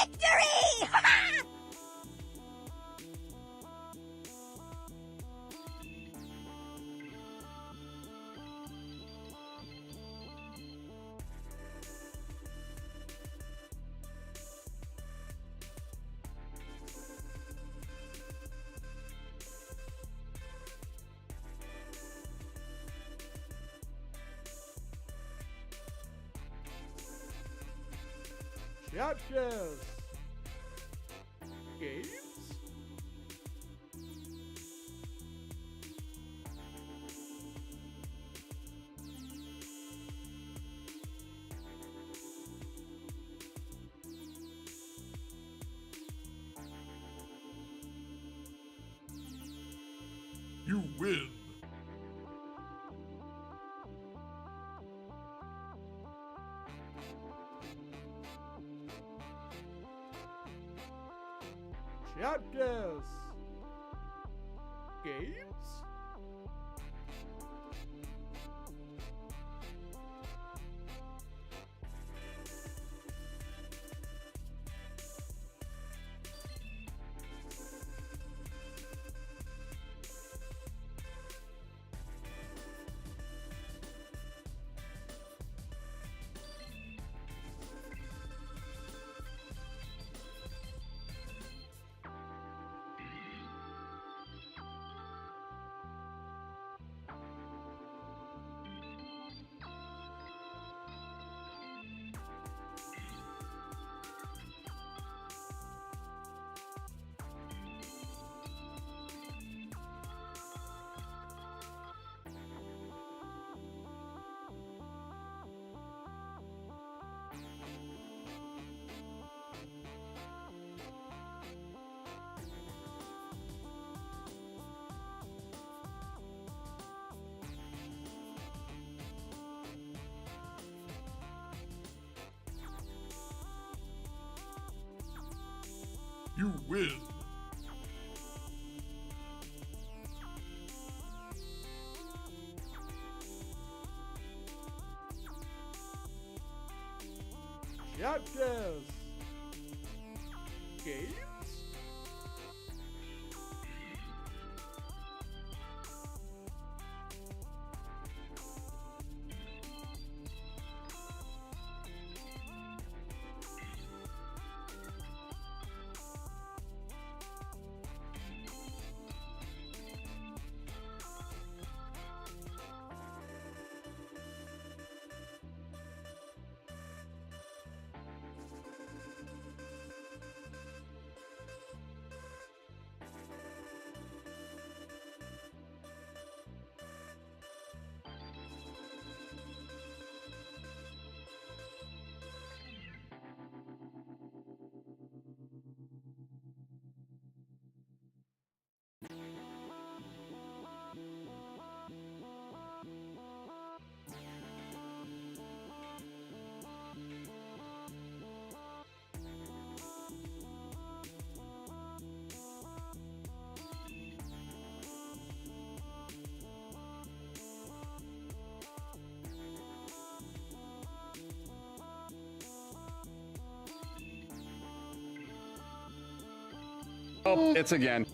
Victory! Chapters. Games. You win. Chapters. Games. You win. Chapters. Games. Oh, it's again.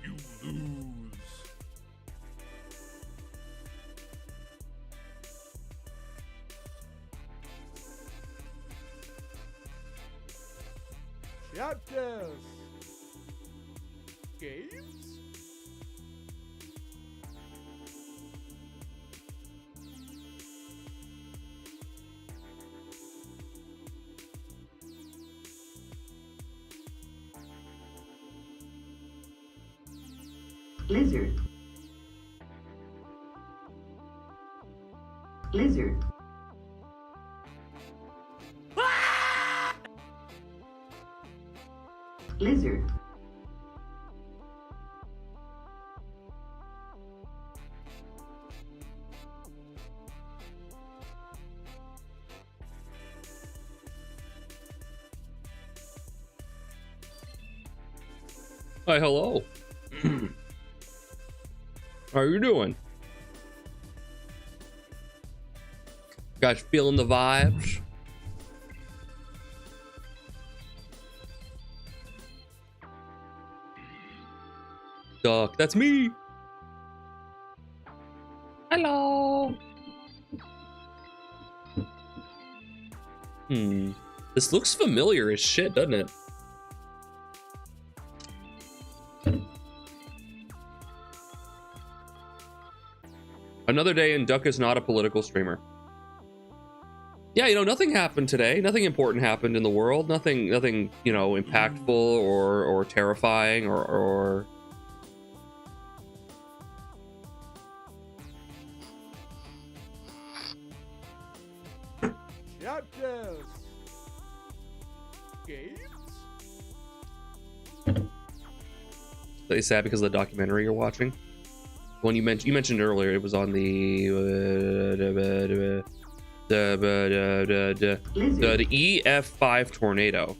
You lose. Chapters. Games. Lizard. Lizard. Lizard. Hi, hello. How are you doing? Guys feeling the vibes? Duck, that's me. Hello. This looks familiar as shit, doesn't it? Another day and Duck is not a political streamer. Yeah, you know, nothing happened today. Nothing important happened in the world. Nothing, you know, impactful or terrifying or Chapters. Games. Are you sad because of the documentary you're watching? The one you mentioned earlier, it was on the EF5 tornado.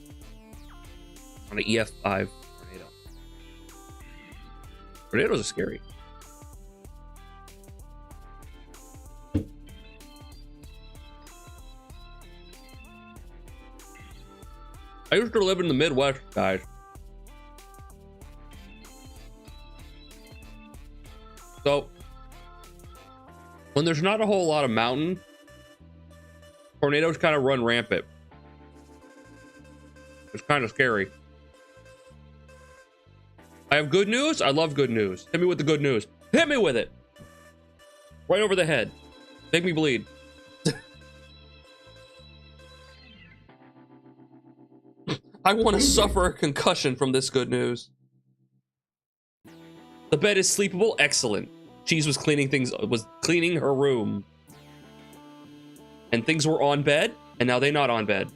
On the EF5 tornado. Tornadoes are scary. I used to live in the Midwest, guys. So, when there's not a whole lot of mountain, tornadoes kind of run rampant. It's kind of scary. I have good news. I love good news. Hit me with the good news. Hit me with it. Right over the head. Make me bleed. I want to suffer a concussion from this good news. The bed is sleepable. Excellent. Cheese was cleaning her room. And things were on bed, and now they're not on bed.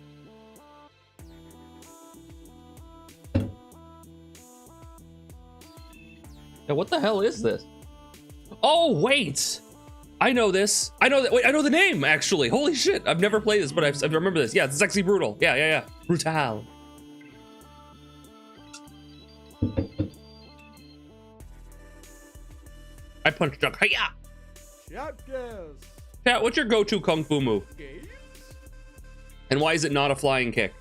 Now, what the hell is this? Oh, wait. I know this. I know that. Wait, I know the name, actually. Holy shit. I've never played this, but I remember this. Yeah, it's Sexy Brutal. Yeah. Brutal. I punched Duck. Hiya! Chapters. Chat, what's your go-to kung fu move? Games. And why is it not a flying kick?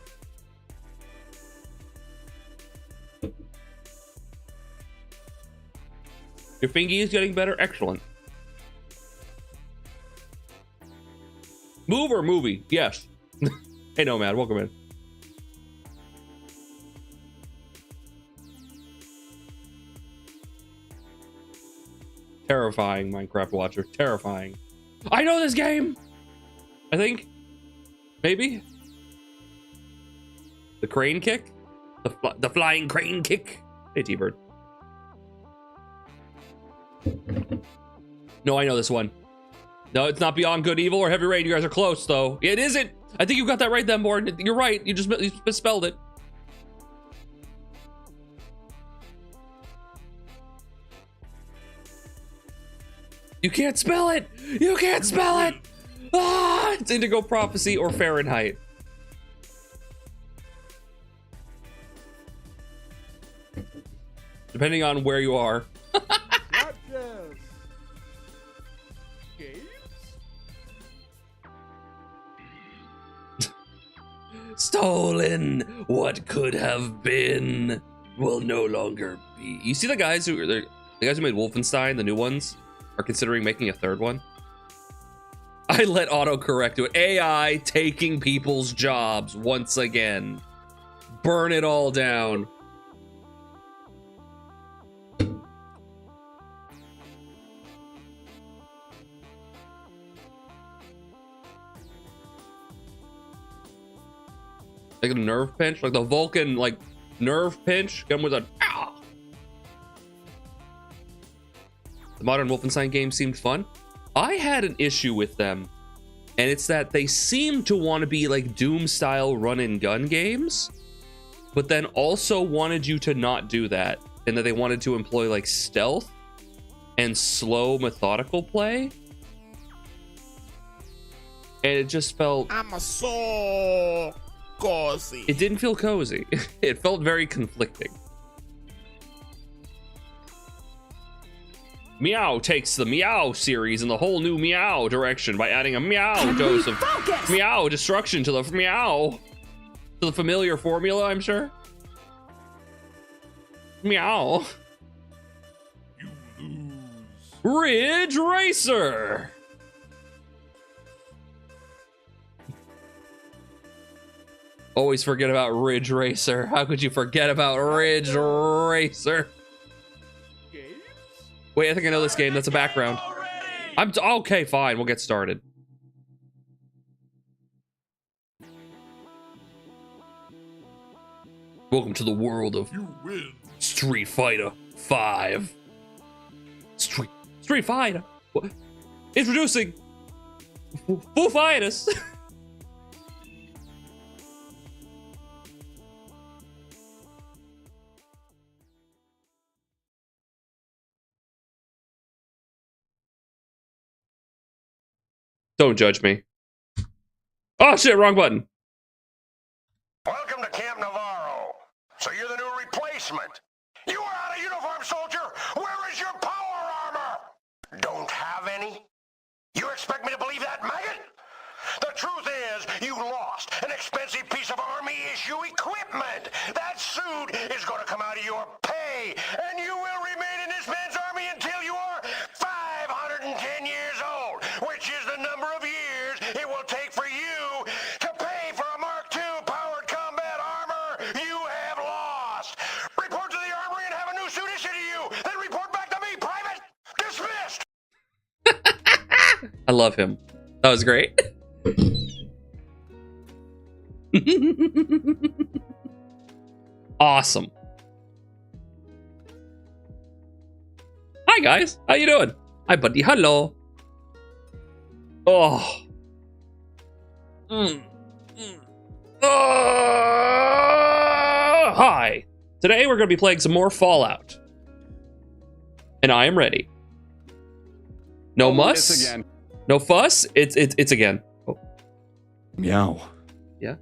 Your fingy is getting better? Excellent. Move or movie? Yes. Hey, Nomad, welcome in. Terrifying, Minecraft watcher. Terrifying. I know this game! I think. Maybe? The crane kick? The flying crane kick? Hey, T-Bird. No, I know this one. No, it's not Beyond Good, Evil, or Heavy Rain. You guys are close, though. It isn't! I think you got that right then, Born. You're right. You misspelled it. You can't spell it! You can't spell it! Ah! It's Indigo Prophecy or Fahrenheit. Depending on where you are. Chapters. Games. Stolen! What could have been will no longer be. You see the guys who made Wolfenstein, the new ones, are considering making a third one? I let autocorrect do it. AI taking people's jobs once again. Burn it all down. Like a nerve pinch, like the Vulcan, like nerve pinch. Come with a. Ah! The modern Wolfenstein game seemed fun. I had an issue with them, and it's that they seem to want to be like Doom-style run-and-gun games, but then also wanted you to not do that, and that they wanted to employ like stealth and slow, methodical play. And it just felt. I'm a so cozy. It didn't feel cozy. It felt very conflicting. Meow takes the Meow series in the whole new Meow direction by adding a Meow dose of Meow destruction to the Meow. To the familiar formula, I'm sure. Meow. You lose. Ridge Racer. Always forget about Ridge Racer. How could you forget about Ridge Racer? Games? Wait, I think I know this game. That's a background. Okay, fine. We'll get started. Welcome to the world of You win. Street Fighter 5. Street Fighter. What? Introducing Foo Fighters. Don't judge me. Oh shit, wrong button. Welcome to Camp Navarro. So you're the new replacement. You are out of uniform, soldier. Where is your power armor? Don't have any? You expect me to believe that, maggot? The truth is, you lost an expensive piece of Army issue equipment. That suit is going to come out of your pay, and you will remain in this man's army until you are 510 years old, which is the number of years it will take for you to pay for a Mark II powered combat armor you have lost. Report to the armory and have a new suit issued to you. Then report back to me, Private. Dismissed. I love him. That was great. Awesome. Hi guys, how you doing? Hi buddy, hello. Oh. Hi. Today we're going to be playing some more Fallout. And I am ready. No muss? It's again. No fuss? It's again. Oh. Meow. Yeah?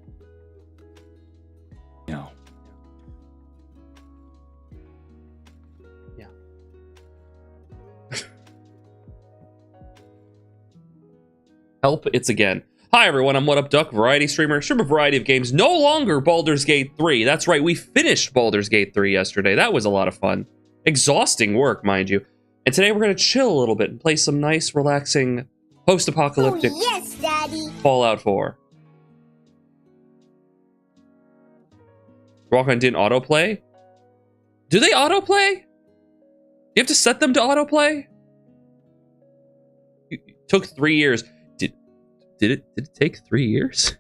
Meow. Yeah. Help, it's again. Hi everyone, I'm What Up Duck, variety streamer, stream a variety of games, no longer Baldur's Gate 3. That's right, we finished Baldur's Gate 3 yesterday. That was a lot of fun. Exhausting work, mind you. And today we're going to chill a little bit and play some nice, relaxing, post-apocalyptic Fallout 4. Walk on didn't autoplay? Do they autoplay? You have to set them to autoplay? It took 3 years. Did it take 3 years?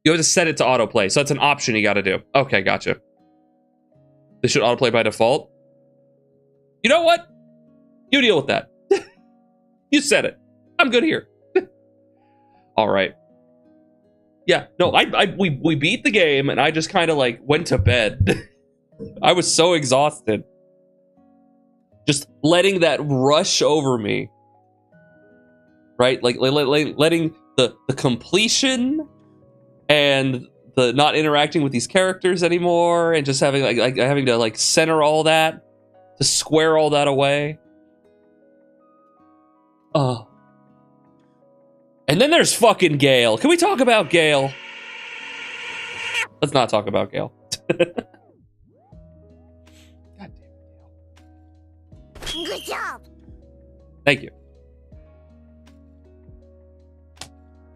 You have to set it to autoplay, so that's an option you gotta do. Okay, gotcha. This should autoplay by default. You know what? You deal with that. You said it. I'm good here. All right. Yeah, no, we beat the game, and I just kind of like went to bed. I was so exhausted. Just letting that rush over me. Right? Like letting the completion and the not interacting with these characters anymore and just having like having to like center all that, to square all that away. And then there's fucking Gale. Can we talk about Gale? Let's not talk about Gale. God damn it, Gale. Good job. Thank you.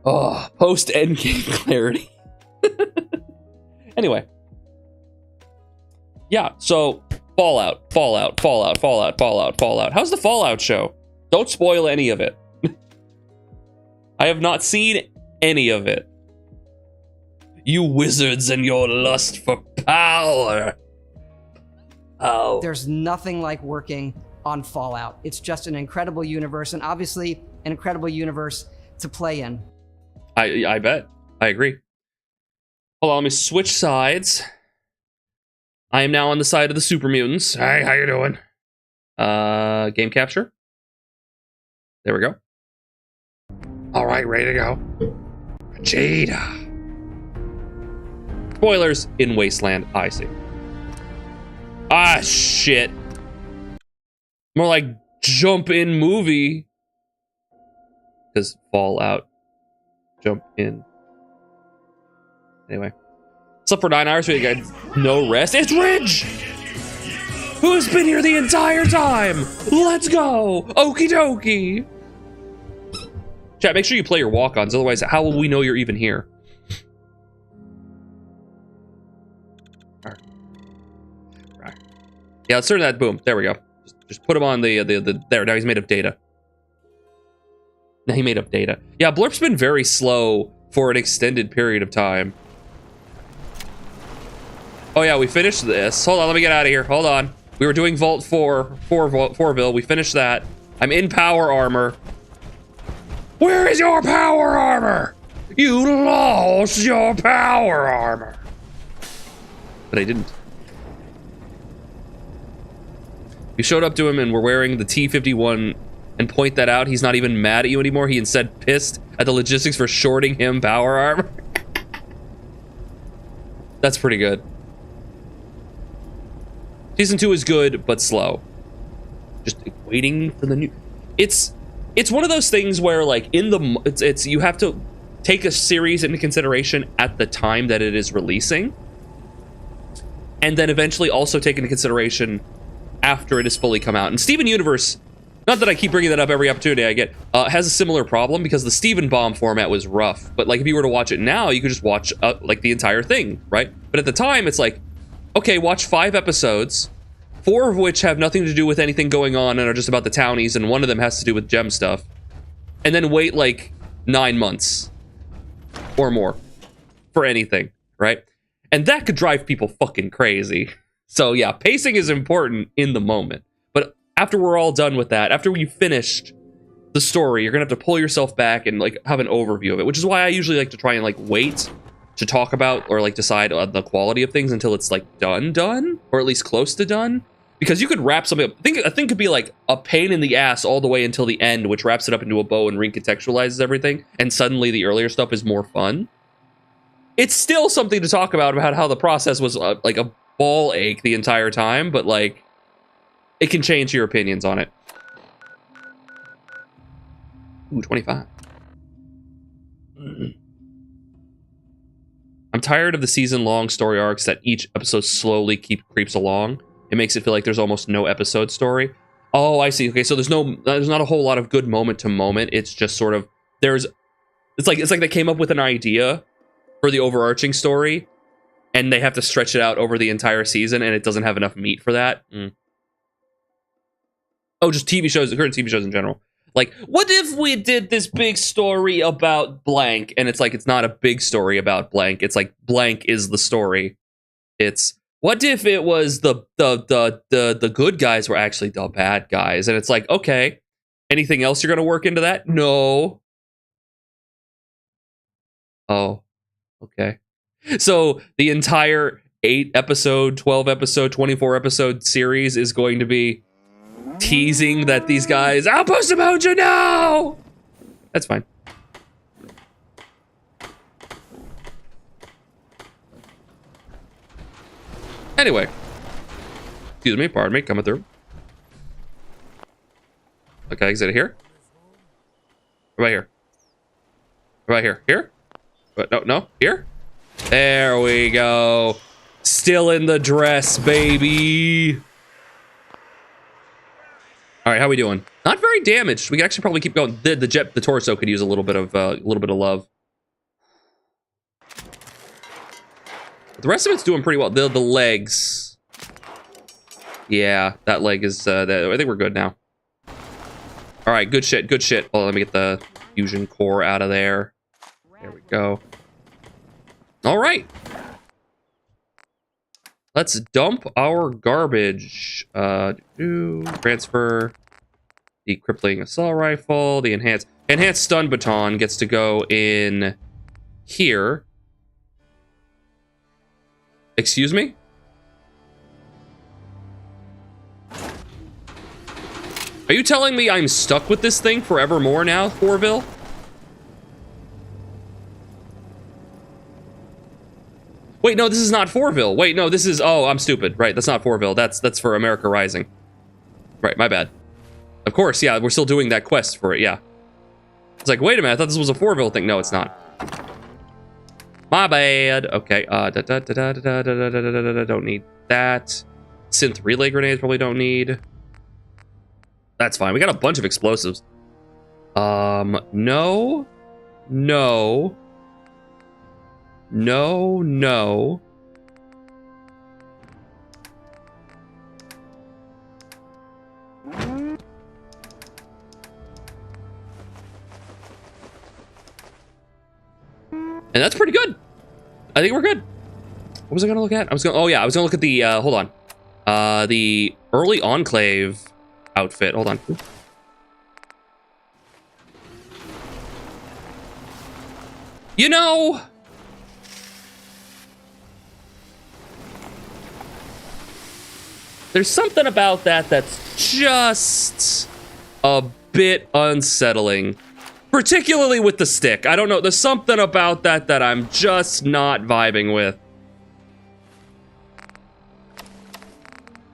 Oh, post endgame clarity. Anyway. Yeah, so Fallout. How's the Fallout show? Don't spoil any of it. I have not seen any of it. You wizards and your lust for power. Oh. There's nothing like working on Fallout. It's just an incredible universe, and obviously an incredible universe to play in. I bet. I agree. Hold on, let me switch sides. I am now on the side of the super mutants. Hi, how you doing? Game capture. There we go. All right, ready to go. Vegeta. Spoilers in Wasteland. I see. Ah, shit. More like jump in movie. Because Fallout. Jump in. Anyway. Slept for 9 hours, we got no rest. It's Ridge! Who's been here the entire time? Let's go! Okie dokie! Chat, make sure you play your walk-ons, otherwise how will we know you're even here? Right. Yeah, let's turn that, boom, there we go. Just put him on the there, now he's made of data. Now he made up data. Yeah, Blurp's been very slow for an extended period of time. Oh yeah, we finished this. Hold on, let me get out of here, hold on. We were doing Vault 4ville, we finished that. I'm in power armor. Where is your power armor? You lost your power armor. But I didn't. You showed up to him and were wearing the T-51 and point that out. He's not even mad at you anymore. He instead pissed at the logistics for shorting him power armor. That's pretty good. Season 2 is good, but slow. Just waiting for the new... It's one of those things where, like, in the... It's you have to take a series into consideration at the time that it is releasing. And then eventually also take into consideration after it has fully come out. And Steven Universe, not that I keep bringing that up every opportunity I get, has a similar problem because the Steven Bomb format was rough. But, like, if you were to watch it now, you could just watch, like, the entire thing, right? But at the time, it's like... Okay, watch 5 episodes, 4 of which have nothing to do with anything going on and are just about the townies, and 1 of them has to do with gem stuff. And then wait like 9 months or more for anything, right? And that could drive people fucking crazy. So yeah, pacing is important in the moment. But after we're all done with that, after you finished the story, you're gonna have to pull yourself back and like have an overview of it, which is why I usually like to try and like wait to talk about or like decide on the quality of things until it's like done, or at least close to done. Because you could wrap something up. I think could be like a pain in the ass all the way until the end, which wraps it up into a bow and recontextualizes everything, and suddenly the earlier stuff is more fun. It's still something to talk about how the process was like a ball ache the entire time, but like it can change your opinions on it. Ooh, 25. I'm tired of the season-long story arcs that each episode slowly creeps along. It makes it feel like there's almost no episode story. Oh, I see. Okay, so there's not a whole lot of good moment to moment. It's just sort of it's like they came up with an idea for the overarching story, and they have to stretch it out over the entire season, and it doesn't have enough meat for that. Oh, just TV shows, current TV shows in general. Like, what if we did this big story about blank? And it's like, it's not a big story about blank. It's like, blank is the story. It's, what if it was the good guys were actually the bad guys? And it's like, okay, anything else you're going to work into that? No. Oh, okay. So the entire 8-episode, 12-episode, 24-episode series is going to be teasing that these guys, Outpost of Mojo, no! That's fine. Anyway. Excuse me, pardon me, coming through. Okay, exit here. What about here? What about here? Here? What? No, here? There we go. Still in the dress, baby. All right, how we doing? Not very damaged. We can actually probably keep going. The torso could use a little bit of love. But the rest of it's doing pretty well. The legs. Yeah, that leg is. I think we're good now. All right, good shit. Good shit. Oh, let me get the fusion core out of there. There we go. All right. Let's dump our garbage. Transfer the crippling assault rifle. The enhanced stun baton gets to go in here. Excuse me? Are you telling me I'm stuck with this thing forevermore now, Forville? Wait, no, this is not Forville. Wait, no, this is... Oh, I'm stupid. Right, that's not Forville. That's for America Rising. Right, my bad. Of course, yeah, we're still doing that quest for it, yeah. It's like, wait a minute, I thought this was a Forville thing. No, it's not. My bad. Okay, don't need that. Synth relay grenades probably don't need. That's fine. We got a bunch of explosives. No. No. No, no. And that's pretty good. I think we're good. What was I gonna look at? Oh yeah, I was gonna look at the, hold on. The early Enclave outfit. Hold on. You know, there's something about that that's just a bit unsettling, particularly with the stick. I don't know. There's something about that that I'm just not vibing with.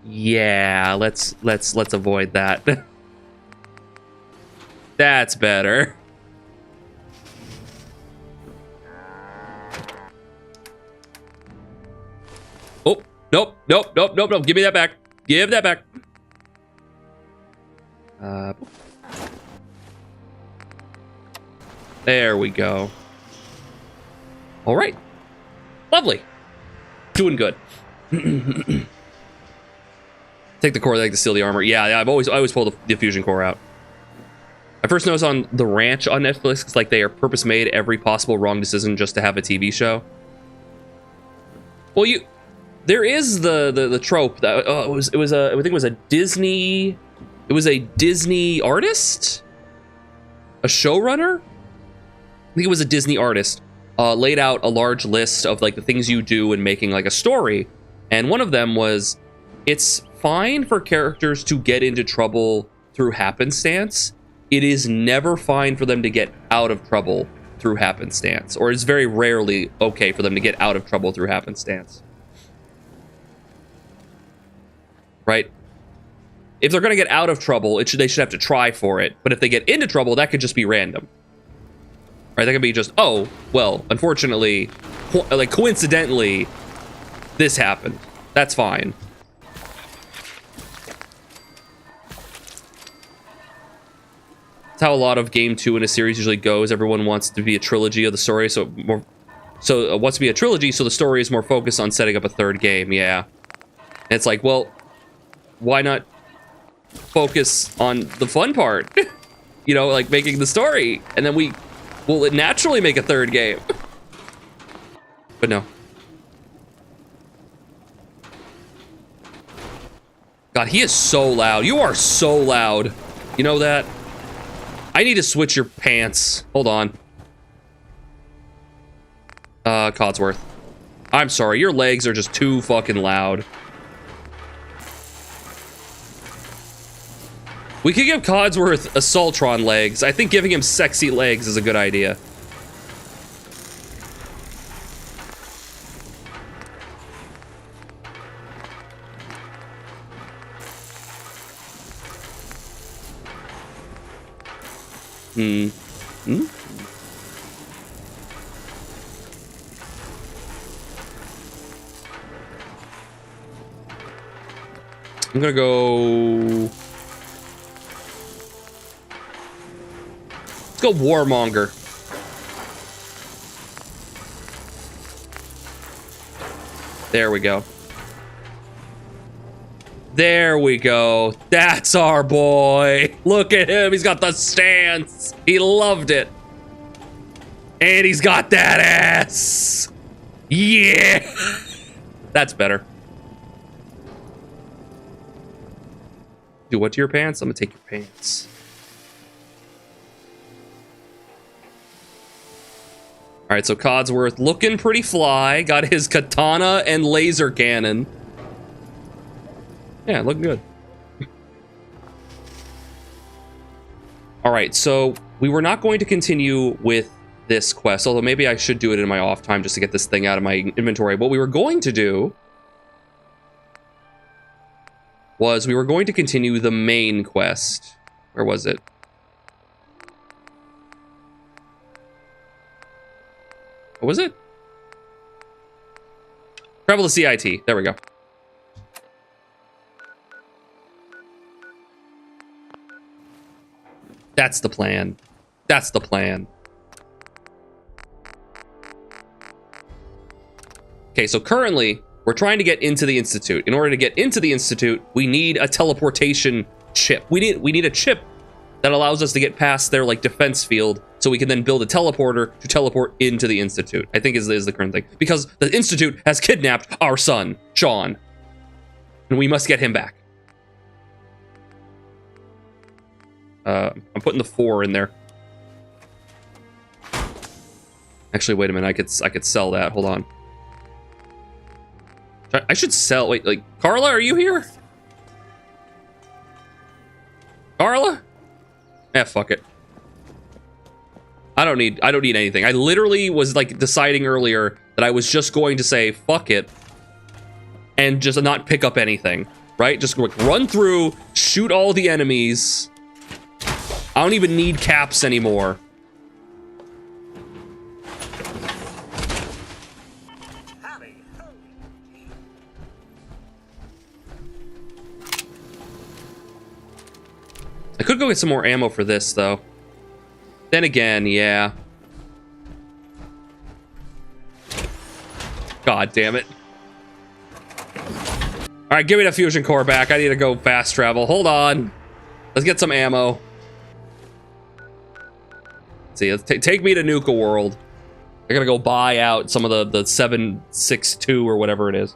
Yeah, let's avoid that. That's better. Oh, nope, nope, nope, nope, nope. Give me that back. Give that back. There we go. All right. Lovely. Doing good. Take the core leg to steal the armor. Yeah, I always pull the fusion core out. I first noticed on The Ranch on Netflix, it's like they are purpose made every possible wrong decision just to have a TV show. Well, there is the trope that I think it was a Disney artist, a showrunner. I think it was a Disney artist. Laid out a large list of like the things you do in making like a story, and one of them was, it's fine for characters to get into trouble through happenstance. It is never fine for them to get out of trouble through happenstance, or it's very rarely okay for them to get out of trouble through happenstance. Right? If they're gonna get out of trouble, they should have to try for it. But if they get into trouble, that could just be random. Right? That could be just, oh, well, unfortunately, like coincidentally, this happened. That's fine. That's how a lot of game 2 in a series usually goes. Everyone wants to be a trilogy of the story, so it wants to be a trilogy, so the story is more focused on setting up a third game. Yeah, and it's like, well, why not focus on the fun part? You know, like making the story, and then we'll naturally make a third game. But no. God, he is so loud. You are so loud. You know that? I need to switch your pants. Hold on. Codsworth. I'm sorry, your legs are just too fucking loud. We could give Codsworth Assaultron legs. I think giving him sexy legs is a good idea. I'm gonna go... Let's go Warmonger. There we go. There we go. That's our boy. Look at him. He's got the stance. He loved it. And he's got that ass. Yeah. That's better. Do what to your pants? I'm gonna take your pants. All right, so Codsworth looking pretty fly. Got his katana and laser cannon. Yeah, looking good. All right, so we were not going to continue with this quest, although maybe I should do it in my off time just to get this thing out of my inventory. What we were going to do was we were going to continue the main quest. Where was it? What was it? Travel to CIT. There we go. That's the plan. That's the plan. Okay, so currently, we're trying to get into the Institute. In order to get into the Institute, we need a teleportation chip. We need a chip that allows us to get past their like defense field, so we can then build a teleporter to teleport into the Institute. I think is the current thing. Because the Institute has kidnapped our son, Sean. And we must get him back. I'm putting the 4 in there. Actually, wait a minute. I could sell that. Hold on. I should sell. Wait, like Carla, are you here? Carla? Eh, fuck it. I don't need anything. I literally was like deciding earlier that I was just going to say fuck it and just not pick up anything, right? Just like run through, shoot all the enemies. I don't even need caps anymore. I could go get some more ammo for this, though. Then again, yeah. God damn it. Alright, give me the fusion core back. I need to go fast travel. Hold on. Let's get some ammo. Let's see, let's take me to Nuka World. I gotta go buy out some of the 762 or whatever it is.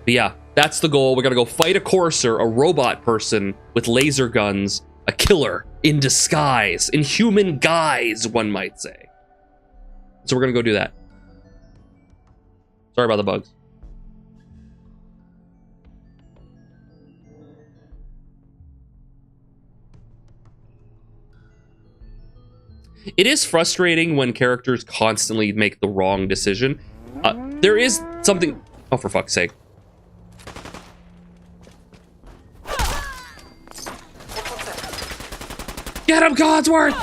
But yeah, that's the goal. We're gonna go fight a courser, a robot person with laser guns, a killer in disguise, in human guise, one might say. So we're gonna go do that. Sorry about the bugs. It is frustrating when characters constantly make the wrong decision. There is something... Oh, for fuck's sake. Get him, Codsworth!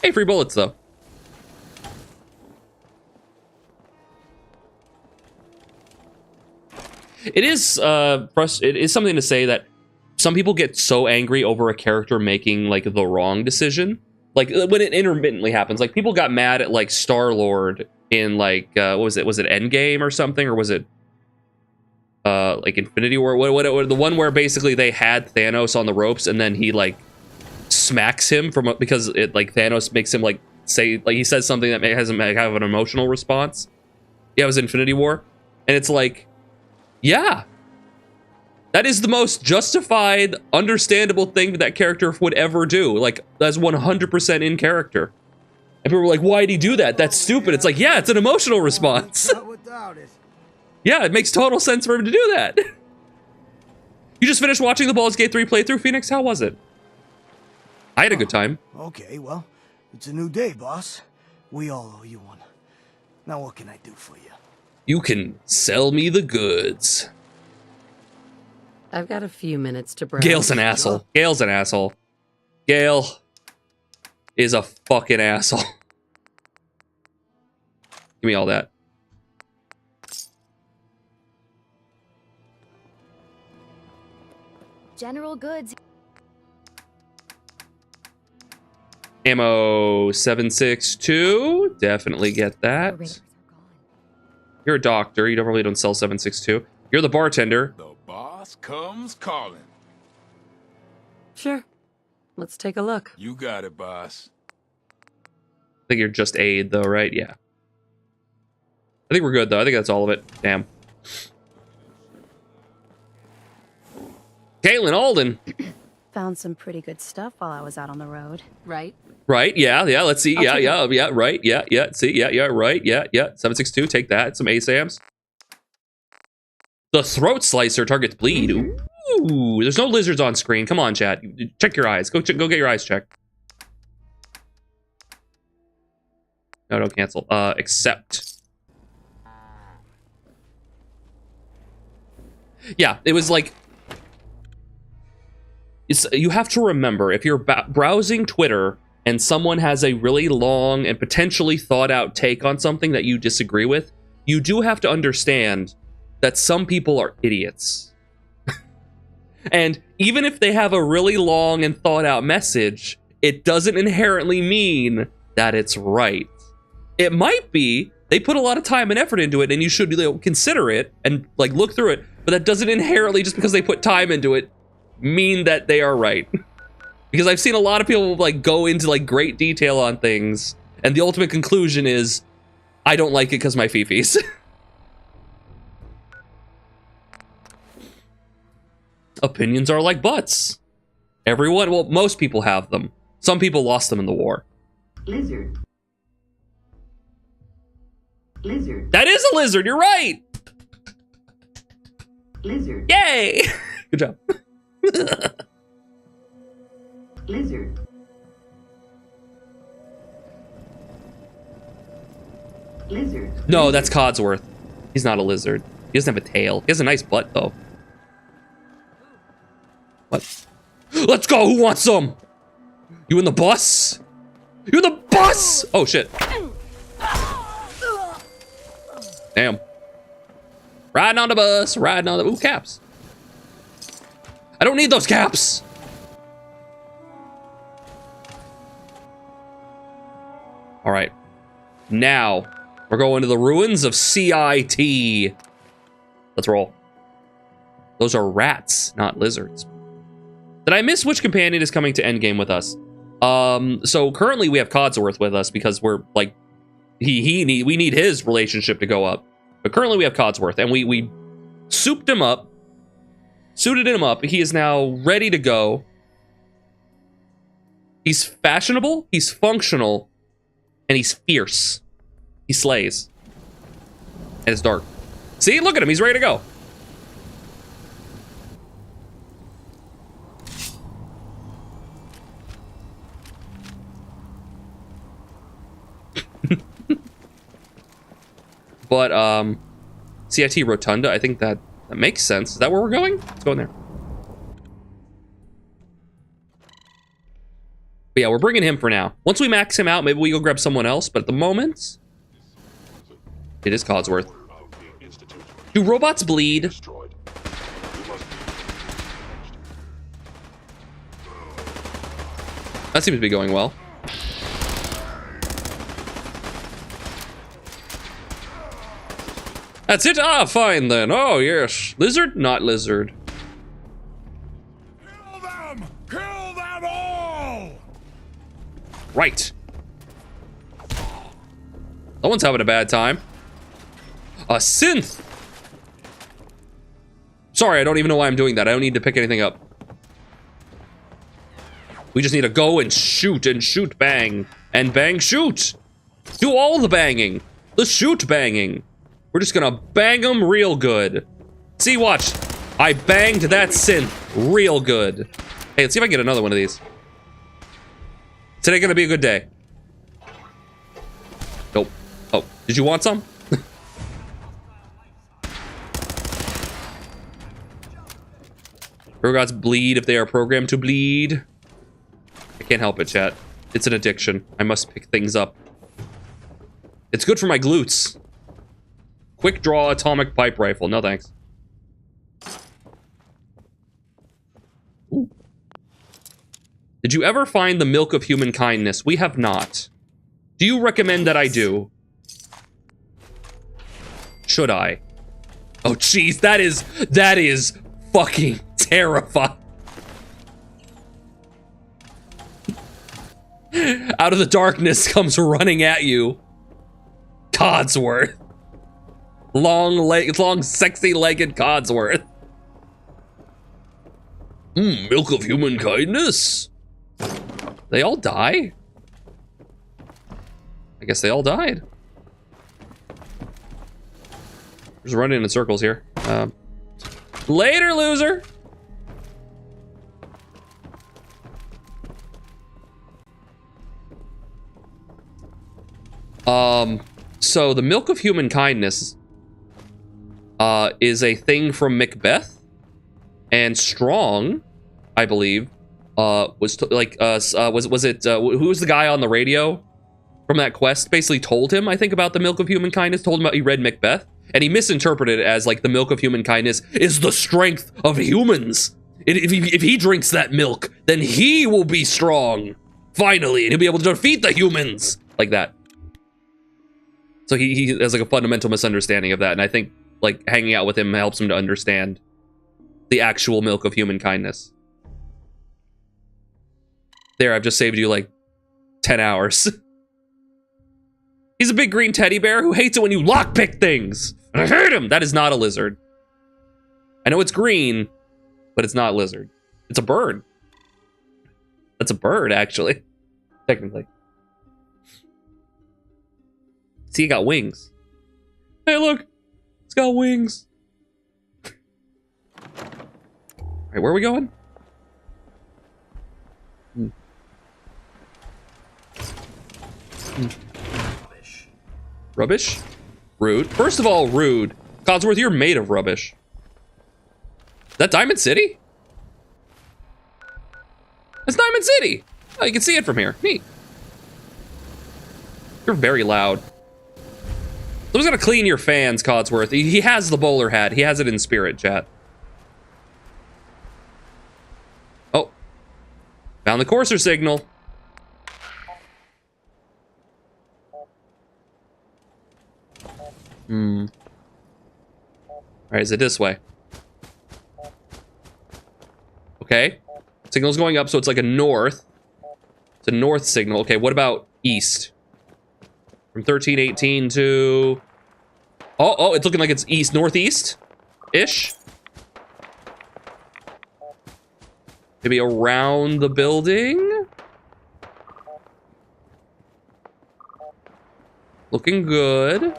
Hey, free bullets, though. It is something to say that some people get so angry over a character making, like, the wrong decision. Like, when it intermittently happens. Like, people got mad at, like, Star-Lord in, like, what was it? Was it Endgame or something? Or was it, like, Infinity War? What the one where basically they had Thanos on the ropes and then he, like, smacks him from because it, like, Thanos makes him, like, say, like, he says something that has him have an emotional response. Yeah, it was Infinity War. And it's like, yeah. That is the most justified, understandable thing that character would ever do. Like, that's 100% in character. And people were like, why'd he do that? That's stupid. It's like, yeah, it's an emotional response. Yeah, it makes total sense for him to do that. You just finished watching the Baldur's Gate 3 playthrough, Phoenix? How was it? I had a good time. Okay, well, it's a new day, boss. We all owe you one. Now what can I do for you? You can sell me the goods. I've got a few minutes to browse. Gale's an asshole. Gale's an asshole. Gale is a fucking asshole. Give me all that. General goods. Ammo 762. Definitely get that. You're a doctor. You don't sell 762. You're the bartender. The boss comes calling. Sure. Let's take a look. You got it, boss. I think you're just aid, though, right? Yeah. I think we're good, though. I think that's all of it. Damn. Caitlin Alden. Found some pretty good stuff while I was out on the road. Right? Right, yeah, let's see. Yeah, right. Yeah, see, yeah, right. Yeah. 762, take that. Some ASAMs. The throat slicer targets bleed. Ooh, there's no lizards on screen. Come on, chat. Check your eyes. Go get your eyes checked. No, don't cancel. Accept. Yeah, it was like... you have to remember, if you're browsing Twitter and someone has a really long and potentially thought out take on something that you disagree with, you do have to understand that some people are idiots. And even if they have a really long and thought out message, it doesn't inherently mean that it's right. It might be they put a lot of time and effort into it, and you should consider it and like look through it, but that doesn't inherently, just because they put time into it, mean that they are right. Because I've seen a lot of people like go into like great detail on things, and the ultimate conclusion is, I don't like it because my fifis. Opinions are like butts. Everyone, well, most people have them. Some people lost them in the war. Lizard. Lizard. That is a lizard, you're right! Lizard. Yay! Good job. Lizard. Lizard. No, that's Codsworth. He's not a lizard. He doesn't have a tail. He has a nice butt, though. What? Let's go! Who wants some? You in the bus? You in the bus? Oh, shit. Damn. Riding on the bus, riding on the... Ooh, caps. I don't need those caps! Alright. Now, we're going to the ruins of CIT. Let's roll. Those are rats, not lizards. Did I miss which companion is coming to endgame with us? So currently we have Codsworth with us because we're like, we need his relationship to go up. But currently we have Codsworth, and we souped him up, suited him up. He is now ready to go. He's fashionable, he's functional, and he's fierce. He slays. And it's dark. See, look at him, he's ready to go. But, CIT Rotunda, I think that makes sense. Is that where we're going? Let's go in there. But yeah, we're bringing him for now. Once we max him out, maybe we go grab someone else, but at the moment, it is Codsworth. Do robots bleed? That seems to be going well. That's it? Ah, fine then. Oh, yes. Lizard? Not lizard. Kill them! Kill them all! Right. Someone's having a bad time. A synth! Sorry, I don't even know why I'm doing that. I don't need to pick anything up. We just need to go and shoot, bang. And bang, shoot! Do all the banging. The shoot banging. We're just gonna bang them real good. See, watch. I banged that synth real good. Hey, let's see if I can get another one of these. Today gonna be a good day. Nope. Oh, did you want some? Robots bleed if they are programmed to bleed. I can't help it, chat. It's an addiction. I must pick things up. It's good for my glutes. Quick draw atomic pipe rifle. No thanks. Ooh. Did you ever find the milk of human kindness? We have not. Do you recommend that I do? Should I? Oh jeez, that is fucking terrifying. Out of the darkness comes running at you Codsworth. Long, sexy-legged Codsworth. Milk of human kindness. They all die? I guess they all died. Just running in circles here. Later, loser. So the milk of human kindness is a thing from Macbeth, and Strong, I believe, was who was the guy on the radio from that quest? Basically told him, I think, about the milk of human kindness. Told him about he read Macbeth, and he misinterpreted it as like the milk of human kindness is the strength of humans. If he drinks that milk, then he will be strong finally, and he'll be able to defeat the humans like that. So he has like a fundamental misunderstanding of that, and I think like hanging out with him helps him to understand the actual milk of human kindness. There, I've just saved you like 10 hours. He's a big green teddy bear who hates it when you lockpick things. And I hate him. That is not a lizard. I know it's green, but it's not a lizard. It's a bird. That's a bird, actually. Technically. See, it got wings. Hey, look. It's got wings. All right, where are we going? Rubbish? Rude. First of all, rude. Codsworth, you're made of rubbish. Is that Diamond City? That's Diamond City. Oh, you can see it from here. Neat. You're very loud. Someone's gonna clean your fans, Codsworth. He has the bowler hat. He has it in spirit, chat. Oh. Found the courser signal. Alright, is it this way? Okay. Signal's going up, so it's like a north. It's a north signal. Okay, what about east? From 1318 to... Oh, it's looking like it's east, northeast-ish. Maybe around the building? Looking good.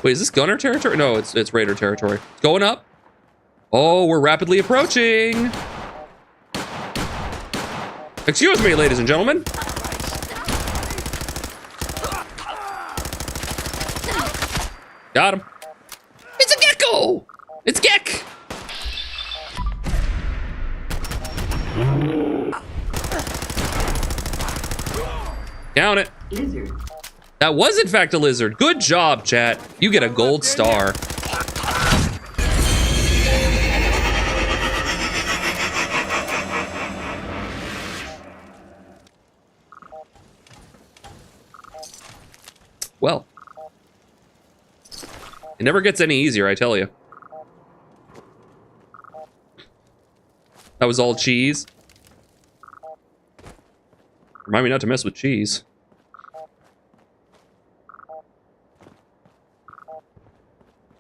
Wait, is this gunner territory? No, it's raider territory. It's going up. Oh, we're rapidly approaching. Excuse me, ladies and gentlemen. Got him. It's a gecko. It's Gek. Count it. Lizard. That was in fact a lizard. Good job, chat. You get a gold star. Well, it never gets any easier, I tell you. That was all cheese. Remind me not to mess with cheese.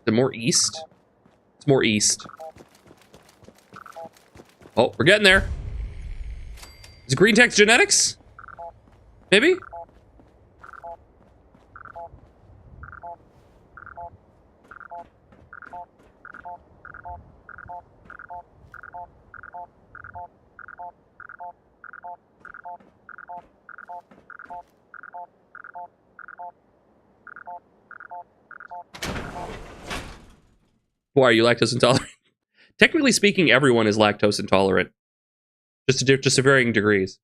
Is it more east? It's more east. Oh, we're getting there. Is it Green Text Genetics? Maybe? Why are you lactose intolerant? Technically speaking, everyone is lactose intolerant, just to varying degrees.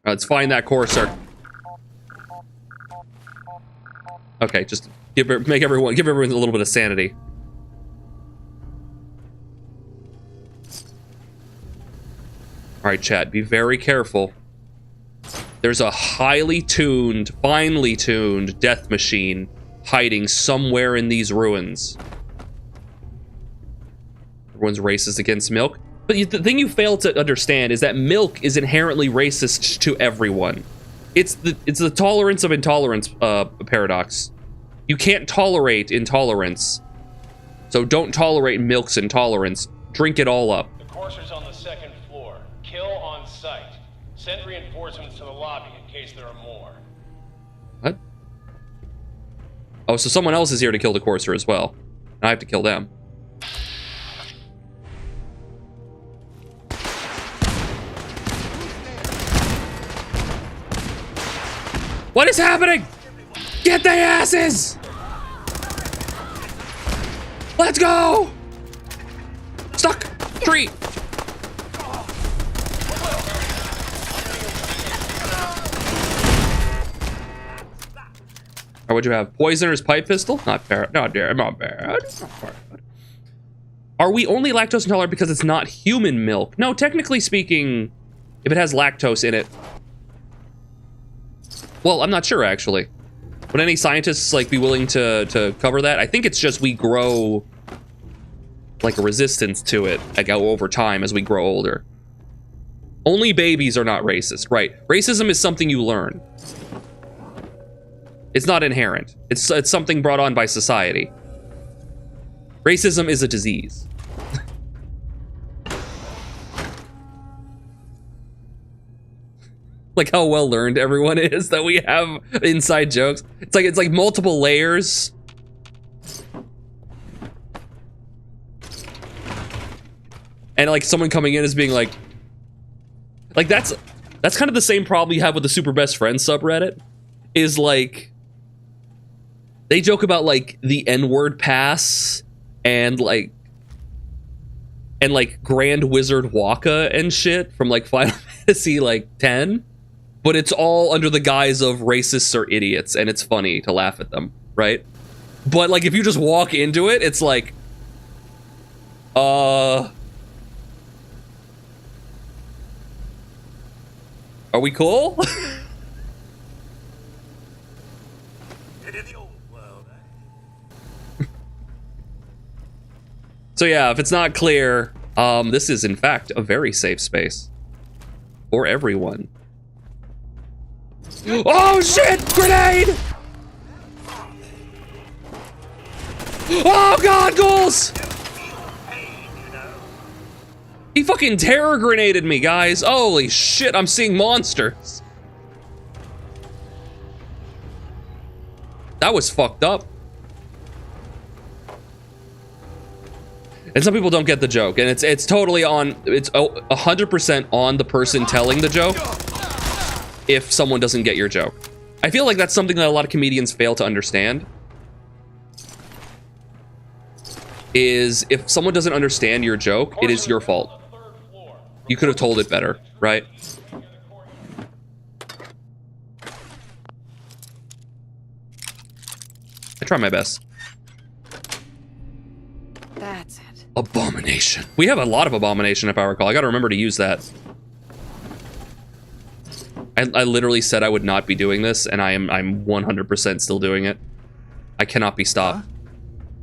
Let's find that courser. Okay, just give everyone a little bit of sanity. All right, chat, be very careful. There's a highly tuned, finely tuned death machine hiding somewhere in these ruins. Everyone's racist against milk. But the thing you fail to understand is that milk is inherently racist to everyone. It's the tolerance of intolerance paradox. You can't tolerate intolerance. So don't tolerate milk's intolerance. Drink it all up. The courser's on the second floor. Kill on sight. Send reinforcements to the lobby in case there are more. What? Oh, so someone else is here to kill the courser as well. And I have to kill them. What is happening? Get their asses! Let's go! Stuck! Tree! Or what'd you have? Poisoner's pipe pistol? Not bad. Not bad. Not bad. Are we only lactose intolerant because it's not human milk? No, technically speaking, if it has lactose in it. Well, I'm not sure actually. Would any scientists like be willing to cover that? I think it's just we grow like a resistance to it like over time as we grow older. Only babies are not racist, right? Racism is something you learn. It's not inherent. It's something brought on by society. Racism is a disease. Like how well learned everyone is that we have inside jokes. It's like multiple layers. And like someone coming in as being like that's kind of the same problem you have with the Super Best Friends subreddit. Is like they joke about like the N-word pass and like Grand Wizard Waka and shit from like Final Fantasy like 10. But it's all under the guise of racists or idiots, and it's funny to laugh at them, right? But like if you just walk into it, it's like are we cool? So yeah, if it's not clear, this is in fact a very safe space for everyone. Oh shit! Grenade! Oh god, ghouls! He fucking terror grenaded me, guys. Holy shit, I'm seeing monsters. That was fucked up. And some people don't get the joke, and it's totally on, it's 100% on the person telling the joke if someone doesn't get your joke. I feel like that's something that a lot of comedians fail to understand. Is if someone doesn't understand your joke, it is your fault. You could have told it better, right? I try my best. That's it. Abomination. We have a lot of abomination if I recall. I gotta remember to use that. I literally said I would not be doing this, and I'm 100% still doing it. I cannot be stopped.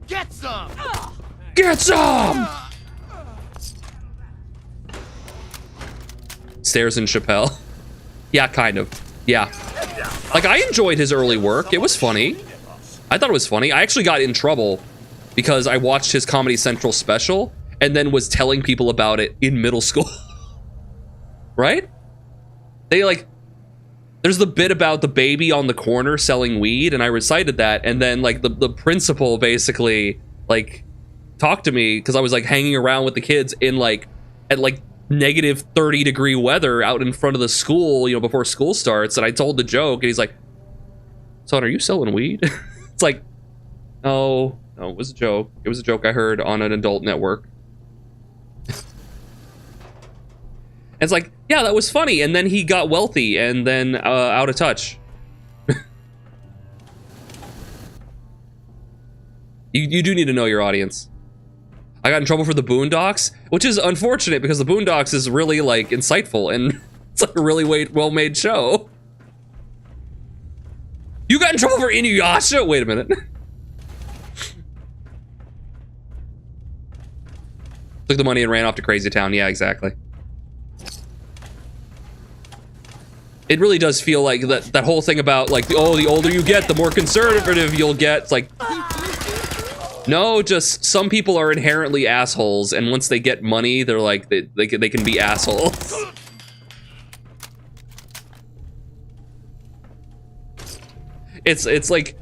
Get some! Get some! Stairs and Chappelle. Yeah, kind of. Yeah. Like, I enjoyed his early work. It was funny. I thought it was funny. I actually got in trouble because I watched his Comedy Central special and then was telling people about it in middle school. Right? They like... There's the bit about the baby on the corner selling weed, and I recited that, and then like the principal basically like talked to me because I was like hanging around with the kids in like at like negative 30-degree weather out in front of the school, you know, before school starts, and I told the joke, and he's like, "Son, are you selling weed?" It's like, no, it was a joke. It was a joke I heard on an adult network. It's like, yeah, that was funny, and then he got wealthy, and then out of touch. You do need to know your audience. I got in trouble for the Boondocks, which is unfortunate because the Boondocks is really like insightful, and it's like a really well-made show. You got in trouble for Inuyasha? Wait a minute. Took the money and ran off to Crazy Town. Yeah, exactly. It really does feel like that whole thing about like, oh, the older you get, the more conservative you'll get. It's like, no, just some people are inherently assholes, and once they get money, they're like, they can be assholes. It's like,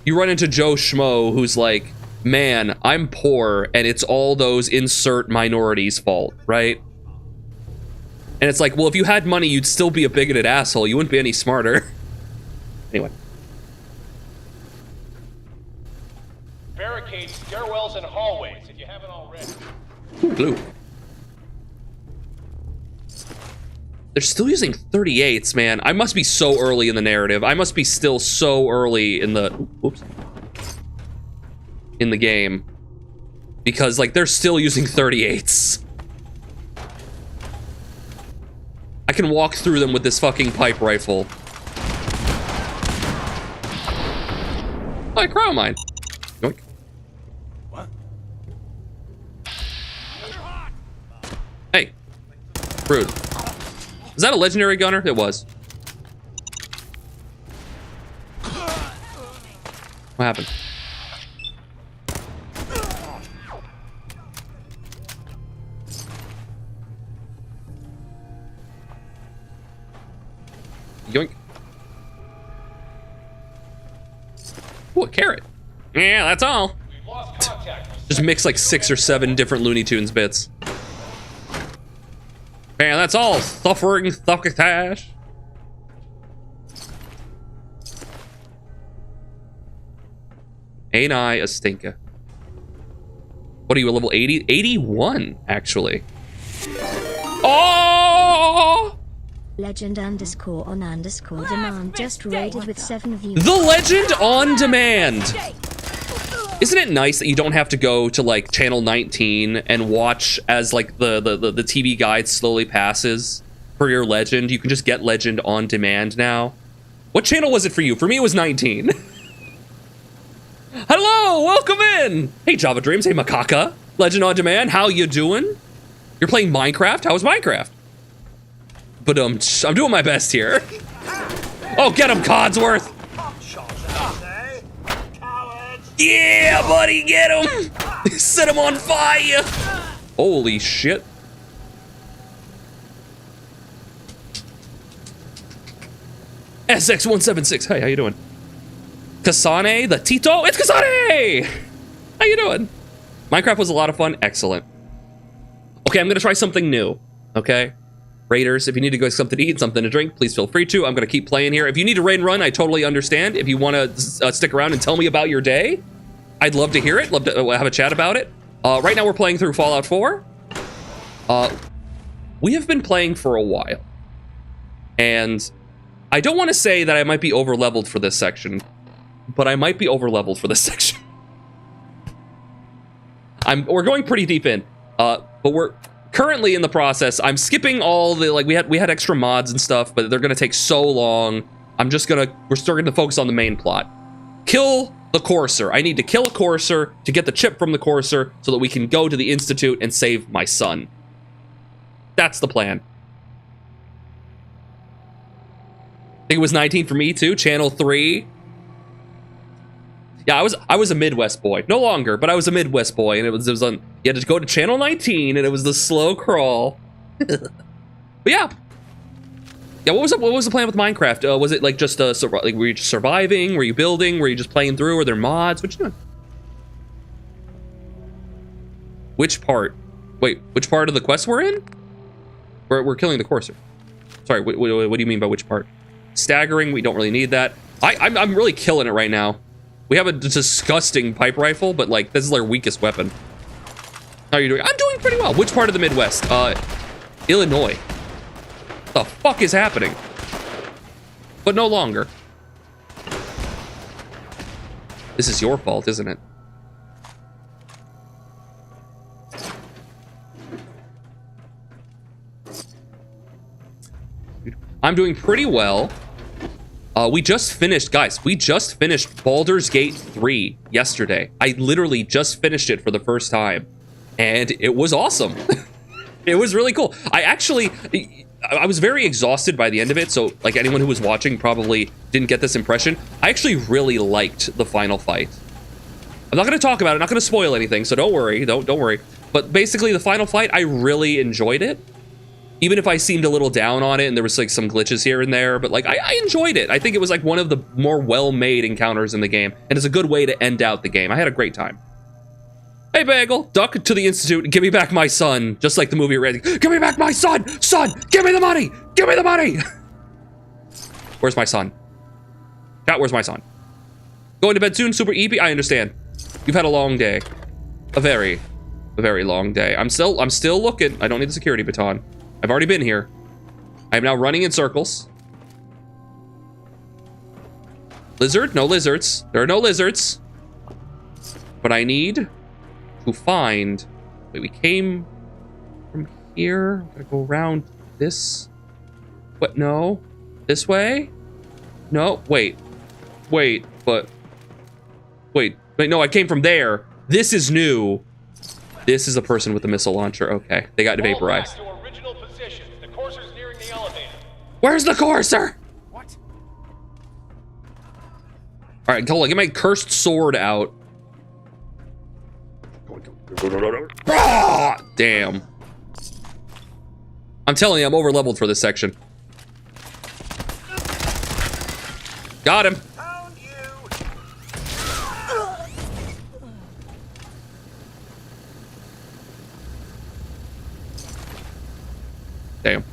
you run into Joe Schmo who's like, man, I'm poor, and it's all those insert minorities' fault, right? And it's like, well, if you had money, you'd still be a bigoted asshole. You wouldn't be any smarter. Anyway. Barricade stairwells and hallways if you haven't already. Ooh, blue. They're still using 38s, man. I must be so early in the narrative. I must be still so early in the... Oops. In the game. Because, like, they're still using 38s. I can walk through them with this fucking pipe rifle. Oh, cryo mine. Yoink. What? Hey. Rude. Is that a legendary gunner? It was. What happened? Yoink. Ooh, a carrot. Yeah, that's all. We've lost contact. Just mix like 6 or 7 different Looney Tunes bits. Man, that's all. Suffering succotash. Ain't I a stinker? What are you, a level 80? 81, actually. Oh! Legend underscore on underscore demand just raided with 7 views. The Legend on Demand! Isn't it nice that you don't have to go to like channel 19 and watch as like the TV guide slowly passes for your Legend? You can just get Legend on Demand now. What channel was it for you? For me, it was 19. Hello, welcome in. Hey, Java Dreams. Hey, Macaca. Legend on Demand. How you doing? You're playing Minecraft? How was Minecraft? But I'm doing my best here. Oh, get him, Codsworth. Yeah, buddy, get him. Set him on fire. Holy shit. SX176. Hey, how you doing? Kasane, the Tito. It's Kasane. How you doing? Minecraft was a lot of fun. Excellent. Okay, I'm gonna try something new. Okay. Raiders, if you need to go something to eat, something to drink, please feel free to. I'm gonna keep playing here. If you need to raid and run, I totally understand. If you wanna stick around and tell me about your day, I'd love to hear it, love to have a chat about it. Right now we're playing through Fallout 4. We have been playing for a while. And I don't wanna say that I might be over leveled for this section, but I might be over leveled for this section. We're going pretty deep in, but we're currently in the process. I'm skipping all the, like, we had extra mods and stuff, but they're gonna take so long. We're still gonna focus on the main plot. Kill the Courser. I need to kill a Courser to get the chip from the Courser so that we can go to the Institute and save my son. That's the plan. I think it was 19 for me too, channel 3. Yeah, I was a Midwest boy. No longer, but I was a Midwest boy, and it was on, you had to go to channel 19, and it was the slow crawl. But yeah. Yeah, what was the plan with Minecraft? Was it like just like, were you just surviving? Were you building? Were you just playing through? Were there mods? What you doing? Which part? Wait, which part of the quest we're in? We're killing the Courser. Sorry, what do you mean by which part? Staggering, we don't really need that. I'm really killing it right now. We have a disgusting pipe rifle, but like, this is our weakest weapon. How are you doing? I'm doing pretty well. Which part of the Midwest? Illinois. What the fuck is happening? But no longer. This is your fault, isn't it? I'm doing pretty well. We just finished, guys, we just finished Baldur's Gate 3 yesterday. I literally just finished it for the first time, and it was awesome. It was really cool. I was very exhausted by the end of it, so like anyone who was watching probably didn't get this impression. I actually really liked the final fight. I'm not gonna talk about it, not gonna spoil anything, so don't worry, don't worry. But basically the final fight, I really enjoyed it. Even if I seemed a little down on it and there was like some glitches here and there, but like I enjoyed it. I think it was like one of the more well-made encounters in the game, and it's a good way to end out the game. I had a great time. Hey Bagel, duck to the Institute and give me back my son, just like the movie already. Give me back my son! Son, give me the money! Give me the money! Where's my son? Chat, where's my son? Going to bed soon, super EP? I understand. You've had a long day. A very long day. I'm still looking. I don't need the security baton. I've already been here. I am now running in circles. Lizard? No lizards. There are no lizards. But I need to find... Wait, we came from here. I go around this... What? No. This way? No. Wait. But... Wait, no, I came from there. This is new. This is a person with a missile launcher. Okay, they got vaporized. Fall back to original position. The courser's nearing the elevator. Where's the courser? What? All right, hold on. Get my cursed sword out. Ah, damn. I'm telling you, I'm over leveled for this section. Got him. Damn.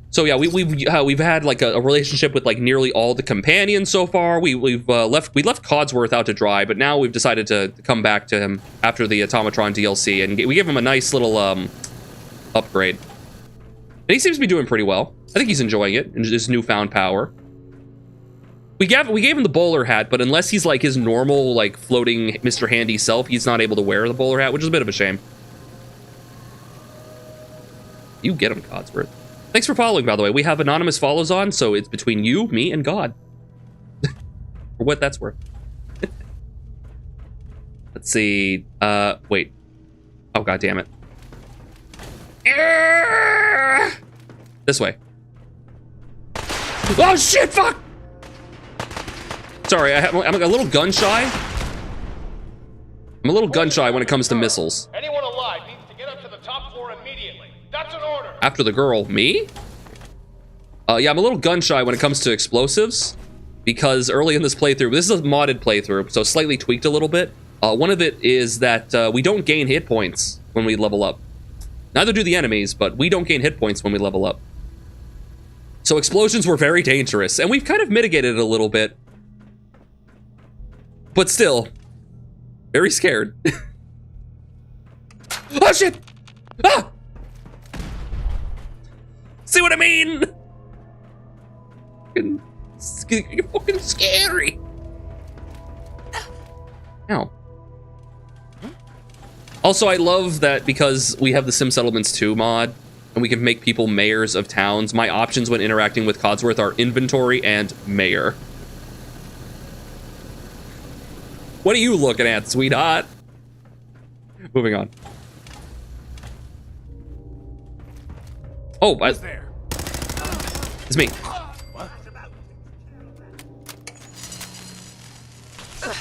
So yeah, we've had like a relationship with like nearly all the companions so far. We left Codsworth out to dry, but now we've decided to come back to him after the Automatron DLC, and we give him a nice little upgrade. And he seems to be doing pretty well. I think he's enjoying it and his newfound power. We gave him the bowler hat, but unless he's like his normal like floating Mr. Handy self, he's not able to wear the bowler hat, which is a bit of a shame. You get him, Codsworth. Thanks for following, by the way. We have anonymous follows on, so it's between you, me, and God. For what that's worth. Let's see. Wait. Oh, God damn it. This way. Oh, shit, fuck! Sorry, I'm a little gun shy. I'm a little gun shy when it comes to missiles. Anyone alive needs to get up to the top floor immediately. That's an order. After the girl, me? Yeah, I'm a little gun shy when it comes to explosives because early in this playthrough, this is a modded playthrough, so slightly tweaked a little bit. One of it is that we don't gain hit points when we level up. Neither do the enemies, but we don't gain hit points when we level up. So explosions were very dangerous, and we've kind of mitigated it a little bit. But still, very scared. Oh shit! Ah! See what I mean? You're fucking scary. Ow. Also, I love that because we have the Sim Settlements 2 mod, and we can make people mayors of towns. My options when interacting with Codsworth are inventory and mayor. What are you looking at, sweetheart? Moving on. Oh, it's me.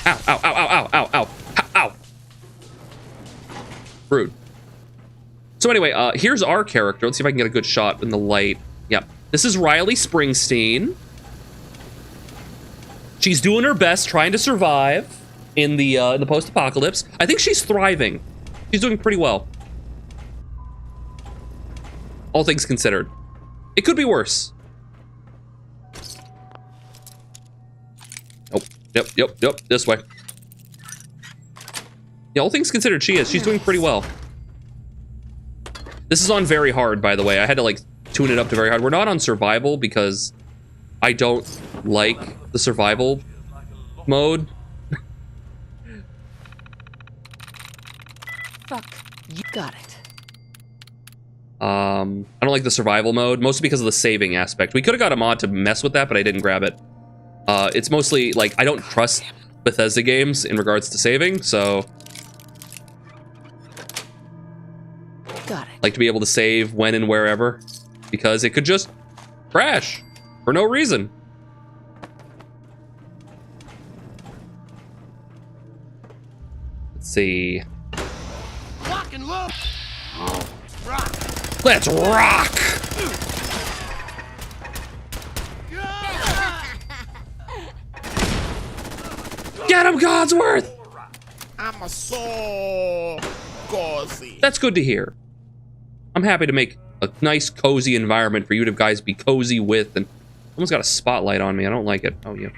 Ow, ow, ow, ow, ow, ow, ow, ow. Rude. So anyway, here's our character. Let's see if I can get a good shot in the light. Yep. This is Riley Springsteen. She's doing her best, trying to survive in the post-apocalypse. I think she's thriving. She's doing pretty well. All things considered. It could be worse. Oh, yep, this way. Yeah, all things considered, she's doing pretty well. This is on very hard, by the way. I had to like tune it up to very hard. We're not on survival because I don't like the survival mode. Fuck, you got it. I don't like the survival mode, mostly because of the saving aspect. We could have got a mod to mess with that, but I didn't grab it. It's mostly like I don't trust Bethesda games in regards to saving, so got it. Like to be able to save when and wherever, because it could just crash for no reason. Let's see. Lock and load. Let's rock! Get him, Codsworth! I'm a so cozy. That's good to hear. I'm happy to make a nice, cozy environment for you to guys be cozy with and Someone's got a spotlight on me. I don't like it. Oh, yeah.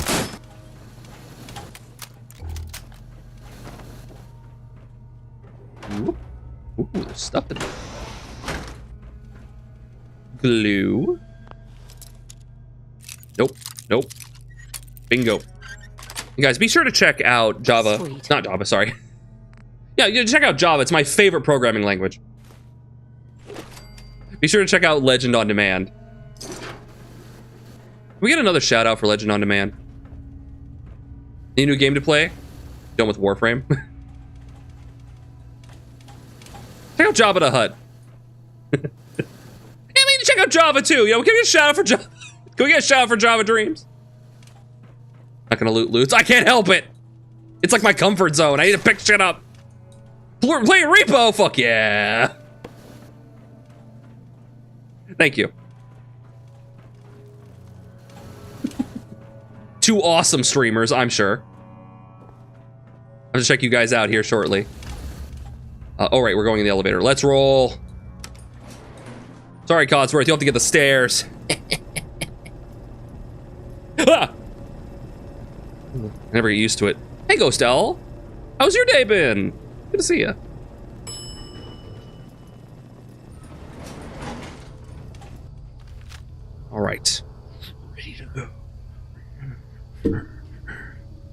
Ooh, there's stuff in there. Glue. Nope. Nope. Bingo. You guys, be sure to check out Java. Sweet. Not Java, sorry. Yeah, check out Java. It's my favorite programming language. Be sure to check out Legend on Demand. Can we get another shout out for Legend on Demand? Any new game to play? Done with Warframe. Check out Java the Hutt. I mean, check out Java too. Yo, can we get a shout out for Java? Can we get a shout out for Java Dreams? Not gonna loot loots. I can't help it. It's like my comfort zone. I need to pick shit up. Play repo. Fuck yeah. Thank you. Two awesome streamers, I'm sure. I'll just check you guys out here shortly. All right, we're going in the elevator. Let's roll. Sorry, Codsworth, you'll have to get the stairs. Ah! I never get used to it. Hey, Ghost Owl. How's your day been? Good to see you. All right. Ready to go.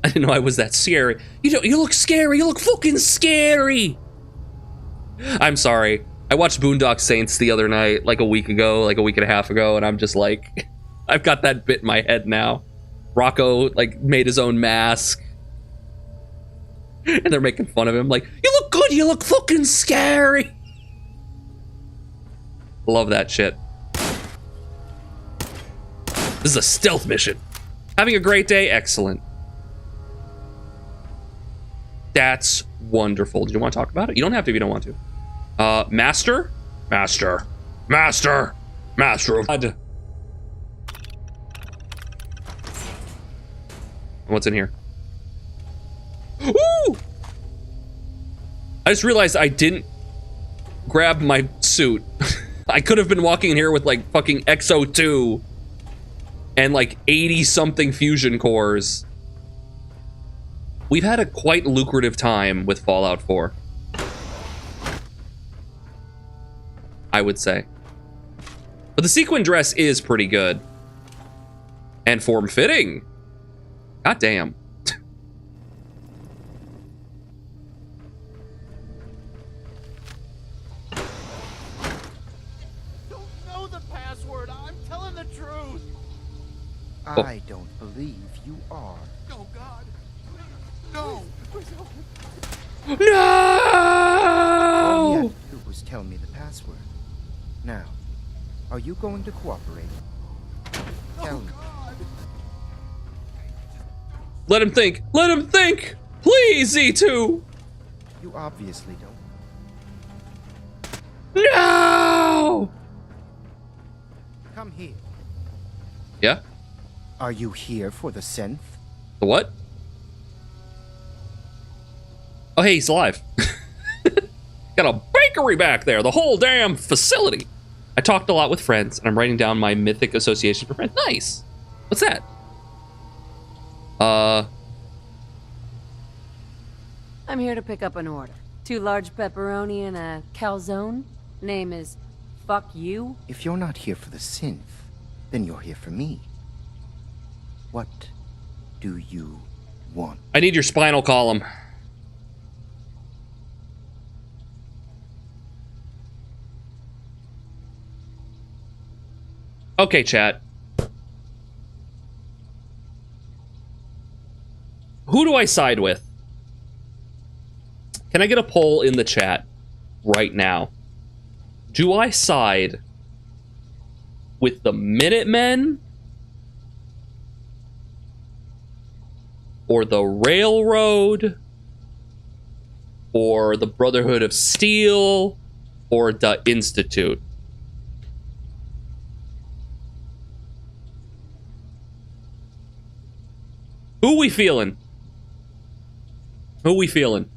I didn't know I was that scary. You look scary. You look fucking scary. I'm sorry. I watched Boondock Saints the other night, like a week and a half ago, and I'm just like, I've got that bit in my head now. Rocco, like, made his own mask. And they're making fun of him, like, you look good, you look fucking scary. Love that shit. This is a stealth mission. Having a great day? Excellent. That's wonderful. Do you want to talk about it? You don't have to if you don't want to. Master? Master of God. What's in here? Woo! I just realized I didn't grab my suit. I could have been walking in here with like fucking XO2 and like 80-something fusion cores. We've had a quite lucrative time with Fallout 4. I would say. But the sequin dress is pretty good. And form-fitting. God damn. Don't know the password. I'm telling the truth. I don't believe you are. Oh, God. No. No! All you had to do was tell me the password. Now, are you going to cooperate? Tell me. Let him think. Let him think. Please, Z2. You obviously don't. No! Come here. Yeah? Are you here for the synth? The what? Oh, hey, he's alive. Got a bakery back there, the whole damn facility. I talked a lot with friends, and I'm writing down my mythic association for friends. Nice. What's that? I'm here to pick up an order. 2 large pepperoni and a calzone. Name is Fuck You. If you're not here for the synth, then you're here for me. What do you want? I need your spinal column. Okay, chat. Who do I side with? Can I get a poll in the chat right now? Do I side with the Minutemen or the Railroad or the Brotherhood of Steel or the Institute? Who we feeling? Who we feeling?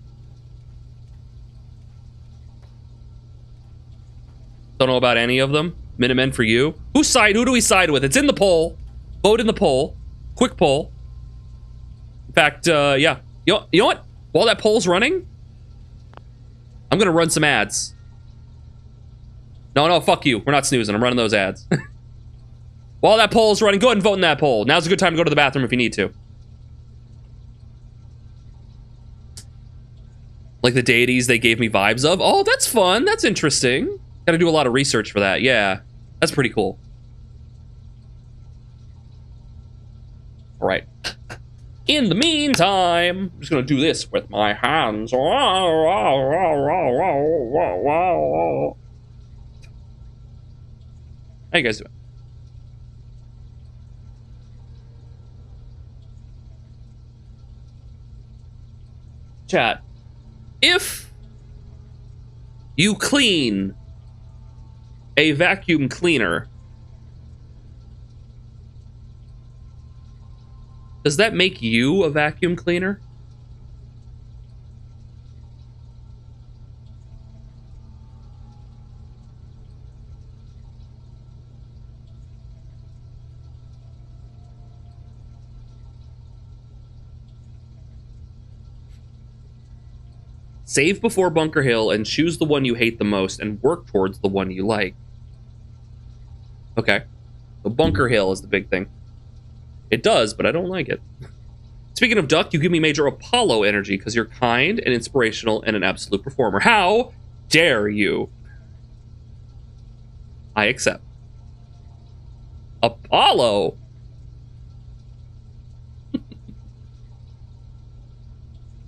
Don't know about any of them. Minutemen for you. Who do we side with? It's in the poll. vote in the poll. Quick poll. In fact, yeah. You know what? While that poll's running, I'm gonna run some ads. No, fuck you. We're not snoozing. I'm running those ads. While that poll's running, go ahead and vote in that poll. Now's a good time to go to the bathroom if you need to. Like the deities they gave me vibes of. Oh, that's fun. That's interesting. Gotta do a lot of research for that. Yeah, that's pretty cool. All right. In the meantime, I'm just gonna do this with my hands. How you guys doing? Chat. If you clean a vacuum cleaner, does that make you a vacuum cleaner? Save before Bunker Hill and choose the one you hate the most and work towards the one you like. Okay. So Bunker Hill is the big thing. It does, but I don't like it. Speaking of Duck, you give me major Apollo energy because you're kind and inspirational and an absolute performer. How dare you? I accept. Apollo? Look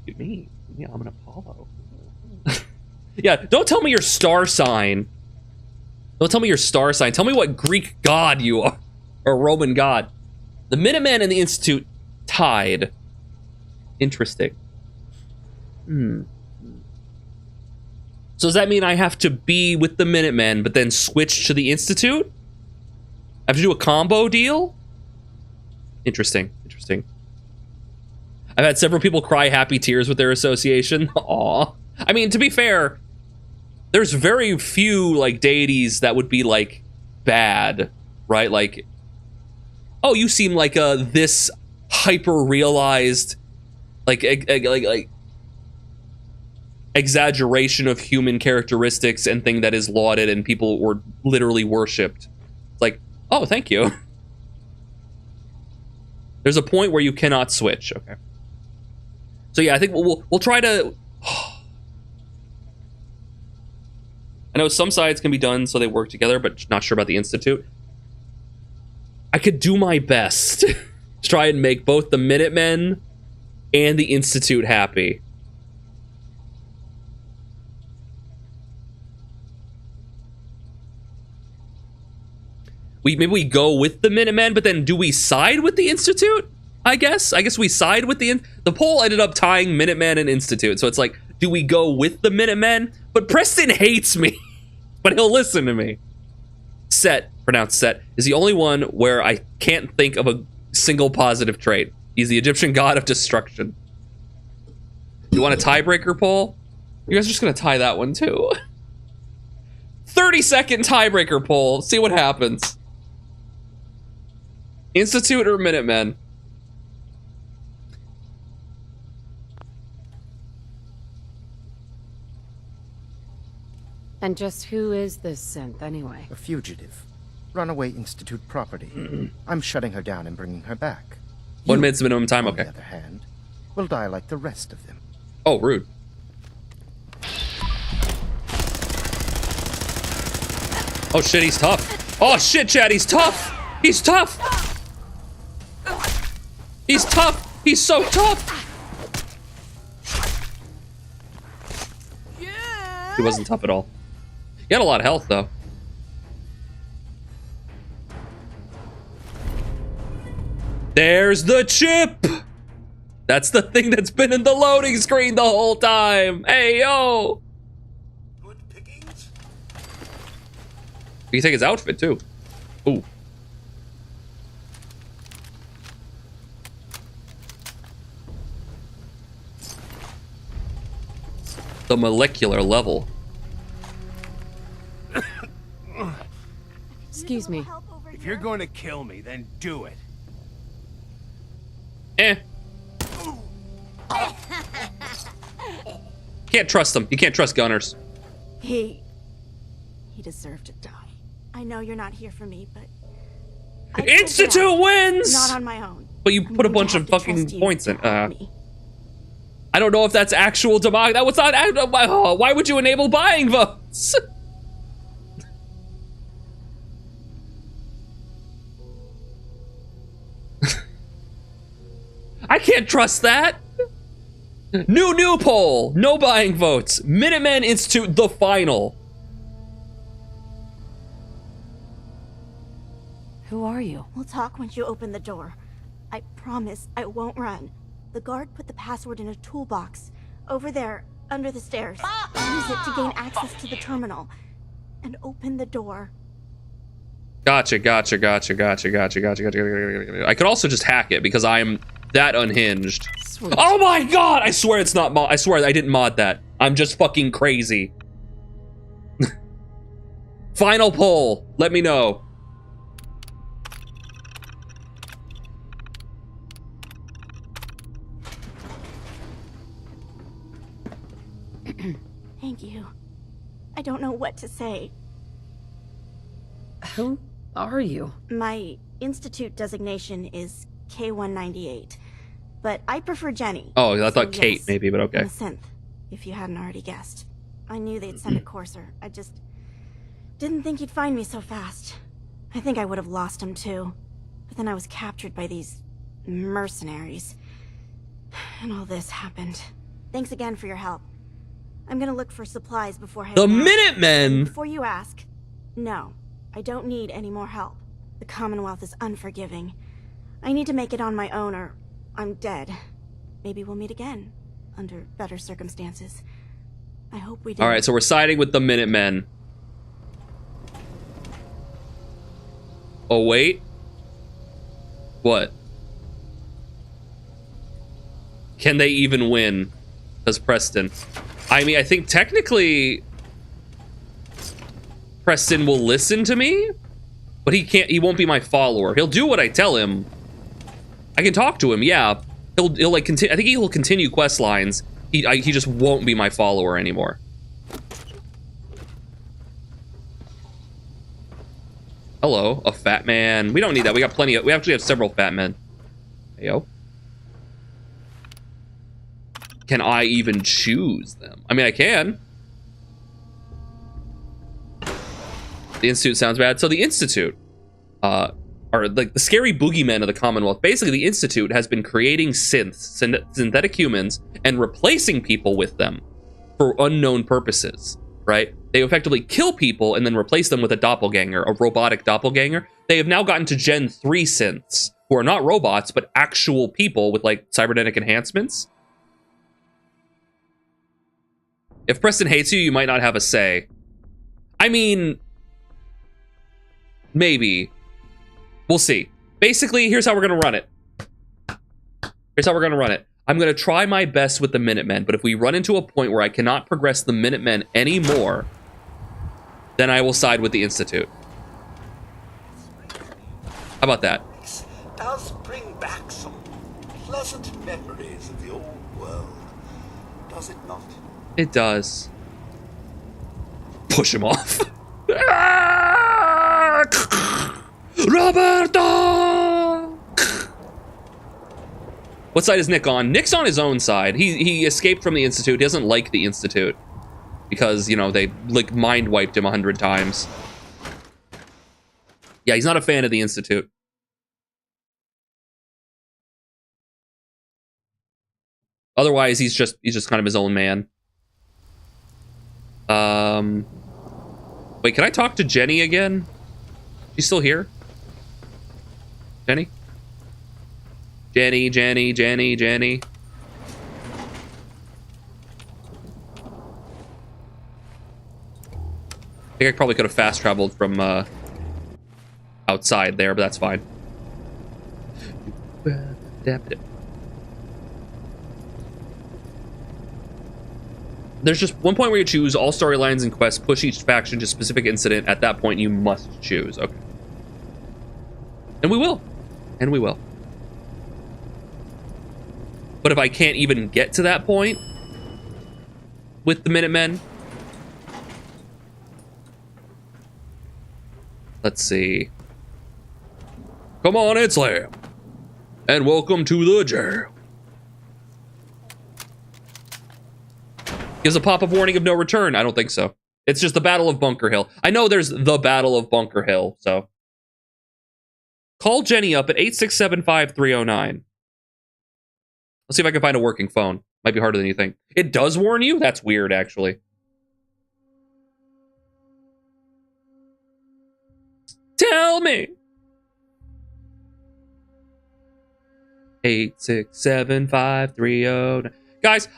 at me. Yeah, I'm an Apollo. Yeah, don't tell me your star sign. Don't tell me your star sign. Tell me what Greek god you are. Or Roman god. The Minutemen and the Institute tied. Interesting. So does that mean I have to be with the Minutemen, but then switch to the Institute? I have to do a combo deal? Interesting. I've had several people cry happy tears with their association. Aw. I mean, to be fair, there's very few, like, deities that would be, like, bad, right? Like, oh, you seem like this hyper-realized, like exaggeration of human characteristics and thing that is lauded and people were literally worshipped. It's like, oh, thank you. There's a point where you cannot switch. Okay. So yeah, I think we'll try to. I know some sides can be done so they work together, but not sure about the Institute. I could do my best to try and make both the Minutemen and the Institute happy. Maybe we go with the Minutemen, but then do we side with the Institute? I guess we side with the poll ended up tying Minutemen and Institute. So it's like, do we go with the Minutemen? But Preston hates me, but he'll listen to me. Set, pronounced Set, is the only one where I can't think of a single positive trait. He's the Egyptian god of destruction. You want a tiebreaker poll? You guys are just gonna tie that one too. 30-second tiebreaker poll. See what happens. Institute or Minutemen? And just who is this synth, anyway? A fugitive. Runaway Institute property. I'm shutting her down and bringing her back. 1 minute's minimum time, on okay. the other hand, will die like the rest of them. Oh, rude. Oh shit, he's tough. Oh shit, Chad, he's tough! He's tough! He's tough! He's so tough! Yeah. He wasn't tough at all. He had a lot of health, though. There's the chip! That's the thing that's been in the loading screen the whole time! Hey, yo! Good pickings. You can take his outfit, too. Ooh. The molecular level. Excuse me. If you're going to kill me, then do it. Can't trust them. You can't trust gunners. He deserved to die. I know you're not here for me, but I Institute wins! Not on my own. But you put a bunch of fucking points in. I don't know if that's actual democracy. That was not. Why would you enable buying votes? I can't trust that. New poll. No buying votes. Minutemen Institute, the final. Who are you? We'll talk once you open the door. I promise I won't run. The guard put the password in a toolbox over there under the stairs. Use it to gain access to the terminal and open the door. Gotcha. I could also just hack it because I'm that unhinged. Sweet. Oh my god! I swear it's not mod. I swear I didn't mod that. I'm just fucking crazy. Final poll. Let me know. Thank you. I don't know what to say. Who are you? My institute designation is K-198, but I prefer Jenny. Oh, I thought So Kate yes, maybe, but okay. I'm a synth, if you hadn't already guessed. I knew they'd send a courser. I just didn't think he'd find me so fast. I think I would have lost him too. But then I was captured by these mercenaries. And all this happened. Thanks again for your help. I'm gonna look for supplies before heading The out. Minutemen! Before you ask, no, I don't need any more help. The Commonwealth is unforgiving. I need to make it on my own or I'm dead. Maybe we'll meet again, under better circumstances. I hope we do. Alright, so we're siding with the Minutemen. Oh, wait. What? Can they even win? Because Preston. I mean, I think technically Preston will listen to me, but he won't be my follower. He'll do what I tell him. I can talk to him, yeah. He'll like continue. I think he'll continue quest lines. He just won't be my follower anymore. Hello, a fat man. We don't need that. We got plenty of. We actually have several fat men. Hey, yo. Can I even choose them? I mean, I can. The Institute sounds bad. So the Institute are like the scary boogeymen of the Commonwealth. Basically, the Institute has been creating synthetic humans, and replacing people with them for unknown purposes, right? They effectively kill people and then replace them with a doppelganger, a robotic doppelganger. They have now gotten to Gen 3 synths, who are not robots, but actual people with like cybernetic enhancements. If Preston hates you, you might not have a say. I mean, maybe. We'll see. Basically, here's how we're gonna run it. I'm gonna try my best with the Minutemen, but if we run into a point where I cannot progress the Minutemen anymore, then I will side with the Institute. How about that? This does bring back some pleasant memories of the old world, does it not? It does. Push him off. Roberto! What side is Nick on? Nick's on his own side. He escaped from the Institute. He doesn't like the Institute because, you know, they like mind wiped him 100 times. Yeah, he's not a fan of the Institute. Otherwise, he's just kind of his own man. Wait, can I talk to Jenny again? She's still here? Jenny? Jenny. I think I probably could have fast traveled from outside there, but that's fine. There's just one point where you choose all storylines and quests, push each faction to a specific incident. At that point, you must choose. Okay. And we will. But if I can't even get to that point with the Minutemen, let's see. Come on in, Slam, and welcome to the jail. Gives a pop-up warning of no return. I don't think so. It's just the Battle of Bunker Hill. I know there's the Battle of Bunker Hill, so. Call Jenny up at 8675309. Let's see if I can find a working phone. Might be harder than you think. It does warn you? That's weird, actually. Tell me. 8675309. Guys,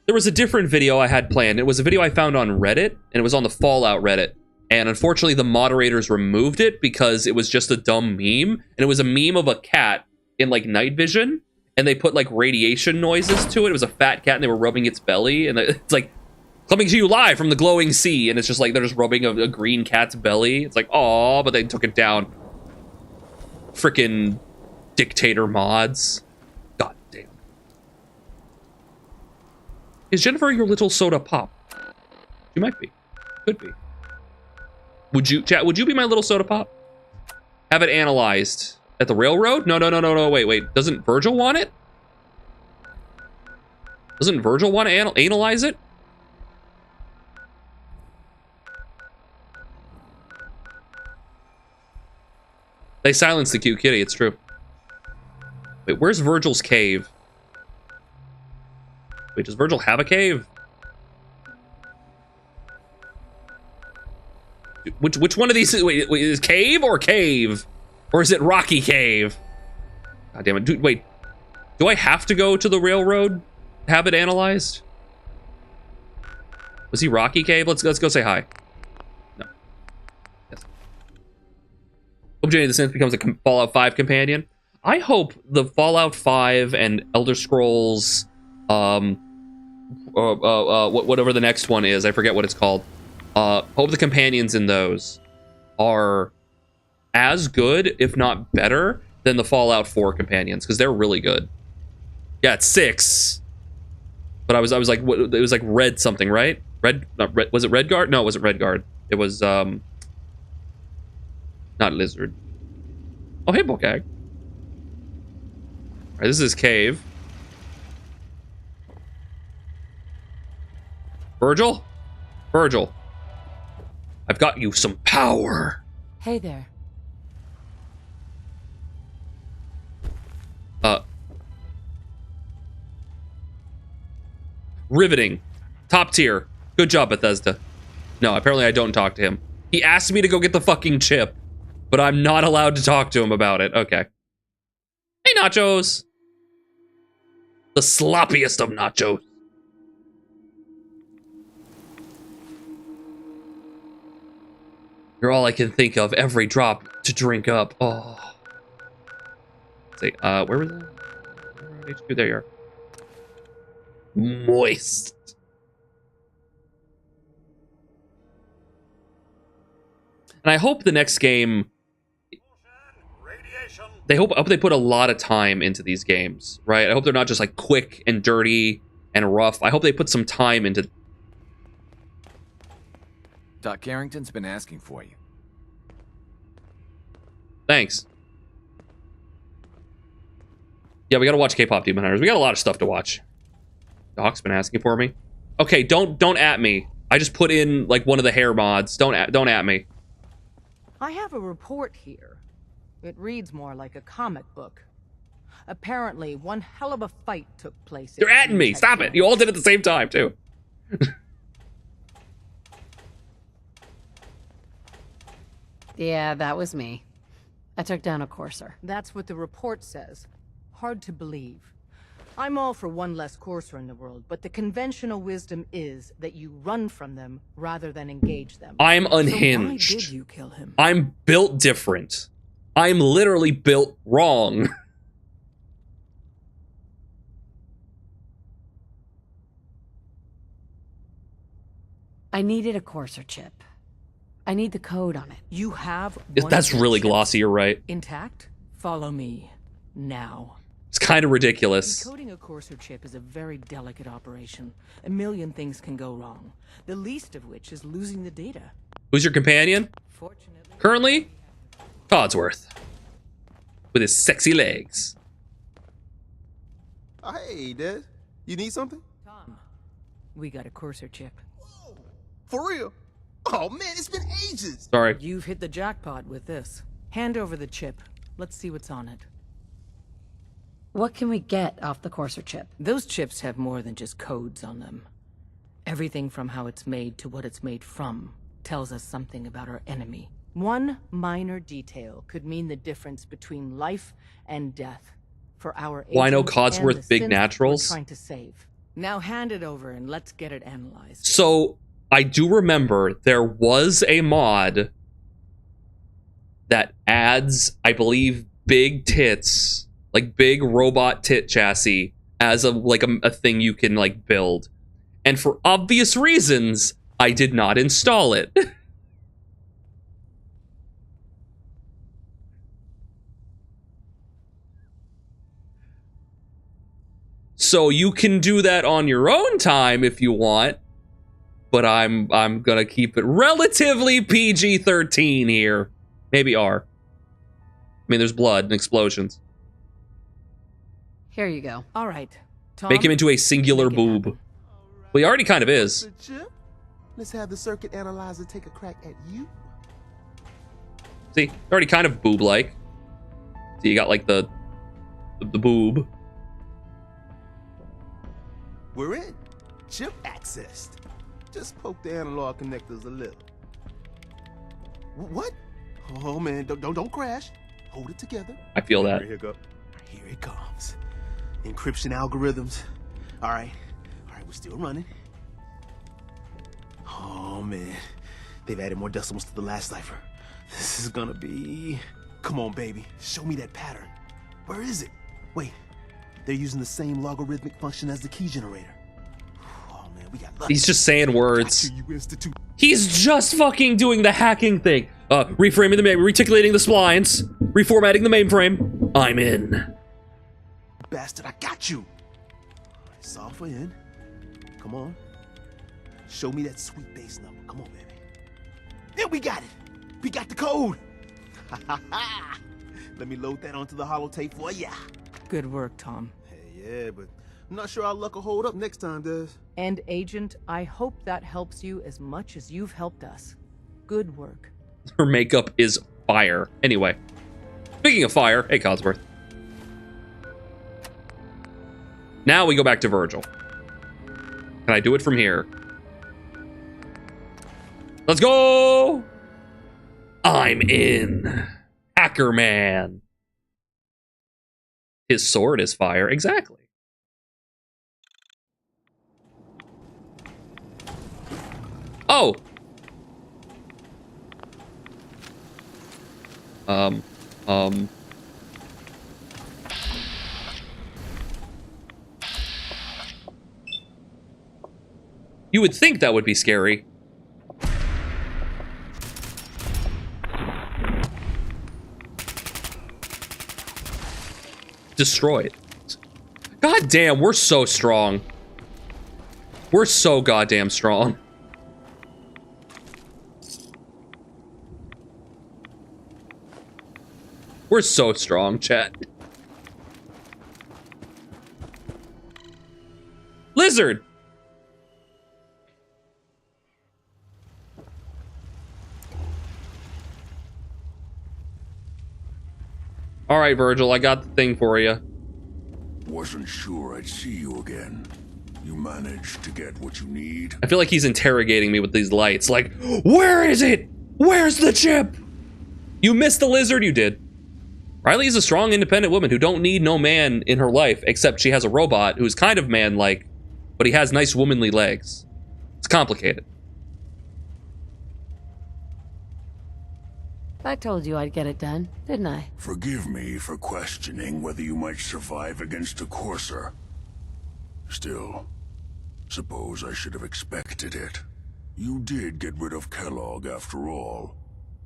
there was a different video I had planned. It was a video I found on Reddit, and it was on the Fallout Reddit. And unfortunately, the moderators removed it because it was just a dumb meme. And it was a meme of a cat in, like, night vision. And they put, like, radiation noises to it. It was a fat cat, and they were rubbing its belly. And it's like, coming to you live from the glowing sea. And it's just like, they're just rubbing a green cat's belly. It's like, aw, but they took it down. Frickin' dictator mods. God damn. Is Jennifer your little soda pop? She might be. Could be. Would you, chat, would you be my little soda pop? Have it analyzed. At the railroad? No, wait. Doesn't Virgil want it? Doesn't Virgil want to analyze it? They silenced the cute kitty, it's true. Wait, where's Virgil's cave? Wait, does Virgil have a cave? Which one of these wait, is cave or cave? Or is it Rocky Cave? God damn it. Dude, wait. Do I have to go to the railroad? Have it analyzed? Was he Rocky Cave? Let's go say hi. No. Yes. Hope Jenny the Synth becomes a Fallout 5 companion. I hope the Fallout 5 and Elder Scrolls whatever the next one is, I forget what it's called. Hope the companions in those are as good, if not better, than the Fallout 4 companions, because they're really good. Yeah, it's 6. But I was like, what, it was like Red something, right? Red, not Red, was it Redguard? No, it wasn't Redguard. It was, not Lizard. Oh, hey, Bokag. All right, this is his cave. Virgil? Virgil. I've got you some power. Hey there. Riveting. Top tier. Good job, Bethesda. No, apparently I don't talk to him. He asked me to go get the fucking chip, but I'm not allowed to talk to him about it. Okay. Hey, Nachos. The sloppiest of nachos. You're all I can think of. Every drop to drink up. Oh. Let's see, where was that? HQ, there you are. Moist. And I hope the next game, I hope they put a lot of time into these games, right? I hope they're not just like quick and dirty and rough. I hope they put some time into. Doc Carrington's been asking for you. Thanks. Yeah, we gotta watch K-pop Demon Hunters. We got a lot of stuff to watch. Doc's been asking for me. Okay, don't at me. I just put in like one of the hair mods. Don't at me. I have a report here. It reads more like a comic book. Apparently, one hell of a fight took place. You're atting me. Stop it. You all did it at the same time too. Yeah, that was me. I took down a courser. That's what the report says. Hard to believe. I'm all for one less courser in the world, but the conventional wisdom is that you run from them rather than engage them. I'm unhinged. So why did you kill him? I'm built different. I'm literally built wrong. I needed a courser chip. I need the code on it. You have That's really glossy, you're right. Intact? Follow me. Now. It's kind of ridiculous. Decoding a Courser chip is a very delicate operation. A million things can go wrong. The least of which is losing the data. Who's your companion? Currently, Codsworth. With his sexy legs. Hey, Des. You need something? Tom, we got a Courser chip. For real? Oh, man, it's been ages. Sorry. You've hit the jackpot with this. Hand over the chip. Let's see what's on it. What can we get off the Courser chip? Those chips have more than just codes on them. Everything from how it's made to what it's made from tells us something about our enemy. One minor detail could mean the difference between life and death for our Why no agent Codsworth and the big synth naturals? we're trying to save. Now hand it over and let's get it analyzed. So I do remember there was a mod that adds, I believe, big tits, like big robot tit chassis as a thing you can like build. And for obvious reasons, I did not install it. So you can do that on your own time if you want, but I'm gonna keep it relatively PG-13 here. Maybe R. I mean, there's blood and explosions. Here you go. All right. Tom, Make him into a singular boob. Well, he already kind of is. Let's have the circuit analyzer take a crack at you. See, already kind of boob-like. So you got like the boob. We're in. Chip accessed. Just poke the analog connectors a little. What? Oh man, don't crash. Hold it together. I feel that. Hiccup. Here it comes. Encryption algorithms. All right, we're still running. Oh man, they've added more decimals to the last cipher. This is gonna be... Come on, baby, show me that pattern. Where is it? Wait, they're using the same logarithmic function as the key generator. Oh man, we got lucky. He's just saying words. He's just fucking doing the hacking thing. Reframing the reticulating the splines, reformatting the mainframe. I'm in. Bastard, I got you. Solve for in. Come on. Show me that sweet base number. Come on, baby. Yeah, we got it. We got the code. Let me load that onto the holotape for ya. Good work, Tom. Hey, yeah, but I'm not sure our luck will hold up next time, Des. And Agent, I hope that helps you as much as you've helped us. Good work. Her makeup is fire. Anyway, speaking of fire, hey Codsworth. Now we go back to Virgil. Can I do it from here? Let's go! I'm in. Hacker Man. His sword is fire. Exactly. Oh! You would think that would be scary. Destroyed. God damn, we're so strong. We're so goddamn strong. We're so strong, chat. Lizard! All right, Virgil, I got the thing for you. Wasn't sure I'd see you again. You managed to get what you need? I feel like he's interrogating me with these lights. Like, where is it? Where's the chip? You missed the lizard, you did. Riley is a strong, independent woman who don't need no man in her life, except she has a robot who's kind of man-like, but he has nice womanly legs. It's complicated. I told you I'd get it done, didn't I? Forgive me for questioning whether you might survive against a Courser. Still, suppose I should have expected it. You did get rid of Kellogg after all.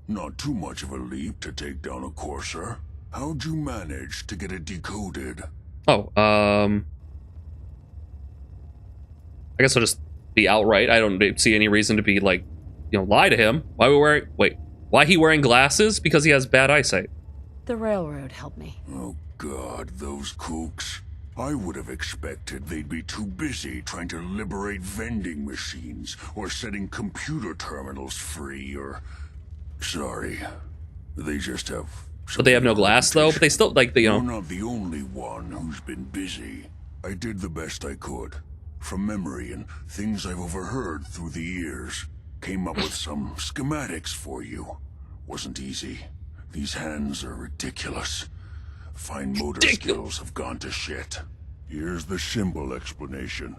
Not too much of a leap to take down a Courser. How'd you manage to get it decoded? Oh, I guess I'll just be outright. I don't see any reason to be like, lie to him. Why he wearing glasses? Because he has bad eyesight. The railroad helped me. Oh God, those kooks. I would have expected they'd be too busy trying to liberate vending machines or setting computer terminals free or... Sorry. They just have... But they have no glass though, but they still You're not the only one who's been busy. I did the best I could. From memory and things I've overheard through the years. Came up with some schematics for you. Wasn't easy. These hands are ridiculous. Fine motor skills have gone to shit. Here's the simple explanation.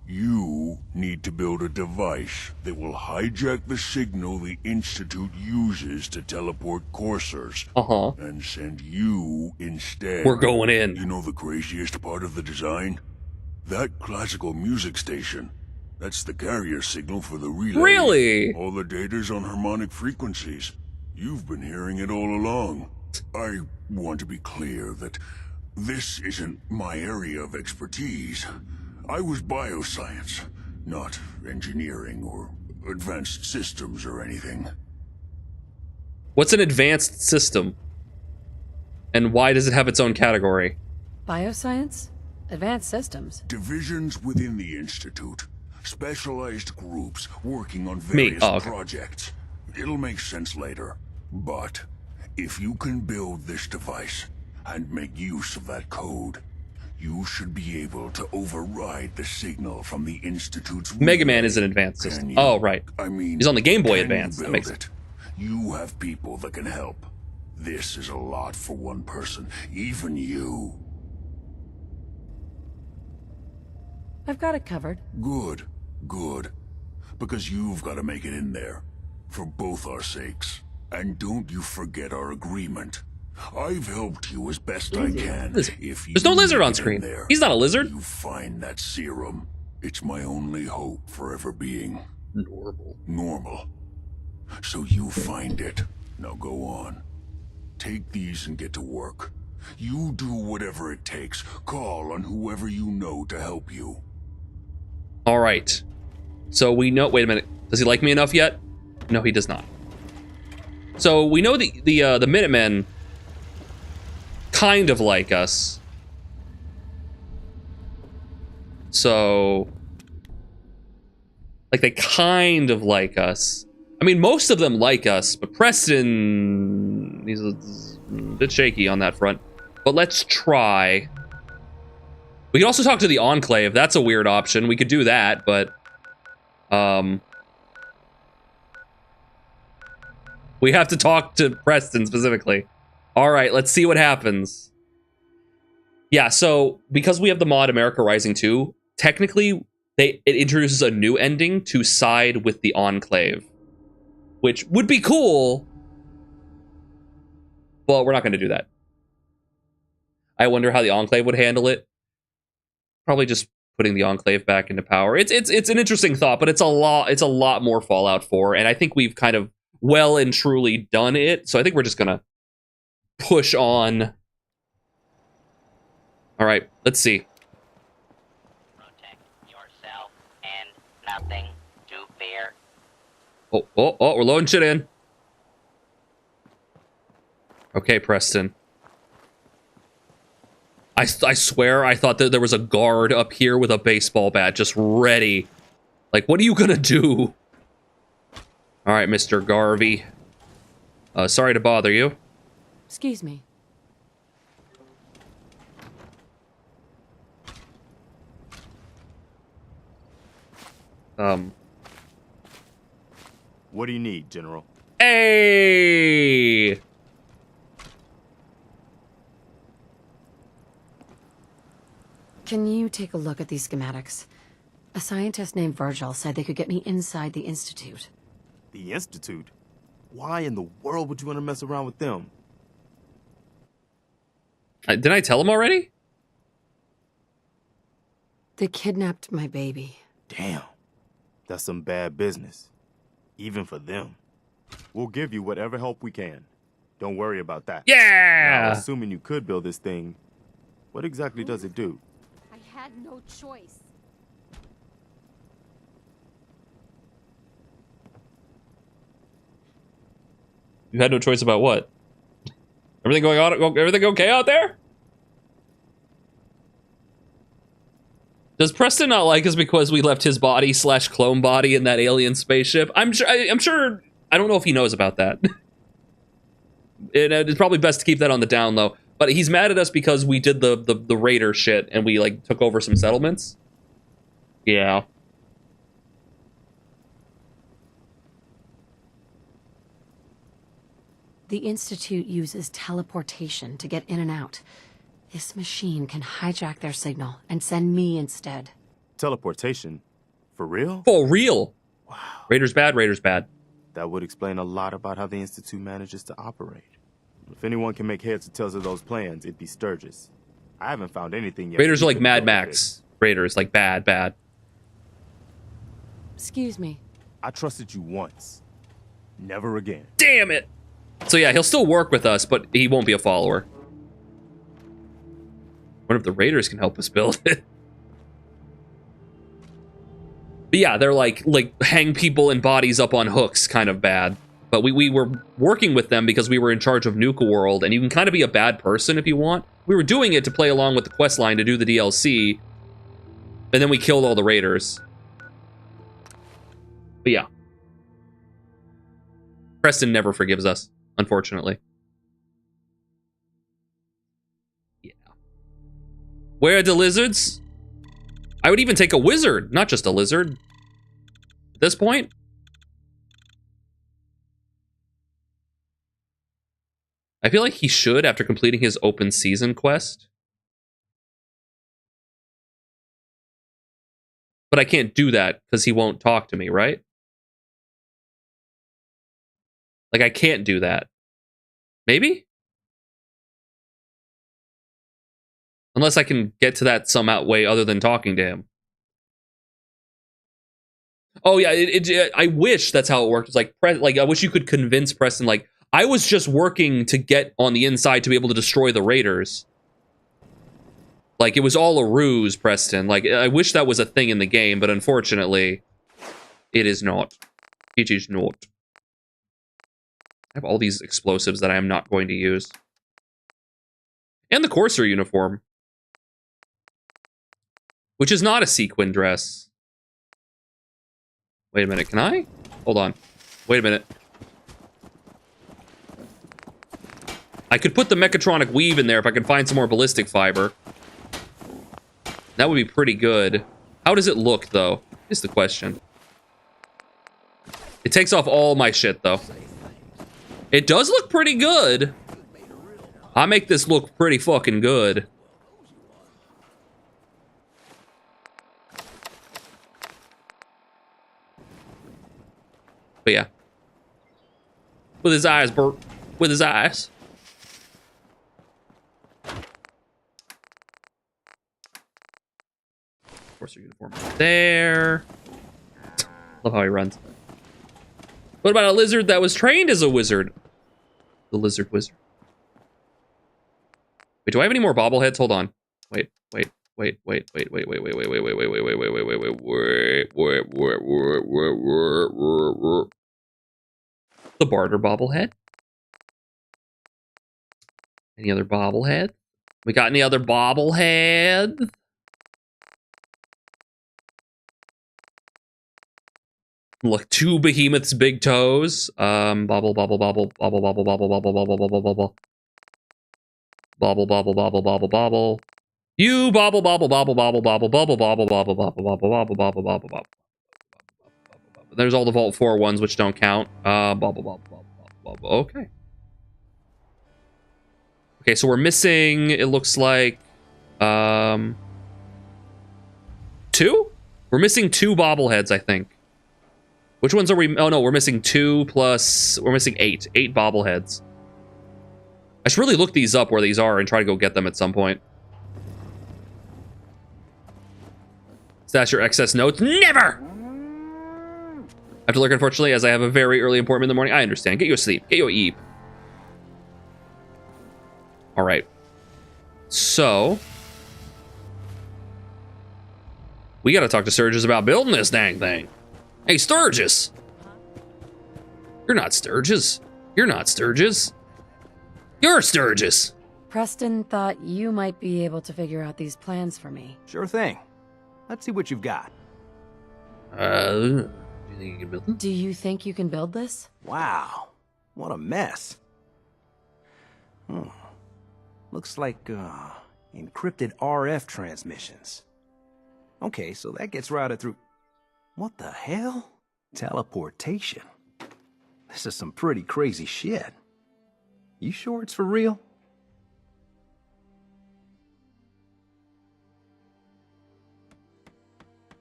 You need to build a device that will hijack the signal the Institute uses to teleport coursers. And send you instead. We're going in. You know the craziest part of the design? That classical music station. That's the carrier signal for the relay. Really? All the data's on harmonic frequencies. You've been hearing it all along. I want to be clear that this isn't my area of expertise. I was bioscience, not engineering or advanced systems or anything. What's an advanced system? And why does it have its own category? Bioscience? Advanced systems? Divisions within the Institute. Specialized groups working on various projects. It'll make sense later. But if you can build this device and make use of that code, you should be able to override the signal from the Institute's Mega Man is an advanced system. Oh, right. I mean, he's on the Game Boy Advance. That makes sense. You have people that can help. This is a lot for one person, even you. I've got it covered. Good, good. Because you've got to make it in there. For both our sakes. And don't you forget our agreement. I've helped you as best I can. If There's no lizard on screen. He's not a lizard. You find that serum. It's my only hope for ever being... Normal. So you find it. Now go on. Take these and get to work. You do whatever it takes. Call on whoever you know to help you. All right. So we know... Wait a minute. Does he like me enough yet? No, he does not. So we know the Minutemen kind of like us. So... Like, they kind of like us. I mean, most of them like us, but Preston... He's a bit shaky on that front. But let's try. We can also talk to the Enclave. That's a weird option. We could do that, but... we have to talk to Preston specifically. All right, let's see what happens. Yeah, so because we have the mod America Rising 2, technically it introduces a new ending to side with the Enclave, which would be cool. Well, we're not going to do that. I wonder how the Enclave would handle it. Probably just putting the Enclave back into power. It's an interesting thought, but it's a lot more Fallout 4, and I think we've kind of well and truly done it. So I think we're just gonna push on. All right, let's see. Protect yourself and nothing to fear. Oh, we're loading shit in. Okay, Preston. I swear I thought that there was a guard up here with a baseball bat just ready. Like, what are you gonna do? All right, Mr. Garvey. Sorry to bother you. Excuse me. What do you need, General? Hey! Can you take a look at these schematics? A scientist named Virgil said they could get me inside the Institute. The Institute? Why in the world would you want to mess around with them? Didn't I tell him already? They kidnapped my baby. Damn. That's some bad business. Even for them. We'll give you whatever help we can. Don't worry about that. Yeah! Now, assuming you could build this thing, What exactly does it do? I had no choice. You had no choice about what? Everything going on? Everything okay out there? Does Preston not like us because we left his body / clone body in that alien spaceship? I'm sure. I don't know if he knows about that. It's probably best to keep that on the down low. But he's mad at us because we did the raider shit and we like took over some settlements. Yeah. The Institute uses teleportation to get in and out. This machine can hijack their signal and send me instead. Teleportation? For real? For real? Wow. Raiders bad, Raiders bad. That would explain a lot about how the Institute manages to operate. If anyone can make heads or tails of those plans, it'd be Sturgis. I haven't found anything yet. Raiders are like Mad Max. Raiders, like bad. Excuse me. I trusted you once. Never again. Damn it! So yeah, he'll still work with us, but he won't be a follower. What if the Raiders can help us build it? But yeah, they're like hang people and bodies up on hooks kind of bad. But we were working with them because we were in charge of Nuka World, and you can kind of be a bad person if you want. We were doing it to play along with the quest line to do the DLC, and then we killed all the Raiders. But yeah. Preston never forgives us, unfortunately. Yeah. Where are the lizards? I would even take a wizard, not just a lizard. At this point. I feel like he should after completing his open season quest. But I can't do that because he won't talk to me, right? Like, I can't do that. Maybe? Unless I can get to that some way other than talking to him. Oh, yeah, I wish that's how it worked. It's like, I wish you could convince Preston, like, I was just working to get on the inside to be able to destroy the Raiders. Like, it was all a ruse, Preston. Like, I wish that was a thing in the game, but unfortunately, it is not. It is not. I have all these explosives that I am not going to use. And the Courser uniform. Which is not a sequin dress. Wait a minute, can I? Hold on. Wait a minute. I could put the mechatronic weave in there if I could find some more ballistic fiber. That would be pretty good. How does it look, though? Is the question. It takes off all my shit, though. It does look pretty good. I make this look pretty fucking good. But yeah. With his eyes, Bert. With his eyes. Courser uniform there. Love how he runs. What about a lizard that was trained as a wizard? The lizard wizard. Wait, do I have any more bobbleheads? Hold on. Wait. The barter bobblehead. Any other bobblehead? We got any other bobblehead? Look, 2 behemoths' big toes. Bobble. You bobble. There's all the Vault 4 ones which don't count. Bobble. Okay. Okay, so we're missing, it looks like, 2? We're missing 2 bobbleheads, I think. Which ones are we? Oh no, we're missing 2 plus, we're missing 8. 8 bobbleheads. I should really look these up where these are and try to go get them at some point. Stash your excess notes. Never! I have to lurk, unfortunately, as I have a very early appointment in the morning. I understand. Get your sleep. Get your eep. All right. So, We gotta talk to Sturgis about building this dang thing. Hey, Sturgis! You're not Sturgis. You're not Sturgis. You're Sturgis! Preston thought you might be able to figure out these plans for me. Sure thing. Let's see what you've got. Do you think you can build it? Do you think you can build this? Wow. What a mess. Looks like, encrypted RF transmissions. Okay, so that gets routed through... What the hell? Teleportation. This is some pretty crazy shit. You sure it's for real?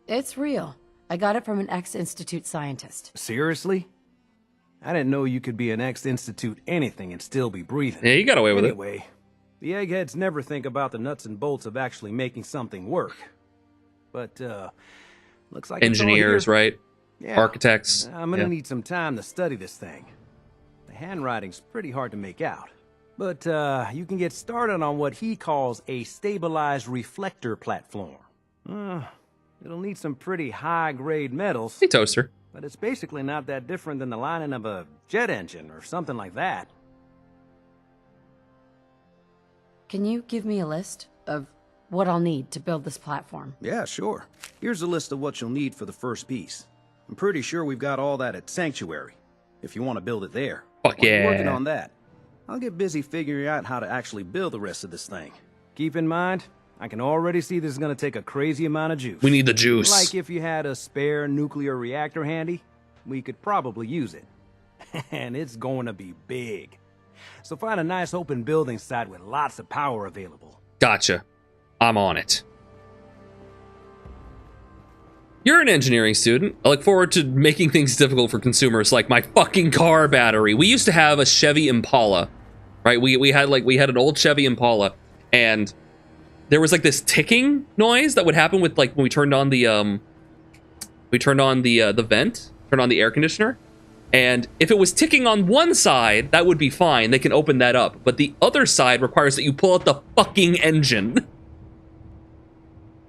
It's real. I got it from an ex-Institute scientist. Seriously? I didn't know you could be an ex-Institute anything and still be breathing. Yeah, you got away with it. Anyway, the eggheads never think about the nuts and bolts of actually making something work. But, looks like engineers, it's all here. right? Yeah. Architects. I'm gonna need some time to study this thing. The handwriting's pretty hard to make out. But, you can get started on what he calls a stabilized reflector platform. It'll need some pretty high-grade metals. Hey, Toaster. But it's basically not that different than the lining of a jet engine or something like that. Can you give me a list of what I'll need to build this platform? Yeah, sure. Here's a list of what you'll need for the first piece. I'm pretty sure we've got all that at Sanctuary, if you want to build it there. Fuck While you're yeah. working on that, I'll get busy figuring out how to actually build the rest of this thing. Keep in mind, I can already see this is going to take a crazy amount of juice. We need the juice. Like if you had a spare nuclear reactor handy, we could probably use it. And it's going to be big. So find a nice open building site with lots of power available. Gotcha. I'm on it. You're an engineering student. I look forward to making things difficult for consumers like my fucking car battery. We used to have a Chevy Impala, right? We had an old Chevy Impala, and there was like this ticking noise that would happen with like when we turned on the vent, turned on the air conditioner. And if it was ticking on one side, that would be fine. They can open that up. But the other side requires that you pull out the fucking engine.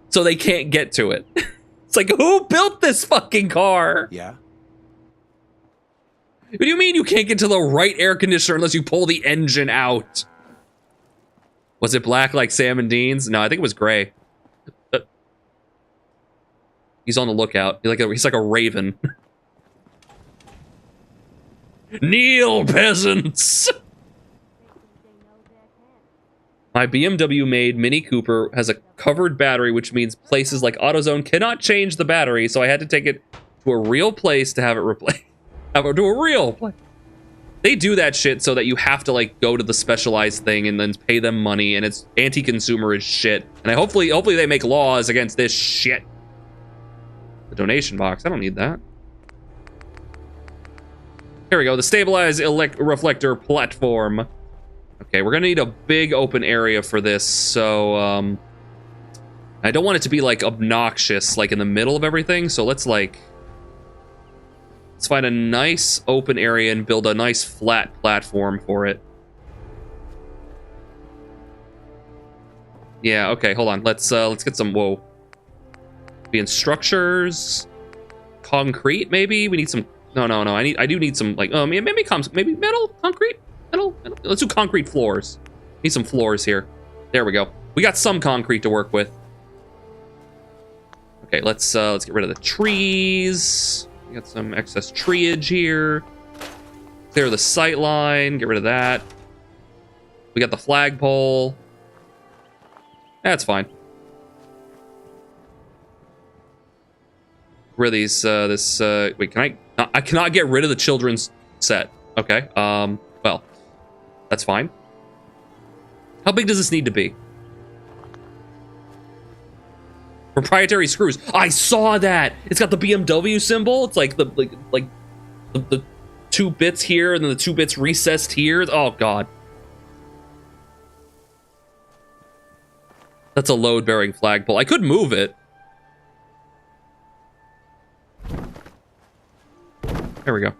So they can't get to it. It's like, who built this fucking car? Yeah. What do you mean you can't get to the right air conditioner unless you pull the engine out? Was it black like Sam and Dean's? No, I think it was gray. He's on the lookout. He's like a raven. Kneel, peasants! My BMW-made Mini Cooper has a covered battery, which means places like AutoZone cannot change the battery, so I had to take it to a real place to have it replaced. To a real place. They do that shit so that you have to like go to the specialized thing and then pay them money, and it's anti-consumerist shit. And hopefully they make laws against this shit. The donation box, I don't need that. Here we go, the stabilized reflector platform. Okay, we're gonna need a big open area for this, so I don't want it to be like obnoxious, like in the middle of everything. So let's find a nice open area and build a nice flat platform for it. Yeah, okay, hold on. Let's get some, whoa. Being structures, concrete maybe. We need some. No. I do need some like maybe metal, concrete, metal. Let's do concrete floors. Need some floors here. There we go. We got some concrete to work with. Okay, let's get rid of the trees. We got some excess treeage here. Clear the sight line. Get rid of that. We got the flagpole. That's fine. Where are these? Wait, can I cannot get rid of the children's set. Okay. Well, that's fine. How big does this need to be? Proprietary screws. I saw that. It's got the BMW symbol. It's like the 2 bits here and then the 2 bits recessed here. Oh god. That's a load-bearing flagpole. I could move it. There we go.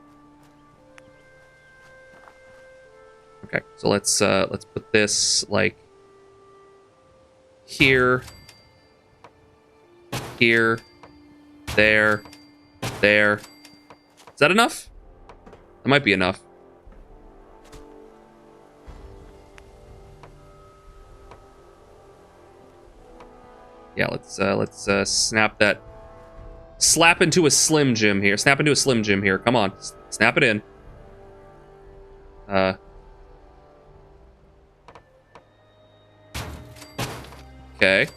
Okay, so let's put this like here. here, there, there. Is that enough? That might be enough. Yeah, let's snap that. Slap into a Slim Jim here. Snap into a Slim Jim here. Come on, snap it in. Okay.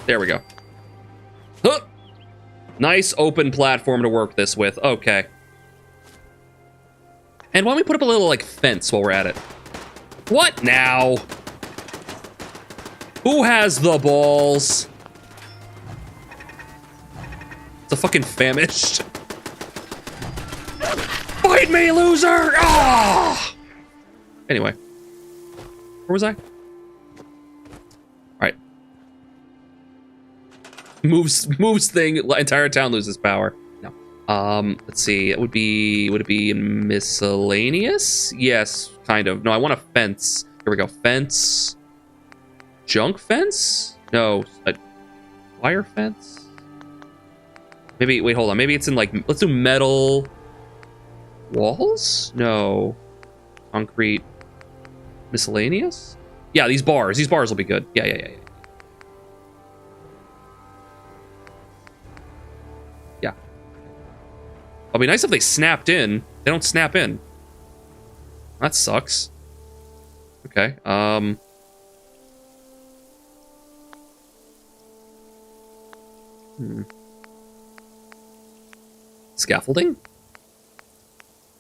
There we go. Huh. Nice open platform to work this with. Okay. And why don't we put up a little, like, fence while we're at it? What now? Who has the balls? It's a fucking famished. Fight me, loser! Ah! Anyway. Where was I? Alright. Moves thing, entire town loses power. No. Let's see. Would it be miscellaneous? Yes, kind of. No, I want a fence. Here we go. Fence. Junk fence? No. A wire fence? Maybe, wait, hold on. Maybe it's in, like, let's do metal walls? No. Concrete. Miscellaneous? Yeah, these bars. These bars will be good. Yeah. Yeah. It'll be nice if they snapped in. They don't snap in. That sucks. Okay, Scaffolding?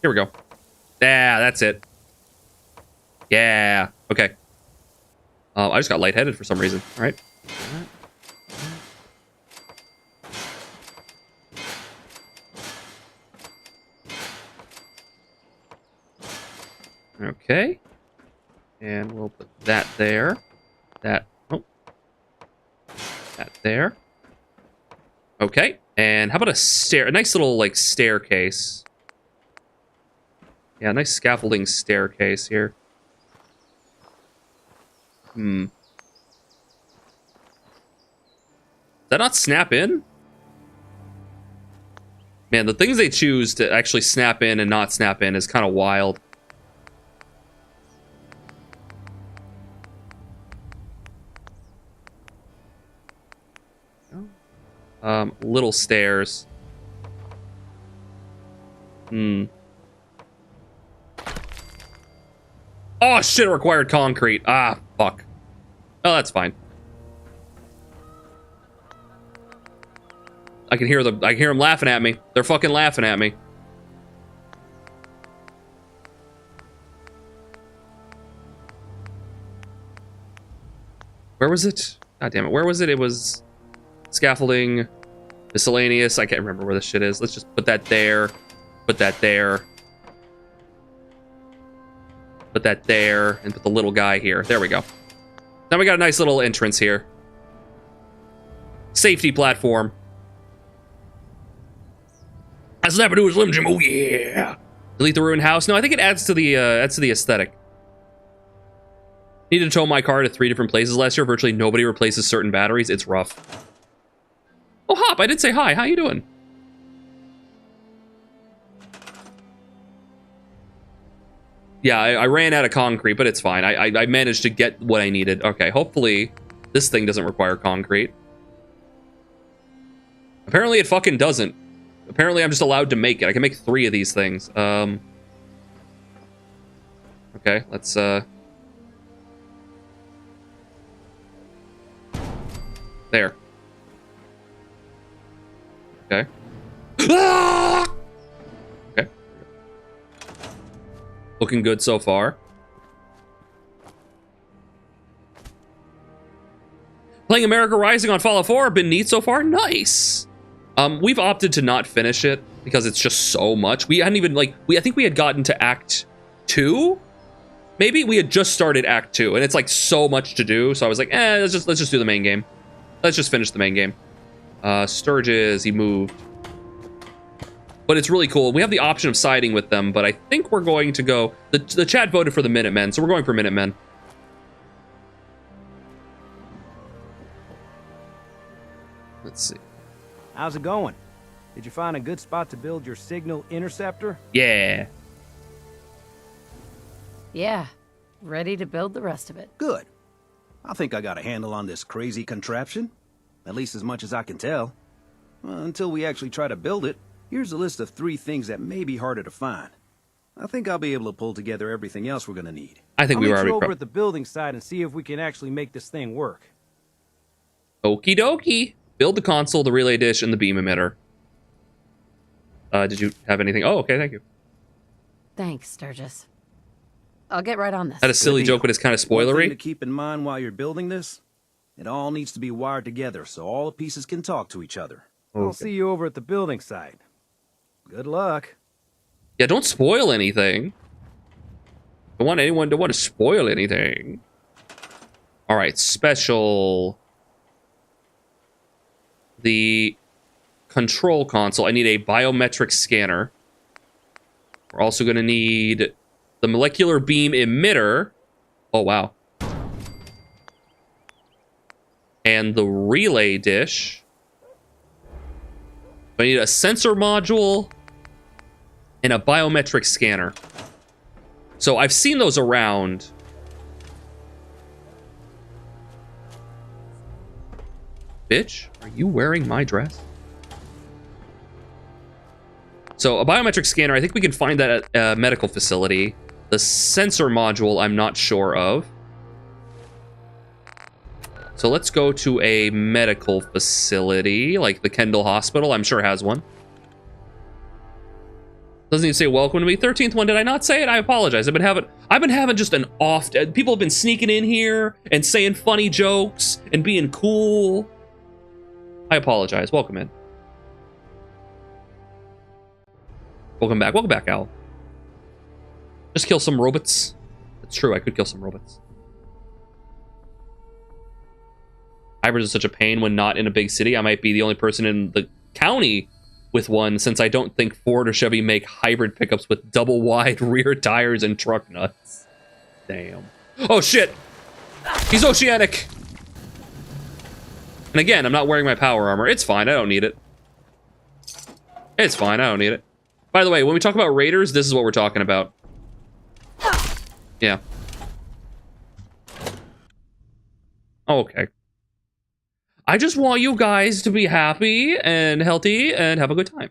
Here we go. Yeah, that's it. Yeah, okay. I just got lightheaded for some reason. All right. Okay. And we'll put that there. That there. Okay. And how about a nice little, like, staircase. Yeah, nice scaffolding staircase here. Does that not snap in? Man, the things they choose to actually snap in and not snap in is kind of wild. Little stairs. Oh shit, it required concrete. Ah, fuck. Oh, that's fine. I can hear them laughing at me. They're fucking laughing at me. Where was it? God damn it. Where was it? It was scaffolding, miscellaneous. I can't remember where this shit is. Let's just put that there. Put that there. Put that there. And put the little guy here. There we go. Now we got a nice little entrance here. Safety platform. I snap into a Slim Jim. Oh yeah. Delete the ruined house. No, I think it adds to the aesthetic. Needed to tow my car to 3 different places last year. Virtually nobody replaces certain batteries. It's rough. Oh, Hop, I did say hi. How you doing? Yeah, I ran out of concrete, but it's fine. I managed to get what I needed. Okay, hopefully this thing doesn't require concrete. Apparently it fucking doesn't. Apparently I'm just allowed to make it. I can make 3 of these things. Okay, let's there. Okay. Okay. Looking good so far. Playing America Rising on Fallout 4, been neat so far. Nice. We've opted to not finish it because it's just so much. We hadn't even, like, I think we had gotten to Act 2. Maybe we had just started Act 2, and it's like so much to do. So I was like, let's just do the main game. Let's just finish the main game. Sturgis, he moved. but it's really cool. We have the option of siding with them, but I think we're going to go... The chat voted for the Minutemen, so we're going for Minutemen. Let's see. How's it going? Did you find a good spot to build your signal interceptor? Yeah. Yeah, ready to build the rest of it. Good. I think I got a handle on this crazy contraption. At least as much as I can tell. Well, until we actually try to build it, here's a list of 3 things that may be harder to find. I think I'll be able to pull together everything else we're gonna need. I think we were already... I'll meet you over at the building site and see if we can actually make this thing work. Okie dokie. Build the console, the relay dish, and the beam emitter. Did you have anything? Oh, okay, thank you. Thanks, Sturgis. I'll get right on this. Had a silly joke, but it's kind of One thing spoilery. to keep in mind while you're building this, it all needs to be wired together so all the pieces can talk to each other. Okay. I'll see you over at the building site. Good luck. Yeah, don't spoil anything. Don't want anyone to want to spoil anything. All right, special. The control console. I need a biometric scanner. We're also going to need the molecular beam emitter. Oh, wow. And the relay dish. I need a sensor module and a biometric scanner. So I've seen those around. Bitch, are you wearing my dress? So a biometric scanner, I think we can find that at a medical facility. The sensor module, I'm not sure of. So let's go to a medical facility, like the Kendall Hospital. I'm sure has one. Doesn't even say welcome to me. 13th one, did I not say it? I apologize. I've been having just an off... People have been sneaking in here and saying funny jokes and being cool. I apologize. Welcome in. Welcome back. Welcome back, Al. Just kill some robots. It's true, I could kill some robots. Hybrids are such a pain when not in a big city. I might be the only person in the county with one, since I don't think Ford or Chevy make hybrid pickups with double wide rear tires and truck nuts. Damn. Oh shit! He's oceanic! And again, I'm not wearing my power armor. It's fine, I don't need it. It's fine, I don't need it. By the way, when we talk about raiders, this is what we're talking about. Yeah. Okay. I just want you guys to be happy and healthy and have a good time.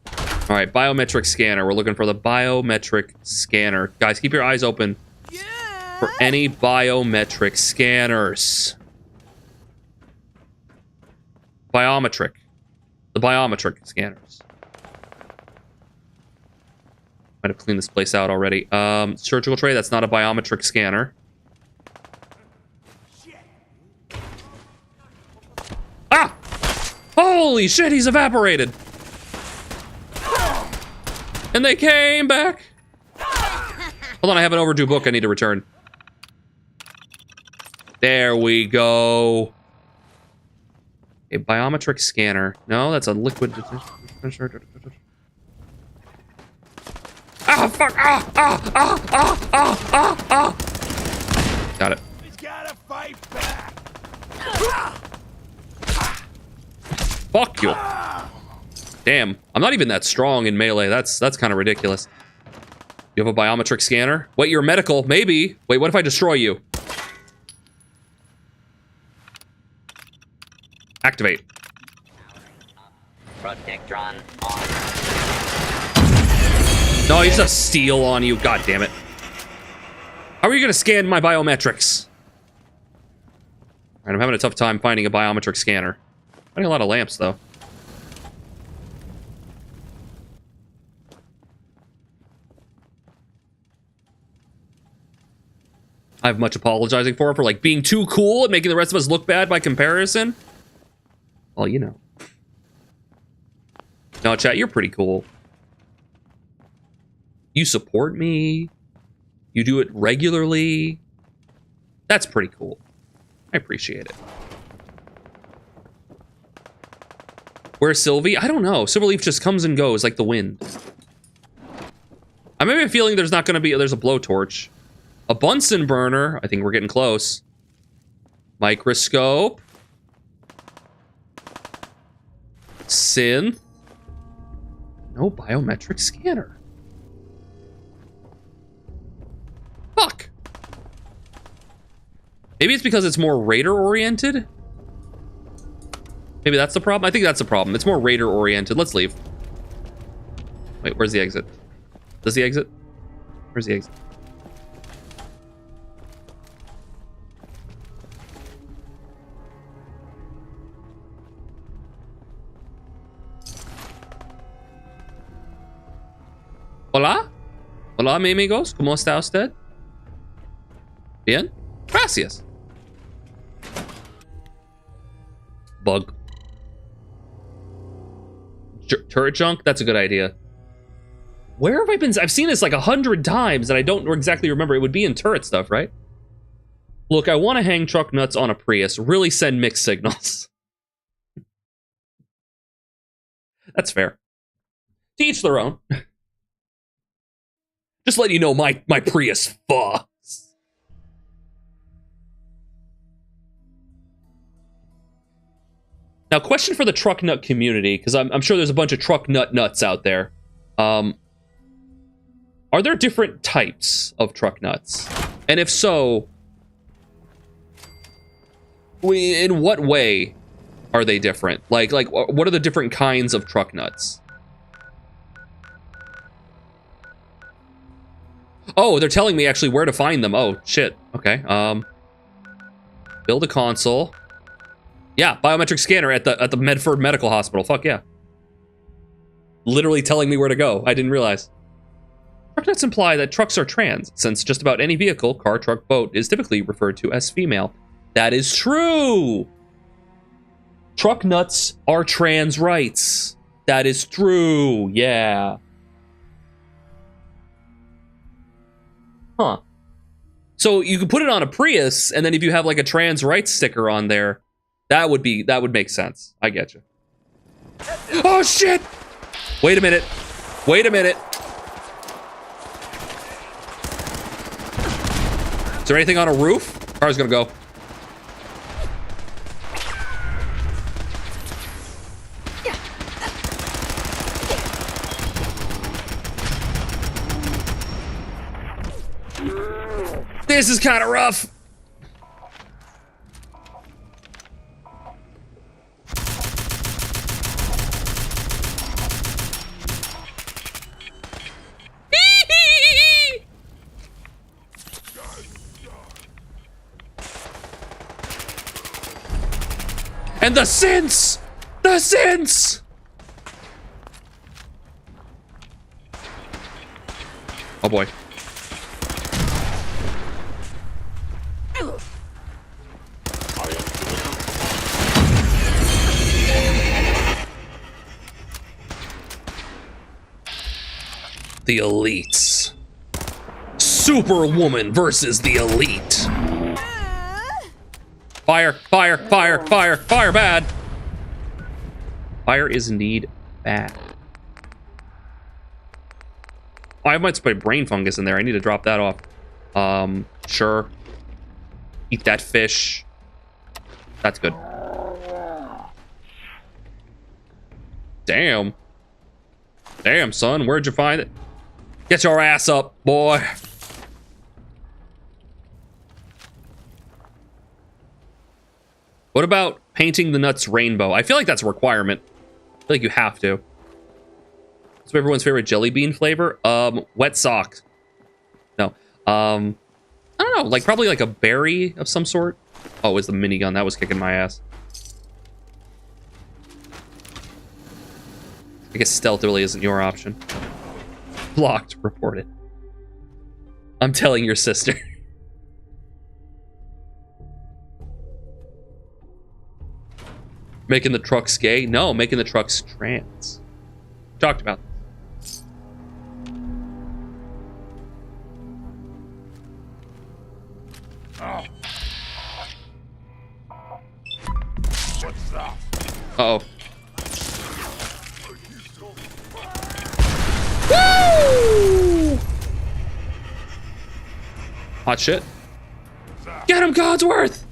All right, biometric scanner. We're looking for the biometric scanner. Guys, keep your eyes open for any biometric scanners. Biometric. The biometric scanners. Might have cleaned this place out already. Surgical tray, that's not a biometric scanner. Ah! Holy shit, he's evaporated! And they came back! Hold on, I have an overdue book I need to return. There we go. A biometric scanner. No, that's a liquid... Ah, fuck! Ah! Got it. He's gotta fight back. Fuck you. Damn, I'm not even that strong in melee. That's kind of ridiculous. You have a biometric scanner? Wait, you're medical? Maybe. Wait, what if I destroy you? Activate. Protectron on. No, he's a steal on you. God damn it. How are you gonna scan my biometrics? Alright, I'm having a tough time finding a biometric scanner. Finding a lot of lamps, though. I have much apologizing for like being too cool and making the rest of us look bad by comparison. Well, you know. No, chat, you're pretty cool. You support me. You do it regularly. That's pretty cool. I appreciate it. Where's Sylvie? I don't know. Silverleaf just comes and goes like the wind. I may have a feeling there's not going to be... There's a blowtorch. A Bunsen burner. I think we're getting close. Microscope. Synth. No biometric scanner. Fuck. Maybe it's because it's more Raider-oriented? Maybe that's the problem? I think that's the problem. It's more Raider-oriented. Let's leave. Wait, where's the exit? Does the exit? Where's the exit? Hola? Hola, mi amigos. ¿Cómo está usted? Bien? Gracias. Bug. Turret junk? That's a good idea. Where have I been? I've seen this like 100 times and I don't exactly remember. It would be in turret stuff, right? Look, I want to hang truck nuts on a Prius. Really send mixed signals. That's fair. To each their own. Just let you know my Prius fucks. Now, question for the truck nut community, because I'm sure there's a bunch of truck nuts out there. Are there different types of truck nuts? And if so, in what way are they different? Like what are the different kinds of truck nuts? Oh, they're telling me actually where to find them. Oh, shit. Okay. Build a console. Yeah, biometric scanner at the Medford Medical Hospital. Fuck yeah. Literally telling me where to go. I didn't realize. Truck nuts imply that trucks are trans, since just about any vehicle, car, truck, boat, is typically referred to as female. That is true! Truck nuts are trans rights. That is true, yeah. Huh. So you could put it on a Prius, and then if you have like a trans rights sticker on there, that would make sense. I get you. Oh shit! Wait a minute. Wait a minute. Is there anything on a roof? Car's gonna go. This is kind of rough. And the synths! The synths! Oh boy. The elites. Superwoman versus the elite. Fire, fire, fire, fire, fire bad. Fire is indeed bad. Oh, I might spray brain fungus in there. I need to drop that off. Sure. Eat that fish. That's good. Damn. Damn, son, where'd you find it? Get your ass up, boy. What about painting the nuts rainbow? I feel like that's a requirement. I feel like you have to. What's everyone's favorite jelly bean flavor? Wet socks. No. I don't know, like probably like a berry of some sort. Oh, it was the minigun. That was kicking my ass. I guess stealth really isn't your option. Blocked, reported. I'm telling your sister. Making the trucks gay? No, making the trucks trans. We talked about this. Oh. What's that? Uh-oh. Hot shit. Get him, Codsworth!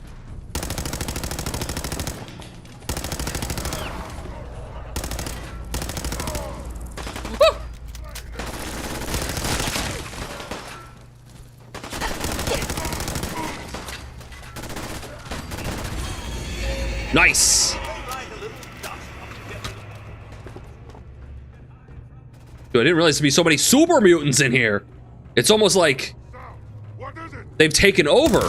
Nice. Dude, I didn't realize there'd be so many super mutants in here. It's almost like they've taken over.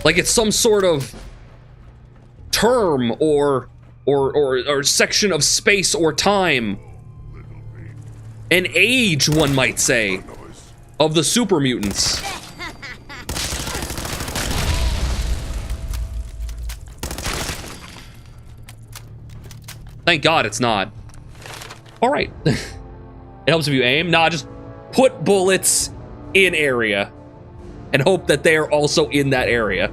Like it's some sort of term or section of space or time. An age, one might say, of the super mutants. Thank God it's not. All right. It helps if you aim. Nah, just put bullets in area and hope that they are also in that area.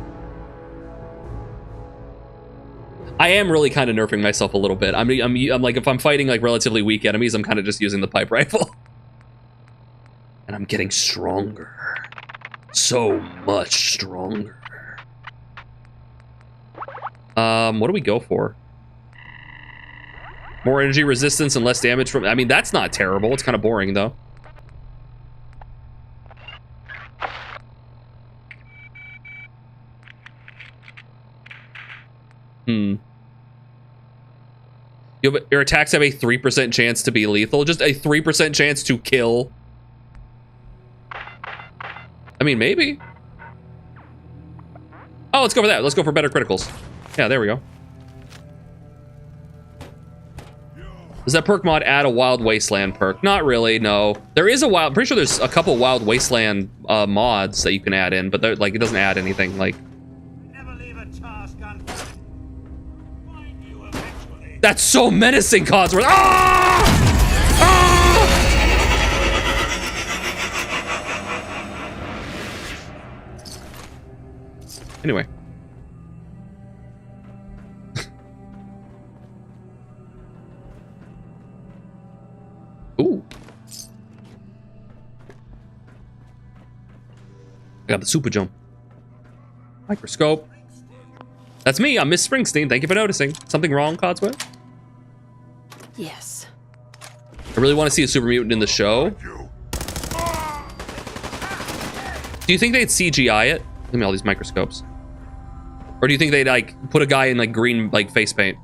I am really kind of nerfing myself a little bit. I'm like, if I'm fighting like relatively weak enemies, I'm kind of just using the pipe rifle. And I'm getting stronger. So much stronger. What do we go for? More energy resistance and less damage from... I mean, that's not terrible. It's kind of boring, though. Your attacks have a 3% chance to be lethal. Just a 3% chance to kill. I mean, maybe. Oh, let's go for that. Let's go for better criticals. Yeah, there we go. Does that perk mod add a Wild Wasteland perk? Not really, no. There is a wild... I'm pretty sure there's a couple Wild Wasteland mods that you can add in, but like it doesn't add anything. Like... That's so menacing, Codsworth. Ah! Ah! Anyway. Ooh. I got the super jump. Microscope. That's me. I'm Miss Springsteen. Thank you for noticing. Something wrong, Codsworth? Yes. I really want to see a super mutant in the show. Do you think they'd CGI it? Give me all these microscopes. Or do you think they'd like put a guy in like green like face paint?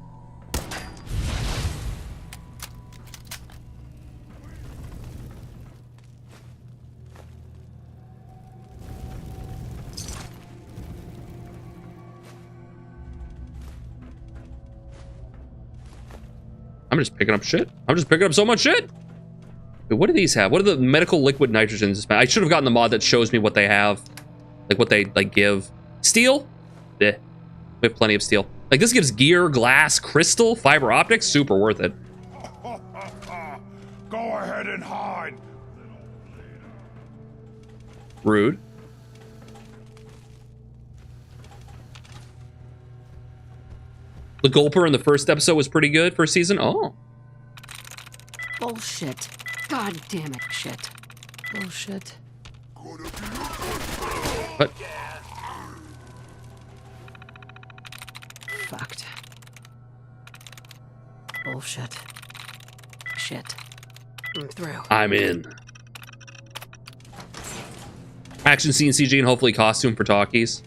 I'm just picking up shit. I'm just picking up so much shit. Wait, what do these have? What are the medical liquid nitrogens? I should have gotten the mod that shows me what they have. Like what they like give. Steel? Eh. We have plenty of steel. Like this gives gear, glass, crystal, fiber optics. Super worth it. Go ahead and hide. Rude. The Gulper in the first episode was pretty good first season. Oh. Bullshit. God damn it, shit. Bullshit. What? Fucked. Bullshit. Shit. I'm through. I'm in. Action scene, CG, and hopefully costume for talkies.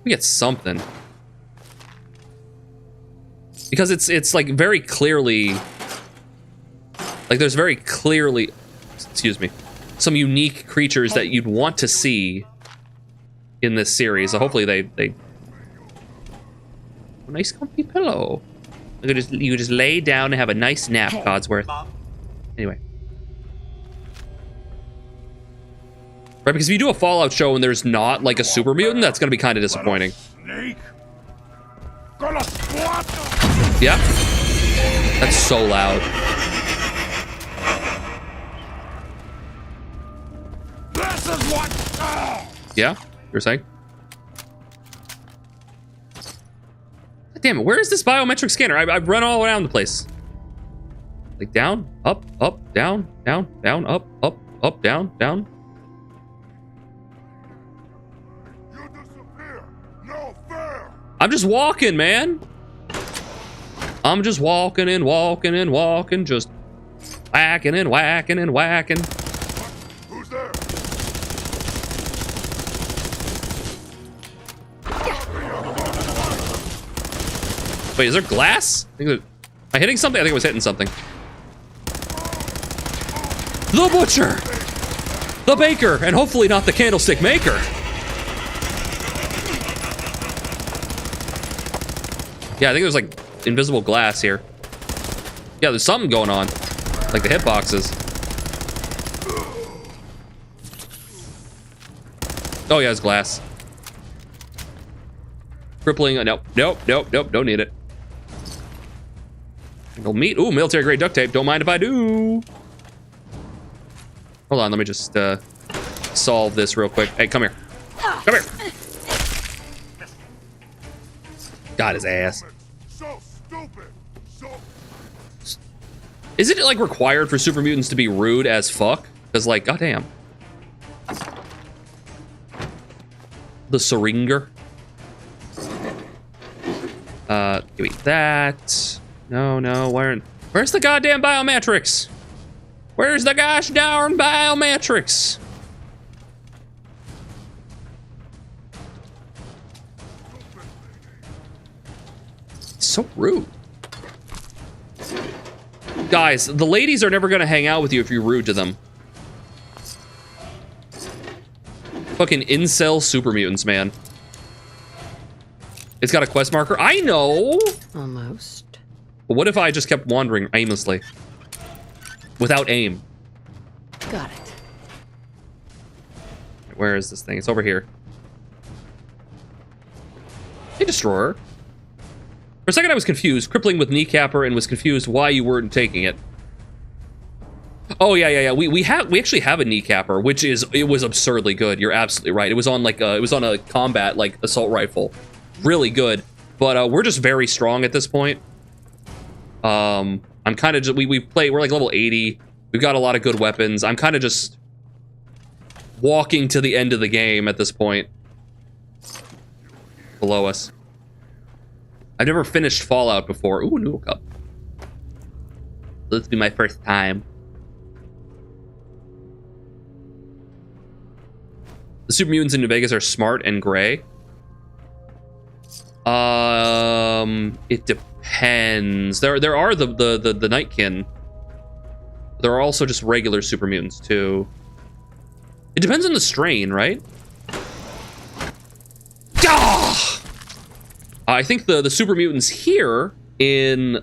We get something. Because it's like very clearly, like there's very clearly, excuse me, some unique creatures that you'd want to see in this series. So hopefully they a nice comfy pillow. You could just lay down and have a nice nap, Codsworth. Anyway. Right, because if you do a Fallout show and there's not like a super mutant, that's gonna be kind of disappointing. Snake. Gonna squat. Yeah. That's so loud. This is what. Yeah? You're saying? God damn it, where is this biometric scanner? I've run all around the place. Like down, up, down, down, up, down, down. I'm just walking, man. I'm just walking and walking and walking, just whacking and whacking and whacking. Who's there? Wait, is there glass? Am I hitting something? I think I was hitting something. The butcher! The baker! And hopefully not the candlestick maker. Yeah, I think there's like invisible glass here. Yeah, there's something going on. Like the hitboxes. Oh yeah, it's glass. Crippling, nope, nope, nope, nope, don't need it. Single meat, ooh, military grade duct tape, don't mind if I do. Hold on, let me just solve this real quick. Hey, come here. Come here. Got his ass. So stupid. So Isn't it like required for super mutants to be rude as fuck? Because like, goddamn. The syringer. Give me that. No, no, where's the goddamn biometrics? Where's the gosh darn biometrics? So rude. Guys, the ladies are never gonna hang out with you if you're rude to them. Fucking incel super mutants, man. It's got a quest marker. I know. Almost. But what if I just kept wandering aimlessly? Without aim. Got it. Where is this thing? It's over here. Hey, Destroyer. For a second I was confused, crippling with kneecapper, and was confused why you weren't taking it. Oh yeah. We actually have a kneecapper, which it was absurdly good. You're absolutely right. It was on like it was on a combat like assault rifle, really good. But we're just very strong at this point. I'm kind of just we're like level 80. We've got a lot of good weapons. I'm kind of just walking to the end of the game at this point. Below us. I've never finished Fallout before. Ooh, noodle cup. This will be my first time. The super mutants in New Vegas are smart and gray. It depends. There are the Nightkin. There are also just regular super mutants too. It depends on the strain, right? Ah! I think the super mutants here in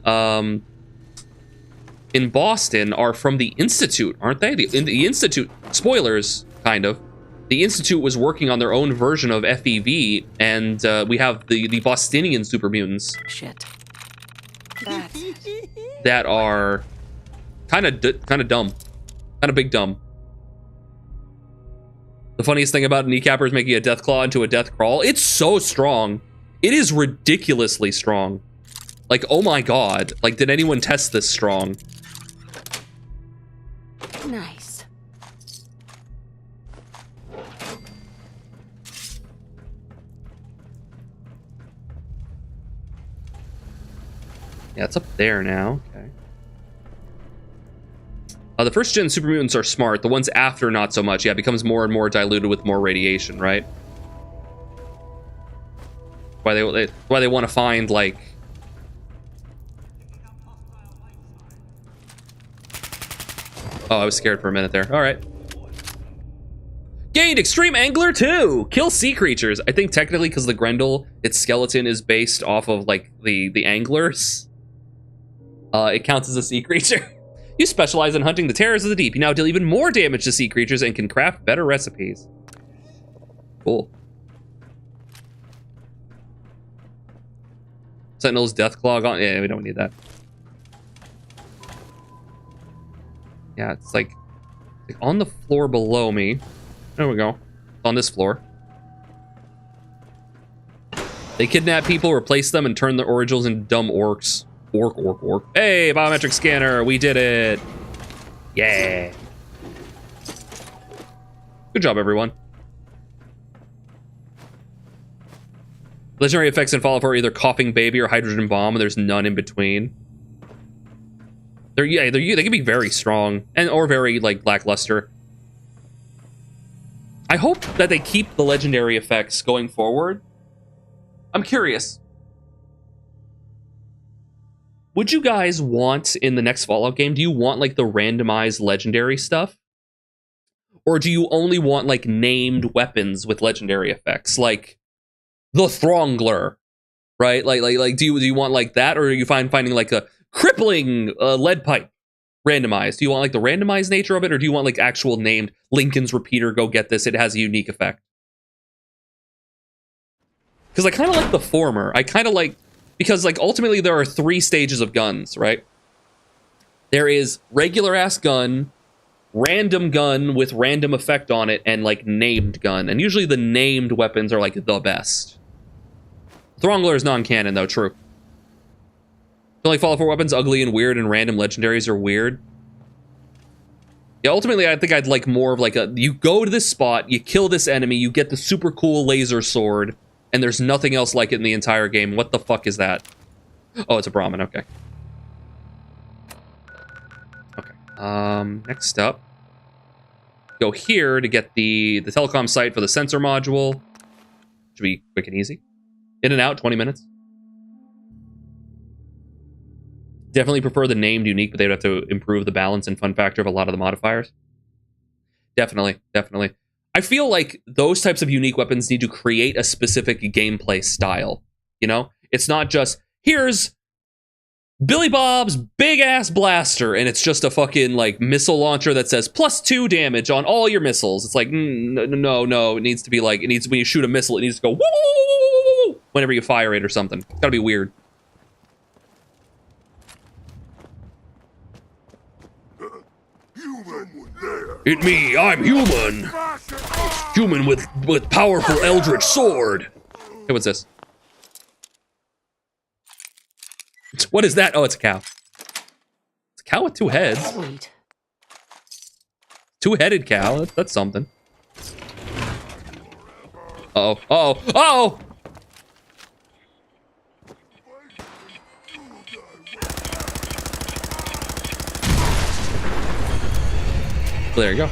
Boston are from the Institute, aren't they? The Institute, spoilers, kind of. The Institute was working on their own version of FEV, and we have the Bostonian super mutants. Shit. That are kind of dumb, kind of big dumb. The funniest thing about kneecapper is making a death claw into a death crawl. It's so strong. It is ridiculously strong. Like, oh my god. Like, did anyone test this strong? Nice. Yeah, it's up there now. Okay. The first gen super mutants are smart. The ones after, not so much. Yeah, it becomes more and more diluted with more radiation, right? Why they want to find like. Oh, I was scared for a minute there. All right. Gained Extreme Angler 2. Kill sea creatures. I think technically because the Grendel, its skeleton is based off of like the anglers. It counts as a sea creature. You specialize in hunting the terrors of the deep. You now deal even more damage to sea creatures and can craft better recipes. Cool. Sentinel's Deathclaw gone. Yeah, we don't need that. Yeah, it's like on the floor below me. There we go. On this floor. They kidnap people, replace them, and turn the originals into dumb orcs. Orc. Hey, biometric scanner, we did it. Yeah. Good job, everyone. Legendary effects in Fallout 4 are either coughing baby or hydrogen bomb, and there's none in between. They can be very strong and or very like lackluster. I hope that they keep the legendary effects going forward. I'm curious. Would you guys want in the next Fallout game, do you want like the randomized legendary stuff? Or do you only want like named weapons with legendary effects? Like the Throngler, right? Like do you want like that, or are you finding like a crippling lead pipe randomized? Do you want like the randomized nature of it, or do you want like actual named Lincoln's repeater, go get this, it has a unique effect? Because I kind of like the former. I kind of like, because like ultimately there are 3 stages of guns, right? There is regular ass gun, random gun with random effect on it, and like named gun. And usually the named weapons are like the best. Throngler is non-canon though, true. I feel like Fallout 4 weapons ugly and weird, and random legendaries are weird. Yeah, ultimately I think I'd like more of like a, you go to this spot, you kill this enemy, you get the super cool laser sword, and there's nothing else like it in the entire game. What the fuck is that? Oh, it's a Brahmin, okay. Okay, next up. Go here to get the telecom site for the sensor module. Should be quick and easy. In and out, 20 minutes. Definitely prefer the named unique, but they'd have to improve the balance and fun factor of a lot of the modifiers. Definitely. I feel like those types of unique weapons need to create a specific gameplay style, you know? It's not just, here's Billy Bob's big-ass blaster, and it's just a fucking, like, missile launcher that says +2 damage on all your missiles. It's like, no, it needs to be like, when you shoot a missile, it needs to go woo whenever you fire it or something. It's gotta be weird. It me, I'm human. Human with powerful eldritch sword. Hey, what's this? What is that? Oh, it's a cow. It's a cow with 2 heads. Sweet. 2-headed cow. That's something. Uh-oh. Uh-oh. Uh-oh! There you go.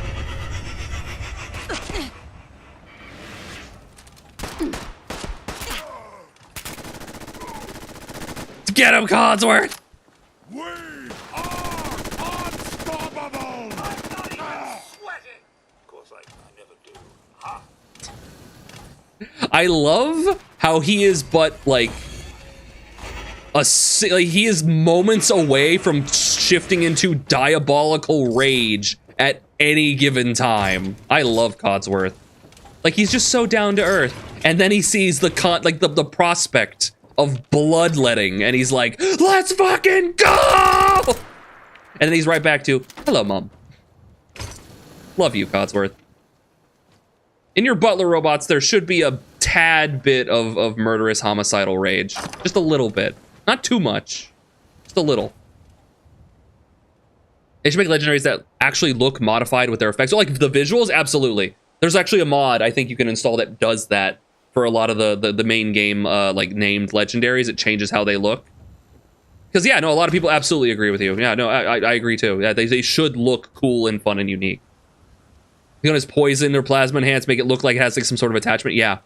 Get him, Codsworth! We are unstoppable! I'm not even sweating! Of course, I never do. Huh? I love how he is but, like, he is moments away from shifting into diabolical rage at any given time. I love Codsworth. Like, he's just so down to earth. And then he sees the prospect of bloodletting, and he's like, let's fucking go! And then he's right back to, hello, Mom. Love you, Codsworth. In your butler robots, there should be a tad bit of murderous homicidal rage. Just a little bit. Not too much. Just a little. They should make legendaries that actually look modified with their effects. So, like, the visuals, absolutely. There's actually a mod I think you can install that does that for a lot of the main game, like, named legendaries. It changes how they look. Because, yeah, no, a lot of people absolutely agree with you. Yeah, no, I agree, too. Yeah, they should look cool and fun and unique. You know, his poison or plasma enhance, make it look like it has, like, some sort of attachment. Yeah.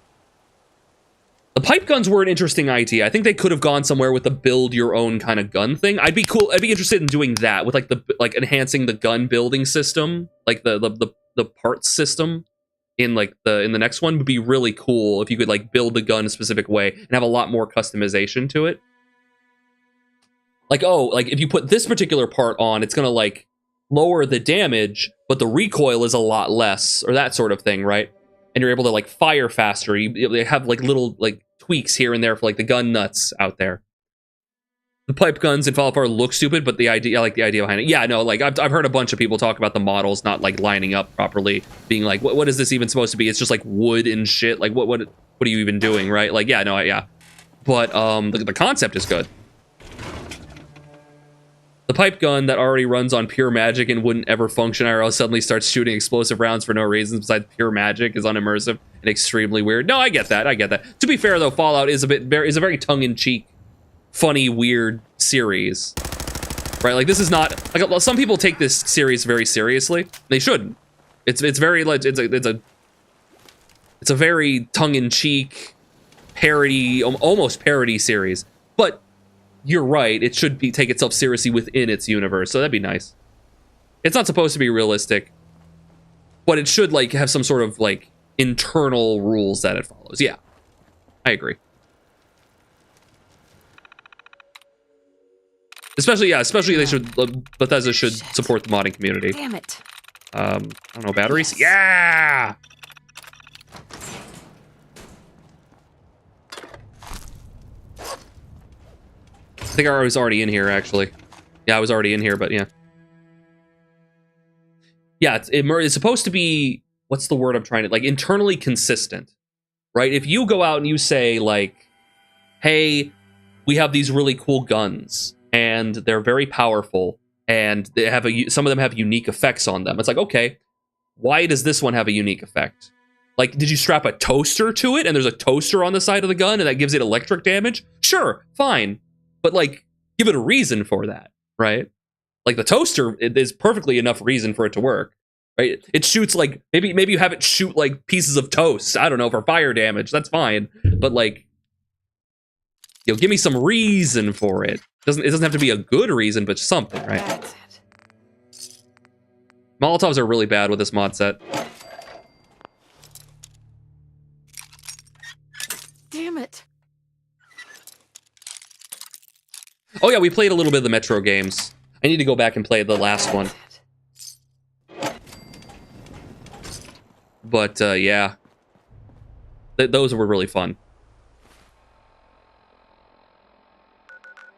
The pipe guns were an interesting idea. I think they could have gone somewhere with the build your own kind of gun thing. I'd be interested in doing that with like enhancing the gun building system, like the parts system in the next one would be really cool if you could like build the gun a specific way and have a lot more customization to it. Like, oh, like if you put this particular part on, it's gonna like lower the damage, but the recoil is a lot less, or that sort of thing, right? And you're able to like fire faster. You have like little like tweaks here and there for like the gun nuts out there. The pipe guns in Fallout 4 look stupid, but I like the idea behind it. Yeah, no, like I've heard a bunch of people talk about the models not like lining up properly, being like, what is this even supposed to be? It's just like wood and shit. Like what are you even doing, right? Like yeah, no, yeah. But the concept is good. The pipe gun that already runs on pure magic and wouldn't ever function IRL suddenly starts shooting explosive rounds for no reason besides pure magic is unimmersive and extremely weird. No, I get that. I get that. To be fair, though, Fallout is a very tongue-in-cheek, funny, weird series, right? Like this is not like some people take this series very seriously. They shouldn't. It's very it's a very tongue-in-cheek parody, almost parody series. But you're right. It should take itself seriously within its universe. So that'd be nice. It's not supposed to be realistic, but it should like have some sort of like internal rules that it follows. Yeah, I agree. Especially they should, Bethesda should support the modding community. Damn it. I don't know, batteries? Yeah! I think I was already in here, actually. Yeah, I was already in here, but yeah. Yeah, it's supposed to be, what's the word I'm trying to, like, internally consistent, right? If you go out and you say, like, hey, we have these really cool guns, and they're very powerful, and they have some of them have unique effects on them. It's like, okay, why does this one have a unique effect? Like, did you strap a toaster to it, and there's a toaster on the side of the gun, and that gives it electric damage? Sure, fine. But, like, give it a reason for that, right? Like, the toaster is perfectly enough reason for it to work, right? It shoots, like, maybe you have it shoot, like, pieces of toast, I don't know, for fire damage. That's fine. But, like, you know, give me some reason for it. It doesn't have to be a good reason, but something, right? That's it. Molotovs are really bad with this mod set. Damn it. Oh yeah, we played a little bit of the Metro games. I need to go back and play the last one. But yeah, those were really fun.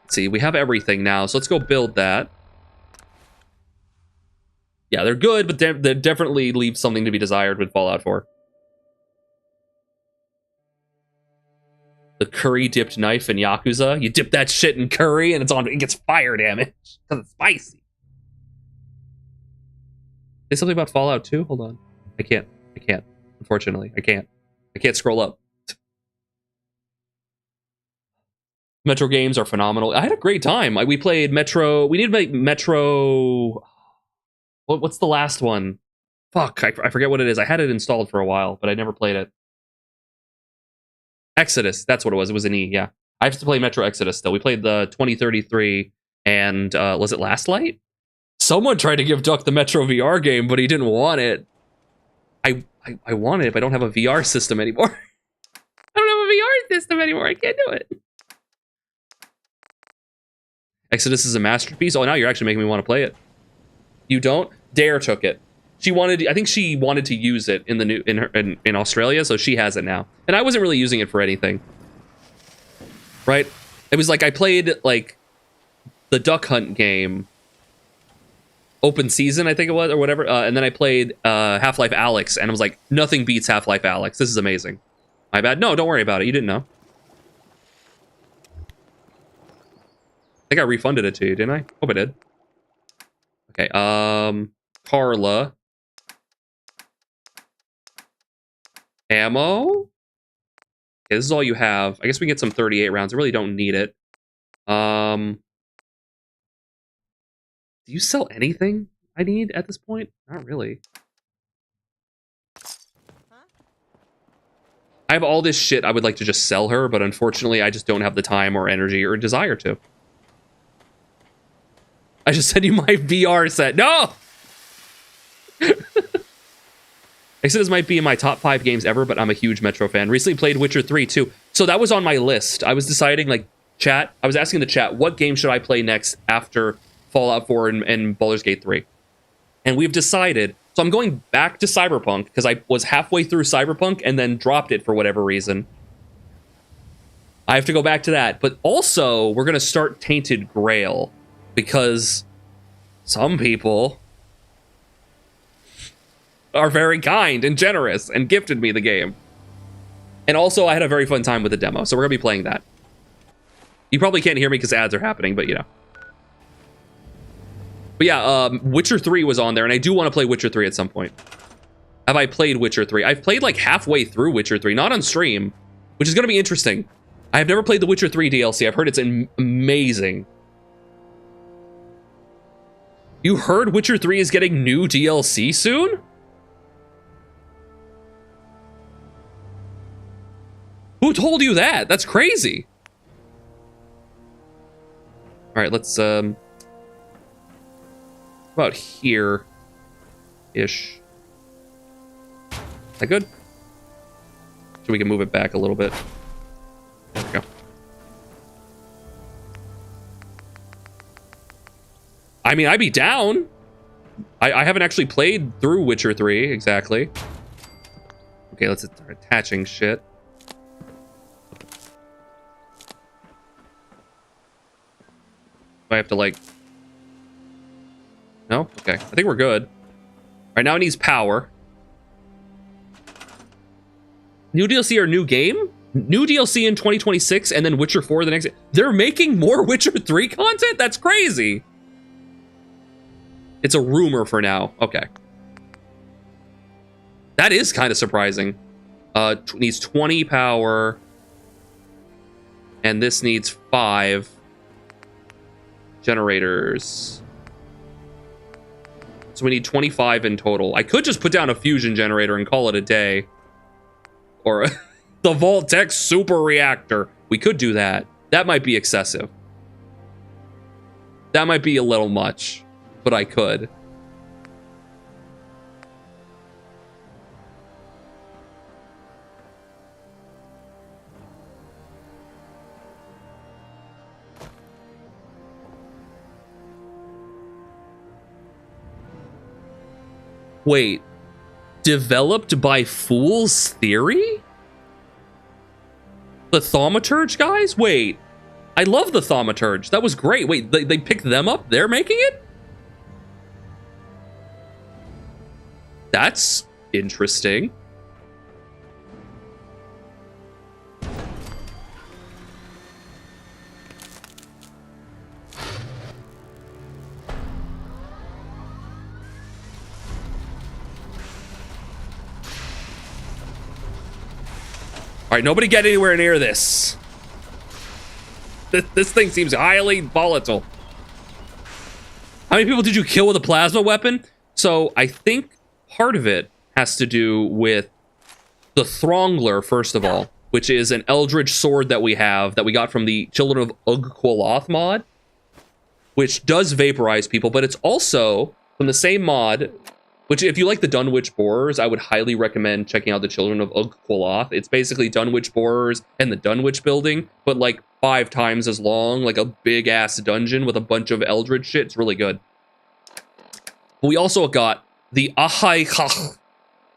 Let's see, we have everything now, so let's go build that. Yeah, they're good, but they definitely leave something to be desired with Fallout 4. The curry-dipped knife in Yakuza. You dip that shit in curry, and it gets fire damage because it's spicy. Say something about Fallout 2? Hold on. I can't. Unfortunately, I can't scroll up. Metro games are phenomenal. I had a great time. We played Metro. We need to make Metro. What's the last one? Fuck, I forget what it is. I had it installed for a while, but I never played it. Exodus, that's what it was. It was an E, yeah. I have to play Metro Exodus still. We played the 2033 and was it Last Light? Someone tried to give Duck the Metro VR game, but he didn't want it. I want it, but I don't have a VR system anymore. I don't have a VR system anymore. I can't do it. Exodus is a masterpiece. Oh, now you're actually making me want to play it. You don't? Dare took it. I think she wanted to use it in the new in Australia, so she has it now. And I wasn't really using it for anything. Right? It was like I played like the Duck Hunt game, open season, I think it was, or whatever, and then I played Half-Life Alyx, and I was like, nothing beats Half-Life Alyx. This is amazing. My bad. No, don't worry about it. You didn't know. I think I refunded it to you, didn't I? Hope I did. Okay, Carla. Ammo? Okay, this is all you have. I guess we can get some 38 rounds. I really don't need it. Do you sell anything I need at this point? Not really. I have all this shit I would like to just sell her, but unfortunately I just don't have the time or energy or desire to. I just sent you my VR set. No! Exodus might be in my top 5 games ever, but I'm a huge Metro fan. Recently played Witcher 3 too. So that was on my list. I was deciding, like, chat. I was asking the chat, what game should I play next after Fallout 4 and Baldur's Gate 3? And we've decided. So I'm going back to Cyberpunk because I was halfway through Cyberpunk and then dropped it for whatever reason. I have to go back to that. But also, we're going to start Tainted Grail because some people are very kind and generous and gifted me the game. And also, I had a very fun time with the demo, so we're going to be playing that. You probably can't hear me because ads are happening, but you know. But yeah, Witcher 3 was on there, and I do want to play Witcher 3 at some point. have I played Witcher 3? I've played like halfway through Witcher 3, not on stream, which is going to be interesting. I have never played the Witcher 3 DLC. I've heard it's amazing. You heard Witcher 3 is getting new DLC soon? Who told you that? That's crazy. All right, let's about here-ish. Is that good? So we can move it back a little bit. There we go. I mean, I'd be down. I haven't actually played through Witcher 3 exactly. Okay, let's start attaching shit. Do I have to like... No? Okay. I think we're good. All right, now it needs power. New DLC or new game? New DLC in 2026 and then Witcher 4 the next... They're making more Witcher 3 content? That's crazy. It's a rumor for now. Okay. That is kind of surprising. Needs 20 power. And this needs 5 generators. So we need 25 in total. I could just put down a fusion generator and call it a day. Or the Vault-Tec super reactor. We could do that. That might be excessive. That might be a little much. But I could. Wait. Developed by Fool's Theory? The Thaumaturge guys? Wait. I love the Thaumaturge. That was great. Wait, they picked them up? They're making it? That's interesting. All right, nobody get anywhere near this. This thing seems highly volatile. How many people did you kill with a plasma weapon? So I think part of it has to do with the Throngler, first of all, which is an Eldritch sword that we got from the Children of Ugg-Qualoth mod, which does vaporize people, but it's also from the same mod, which if you like the Dunwich Borers, I would highly recommend checking out the Children of Ugg-Qualoth. It's basically Dunwich Borers and the Dunwich building, but like 5 times as long, like a big-ass dungeon with a bunch of Eldritch shit. It's really good. But we also got the Ahai Chach,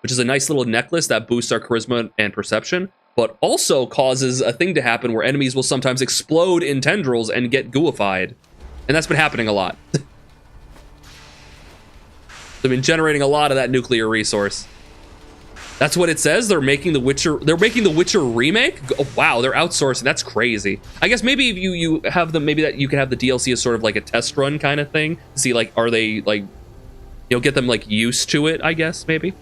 which is a nice little necklace that boosts our charisma and perception, but also causes a thing to happen where enemies will sometimes explode in tendrils and get gooified. And that's been happening a lot. They've been generating a lot of that nuclear resource. That's what it says. They're making the Witcher remake. Oh, wow, they're outsourcing. That's crazy. I guess maybe if you have them, maybe that you can have the DLC as sort of like a test run kind of thing. See, like, are they like, you know, get them like used to it, I guess, maybe.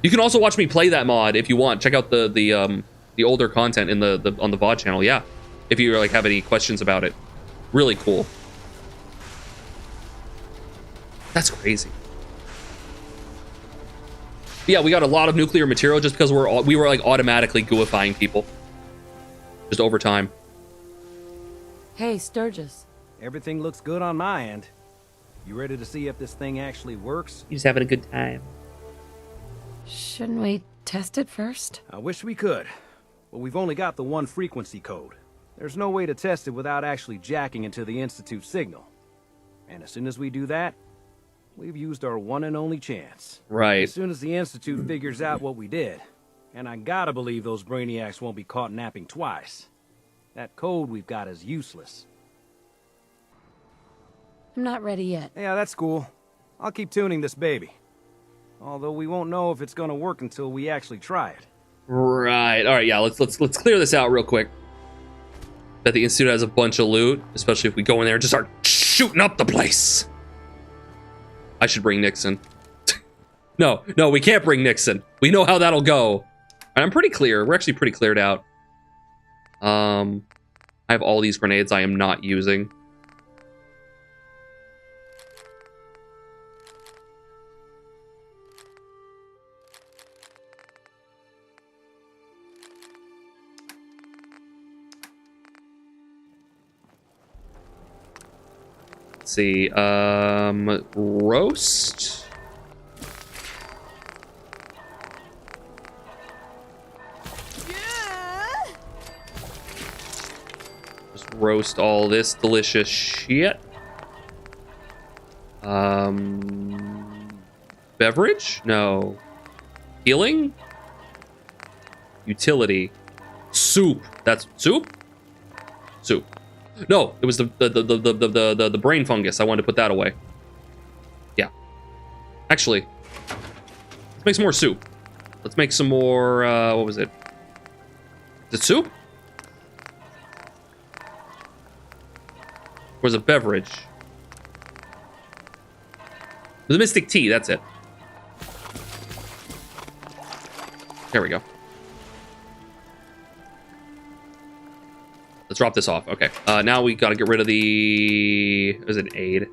You can also watch me play that mod if you want. Check out the older content in the on the VOD channel, yeah. If you like have any questions about it. Really cool. That's crazy. Yeah, we got a lot of nuclear material just because we were like automatically gooifying people. Just over time. Hey, Sturgis. Everything looks good on my end. You ready to see if this thing actually works? He's having a good time. Shouldn't we test it first? I wish we could, but we've only got the one frequency code. There's no way to test it without actually jacking into the Institute signal. And as soon as we do that, we've used our one and only chance. Right. As soon as the Institute figures out what we did, and I gotta believe those brainiacs won't be caught napping twice, that code we've got is useless. I'm not ready yet. Yeah, that's cool. I'll keep tuning this baby. Although we won't know if it's gonna work until we actually try it. Right. All right. Yeah. Let's clear this out real quick. Bet the Institute has a bunch of loot, especially if we go in there and just start shooting up the place. I should bring Nixon. No, we can't bring Nixon. We know how that'll go. And I'm pretty clear. We're actually pretty cleared out. I have all these grenades I am not using. Let's see, roast. Just roast all this delicious shit. Beverage? No. Healing? Utility. Soup. That's soup? Soup. No, it was the brain fungus. I wanted to put that away. Yeah. Actually, let's make some more soup. Let's make some more, what was it? Is it soup? Or was it beverage? The Mystic Tea, that's it. There we go. Let's drop this off. Okay. Now we gotta get rid of the... Is it aid?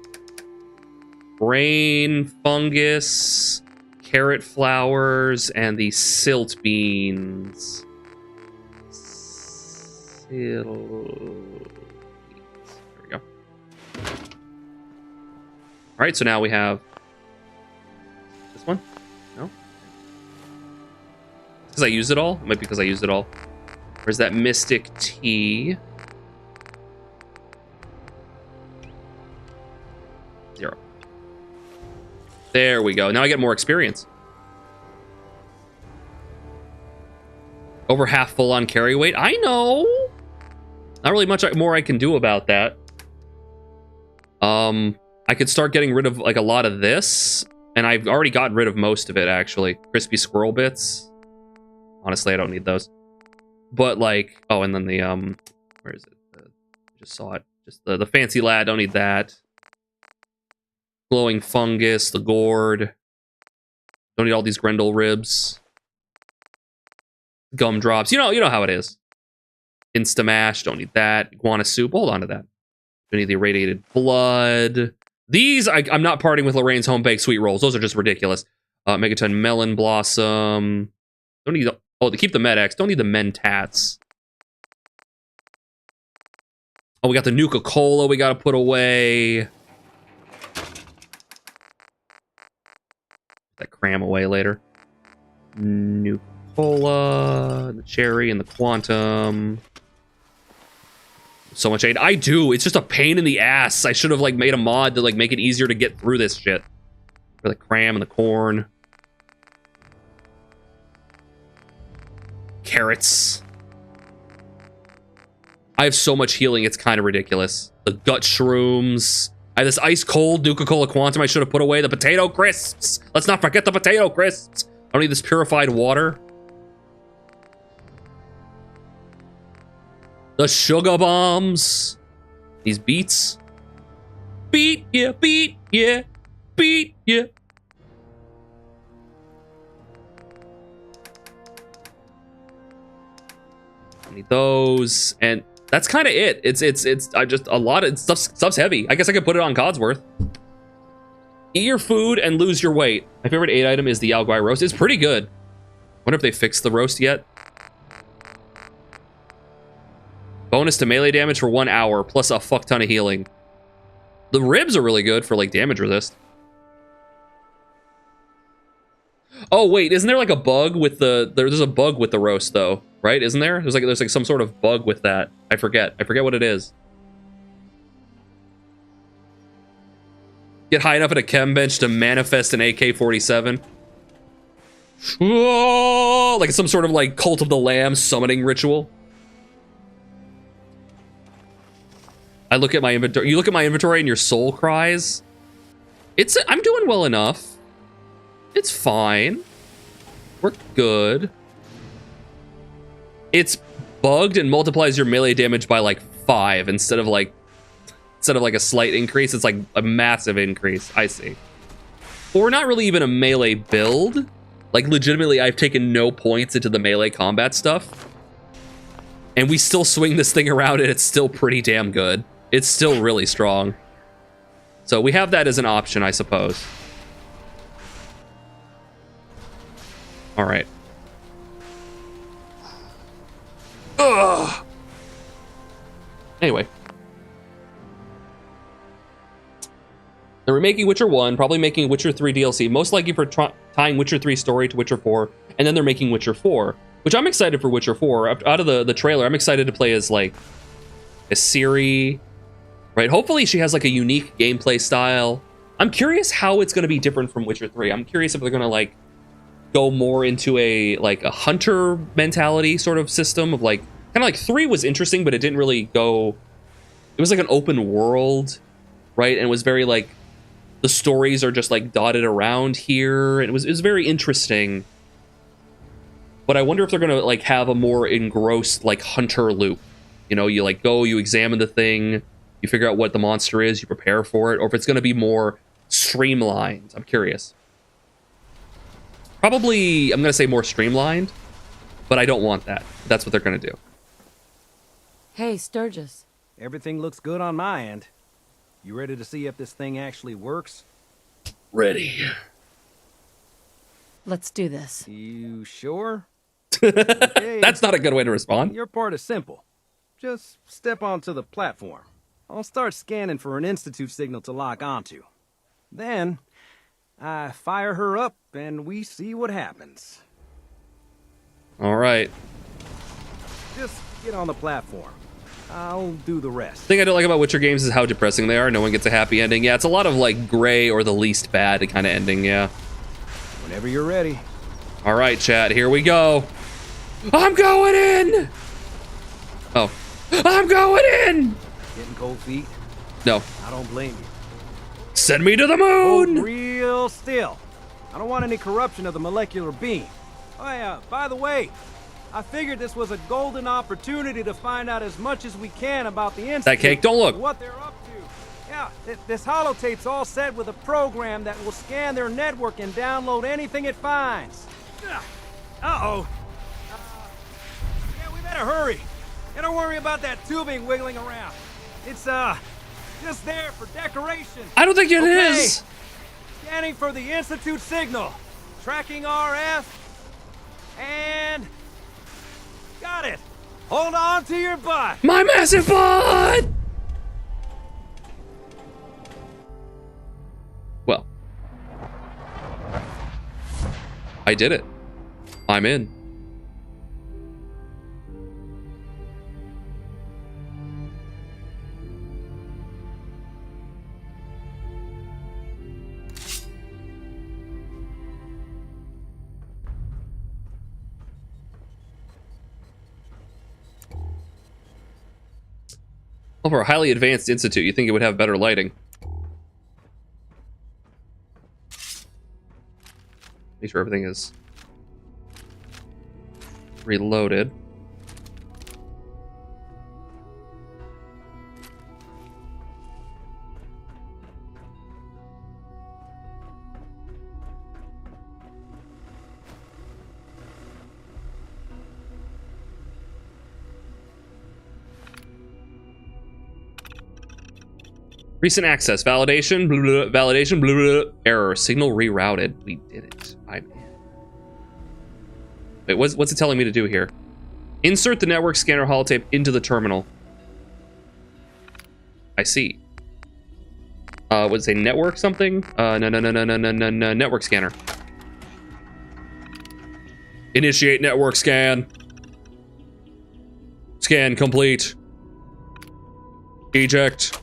Brain, fungus, carrot flowers, and the silt beans. Silt beans. There we go. Alright, so now we have... This one? No? Because I used it all? It might be because I used it all. Where's that Mystic Tea? 0. There we go. Now I get more experience. Over half full on carry weight. I know. Not really much more I can do about that. I could start getting rid of like a lot of this, and I've already gotten rid of most of it actually. Crispy squirrel bits. Honestly, I don't need those. But like, oh, and then the where is it? Just saw it. Just the fancy lad. Don't need that. Glowing fungus, the gourd. Don't need all these Grendel ribs. Gumdrops. You know how it is. Instamash. Don't need that. Iguana soup. Hold on to that. Don't need the irradiated blood. These I'm not parting with Lorraine's home baked sweet rolls. Those are just ridiculous. Megaton melon blossom. Don't need. Oh, to keep the Med-X. Don't need the Mentats. Oh, we got the Nuka-Cola we gotta put away. That cram away later. Nuka-Cola, the cherry, and the quantum. So much aid. I do. It's just a pain in the ass. I should have like made a mod to like make it easier to get through this shit. For the cram and the corn. Carrots. I have so much healing, it's kind of ridiculous. The gut shrooms. I have this ice cold Nuka-Cola Quantum I should have put away. The potato crisps. Let's not forget the potato crisps. I don't need this purified water. The sugar bombs. These beets. Beet, yeah, beet, yeah, beet, yeah. I need those, and that's kind of it. It's I just a lot of stuff's heavy. I guess I could put it on Codsworth. Eat your food and lose your weight. My favorite aid item is the Yao Guai roast. It's pretty good. Wonder if they fixed the roast yet. Bonus to melee damage for 1 hour, plus a fuck ton of healing. The ribs are really good for like damage resist. Oh wait, isn't there like a bug with the? There's a bug with the roast though, right? Isn't there? There's like some sort of bug with that. I forget what it is. Get high enough at a chem bench to manifest an AK-47. Whoa! Like some sort of like Cult of the Lamb summoning ritual. I look at my inventory. You look at my inventory and your soul cries. I'm doing well enough. It's fine. We're good. It's bugged and multiplies your melee damage by like 5 instead of like a slight increase. It's like a massive increase. I see. or not really even a melee build. Like, legitimately, I've taken no points into the melee combat stuff. And we still swing this thing around, and it's still pretty damn good. It's still really strong. So we have that as an option, I suppose. All right. Ugh. Anyway. They're remaking Witcher 1, probably making Witcher 3 DLC, most likely for tying Witcher 3 story to Witcher 4, and then they're making Witcher 4, which I'm excited for Witcher 4. Out of the trailer, I'm excited to play as, like, a Ciri, right? Hopefully she has, like, a unique gameplay style. I'm curious how it's going to be different from Witcher 3. I'm curious if they're going to, like, go more into a hunter mentality sort of system of, like, kind of like 3 was interesting, but it didn't really go... It was like an open world, right? And it was very, like, the stories are just like dotted around here. It was very interesting. But I wonder if they're gonna like have a more engrossed like hunter loop. You know, you like go, you examine the thing, you figure out what the monster is, you prepare for it, or if it's gonna be more streamlined. I'm curious. Probably, I'm gonna say more streamlined, but I don't want that. That's what they're gonna do. Hey, Sturgis. Everything looks good on my end. You ready to see if this thing actually works? Ready. Let's do this. You sure? Okay. That's not a good way to respond. Your part is simple. Just step onto the platform. I'll start scanning for an Institute signal to lock onto. Then, I fire her up and we see what happens. All right. Just get on the platform. I'll do the rest. The thing I don't like about Witcher games is how depressing they are. No one gets a happy ending. Yeah, it's a lot of like gray or the least bad kind of ending, yeah. Whenever you're ready. All right, chat, here we go. I'm going in! Oh. I'm going in! Getting cold feet? No. I don't blame you. Send me to the moon! Hold real still. I don't want any corruption of the molecular beam. Oh yeah, by the way, I figured this was a golden opportunity to find out as much as we can about the Institute. That cake, don't look. What they're up to. Yeah, this holotape's all set with a program that will scan their network and download anything it finds. Uh-oh. Yeah, we better hurry. And don't worry about that tubing wiggling around. It's, just there for decoration. I don't think it is. Scanning for the Institute signal. Tracking RF. And... got it. Hold on to your butt. My massive butt! Well. I did it. I'm in. Well, for a highly advanced institute, you think it would have better lighting. Make sure everything is reloaded. Recent access, validation, blah, blah, blah, validation, blah, blah, blah, error, signal rerouted. We did it. I'm in. Wait, what's it telling me to do here? Insert the network scanner holotape into the terminal. I see. Would it say network something? No, network scanner. Initiate network scan. Scan complete. Eject.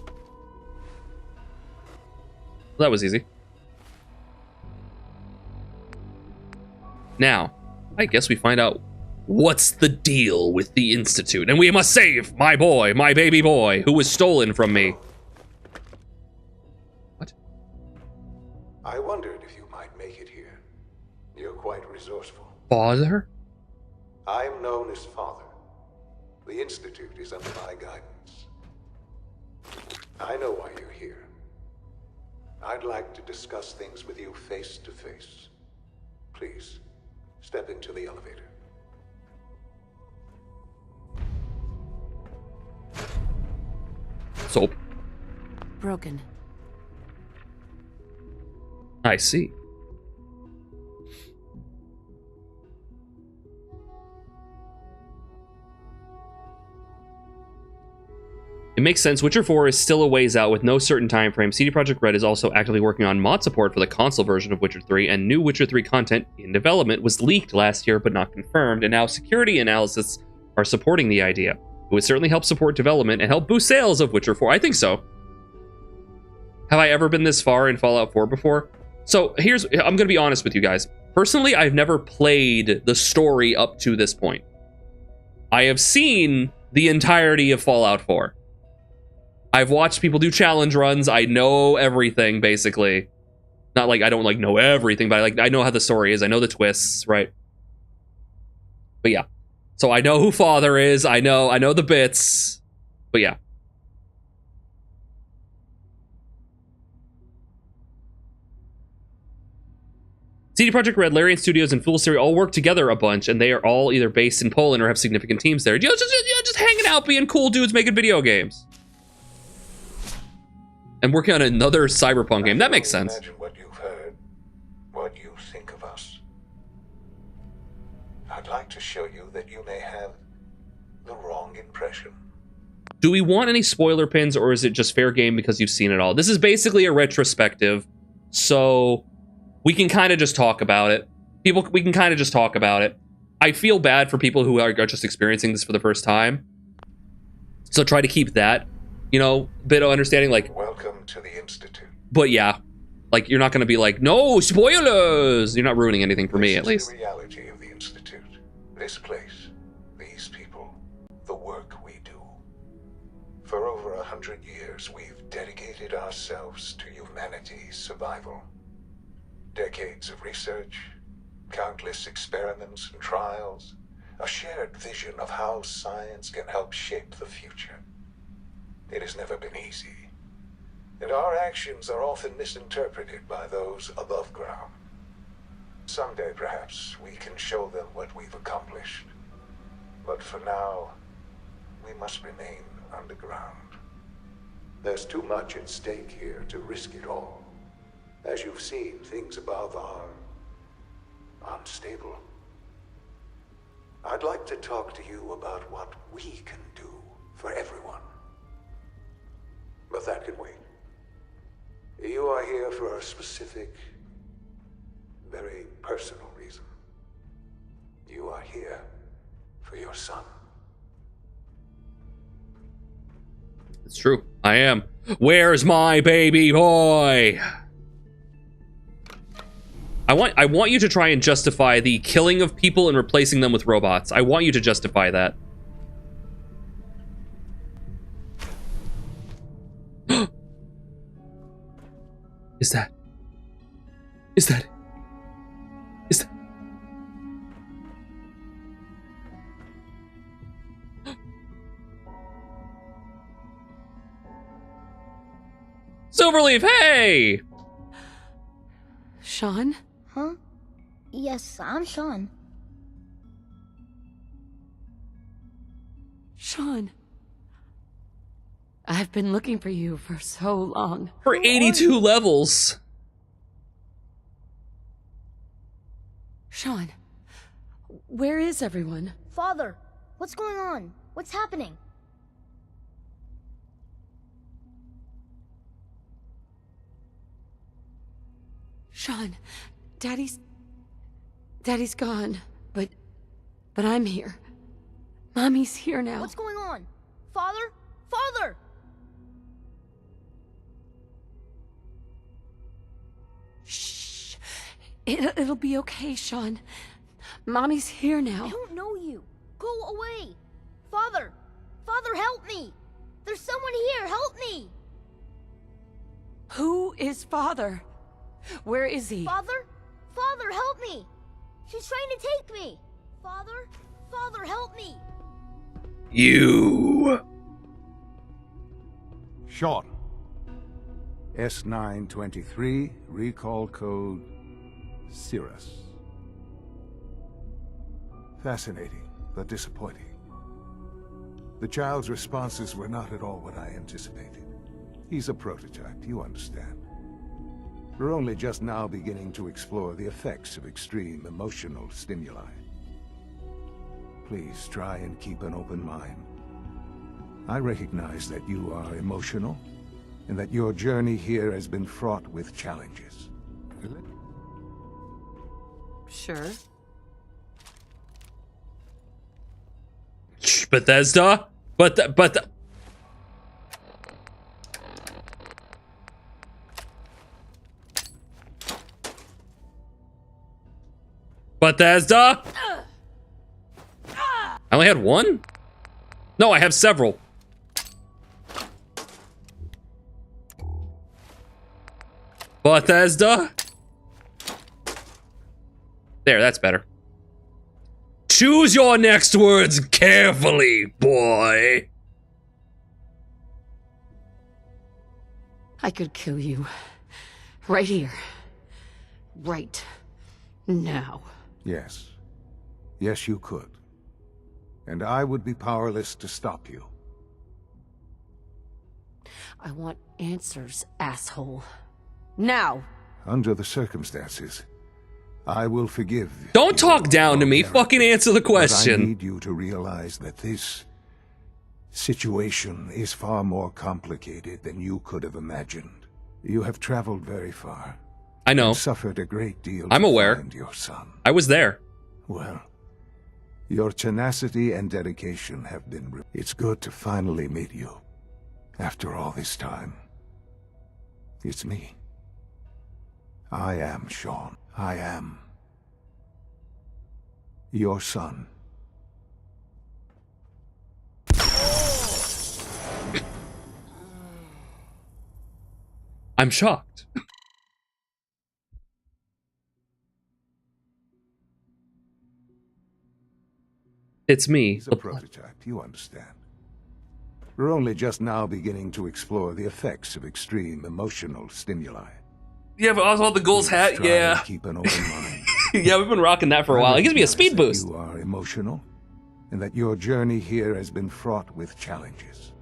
Well, that was easy. Now, I guess we find out what's the deal with the Institute, and we must save my boy, my baby boy, who was stolen from me. What? I wondered if you might make it here. You're quite resourceful. Father? I am known as Father. The Institute is under my guidance. I know why you're here. I'd like to discuss things with you face to face. Please, step into the elevator. Soap. Broken. I see. It makes sense. Witcher 4 is still a ways out with no certain time frame. CD Projekt Red is also actively working on mod support for the console version of Witcher 3, and new Witcher 3 content in development was leaked last year but not confirmed, and now security analysts are supporting the idea. It would certainly help support development and help boost sales of Witcher 4. I think so. Have I ever been this far in Fallout 4 before? So I'm going to be honest with you guys. Personally, I've never played the story up to this point. I have seen the entirety of Fallout 4. I've watched people do challenge runs. I know everything, basically. Not like I don't like know everything, but I know how the story is. I know the twists, right? But yeah. So I know who Father is. I know the bits. But yeah. CD Projekt Red, Larian Studios, and Fool Theory all work together a bunch, and they are all either based in Poland or have significant teams there. Just hanging out, being cool dudes, making video games. And working on another Cyberpunk game. That makes sense. Imagine what you've heard, what you think of us. I'd like to show you that you may have the wrong impression. Do we want any spoiler pins, or is it just fair game because you've seen it all? This is basically a retrospective, so we can kind of just talk about it. We can kind of just talk about it. I feel bad for people who are just experiencing this for the first time. So try to keep that, bit of understanding, like, welcome to the Institute. But yeah, like, you're not going to be like, no spoilers. You're not ruining anything for me, at least. The reality of the Institute. This place, these people, the work we do. For over 100 years, we've dedicated ourselves to humanity's survival. Decades of research, countless experiments and trials, a shared vision of how science can help shape the future. It has never been easy, and our actions are often misinterpreted by those above ground. Someday, perhaps, we can show them what we've accomplished. But for now, we must remain underground. There's too much at stake here to risk it all. As you've seen, things above are unstable. I'd like to talk to you about what we can do for everyone. But that can wait. You are here for a specific, very personal reason. You are here for your son. It's true. I am. Where's my baby boy? I want you to try and justify the killing of people and replacing them with robots. I want you to justify that. Is that? Silverleaf, hey! Sean? Huh? Yes, I'm Sean. Sean. I've been looking for you for so long. For 82 levels. Sean, where is everyone? Father, what's going on? What's happening? Sean, Daddy's gone, but I'm here. Mommy's here now. What's going on? Father? Father! Shh. It'll be okay, Sean. Mommy's here now. I don't know you. Go away. Father! Father, help me! There's someone here, help me! Who is Father? Where is he? Father? Father, help me! She's trying to take me! Father? Father, help me! You! Sean, S923, recall code Cirrus. Fascinating, but disappointing. The child's responses were not at all what I anticipated. He's a prototype, you understand. We're only just now beginning to explore the effects of extreme emotional stimuli. Please try and keep an open mind. I recognize that you are emotional, and that your journey here has been fraught with challenges. Sure. Bethesda? But Bethesda? I only had one? No, I have several. Bethesda? There, that's better. Choose your next words carefully, boy. I could kill you. Right here. Right now. Yes. Yes, you could. And I would be powerless to stop you. I want answers, asshole. Now! Under the circumstances, I will forgive. Don't talk down to me. Fucking answer the question. But I need you to realize that this situation is far more complicated than you could have imagined. You have traveled very far. I know. And suffered a great deal. I'm aware. Find your son. I was there. Well, your tenacity and dedication have been. It's good to finally meet you. After all this time, it's me. I am Sean. I am your son. I'm shocked. It's me. He's a prototype, you understand. We're only just now beginning to explore the effects of extreme emotional stimuli. Yeah, but Oswald the Ghoul's hat, yeah. Keep an open mind. Yeah, we've been rocking that for a while. It gives me a speed boost. You are emotional, and that your journey here has been fraught with challenges.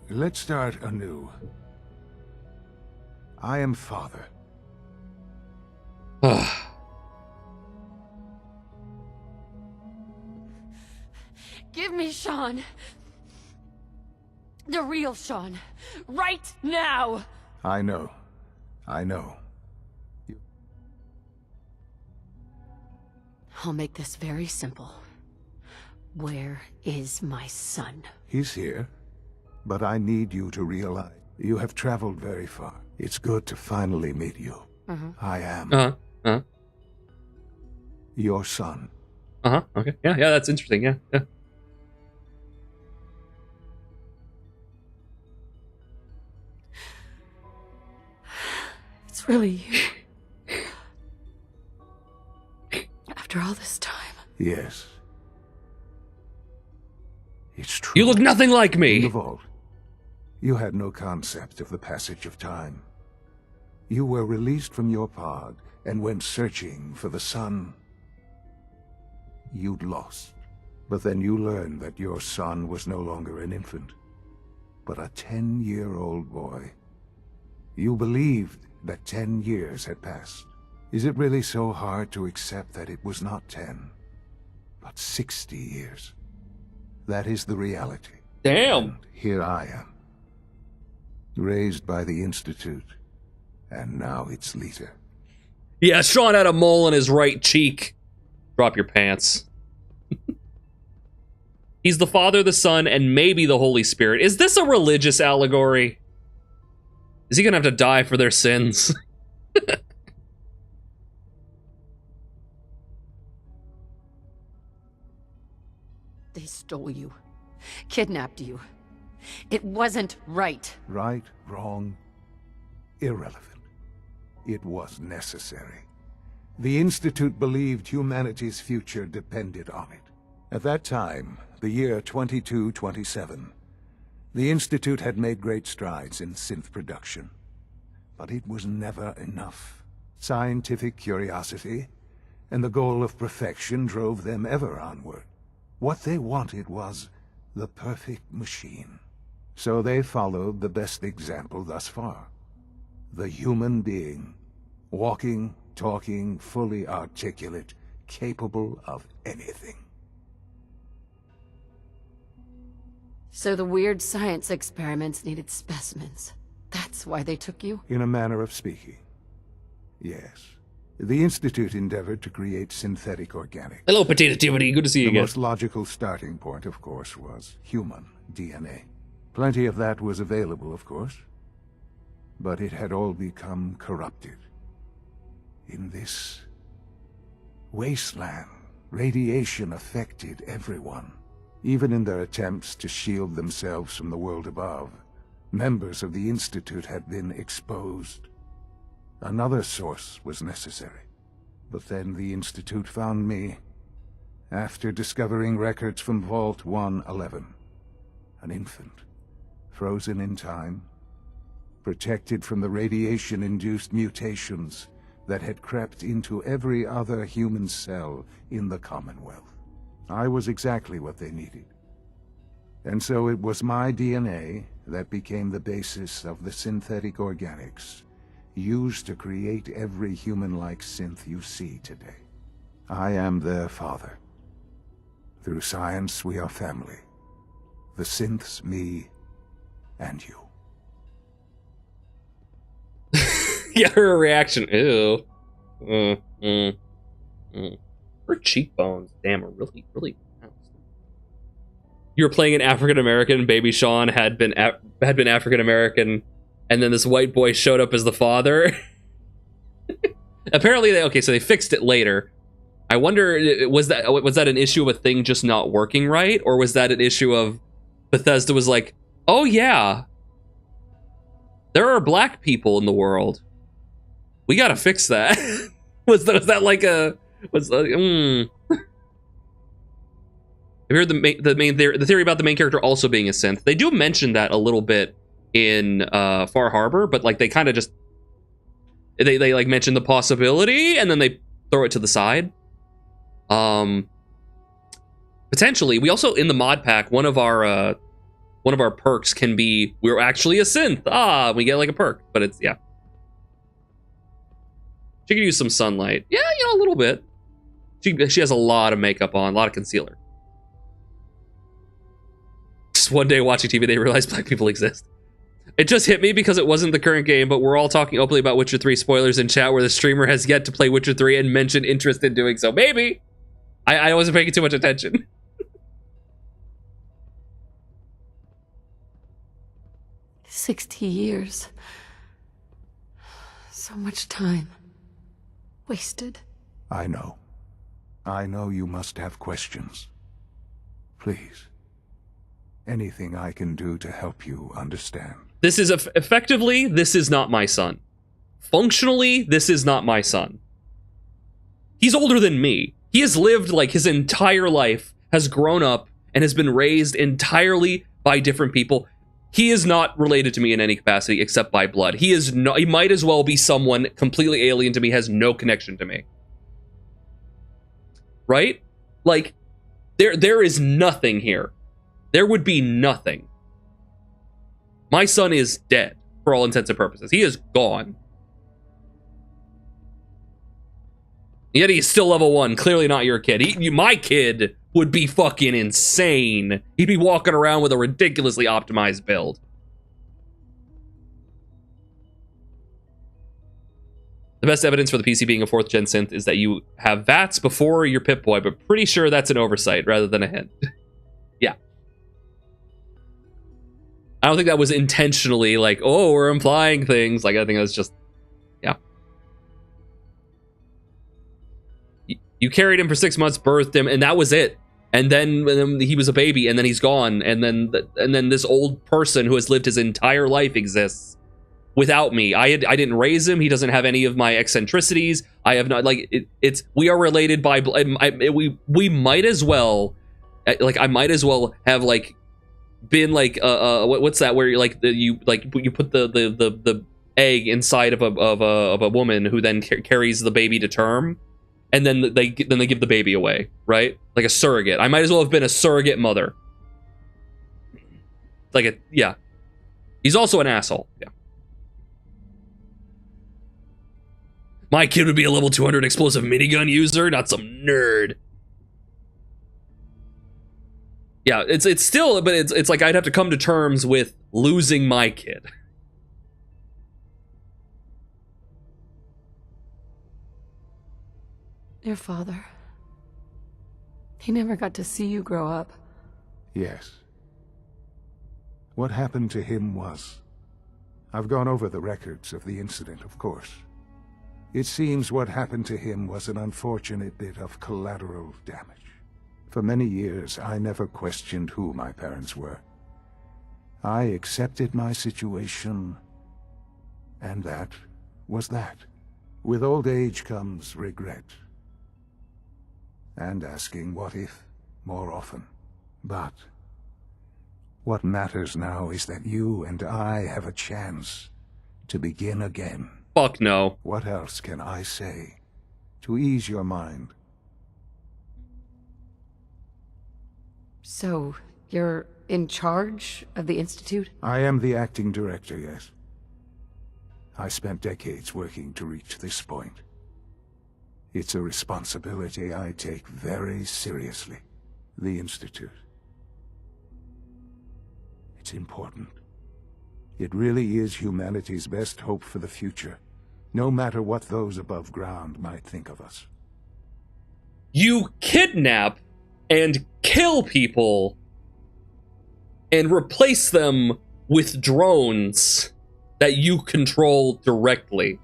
Let's start anew. I am father. Give me Sean. The real Sean. Right now! I know. I know. I'll make this very simple. Where is my son? He's here, but I need you to realize you have traveled very far. It's good to finally meet you. I am your son. Okay. Yeah, that's interesting. Yeah. It's really you. After all this time. Yes. It's true. You look nothing like me. In the vault, you had no concept of the passage of time. You were released from your pod and went searching for the son you'd lost. But then you learned that your son was no longer an infant, but a 10-year-old boy. You believed that 10 years had passed. Is it really so hard to accept that it was not 10, but 60 years? That is the reality. Damn. And here I am, raised by the Institute, and now its leader. Yeah, Sean had a mole on his right cheek. Drop your pants. He's the Father, the Son, and maybe the Holy Spirit. Is this a religious allegory? Is he gonna have to die for their sins? They stole you. Kidnapped you. It wasn't right. Right, wrong, irrelevant. It was necessary. The Institute believed humanity's future depended on it. At that time, the year 2227, the Institute had made great strides in synth production. But it was never enough. Scientific curiosity and the goal of perfection drove them ever onward. What they wanted was the perfect machine. So they followed the best example thus far. The human being. Walking, talking, fully articulate, capable of anything. So the weird science experiments needed specimens. That's why they took you? In a manner of speaking. Yes. The Institute endeavored to create synthetic organics. Hello, Potato Timothy. Good to see you The again. most logical starting point, of course, was human DNA. Plenty of that was available, of course. But it had all become corrupted. In this wasteland, radiation affected everyone. Even in their attempts to shield themselves from the world above, members of the Institute had been exposed. Another source was necessary. But then the Institute found me, after discovering records from Vault 111. An infant, frozen in time, protected from the radiation-induced mutations that had crept into every other human cell in the Commonwealth. I was exactly what they needed. And so it was my DNA that became the basis of the synthetic organics used to create every human-like synth you see today. I am their father. Through science, we are family. The synths, me, and you. Yeah, her reaction. Ew. Her cheekbones, damn, are really, really pronounced. You were playing an African American. Baby Sean had been African American, and then this white boy showed up as the father. Apparently, so they fixed it later. I wonder, was that an issue of a thing just not working right, or was that an issue of Bethesda was like, oh yeah, there are black people in the world. We gotta fix that. was that like a Have you heard the theory about the main character also being a synth? They do mention that a little bit in Far Harbor, but like they kind of just they like mention the possibility and then they throw it to the side. Potentially, we also in the mod pack one of our perks can be we're actually a synth. We get like a perk, but it's yeah. She could use some sunlight. Yeah, a little bit. She has a lot of makeup on, a lot of concealer. Just one day watching TV, they realized black people exist. It just hit me because it wasn't the current game, but we're all talking openly about Witcher 3 spoilers in chat where the streamer has yet to play Witcher 3 and mentioned interest in doing so. Maybe. I wasn't paying too much attention. 60 years. So much time. Wasted. I know. I know you must have questions. Please. Anything I can do to help you understand. This is effectively, this is not my son. Functionally, this is not my son. He's older than me. He has lived like his entire life, has grown up, and has been raised entirely by different people. He is not related to me in any capacity except by blood. He is not. He might as well be someone completely alien to me, has no connection to me. Right? Like, there is nothing here. There would be nothing. My son is dead, for all intents and purposes. He is gone. Yet he's still level 1. Clearly not your kid. My kid would be fucking insane. He'd be walking around with a ridiculously optimized build. The best evidence for the PC being a 4th gen synth is that you have VATS before your Pip-Boy, but pretty sure that's an oversight rather than a hint. Yeah. I don't think that was intentionally like, oh, we're implying things. Like, I think that's just, yeah. You carried him for 6 months, birthed him, and that was it. And then he was a baby, and then he's gone. And then this old person who has lived his entire life exists without me. I didn't raise him. He doesn't have any of my eccentricities. I have not, like, we are related by, we might as well, like, I might as well have, like, been like, what's that, where you like, you put the egg inside of a woman who then carries the baby to term, and then they give the baby away, right? Like a surrogate. I might as well have been a surrogate mother. Yeah. He's also an asshole. Yeah. My kid would be a level 200 explosive minigun user, not some nerd. Yeah, it's still, but it's like I'd have to come to terms with losing my kid. Your father. He never got to see you grow up. Yes. What happened to him was... I've gone over the records of the incident, of course. It seems what happened to him was an unfortunate bit of collateral damage. For many years, I never questioned who my parents were. I accepted my situation, and that was that. With old age comes regret. And asking what if more often. But what matters now is that you and I have a chance to begin again. Fuck no. What else can I say to ease your mind? So, you're in charge of the Institute? I am the acting director, yes. I spent decades working to reach this point. It's a responsibility I take very seriously. The Institute. It's important. It really is humanity's best hope for the future, no matter what those above ground might think of us. You kidnap and kill people and replace them with drones that you control directly.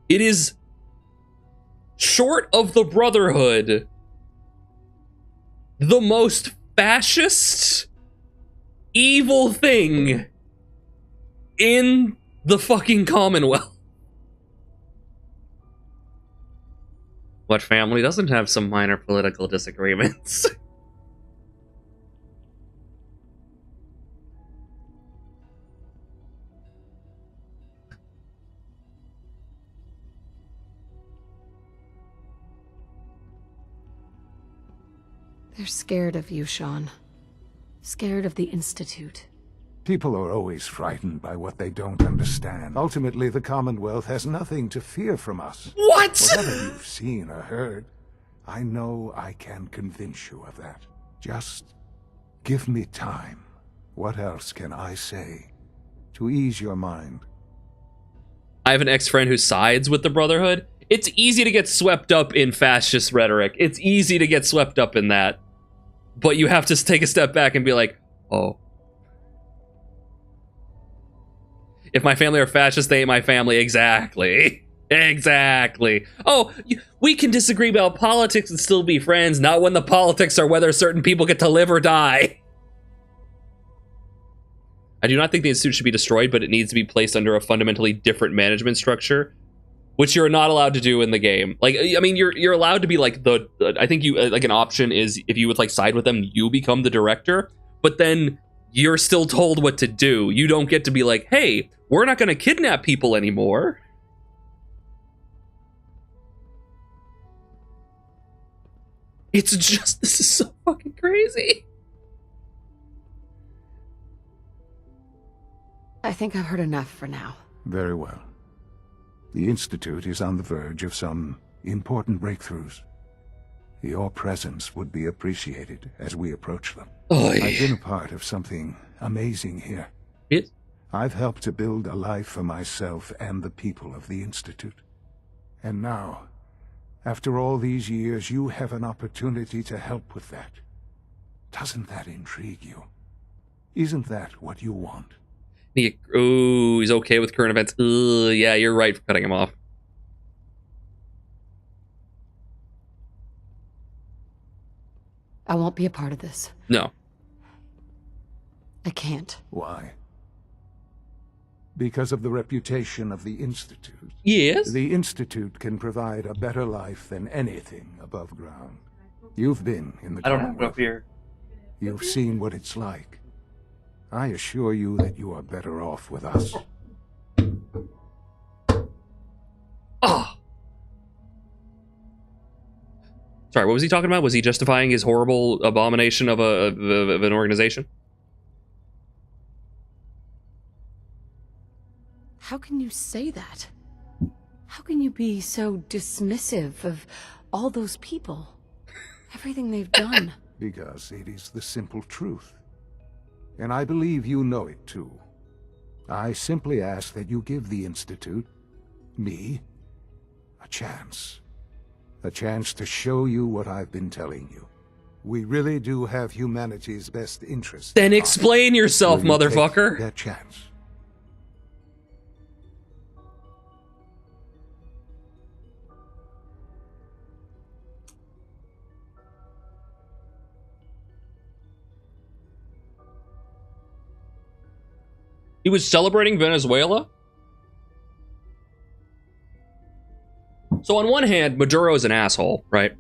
It is, short of the Brotherhood, the most fascist, evil thing in the fucking Commonwealth. What family doesn't have some minor political disagreements? They're scared of you, Sean. Scared of the Institute. People are always frightened by what they don't understand. Ultimately, the Commonwealth has nothing to fear from us. What? Whatever you've seen or heard, I know I can convince you of that. Just give me time. What else can I say to ease your mind? I have an ex-friend who sides with the Brotherhood. It's easy to get swept up in fascist rhetoric. It's easy to get swept up in that. But you have to take a step back and be like, oh. If my family are fascist, they ain't my family. Exactly. Exactly. Oh, we can disagree about politics and still be friends, not when the politics are whether certain people get to live or die. I do not think the Institute should be destroyed, but it needs to be placed under a fundamentally different management structure, which you're not allowed to do in the game. Like, I mean, you're allowed to be like I think you, like, an option is if you would like side with them, you become the director, but then you're still told what to do. You don't get to be like, hey, we're not going to kidnap people anymore. It's just, this is so fucking crazy. I think I've heard enough for now. Very well. The Institute is on the verge of some important breakthroughs. Your presence would be appreciated as we approach them. Oy. I've been a part of something amazing here. Yes? I've helped to build a life for myself and the people of the Institute. And now, after all these years, you have an opportunity to help with that. Doesn't that intrigue you? Isn't that what you want? Ooh, he's okay with current events. Ugh, yeah, you're right for cutting him off. I won't be a part of this. No. I can't. Why? Because of the reputation of the Institute. Yes? The Institute can provide a better life than anything above ground. You've been in the I don't have Commonwealth. enough here. You've seen what it's like. I assure you that you are better off with us. Oh. Sorry, what was he talking about? Was he justifying his horrible abomination of an organization? How can you say that? How can you be so dismissive of all those people? Everything they've done? Because it is the simple truth. And I believe you know it too. I simply ask that you give the Institute, me, a chance. A chance to show you what I've been telling you. We really do have humanity's best interest. Then explain yourself, motherfucker. That chance. He was celebrating Venezuela? So on one hand, Maduro's an asshole, right?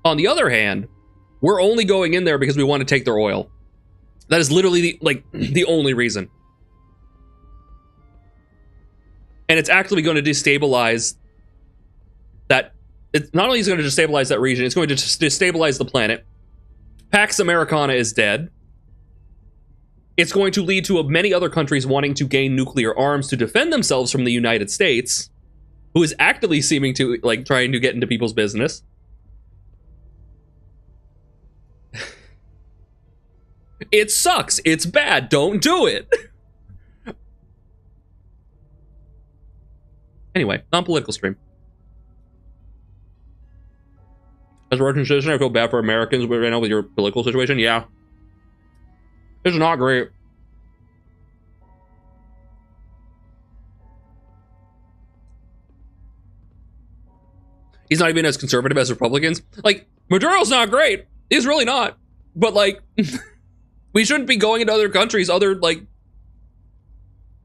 On the other hand, we're only going in there because we want to take their oil. That is literally the only reason. And it's actually going to destabilize that. It's not only is it going to destabilize that region, it's going to destabilize the planet. Pax Americana is dead. It's going to lead to many other countries wanting to gain nuclear arms to defend themselves from the United States, who is actively seeming to, trying to get into people's business. It sucks. It's bad. Don't do it. Anyway, non-political stream. As a Russian citizen, I feel bad for Americans right now with your political situation. Yeah. It's not great. He's not even as conservative as Republicans. Maduro's not great. He's really not. But, we shouldn't be going into other countries, other,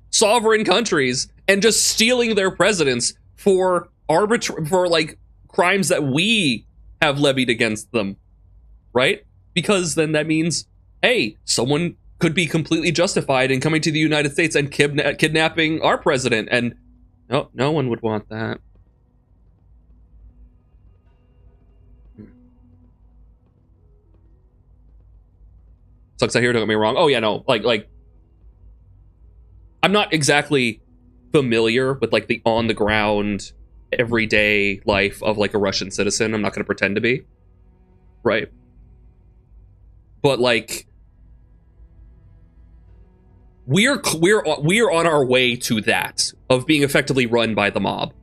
sovereign countries, and just stealing their presidents for crimes that we have levied against them. Right? Because then that means, hey, someone could be completely justified in coming to the United States and kidnapping our president, and no one would want that. Sucks out here, don't get me wrong. Oh yeah, no, I'm not exactly familiar with the on-the-ground, everyday life of a Russian citizen. I'm not going to pretend to be, right? But we're on our way to that, of being effectively run by the mob.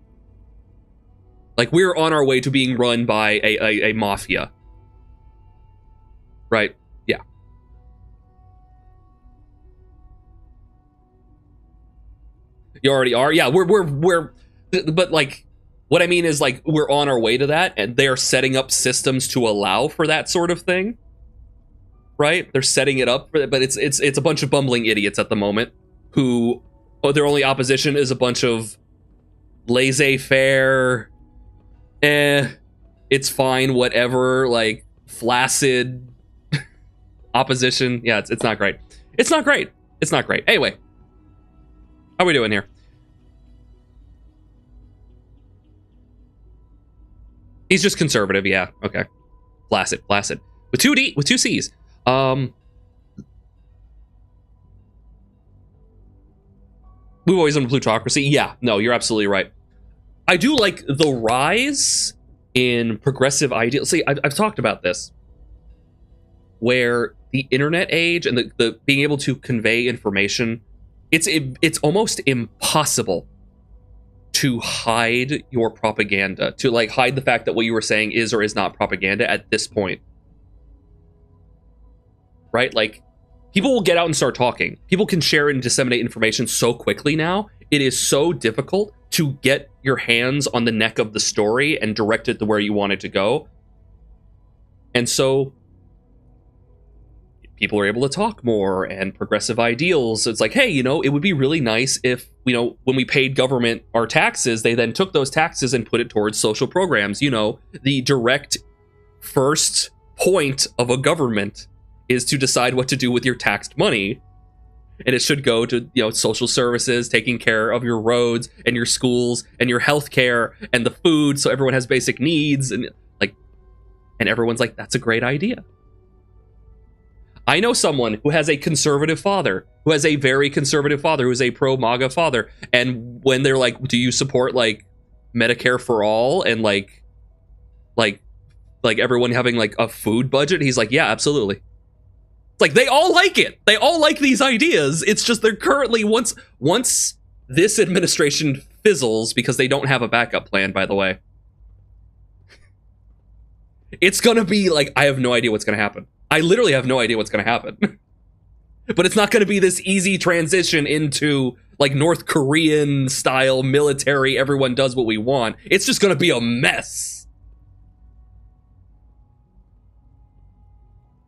We're on our way to being run by a mafia, right? Yeah. You already are. Yeah, but what I mean is we're on our way to that, and they're setting up systems to allow for that sort of thing. Right? They're setting it up for that, but it's a bunch of bumbling idiots at the moment who their only opposition is a bunch of laissez-faire, it's fine, whatever, flaccid opposition. Yeah, it's not great. It's not great. It's not great. Anyway, how are we doing here? He's just conservative, yeah. Okay. Flaccid. With two C's. We've always done plutocracy. Yeah, no, you're absolutely right. I do like the rise in progressive ideals. See, I've talked about this, where the internet age and the being able to convey information, it's almost impossible to hide your propaganda, to hide the fact that what you were saying is or is not propaganda at this point. Right? People will get out and start talking. People can share and disseminate information so quickly now. It is so difficult to get your hands on the neck of the story and direct it to where you want it to go. And so people are able to talk more, and progressive ideals. It's hey, it would be really nice if, when we paid government our taxes, they then took those taxes and put it towards social programs. The direct first point of a government is to decide what to do with your taxed money. And it should go to, social services, taking care of your roads and your schools and your healthcare and the food, so everyone has basic needs, and everyone's like, that's a great idea. I know someone who has a conservative father, who has a very conservative father, who is a pro-MAGA father, and when they're like, do you support Medicare for all and like everyone having a food budget? He's like, yeah, absolutely. It's like they all like it. They all like these ideas. It's just they're currently, once this administration fizzles, because they don't have a backup plan, by the way, it's gonna be I have no idea what's gonna happen. I literally have no idea what's gonna happen. But it's not gonna be this easy transition into North Korean style military, everyone does what we want. It's just gonna be a mess.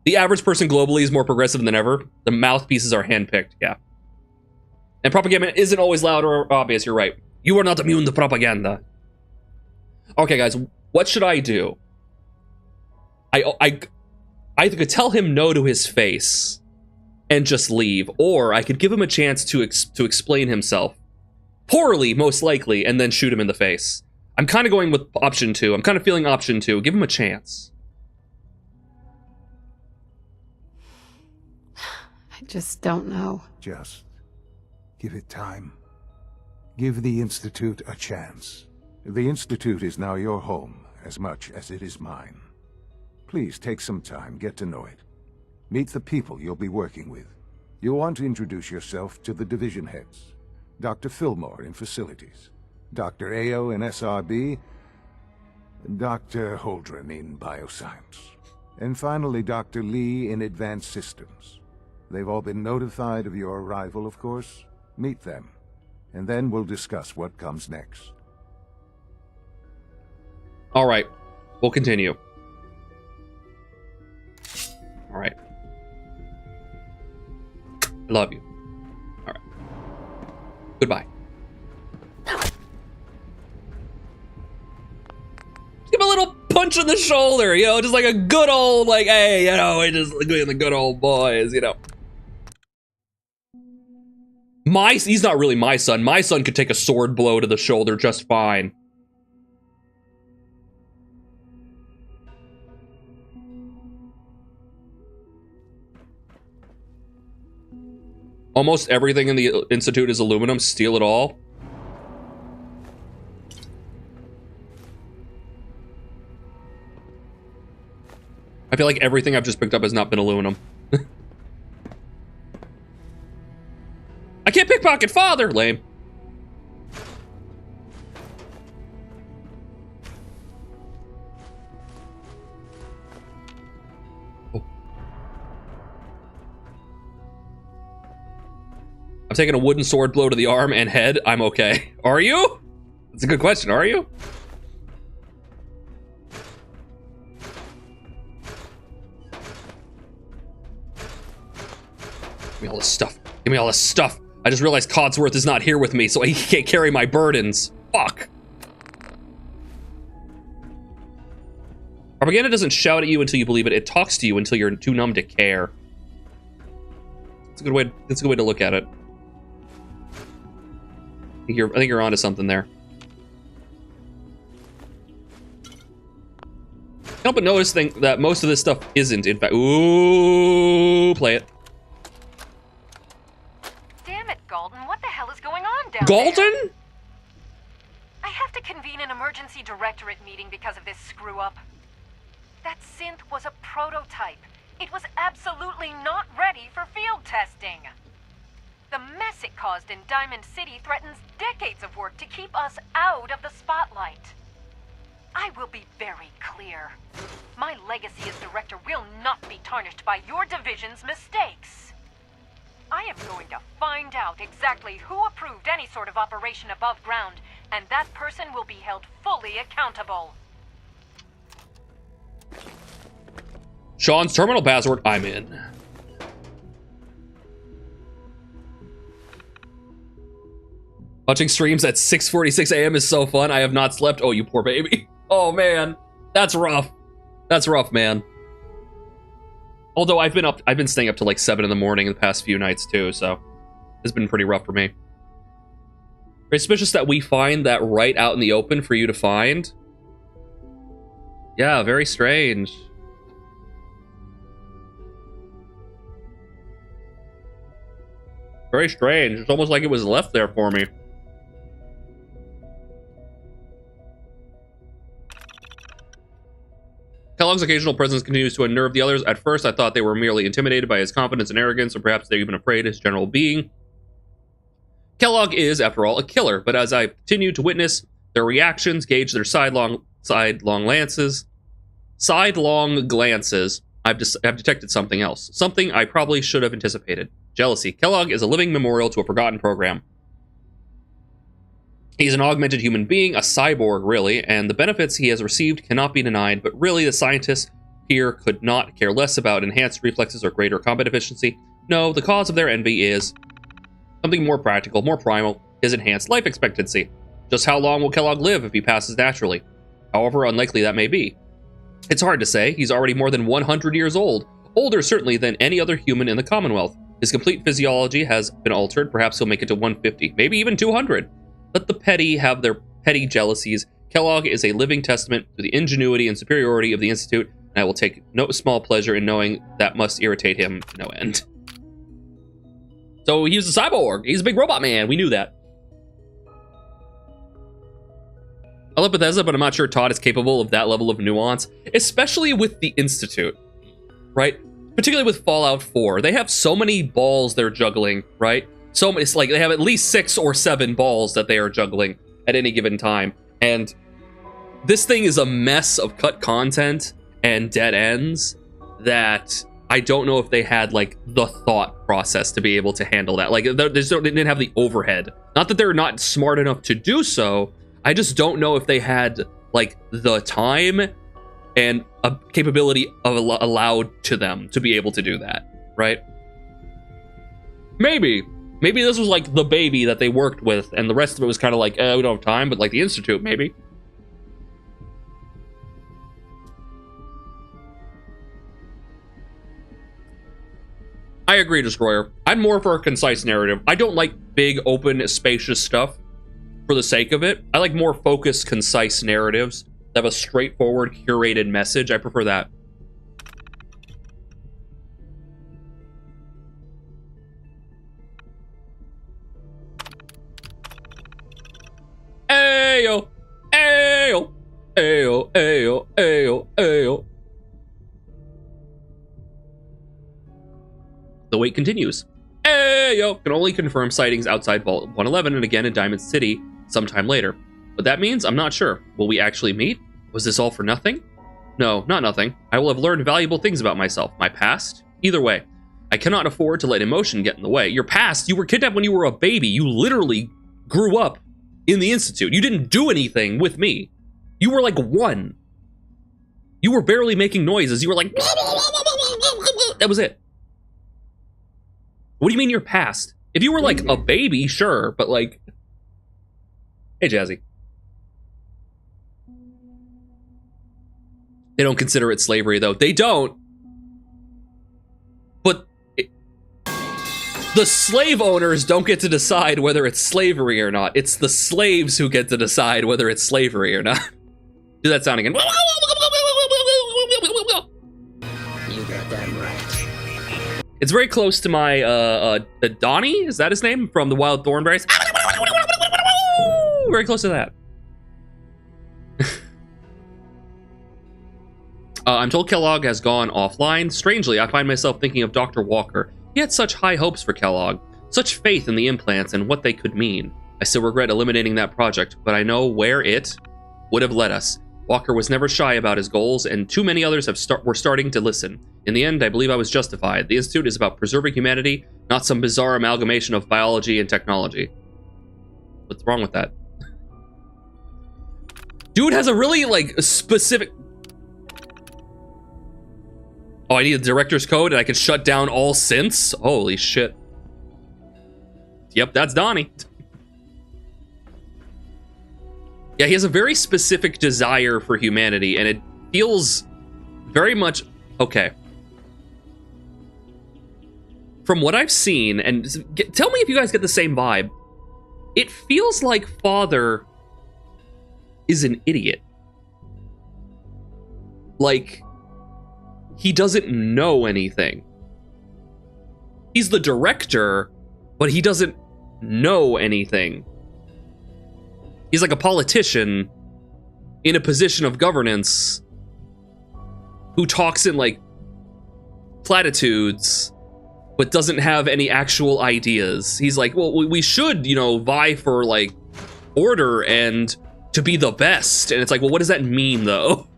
The average person globally is more progressive than ever. The mouthpieces are handpicked, yeah. And propaganda isn't always loud or obvious, you're right. You are not immune to propaganda. Okay, guys, what should I do? I could tell him no to his face and just leave, or I could give him a chance to explain himself. Poorly, most likely, and then shoot him in the face. I'm kind of going with option 2. I'm kind of feeling option 2. Give him a chance. I just don't know. Just give it time. Give the Institute a chance. The Institute is now your home as much as it is mine. Please take some time, get to know it. Meet the people you'll be working with. You'll want to introduce yourself to the division heads. Dr. Fillmore in Facilities, Dr. Ao in SRB, Dr. Holdren in Bioscience, and finally Dr. Lee in Advanced Systems. They've all been notified of your arrival, of course. Meet them, and then we'll discuss what comes next. All right, we'll continue. All right. I love you. All right. Goodbye. Just give him a little punch in the shoulder, just like a good old, hey, we're just the good old boys, He's not really my son. My son could take a sword blow to the shoulder just fine. Almost everything in the Institute is aluminum. Steal it all. I feel like everything I've just picked up has not been aluminum. I can't pickpocket father! Lame. I'm taking a wooden sword blow to the arm and head. I'm okay. Are you? That's a good question. Are you? Give me all this stuff. Give me all this stuff. I just realized Codsworth is not here with me, so he can't carry my burdens. Fuck. Propaganda doesn't shout at you until you believe it. It talks to you until you're too numb to care. That's a good way. That's a good way to look at it. I think you're onto something there. I can't but notice that most of this stuff isn't, in fact. Ooh, play it. Damn it, Galton! What the hell is going on down Galton? there? I have to convene an emergency directorate meeting because of this screw-up. That synth was a prototype. It was absolutely not ready for field testing. The mess it caused in Diamond City threatens decades of work to keep us out of the spotlight. I will be very clear. My legacy as director will not be tarnished by your division's mistakes. I am going to find out exactly who approved any sort of operation above ground, and that person will be held fully accountable. Sean's terminal password. I'm in. Watching streams at 6:46 a.m. is so fun. I have not slept. Oh, you poor baby. Oh, man. That's rough. That's rough, man. Although I've been staying up to like 7 in the morning the past few nights too, so it's been pretty rough for me. Very suspicious that we find that right out in the open for you to find. Yeah, very strange. Very strange. It's almost like it was left there for me. Kellogg's occasional presence continues to unnerve the others. At first, I thought they were merely intimidated by his confidence and arrogance, or perhaps they're even afraid of his general being. Kellogg is, after all, a killer, but as I continue to witness their reactions, gauge their sidelong glances, I've detected something else. Something I probably should have anticipated. Jealousy. Kellogg is a living memorial to a forgotten program. He's an augmented human being, a cyborg, really, and the benefits he has received cannot be denied, but really the scientists here could not care less about enhanced reflexes or greater combat efficiency. No, the cause of their envy is something more practical, more primal, his enhanced life expectancy. Just how long will Kellogg live if he passes naturally? However unlikely that may be. It's hard to say. He's already more than 100 years old. Older, certainly, than any other human in the Commonwealth. His complete physiology has been altered. Perhaps he'll make it to 150, maybe even 200. Let the petty have their petty jealousies. Kellogg is a living testament to the ingenuity and superiority of the Institute, and I will take no small pleasure in knowing that must irritate him to no end. So he's a cyborg. He's a big robot man. We knew that. I love Bethesda, but I'm not sure Todd is capable of that level of nuance, especially with the Institute, right? Particularly with Fallout 4. They have so many balls they're juggling, right? So it's like they have at least 6 or 7 balls that they are juggling at any given time. And this thing is a mess of cut content and dead ends that I don't know if they had like the thought process to be able to handle that. Like they didn't have the overhead. Not that they're not smart enough to do so. I just don't know if they had like the time and a capability of allowed to them to be able to do that, right? Maybe this was like the baby that they worked with, and the rest of it was kind of like, we don't have time, but like the Institute, maybe. I agree, Destroyer. I'm more for a concise narrative. I don't like big, open, spacious stuff for the sake of it. I like more focused, concise narratives that have a straightforward, curated message. I prefer that. Ayo, ayo, ayo, ayo, ayo, ayo. The wait continues. Ayo, can only confirm sightings outside Vault 111 and again in Diamond City sometime later. What that means, I'm not sure. Will we actually meet? Was this all for nothing? No, not nothing. I will have learned valuable things about myself, my past. Either way, I cannot afford to let emotion get in the way. Your past, you were kidnapped when you were a baby. You literally grew up in the Institute. You didn't do anything with me. You were like 1. You were barely making noises. You were like... That was it. What do you mean your past? If you were like a baby, sure, but like... Hey, Jazzy. They don't consider it slavery, though. They don't. But the slave owners don't get to decide whether it's slavery or not. It's the slaves who get to decide whether it's slavery or not. Do that sound again. You got that right. It's very close to my Donnie, is that his name? From the Wild Thornberries. Very close to that. I'm told Kellogg has gone offline. Strangely, I find myself thinking of Dr. Walker. He had such high hopes for Kellogg, such faith in the implants and what they could mean. I still regret eliminating that project, but I know where it would have led us. Walker was never shy about his goals, and too many others were starting to listen. In the end, I believe I was justified. The Institute is about preserving humanity, not some bizarre amalgamation of biology and technology. What's wrong with that? Dude has a really, like, specific... Oh, I need a director's code and I can shut down all synths? Holy shit. Yep, that's Donnie. Yeah, he has a very specific desire for humanity, and it feels very much... Okay. from what I've seen, and tell me if you guys get the same vibe, it feels like Father is an idiot. Like, he doesn't know anything. He's the director, but he doesn't know anything. He's like a politician in a position of governance who talks in like platitudes but doesn't have any actual ideas. He's like, well, we should, you know, vie for like order and to be the best. And it's like, well, what does that mean though?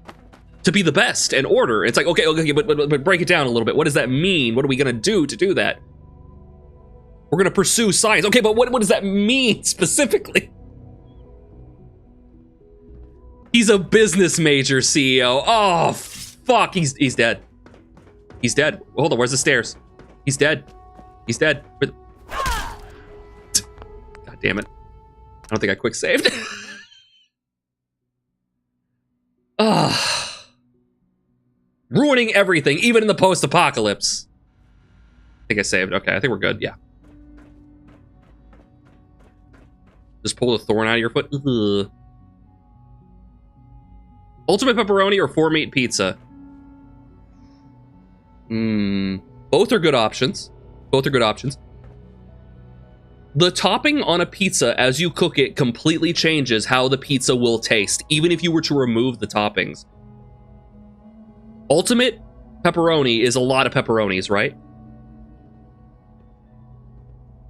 To be the best and order. It's like, okay, but break it down a little bit. What does that mean? What are we gonna do to do that? We're gonna pursue science. Okay, but what does that mean specifically? He's a business major CEO. Oh, fuck, he's dead. He's dead. Hold on, where's the stairs? He's dead. He's dead. God damn it. I don't think I quick saved. Ruining everything, even in the post-apocalypse. I think I saved. Okay, I think we're good. Yeah. Just pull the thorn out of your foot. Ugh. Ultimate pepperoni or 4-meat pizza? Both are good options. Both are good options. The topping on a pizza as you cook it completely changes how the pizza will taste, even if you were to remove the toppings. Ultimate pepperoni is a lot of pepperonis, right?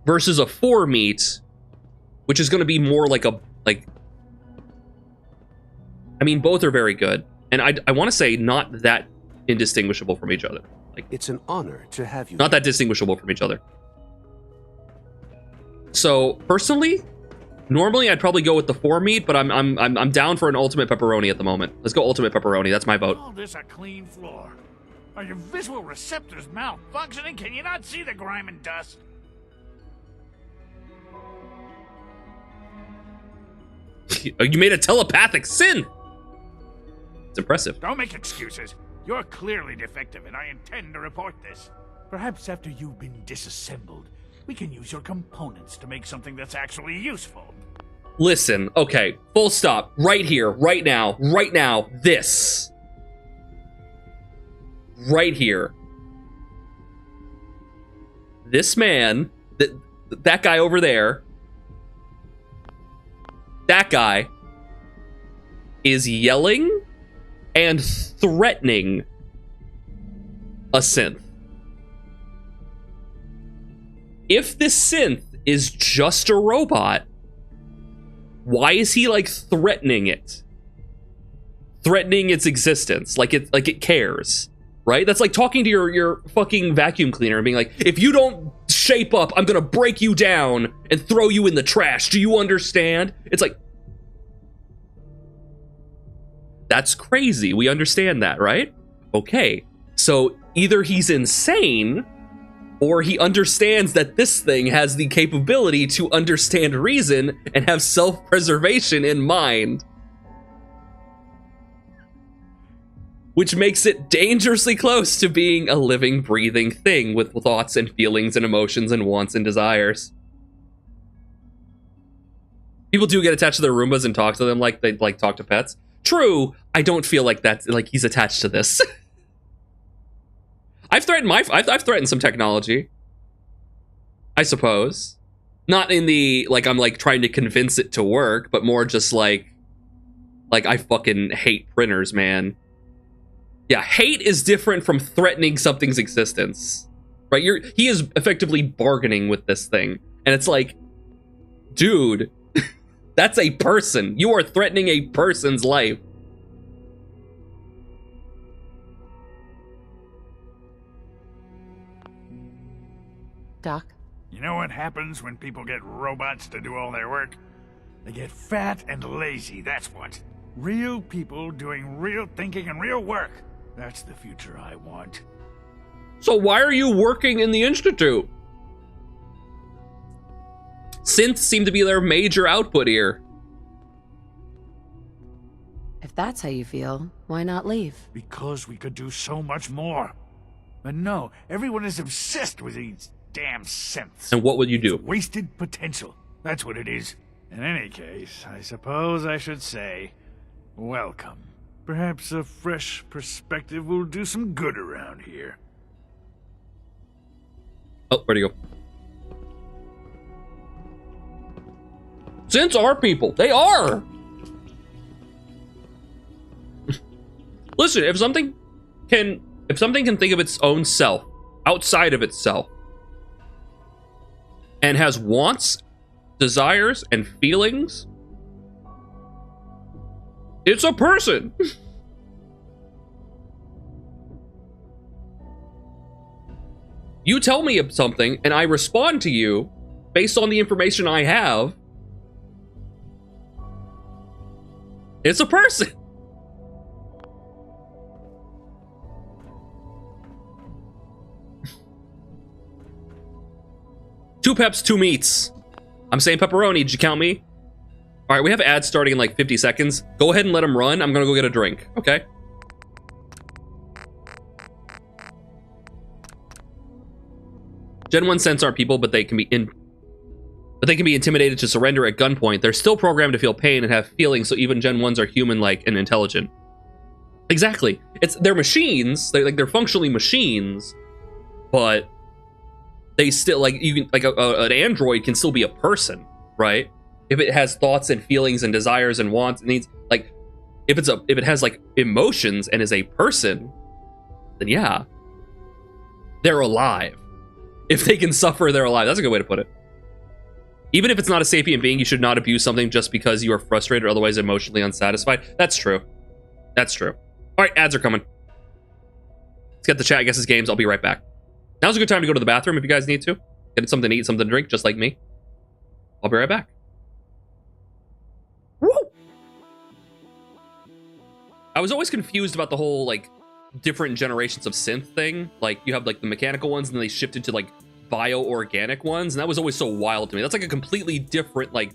Versus a 4-meat, which is going to be more like a, I mean, both are very good. And I want to say not that indistinguishable from each other. Like, it's an honor to have you. Not that distinguishable from each other. So, personally, normally I'd probably go with the 4-meat, but I'm down for an ultimate pepperoni at the moment. Let's go ultimate pepperoni. That's my vote. Call this a clean floor. Are your visual receptors malfunctioning? Can you not see the grime and dust? You made a telepathic sin. It's impressive. Don't make excuses. You're clearly defective, and I intend to report this. Perhaps after you've been disassembled, we can use your components to make something that's actually useful. Listen, okay, full stop. Right here, right now, this. Right here. This man, that guy over there, that guy is yelling and threatening a synth. If this synth is just a robot, why is he like threatening it? Threatening its existence, like it cares, right? That's like talking to your fucking vacuum cleaner and being like, if you don't shape up, I'm gonna break you down and throw you in the trash. Do you understand? It's like, that's crazy. We understand that, right? Okay, so either he's insane or he understands that this thing has the capability to understand reason and have self-preservation in mind. Which makes it dangerously close to being a living, breathing thing with thoughts and feelings and emotions and wants and desires. People do get attached to their Roombas and talk to them like they like talk to pets. True, I don't feel like that's like he's attached to this. I've threatened some technology, I suppose. Not in the like I'm like trying to convince it to work, but more just like I fucking hate printers, man. Yeah, hate is different from threatening something's existence, right? He is effectively bargaining with this thing, and it's like, dude, that's a person. You are threatening a person's life. Doc? You know what happens when people get robots to do all their work? They get fat and lazy, that's what. Real people doing real thinking and real work. That's the future I want. So why are you working in the Institute? Synths seem to be their major output here. If that's how you feel, why not leave? Because we could do so much more. But no, everyone is obsessed with these damn synths. And what would you do? Wasted potential. That's what it is. In any case, I suppose I should say, welcome. Perhaps a fresh perspective will do some good around here. Oh, where'd he go? Synths are people. They are. Listen, if something can think of its own self outside of itself and has wants, desires, and feelings, it's a person. You tell me of something and I respond to you based on the information I have. It's a person. Two peps, two meats. I'm saying pepperoni. Did you count me? All right, we have ads starting in like 50 seconds. Go ahead and let them run. I'm gonna go get a drink, okay? Gen 1 synths aren't people, but they can be intimidated to surrender at gunpoint. They're still programmed to feel pain and have feelings, so even Gen 1s are human-like and intelligent. Exactly. They're machines. They're functionally machines, but they still an android can still be a person, right? If it has thoughts and feelings and desires and wants and needs, like if it has like emotions and is a person, then yeah, they're alive. If they can suffer, they're alive. That's a good way to put it. Even if it's not a sapient being, you should not abuse something just because you are frustrated or otherwise emotionally unsatisfied. That's true. That's true. All right, ads are coming. Let's get the chat guesses games. I'll be right back. Now's a good time to go to the bathroom if you guys need to. Get something to eat, something to drink, just like me. I'll be right back. Woo! I was always confused about the whole, like, different generations of synth thing. Like, you have, like, the mechanical ones, and then they shifted to, like, bioorganic ones, and that was always so wild to me. That's like a completely different, like,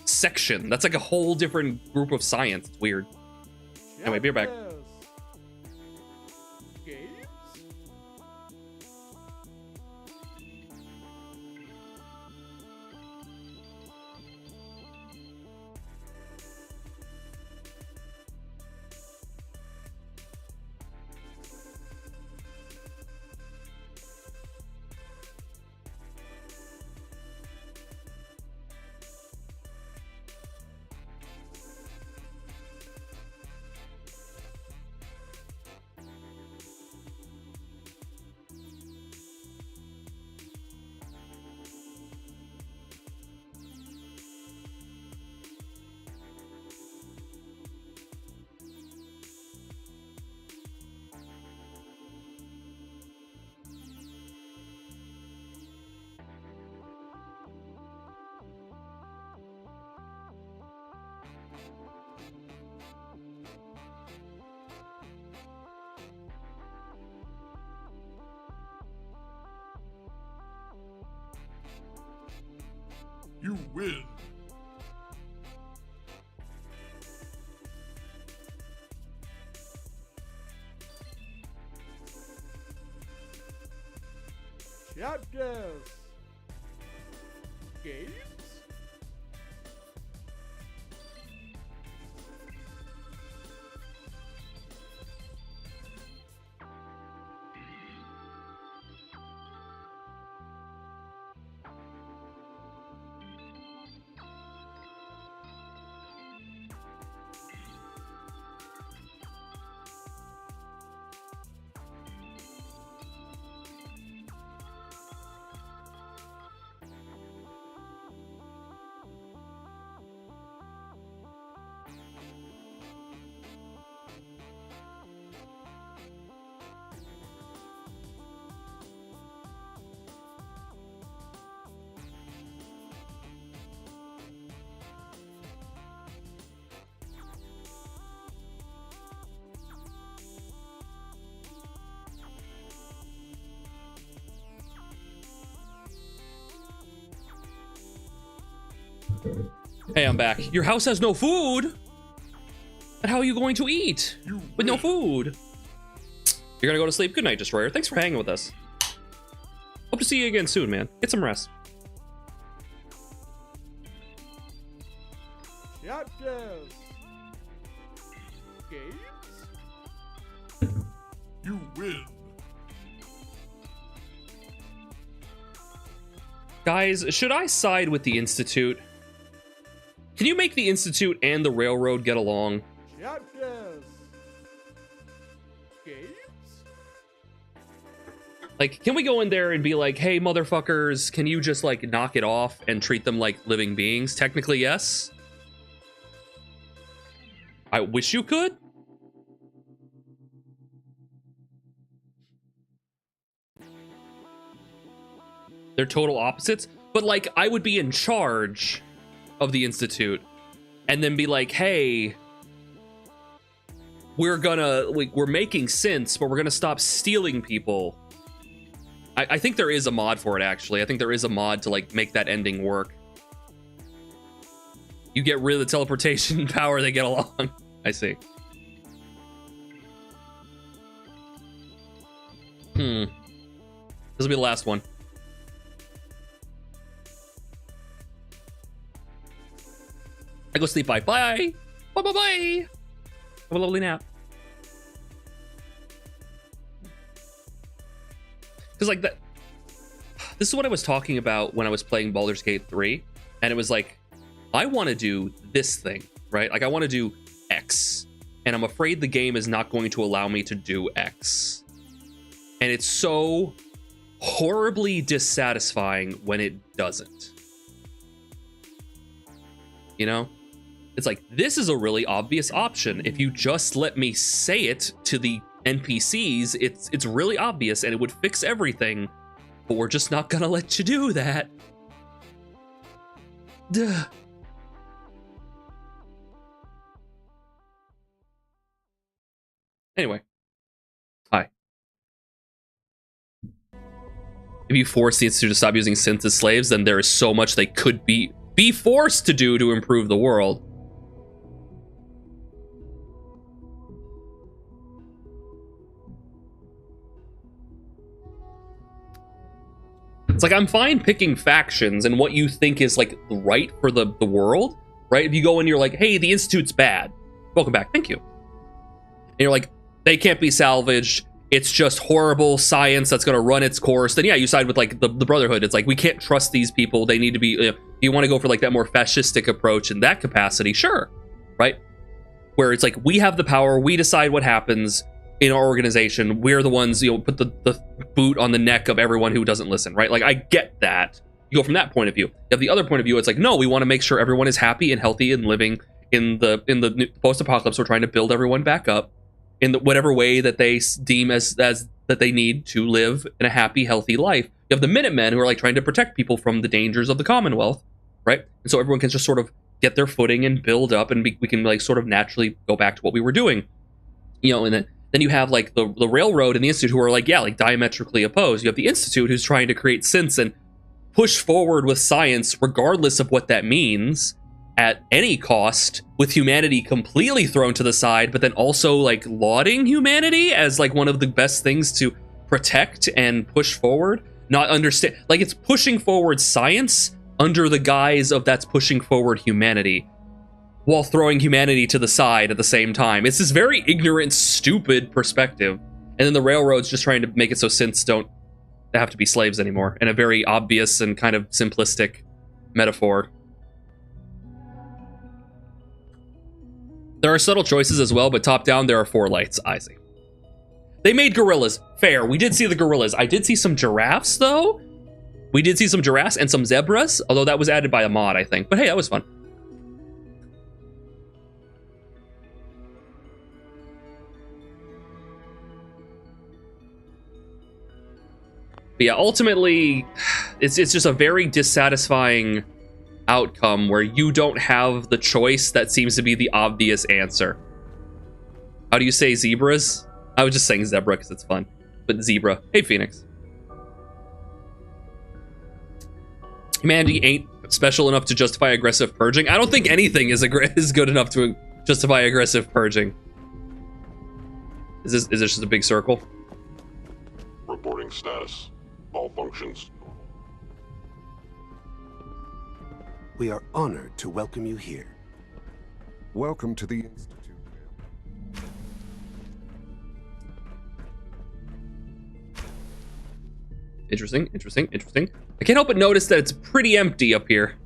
section. That's like a whole different group of science. It's weird. Anyway, be right back. You win. Chapters. Games. Hey, I'm back. Your house has no food? And how are you going to eat with no food? You're gonna go to sleep. Good night, Destroyer. Thanks for hanging with us. Hope to see you again soon, man. Get some rest. Chapters. Games? You win. Guys, should I side with the Institute? Can you make the Institute and the Railroad get along? Chapters. Games? Like, can we go in there and be like, hey, motherfuckers, can you just, like, knock it off and treat them like living beings? Technically, yes. I wish you could. They're total opposites, but like I would be in charge of the Institute and then be like, hey, we're making sense, but we're gonna stop stealing people. I think there is a mod for it, actually. I think there is a mod to like make that ending work. You get rid of the teleportation power, they get along. I see. This will be the last one. I go sleep. Bye. Bye. Bye. Bye. Bye. Have a lovely nap. Because like that. This is what I was talking about when I was playing Baldur's Gate 3, and it was like, I want to do this thing, right? Like I want to do X, and I'm afraid the game is not going to allow me to do X, and it's so horribly dissatisfying when it doesn't. You know? It's like, this is a really obvious option. If you just let me say it to the NPCs, it's really obvious and it would fix everything, but we're just not gonna let you do that. Duh. Anyway. Hi. If you force the Institute to stop using synths as slaves, then there is so much they could be forced to do to improve the world. It's like, I'm fine picking factions and what you think is like right for the world, right? If you go and you're like, hey, the Institute's bad. Welcome back, thank you. And you're like, they can't be salvaged. It's just horrible science that's gonna run its course. Then yeah, you side with like the Brotherhood. It's like, we can't trust these people. They need to be, you want to go for like that more fascistic approach in that capacity, sure, right? Where it's like, we have the power, we decide what happens in our organization. We're the ones, put the boot on the neck of everyone who doesn't listen, right? Like, I get that. You go from that point of view. You have the other point of view. It's like, no, we want to make sure everyone is happy and healthy and living in the post-apocalypse. We're trying to build everyone back up in whatever way that they deem as that they need to live in a happy, healthy life. You have the Minutemen who are like trying to protect people from the dangers of the Commonwealth, right? And so everyone can just sort of get their footing and build up, and we can like sort of naturally go back to what we were doing, and then you have like the Railroad and the Institute who are like, yeah, like diametrically opposed. You have the Institute who's trying to create sense and push forward with science regardless of what that means at any cost, with humanity completely thrown to the side, but then also like lauding humanity as like one of the best things to protect and push forward. Not understand, like, it's pushing forward science under the guise of that's pushing forward humanity, while throwing humanity to the side at the same time. It's this very ignorant, stupid perspective. And then the Railroad's just trying to make it so synths don't have to be slaves anymore, in a very obvious and kind of simplistic metaphor. There are subtle choices as well, but top down there are 4 lights. I see. They made gorillas. Fair. We did see the gorillas. I did see some giraffes, though. We did see some giraffes and some zebras, although that was added by a mod, I think. But hey, that was fun. But yeah, ultimately, it's just a very dissatisfying outcome where you don't have the choice that seems to be the obvious answer. How do you say zebras? I was just saying zebra because it's fun. But zebra. Hey, Phoenix. Humanity ain't special enough to justify aggressive purging. I don't think anything is good enough to justify aggressive purging. Is this just a big circle? Reporting status. Malfunctions. We are honored to welcome you here. Welcome to the Institute. Interesting, interesting, interesting. I can't help but notice that it's pretty empty up here.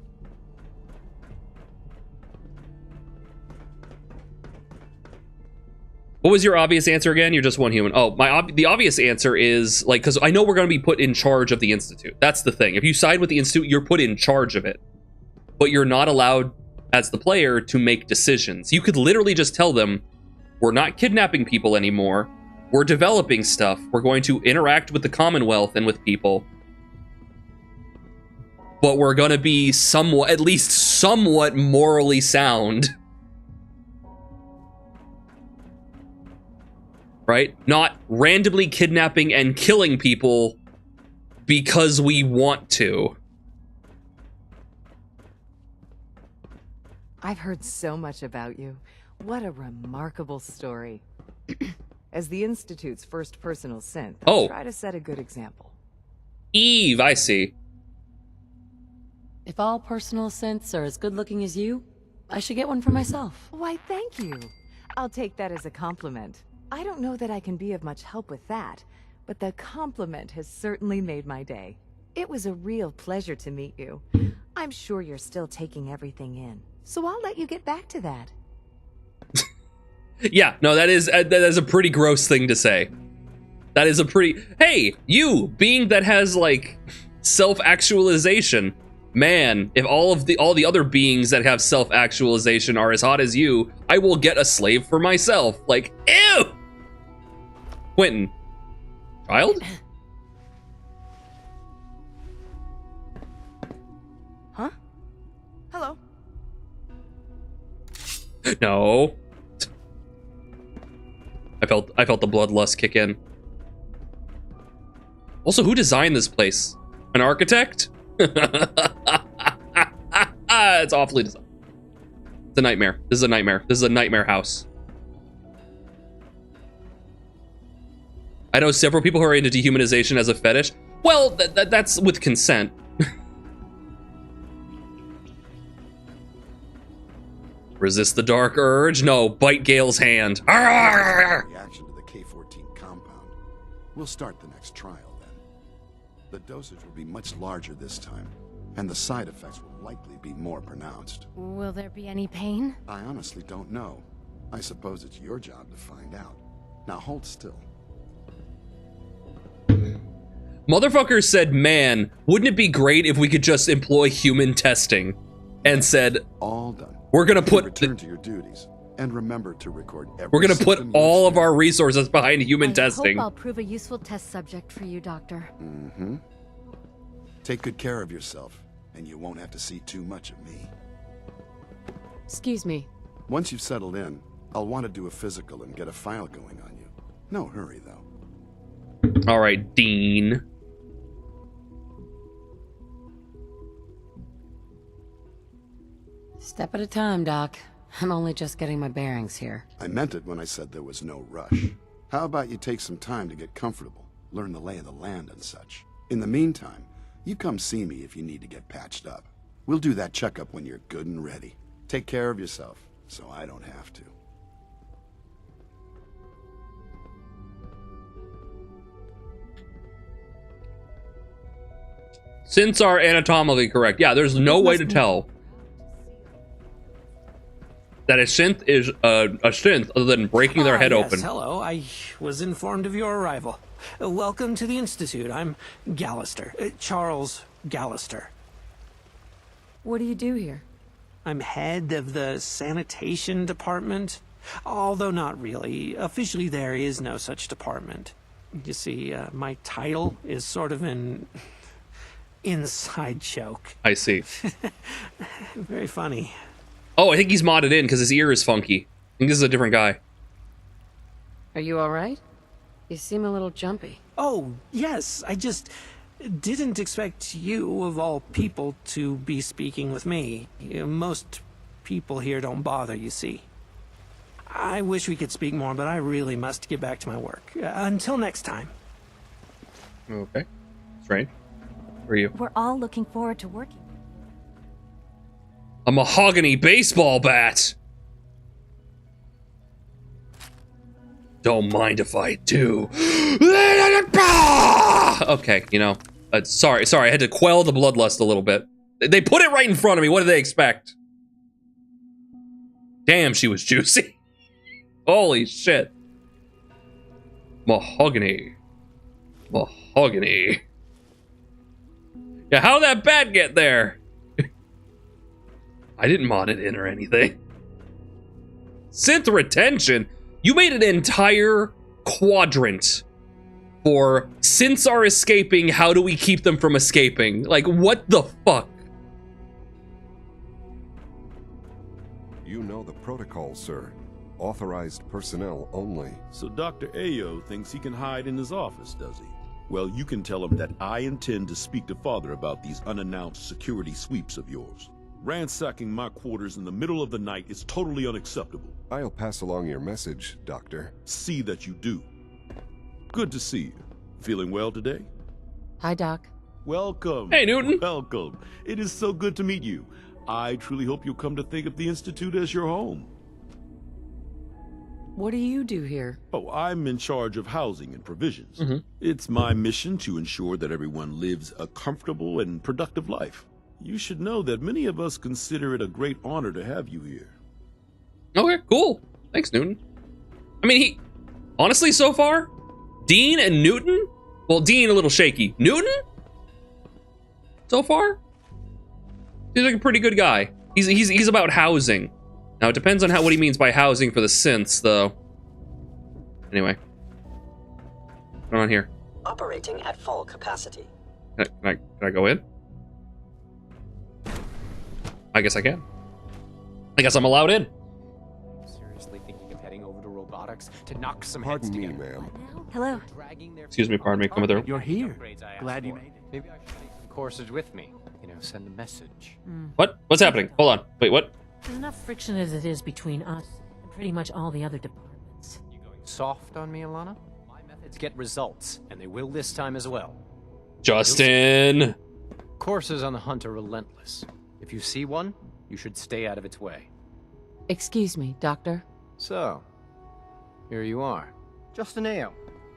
What was your obvious answer again? You're just one human. Oh, the obvious answer is, like, because I know we're going to be put in charge of the Institute. That's the thing. If you side with the Institute, you're put in charge of it. But you're not allowed, as the player, to make decisions. You could literally just tell them, we're not kidnapping people anymore. We're developing stuff. We're going to interact with the Commonwealth and with people. But we're going to be somewhat, at least somewhat morally sound. Right? Not randomly kidnapping and killing people because we want to. I've heard so much about you. What a remarkable story. As the Institute's first personal synth, I'll try to set a good example. Eve, I see. If all personal synths are as good looking as you, I should get one for myself. Why, thank you. I'll take that as a compliment. I don't know that I can be of much help with that, but the compliment has certainly made my day. It was a real pleasure to meet you. I'm sure you're still taking everything in, so I'll let you get back to that. Yeah, no, that is a pretty gross thing to say. That is a pretty... Hey, you, being that has, like, self-actualization. Man, if all the other beings that have self-actualization are as hot as you, I will get a slave for myself. Like, ew! Quentin. Child? Huh? Hello? No. I felt the bloodlust kick in. Also, who designed this place? An architect? It's awfully designed. It's a nightmare. This is a nightmare. This is a nightmare house. I know several people who are into dehumanization as a fetish. Well, that's with consent. Resist the dark urge? No, bite Gale's hand. Reaction to the K-14 compound. We'll start the next trial then. The dosage will be much larger this time, and the side effects will likely be more pronounced. Will there be any pain? I honestly don't know. I suppose it's your job to find out. Now hold still. Motherfucker said, man, wouldn't it be great if we could just employ human testing? And said, all done. We're gonna put return to your duties and remember to record every. We're gonna put all of our resources behind human testing. I hope I'll prove a useful test subject for you, Doctor. Mm-hmm. Take good care of yourself, and you won't have to see too much of me. Excuse me. Once you've settled in, I'll want to do a physical and get a file going on you. No hurry, though. All right, Dean. Step at a time, Doc. I'm only just getting my bearings here. I meant it when I said there was no rush. How about you take some time to get comfortable, learn the lay of the land and such. In the meantime, you come see me if you need to get patched up. We'll do that checkup when you're good and ready. Take care of yourself, so I don't have to. Synths are anatomically correct. Yeah, there's no way to tell that a synth is a synth other than breaking their head open. Hello, I was informed of your arrival. Welcome to the Institute. I'm Gallister. Charles Gallister. What do you do here? I'm head of the sanitation department. Although not really. Officially, there is no such department. You see, my title is sort of an inside joke. I see. Very funny. Oh, I think he's modded in because his ear is funky. I think this is a different guy. Are you all right? You seem a little jumpy. Oh, yes. I just didn't expect you, of all people, to be speaking with me. Most people here don't bother, you see. I wish we could speak more, but I really must get back to my work. Until next time. Okay. Train? Where are you? We're all looking forward to working. A mahogany baseball bat. Don't mind if I do. Okay, you know, sorry, I had to quell the bloodlust a little bit. They put it right in front of me. What did they expect? Damn, she was juicy. Holy shit. Mahogany. Mahogany. Yeah, how'd that bat get there? I didn't mod it in or anything. Synth retention? You made an entire quadrant for synths are escaping, how do we keep them from escaping? Like, what the fuck? You know the protocol, sir. Authorized personnel only. So Dr. Ayo thinks he can hide in his office, does he? Well, you can tell him that I intend to speak to Father about these unannounced security sweeps of yours. Ransacking my quarters in the middle of the night is totally unacceptable. I'll pass along your message, Doctor. See that you do. Good to see you. Feeling well today? Hi, Doc. Welcome. Hey, Newton. Welcome. It is so good to meet you. I truly hope you'll come to think of the Institute as your home. What do you do here? Oh, I'm in charge of housing and provisions. It's my mission to ensure that everyone lives a comfortable and productive life. You should know that many of us consider it a great honor to have you here. Okay, cool. Thanks, Newton. I mean, honestly, so far, Dean and Newton? Well, Dean a little shaky. Newton? So far? He's like a pretty good guy. He's about housing. Now, it depends on what he means by housing for the synths, though. Anyway. What's going on here? Operating at full capacity. Can I go in? I guess I can. I guess I'm allowed in. Seriously thinking of heading over to robotics to knock some Pardon heads me, together? ma'am. Hello. Excuse me, pardon me. Come there. You're here. Glad you made it. Maybe I should take some courses with me. You know, send a message. What? What's happening? Hold on. Wait, what? There's enough friction as it is between us and pretty much all the other departments. You going soft on me, Alana? My methods get results, and they will this time as well. Justin! Courses on the hunt are relentless. If you see one, you should stay out of its way. Excuse me, Doctor. So, here you are. Justin Ayo,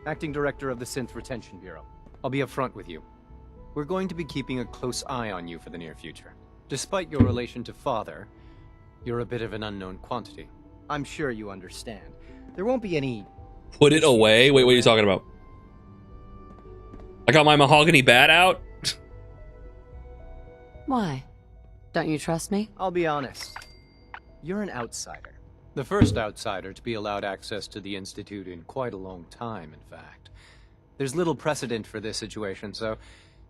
Acting Director of the Synth Retention Bureau. I'll be upfront with you. We're going to be keeping a close eye on you for the near future. Despite your relation to Father, you're a bit of an unknown quantity. I'm sure you understand. There won't be any... Put it away? Wait, what are you talking about? I got my mahogany bat out? Why? Don't you trust me? I'll be honest. You're an outsider. The first outsider to be allowed access to the Institute in quite a long time, in fact. There's little precedent for this situation, so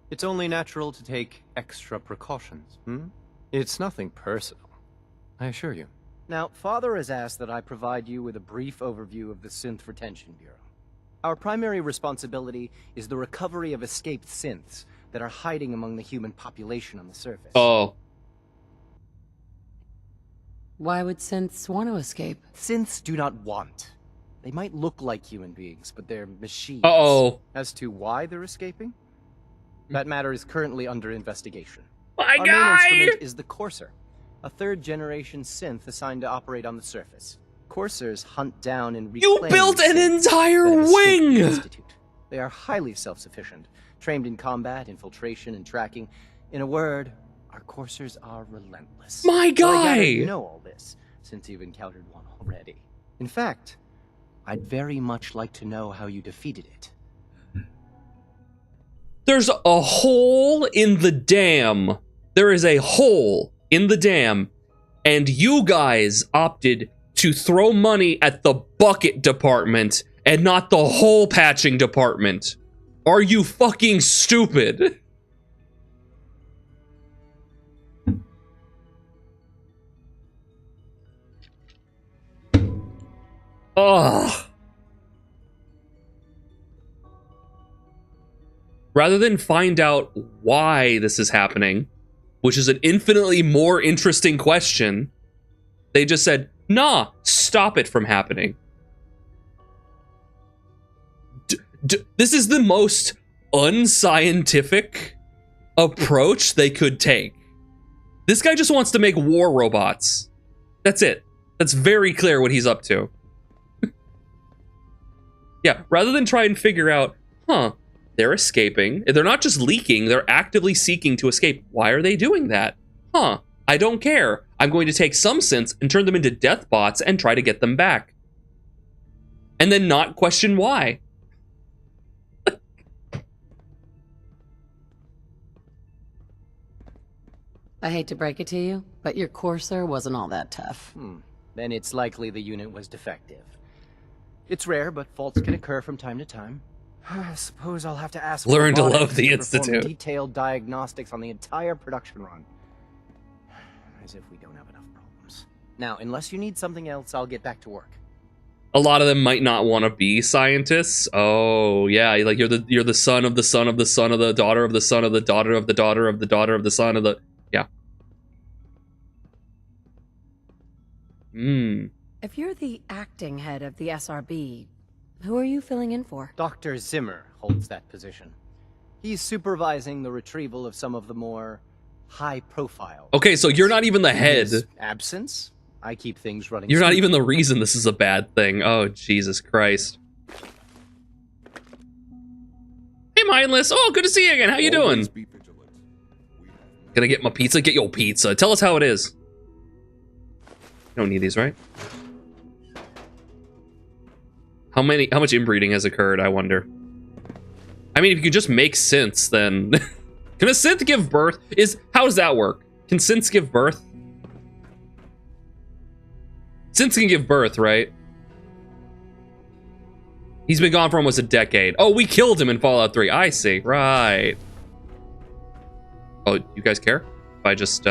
it's only natural to take extra precautions, It's nothing personal, I assure you. Now, Father has asked that I provide you with a brief overview of the Synth Retention Bureau. Our primary responsibility is the recovery of escaped synths that are hiding among the human population on the surface. Oh. Why would synths want to escape? Synths do not want. They might look like human beings, but they're machines. Uh-oh. As to why they're escaping? That matter is currently under investigation. My Our guy! main instrument is the Courser, a third-generation synth assigned to operate on the surface. Coursers hunt down and reclaim... You built an synths entire that have escaped wing! the Institute. They are highly self-sufficient, trained in combat, infiltration, and tracking. In a word, our Coursers are relentless. My Well, I gather guy! you know all this, since you've encountered one already. In fact, I'd very much like to know how you defeated it. There's a hole in the dam. There is a hole in the dam, and you guys opted to throw money at the bucket department and not the hole patching department. Are you fucking stupid? Ugh. Rather than find out why this is happening, which is an infinitely more interesting question, they just said, nah, stop it from happening. This is the most unscientific approach they could take. This guy just wants to make war robots. That's it. That's very clear what he's up to. Yeah, rather than try and figure out, they're escaping. They're not just leaking, they're actively seeking to escape. Why are they doing that? I don't care. I'm going to take some synths and turn them into death bots and try to get them back. And then not question why. I hate to break it to you, but your Courser wasn't all that tough. Then it's likely the unit was defective. It's rare, but faults can occur from time to time. I suppose I'll have to ask. Learn to robotics love the to Institute. perform detailed diagnostics on the entire production run. As if we don't have enough problems. Now, unless you need something else, I'll get back to work. A lot of them might not want to be scientists. Oh yeah, like you're the son of the son of the son of the daughter of the son of the daughter of the daughter of the daughter of the son of the yeah. If you're the acting head of the SRB, who are you filling in for? Dr. Zimmer holds that position. He's supervising the retrieval of some of the more high-profile. Okay, so you're not even the head. In his absence, I keep things running. You're not smoothly. even the reason this is a bad thing. Oh, Jesus Christ. Hey, Mindless. Oh, good to see you again. How you doing? Gonna get my pizza? Get your pizza. Tell us how it is. You don't need these, right? How much inbreeding has occurred, I wonder? I mean, if you could just make synths, then... Can a synth give birth? How does that work? Can synths give birth? Synths can give birth, right? He's been gone for almost a decade. Oh, we killed him in Fallout 3. I see. Right. Oh, you guys care? If I just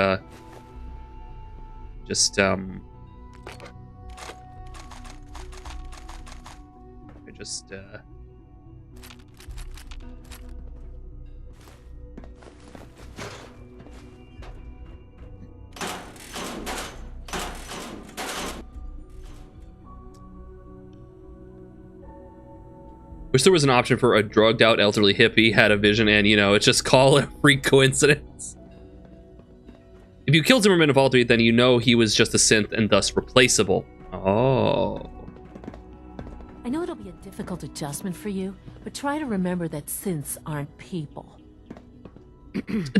wish there was an option for a drugged out elderly hippie had a vision and, you know, it's just call it a freak coincidence. If you killed Zimmerman in Fallout 3, then you know he was just a synth and thus replaceable. Oh. I know it'll be a difficult adjustment for you, but try to remember that synths aren't people.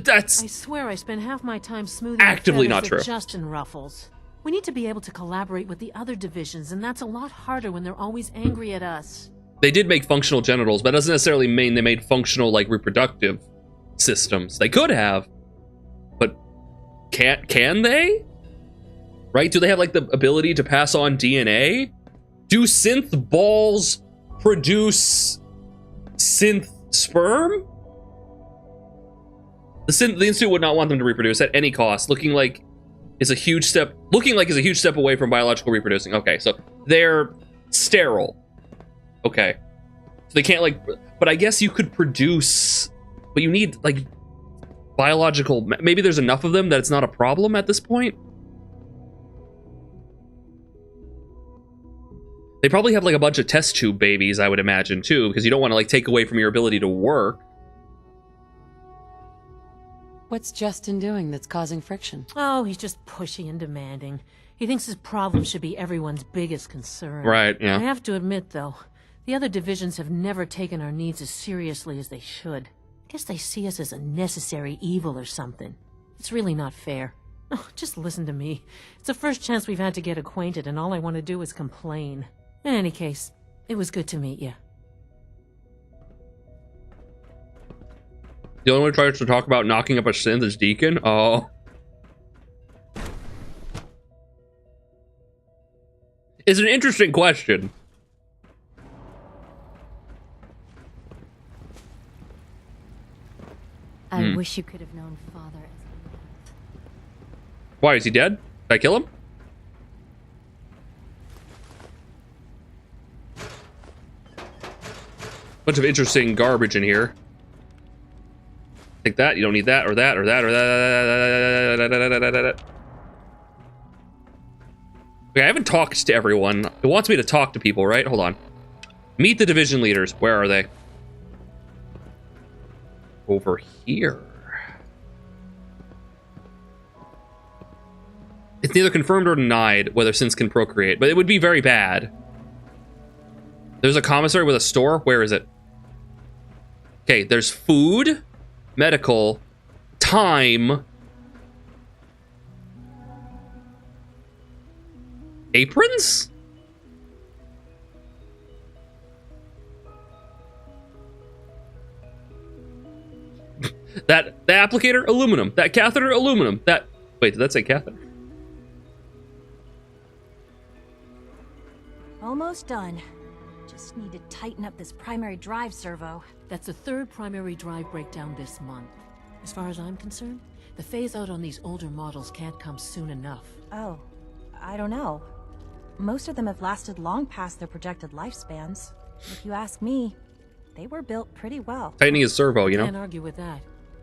That's... I swear I spend half my time smoothing actively the not feathers true. of Justin Ruffles. We need to be able to collaborate with the other divisions, and that's a lot harder when they're always angry at us. They did make functional genitals, but that doesn't necessarily mean they made functional, like, reproductive systems. They could have, but can they? Right? Do they have, like, the ability to pass on DNA? Do synth balls produce synth sperm? The Institute would not want them to reproduce at any cost, looking like is a huge step away from biological reproducing. Okay, so they're sterile. Okay. So they can't, like, but I guess you could produce, but you need, like, biological, maybe there's enough of them that it's not a problem at this point? They probably have, like, a bunch of test tube babies, I would imagine, too, because you don't want to, like, take away from your ability to work. What's Justin doing that's causing friction? Oh, he's just pushy and demanding. He thinks his problem should be everyone's biggest concern. Right, yeah. I have to admit, though, the other divisions have never taken our needs as seriously as they should. I guess they see us as a necessary evil or something. It's really not fair. Oh, just listen to me. It's the first chance we've had to get acquainted, and all I want to do is complain. In any case, it was good to meet you. The only one who tries to talk about knocking up a synth is Deacon? Oh. It's an interesting question. I wish you could have known Father as Why, is he dead? Did I kill him? Bunch of interesting garbage in here. Take that, you don't need that, or that, or that, or that. Okay, I haven't talked to everyone. It wants me to talk to people, right? Hold on. Meet the division leaders. Where are they? over here. It's neither confirmed or denied whether synths can procreate, but it would be very bad. There's a commissary with a store. Where is it? Okay, there's food, medical, time, aprons? The applicator, aluminum. That catheter, aluminum. That, wait, did that say catheter? Almost done. Just need to tighten up this primary drive servo. That's the third primary drive breakdown this month. As far as I'm concerned, the phase out on these older models can't come soon enough. Oh, I don't know. Most of them have lasted long past their projected lifespans. If you ask me, they were built pretty well. Tightening his servo, you know? Can't argue with that.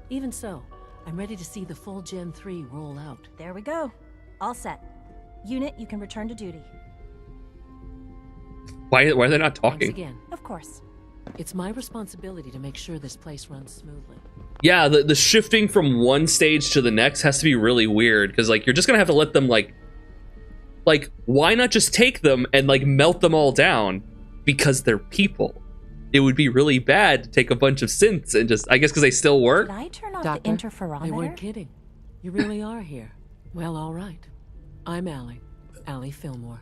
Even so, I'm ready to see the full Gen 3 roll out. There we go. All set. Unit, you can return to duty. Why are they not talking? Thanks again. Of course. It's my responsibility to make sure this place runs smoothly. Yeah, the shifting from one stage to the next has to be really weird, because like you're just gonna have to let them like why not just take them and like melt them all down? Because they're people. It would be really bad to take a bunch of synths and just, I guess because they still work. Did I turn off Doctor, the interferometer? They weren't kidding. You really are here. Well, all right. I'm Allie Fillmore.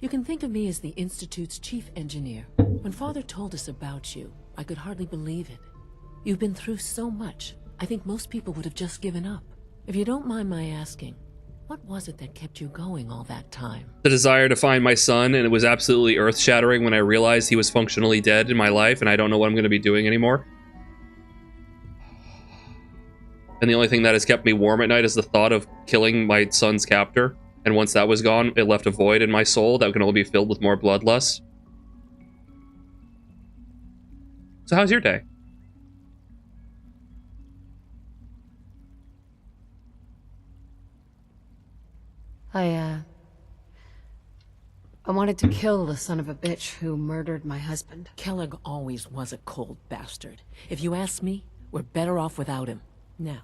You can think of me as the Institute's chief engineer. When Father told us about you, I could hardly believe it. You've been through so much, I think most people would have just given up. If you don't mind my asking, what was it that kept you going all that time? The desire to find my son, and it was absolutely earth-shattering when I realized he was functionally dead in my life, and I don't know what I'm going to be doing anymore. And the only thing that has kept me warm at night is the thought of killing my son's captor. And once that was gone, it left a void in my soul that can only be filled with more bloodlust. So how's your day? I wanted to kill the son of a bitch who murdered my husband. Kellogg always was a cold bastard. If you ask me, we're better off without him. Now,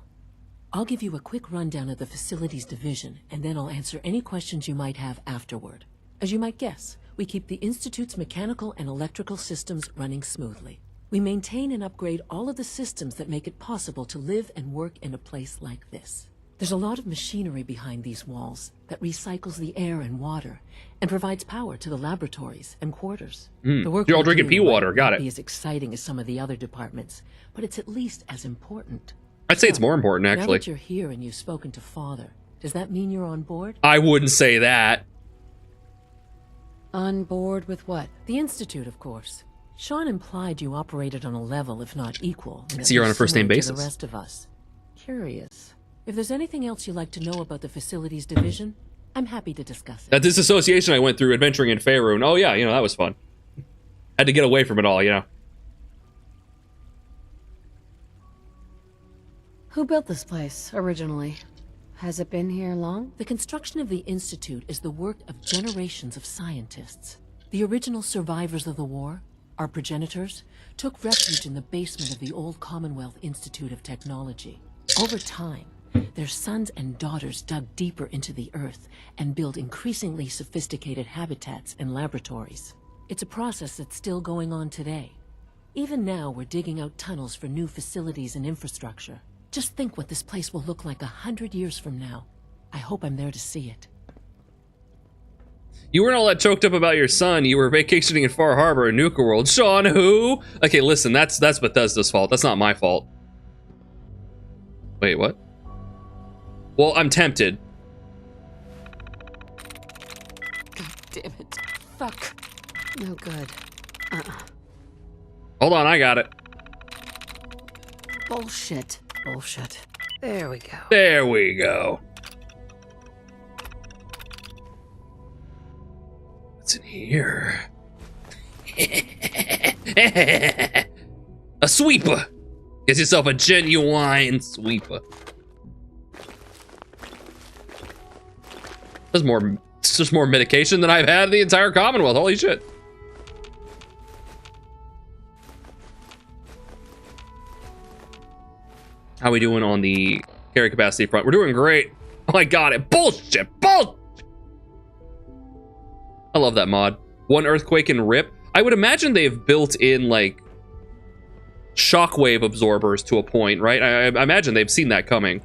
I'll give you a quick rundown of the facilities division, and then I'll answer any questions you might have afterward. As you might guess, we keep the Institute's mechanical and electrical systems running smoothly. We maintain and upgrade all of the systems that make it possible to live and work in a place like this. There's a lot of machinery behind these walls that recycles the air and water and provides power to the laboratories and quarters. The work You're all we drinking do pea water, got might it. be as exciting as some of the other departments, but it's at least as important. I'd say it's more important, Now actually. that you're here and you've spoken to Father, does that mean you're on board? I wouldn't say that. On board with what? The Institute, of course. Sean implied you operated on a level, if not equal. and So you're on a at least first-name similar to basis. the rest of us. Curious. If there's anything else you'd like to know about the facilities division, I'm happy to discuss it. That disassociation I went through adventuring in Faerun. Oh yeah, that was fun. Had to get away from it all, Who built this place, originally? Has it been here long? The construction of the Institute is the work of generations of scientists. The original survivors of the war, our progenitors, took refuge in the basement of the old Commonwealth Institute of Technology. Over time, their sons and daughters dug deeper into the earth and built increasingly sophisticated habitats and laboratories. It's a process that's still going on today. Even now, we're digging out tunnels for new facilities and infrastructure. Just think what this place will look like 100 years from now. I hope I'm there to see it. You weren't all that choked up about your son. You were vacationing in Far Harbor in Nuka World. Sean, who? Okay, listen, that's Bethesda's fault. That's not my fault. Wait, what? Well, I'm tempted. God damn it. Fuck. No good. Hold on, I got it. Bullshit. Bullshit. There we go. There we go. What's in here? A sweeper. Get yourself a genuine sweeper. It's just more medication than I've had in the entire Commonwealth. Holy shit. How we doing on the carry capacity front? We're doing great. Oh, I got it. Bullshit. Bullshit. I love that mod. One earthquake and rip. I would imagine they've built in like shockwave absorbers to a point, right? I imagine they've seen that coming.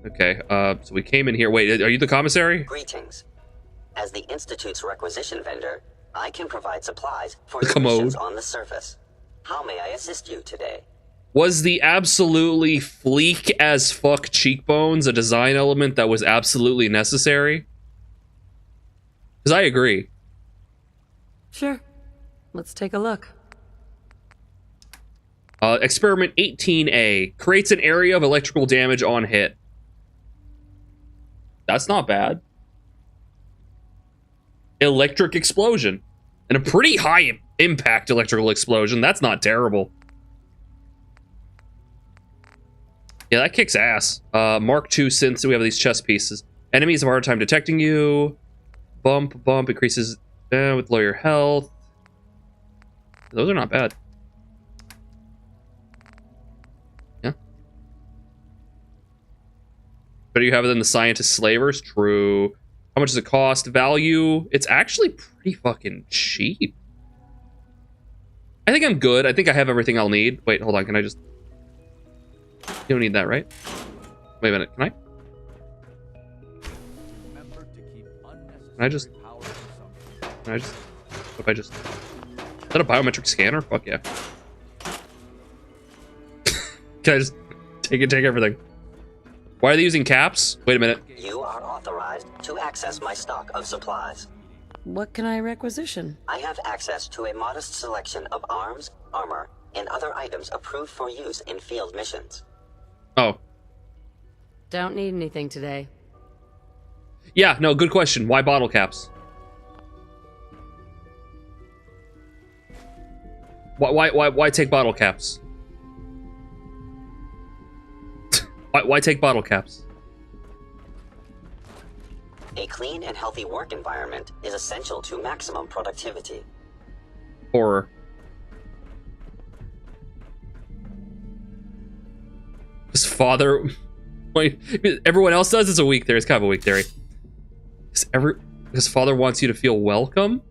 Okay, so we came in here. Wait, are you the commissary? Greetings. As the Institute's requisition vendor, I can provide supplies for The your commode. missions on the surface. How may I assist you today? Was the absolutely fleek as fuck cheekbones a design element that was absolutely necessary? Because I agree. Sure. Let's take a look. Experiment 18A creates an area of electrical damage on hit. That's not bad. Electric explosion. And a pretty high impact electrical explosion. That's not terrible. Yeah, that kicks ass. Mark II synths, we have these chess pieces. Enemies have a hard time detecting you. Bump, increases with lower health. Those are not bad. Yeah. Better you have it than the scientist slavers? True. How much does it cost? Value? It's actually pretty fucking cheap. I think I'm good. I think I have everything I'll need. Wait, hold on. Can I just... You don't need that, right? Wait a minute. Can I? Can I just... If I just... Is that a biometric scanner? Fuck yeah. Can I just take everything? Why are they using caps? Wait a minute. You are authorized to access my stock of supplies. What can I requisition? I have access to a modest selection of arms, armor, and other items approved for use in field missions. Oh. Don't need anything today. Yeah, no, good question. Why bottle caps? Why take bottle caps? Why take bottle caps? A clean and healthy work environment is essential to maximum productivity. Horror. His father... Wait, everyone else does? It's a weak theory. It's kind of a weak theory. His father wants you to feel welcome?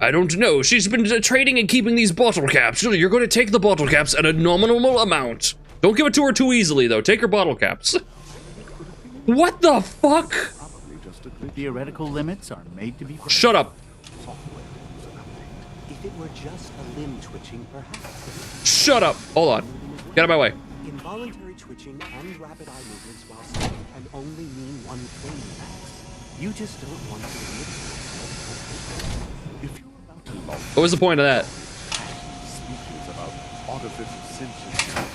I don't know. She's been trading and keeping these bottle caps. You're going to take the bottle caps at a nominal amount. Don't give it to her too easily, though. Take her bottle caps. What the fuck? Theoretical limits are made to be... Shut up. If it were just a limb twitching, perhaps. Shut up. Hold on. Get out of my way. Involuntary twitching and rapid eye movements while sleeping can only mean one thing, Max. You just don't want to admit it. What was the point of that? Speeches about artificial sentience.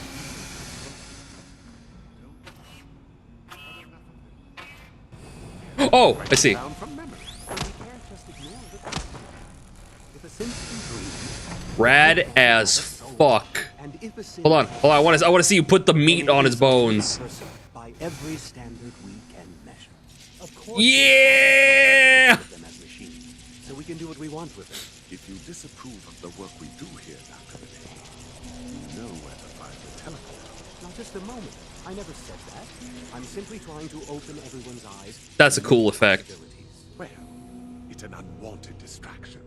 Oh, I see. Rad as fuck. Hold on. I want to see you put the meat on his bones. By every standard we can measure. Of course, yeah. Them as machines, so we can do what we want with them. If you disapprove of the work we do here, Dr. Binet, you know where to find the teleporter. Now, just a moment. I never said that. I'm simply trying to open everyone's eyes. That's a cool effect. Well, it's an unwanted distraction.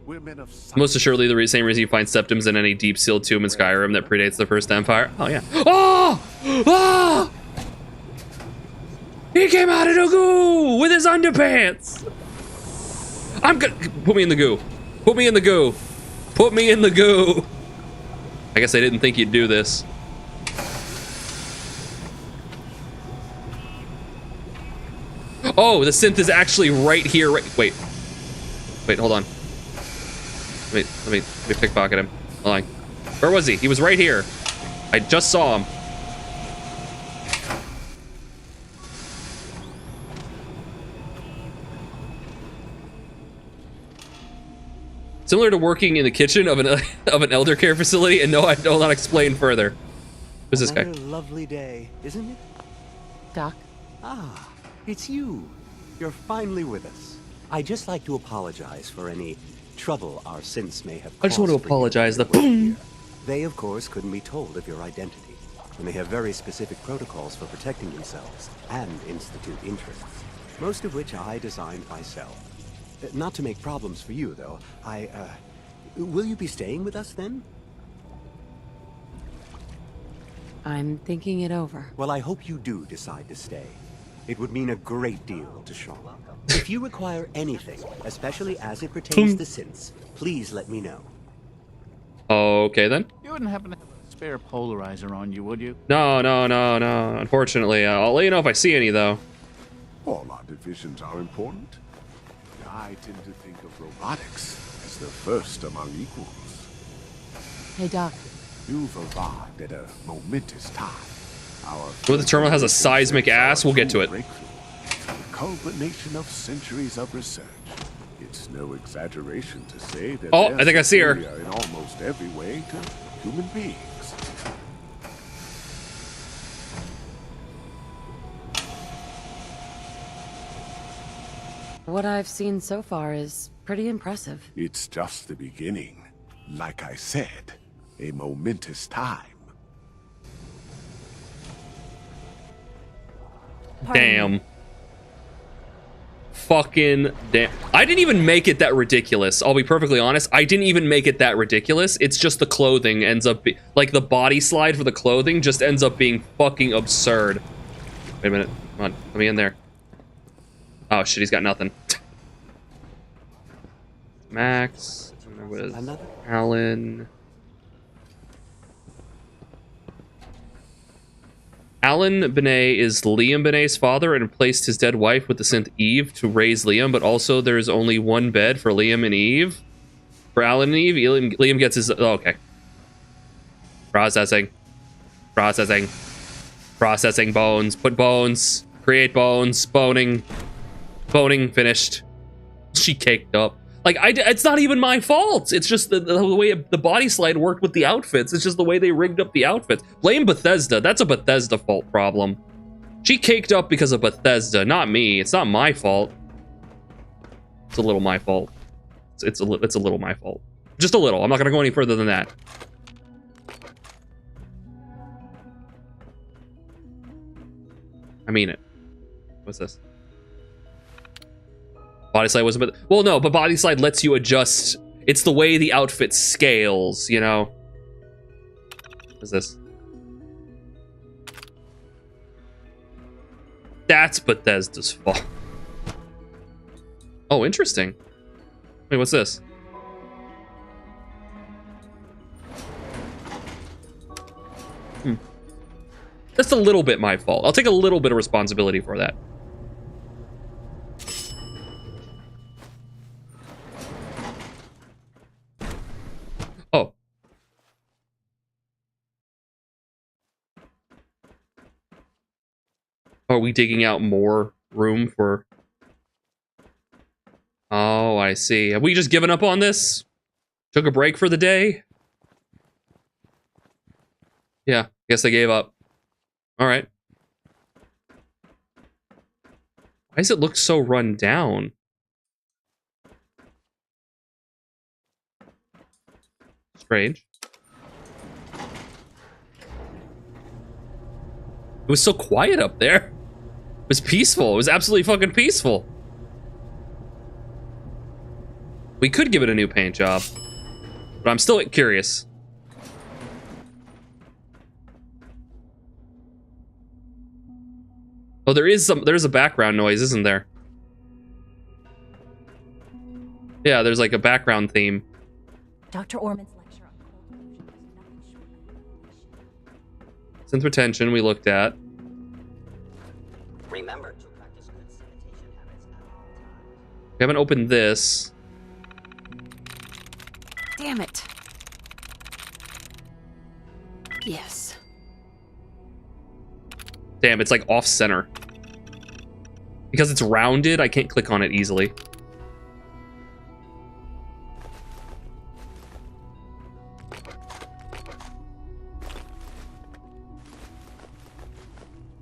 We're men of science. Most assuredly the same reason you find septums in any deep sealed tomb in Skyrim that predates the first Empire. Oh, yeah. Oh! Oh! He came out of the goo with his underpants! I'm gonna... Put me in the goo. Put me in the goo. Put me in the goo. I guess I didn't think you'd do this. Oh, the synth is actually right here. Wait, hold on. Let me pickpocket him. Hold on. Where was he? He was right here. I just saw him. Similar to working in the kitchen of an elder care facility, and no, I will not explain further. Who's this guy? Another lovely day, isn't it? Doc? Ah, it's you. You're finally with us. I'd just like to apologize for any trouble our synths may have caused. I just want to apologize. The boom. They, of course, couldn't be told of your identity, and they have very specific protocols for protecting themselves and Institute interests, most of which I designed myself. Not to make problems for you, though. Will you be staying with us, then? I'm thinking it over. Well, I hope you do decide to stay. It would mean a great deal to Sean. If you require anything, especially as it pertains to synths, please let me know. Okay, then. You wouldn't happen to have a spare polarizer on you, would you? No. Unfortunately, I'll let you know if I see any, though. All our divisions are important. I tend to think of robotics as the first among equals. Hey, Doc. You've arrived at a momentous time. Well, the terminal has a seismic ass. We'll get to it. The culmination of centuries of research. It's no exaggeration to say that Oh, I think I see her. in almost every way to human beings. What I've seen so far is pretty impressive. It's just the beginning. Like I said, a momentous time. Damn. Fucking damn. I didn't even make it that ridiculous. I'll be perfectly honest. I didn't even make it that ridiculous. It's just the clothing ends up like the body slide for the clothing just ends up being fucking absurd. Wait a minute. Come on. Let me in there. Oh shit, he's got nothing. Max. With Alan. Alan Benet is Liam Benet's father and replaced his dead wife with the synth Eve to raise Liam, but also there's only one bed for Liam and Eve. For Alan and Eve, Liam gets his... Oh, okay. Processing. Processing bones. Put bones. Create bones. Boning. Boning finished. She caked up. Like, it's not even my fault. It's just the way the body slide worked with the outfits. It's just the way they rigged up the outfits. Blame Bethesda. That's a Bethesda fault problem. She caked up because of Bethesda, not me. It's not my fault. It's a little my fault. It's a little my fault. Just a little. I'm not gonna go any further than that. I mean it. What's this? Body slide was a bit... Well, no, but body slide lets you adjust. It's the way the outfit scales, you know? What's this? That's Bethesda's fault. Oh, interesting. Wait, what's this? That's a little bit my fault. I'll take a little bit of responsibility for that. Oh. Are we digging out more room for... Oh, I see. Have we just given up on this? Took a break for the day? Yeah, guess they gave up. All right. Why does it look so run down? Strange. It was so quiet up there. It was peaceful. It was absolutely fucking peaceful. We could give it a new paint job, but I'm still curious. Oh, there's a background noise, isn't there? Yeah, there's like a background theme. Dr. Orman's lecture on cold fusion was nothing short of Synth retention we looked at. Remember to practice good sanitation habits at all times. We haven't opened this. Damn it. Yes. Damn, it's like off center. Because it's rounded, I can't click on it easily.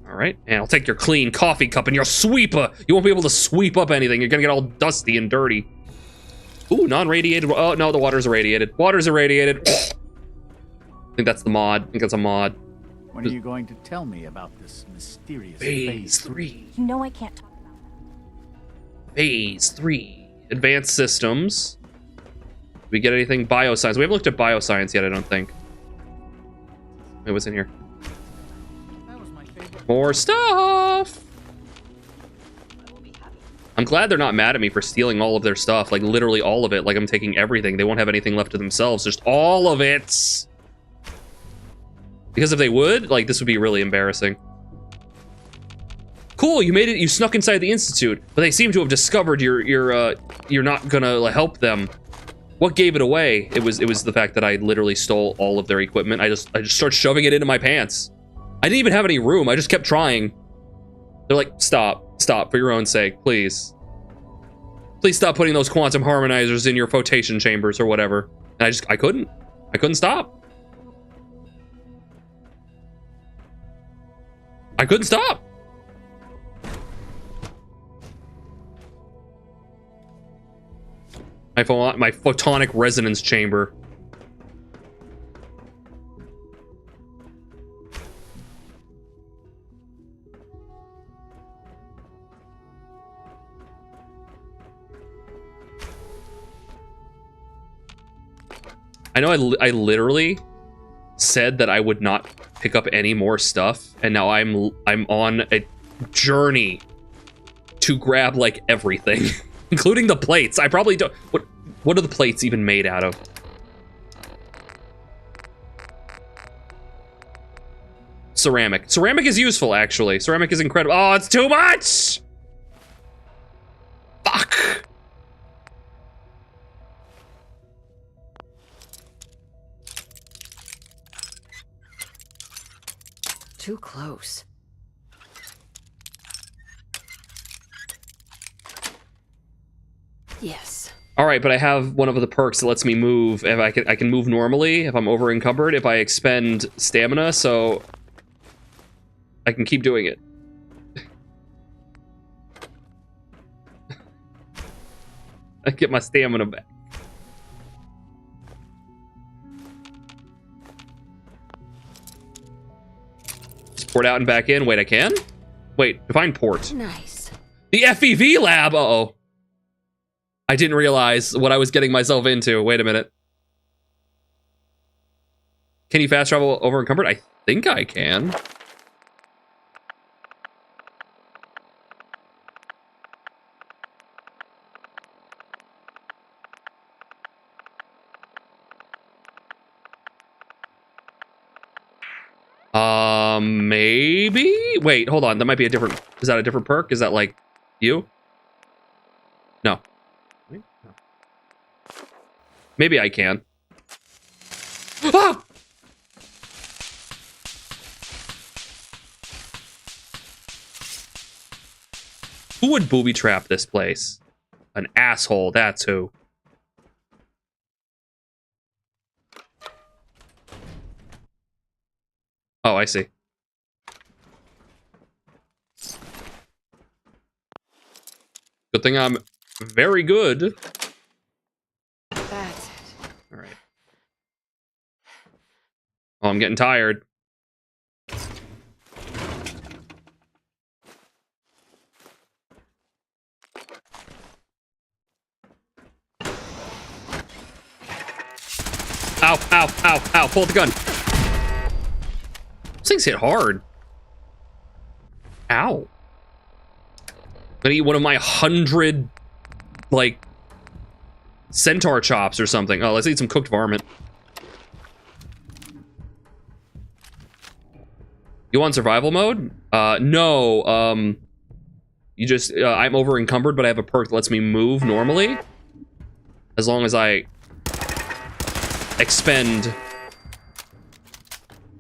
All right, and I'll take your clean coffee cup and your sweeper. You won't be able to sweep up anything. You're gonna get all dusty and dirty. Ooh, non-radiated. Oh, no, the water's irradiated. Water's irradiated. I think that's the mod. I think that's a mod. When are you going to tell me about this mysterious Phase 3. You know I can't talk. Phase 3. Advanced systems. Did we get anything? Bioscience. We haven't looked at bioscience yet, I don't think. Wait, what's in here? More stuff! I'm glad they're not mad at me for stealing all of their stuff. Like, literally all of it. Like, I'm taking everything. They won't have anything left to themselves. Just all of it! Because if they would, like, this would be really embarrassing. Cool, you made it. You snuck inside the Institute, but they seem to have discovered you're not gonna like, help them. What gave it away? It was the fact that I literally stole all of their equipment. I just started shoving it into my pants. I didn't even have any room. I just kept trying. They're like, stop, for your own sake, please. Please stop putting those quantum harmonizers in your flotation chambers or whatever. And I couldn't stop. I couldn't stop. My photonic resonance chamber. I know I literally said that I would not pick up any more stuff, and now I'm on a journey to grab like everything, including the plates. I probably don't. What are the plates even made out of? Ceramic. Ceramic is useful, actually. Ceramic is incredible. Oh, it's too much! Fuck! Too close. Yes. All right, but I have one of the perks that lets me move. If I can move normally if I'm over encumbered. If I expend stamina, so I can keep doing it. I get my stamina back. Just port out and back in. Wait, I can? Wait, define port. Nice. The FEV lab. Uh-oh. I didn't realize what I was getting myself into. Wait a minute. Can you fast travel over encumbered? I think I can. Maybe? Wait, hold on. That might be a different... Is that a different perk? Is that like you? No. Maybe I can. Ah! Who would booby trap this place? An asshole, that's who. Oh, I see. Good thing I'm very good. That's it. All right. Oh, I'm getting tired. Ow, ow, ow, ow. Pull out the gun. Those things hit hard. Ow. I'm gonna eat one of my 100, like, centaur chops or something. Oh, let's eat some cooked varmint. You on survival mode? No. You just, I'm over encumbered, but I have a perk that lets me move normally. As long as I expend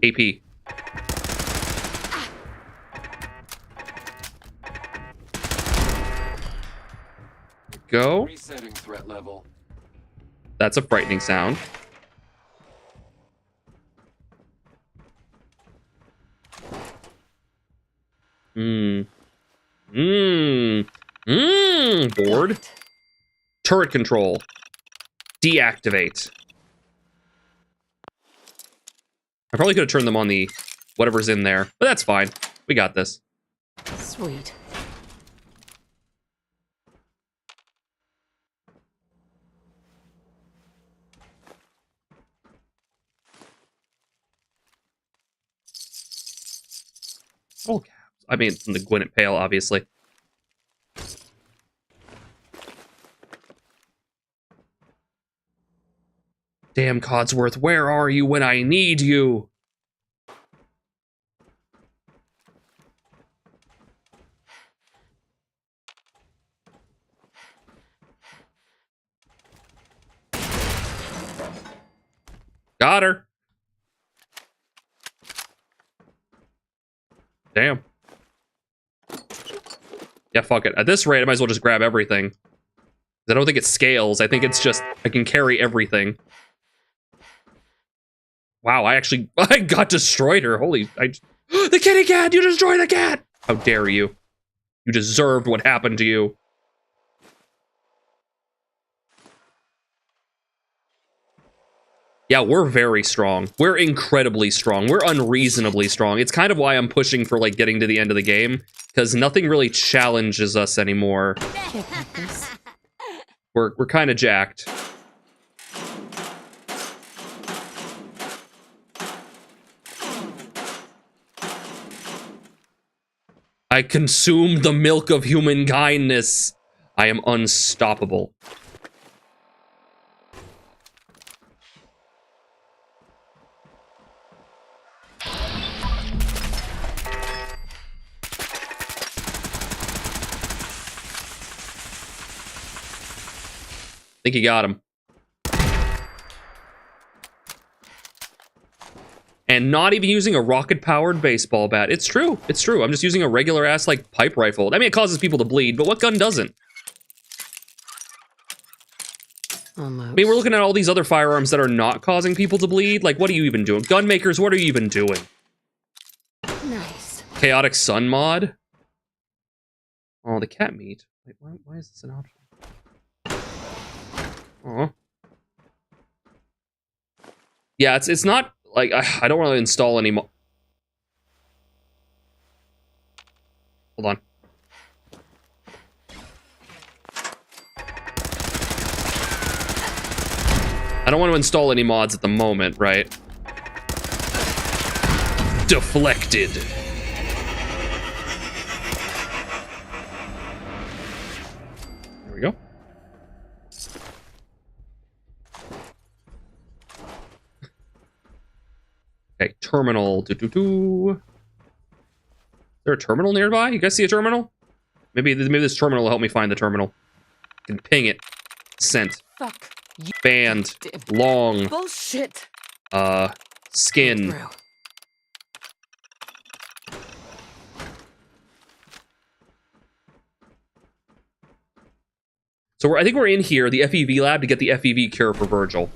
AP. Go. Resetting threat level. That's a frightening sound. Board. Turret control. Deactivate. I probably could have turned them on the whatever's in there, but that's fine. We got this. Sweet. Oh, I mean, from the Gwyneth Pale, obviously. Damn, Codsworth, where are you when I need you? Got her. Damn. Yeah, fuck it. At this rate, I might as well just grab everything. I don't think it scales. I think it's just, I can carry everything. Wow, I got destroyed her. Holy, the kitty cat! You destroyed the cat! How dare you? You deserved what happened to you. Yeah, we're very strong. We're incredibly strong. We're unreasonably strong. It's kind of why I'm pushing for, like, getting to the end of the game, because nothing really challenges us anymore. We're kind of jacked. I consume the milk of human kindness. I am unstoppable. I think he got him. And not even using a rocket-powered baseball bat. It's true. It's true. I'm just using a regular-ass, like, pipe rifle. I mean, it causes people to bleed, but what gun doesn't? Almost. I mean, we're looking at all these other firearms that are not causing people to bleed. Like, what are you even doing? Gun makers, what are you even doing? Nice. Chaotic Sun mod? Oh, the cat meat. Wait, why is this an option? Oh. Yeah, it's not, like, I don't want to install any more. Hold on. I don't want to install any mods at the moment, right? Deflected. There we go. Okay, terminal. Is there a terminal nearby? You guys see a terminal? Maybe this terminal will help me find the terminal. I can ping it. Sent. Fuck. Banned. Long. Bullshit. Skin. So I think we're in here, the FEV lab, to get the FEV cure for Virgil.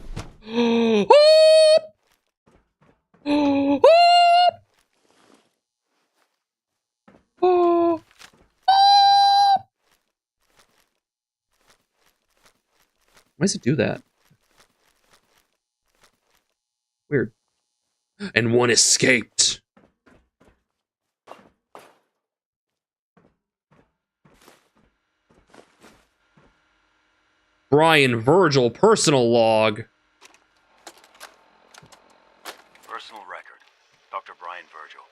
Why does it do that? Weird. And one escaped. Brian Virgil personal log. Personal record. Dr. Brian Virgil.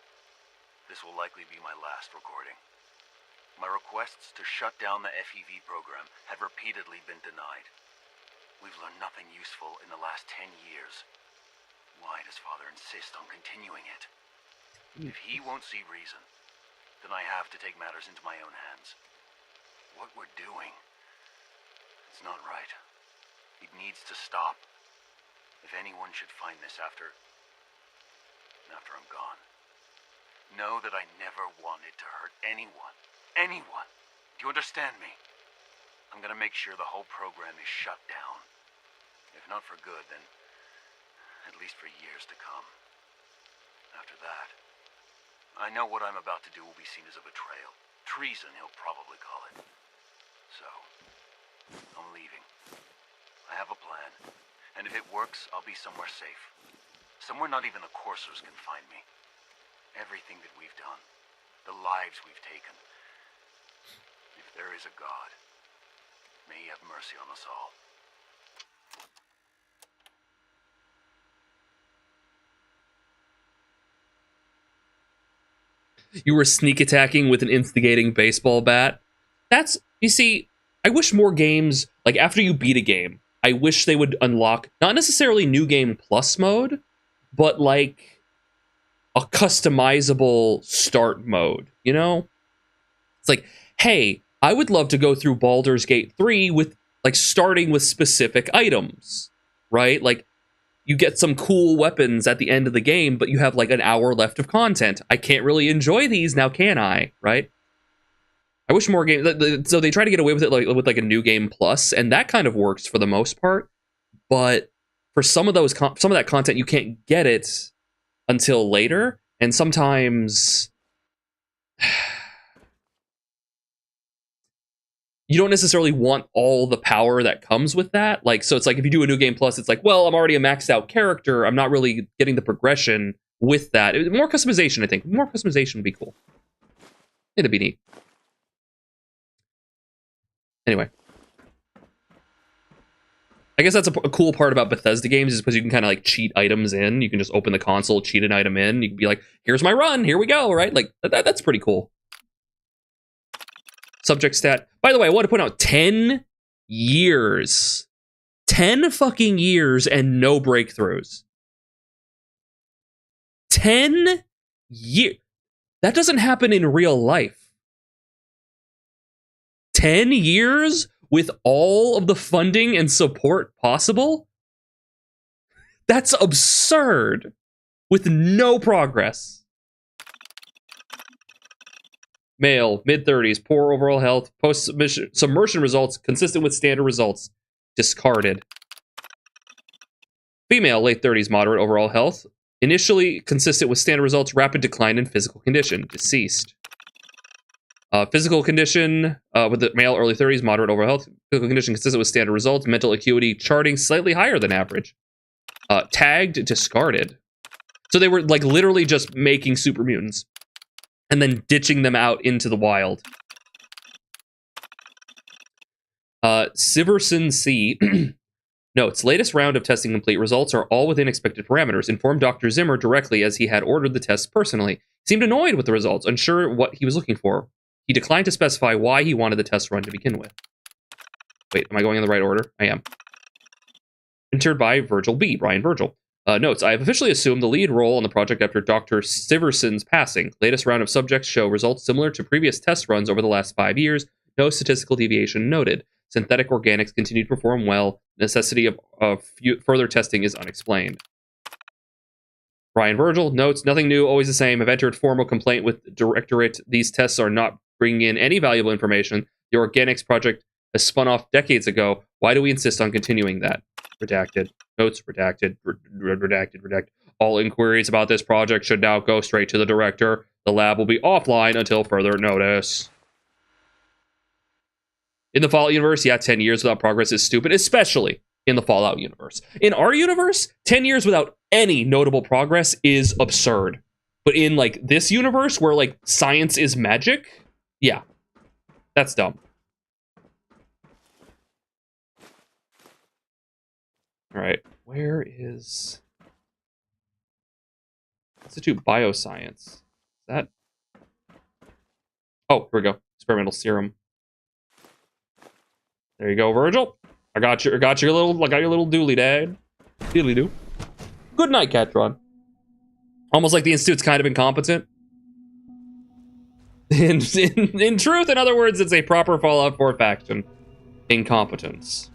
This will likely be my last recording. My requests to shut down the FEV program have repeatedly been denied. We've learned nothing useful in the last 10 years. Why does Father insist on continuing it? If he won't see reason, then I have to take matters into my own hands. What we're doing, it's not right. It needs to stop. If anyone should find this after I'm gone, know that I never wanted to hurt anyone. Anyone. Do you understand me? I'm gonna make sure the whole program is shut down. If not for good, then at least for years to come. After that, I know what I'm about to do will be seen as a betrayal. Treason, he'll probably call it. So, I'm leaving. I have a plan, and if it works, I'll be somewhere safe. Somewhere not even the coursers can find me. Everything that we've done, the lives we've taken. If there is a God, may he have mercy on us all. You were sneak attacking with an instigating baseball bat. That's, you see, I wish more games, like after you beat a game, I wish they would unlock, not necessarily New Game Plus mode, but like a customizable start mode, you know? It's like, hey, I would love to go through Baldur's Gate 3 with, like, starting with specific items, right? Like, you get some cool weapons at the end of the game, but you have like an hour left of content. I can't really enjoy these now, can I? Right? I wish more games. So they try to get away with it with a New Game Plus, and that kind of works for the most part. But for some of that content, you can't get it until later, and sometimes you don't necessarily want all the power that comes with that. Like, so it's like if you do a New Game Plus, it's like, well, I'm already a maxed out character. I'm not really getting the progression with that. More customization, I think. More customization would be cool. It'd be neat. Anyway. I guess that's a cool part about Bethesda games is because you can kind of like cheat items in. You can just open the console, cheat an item in. You can be like, here's my run. Here we go, right? Like, that's pretty cool. Subject stat. By the way, I want to point out 10 years. 10 fucking years and no breakthroughs. 10 years. That doesn't happen in real life. 10 years with all of the funding and support possible? That's absurd. With no progress. Male, mid-30s, poor overall health, post-submersion results consistent with standard results, discarded. Female, late 30s, moderate overall health, initially consistent with standard results, rapid decline in physical condition, deceased. Physical condition, with the male, early 30s, moderate overall health, physical condition consistent with standard results, mental acuity charting slightly higher than average. Tagged, discarded. So they were like literally just making super mutants and then ditching them out into the wild. Siverson C. notes, latest round of testing complete. Results are all within expected parameters. Informed Dr. Zimmer directly as he had ordered the tests personally. Seemed annoyed with the results, unsure what he was looking for. He declined to specify why he wanted the test run to begin with. Wait, am I going in the right order? I am. Entered by Virgil B. Brian Virgil. Notes, I have officially assumed the lead role on the project after Dr. Siverson's passing. Latest round of subjects show results similar to previous test runs over the last 5 years. No statistical deviation noted. Synthetic organics continue to perform well. Necessity of further testing is unexplained. Brian Virgil notes, nothing new, always the same. I've entered formal complaint with the Directorate. These tests are not bringing in any valuable information. The organics project has spun off decades ago. Why do we insist on continuing that? Redacted. Notes redacted. Redacted. All inquiries about this project should now go straight to the director. The lab will be offline until further notice. In the Fallout universe, yeah, 10 years without progress is stupid, especially in the Fallout universe. In our universe, 10 years without any notable progress is absurd. But in, like, this universe where, like, science is magic, yeah, that's dumb. All right, where is Institute Bioscience? Is that? Oh, here we go. Experimental serum. There you go, Virgil. I got your little dooley dad. Dooley doo. Good night, Catron. Almost like the Institute's kind of incompetent. In truth, in other words, it's a proper Fallout 4 faction. Incompetence.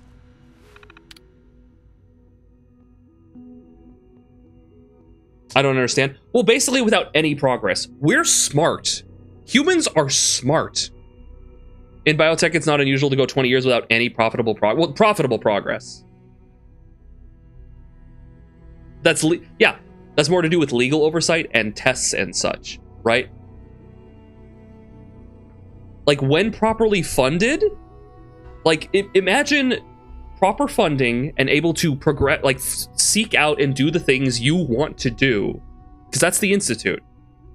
I don't understand. Well, basically without any progress. We're smart. Humans are smart. In biotech, it's not unusual to go 20 years without any profitable progress. That's more to do with legal oversight and tests and such, right? Like, when properly funded, like, imagine proper funding and able to progress, like seek out and do the things you want to do, because that's the Institute,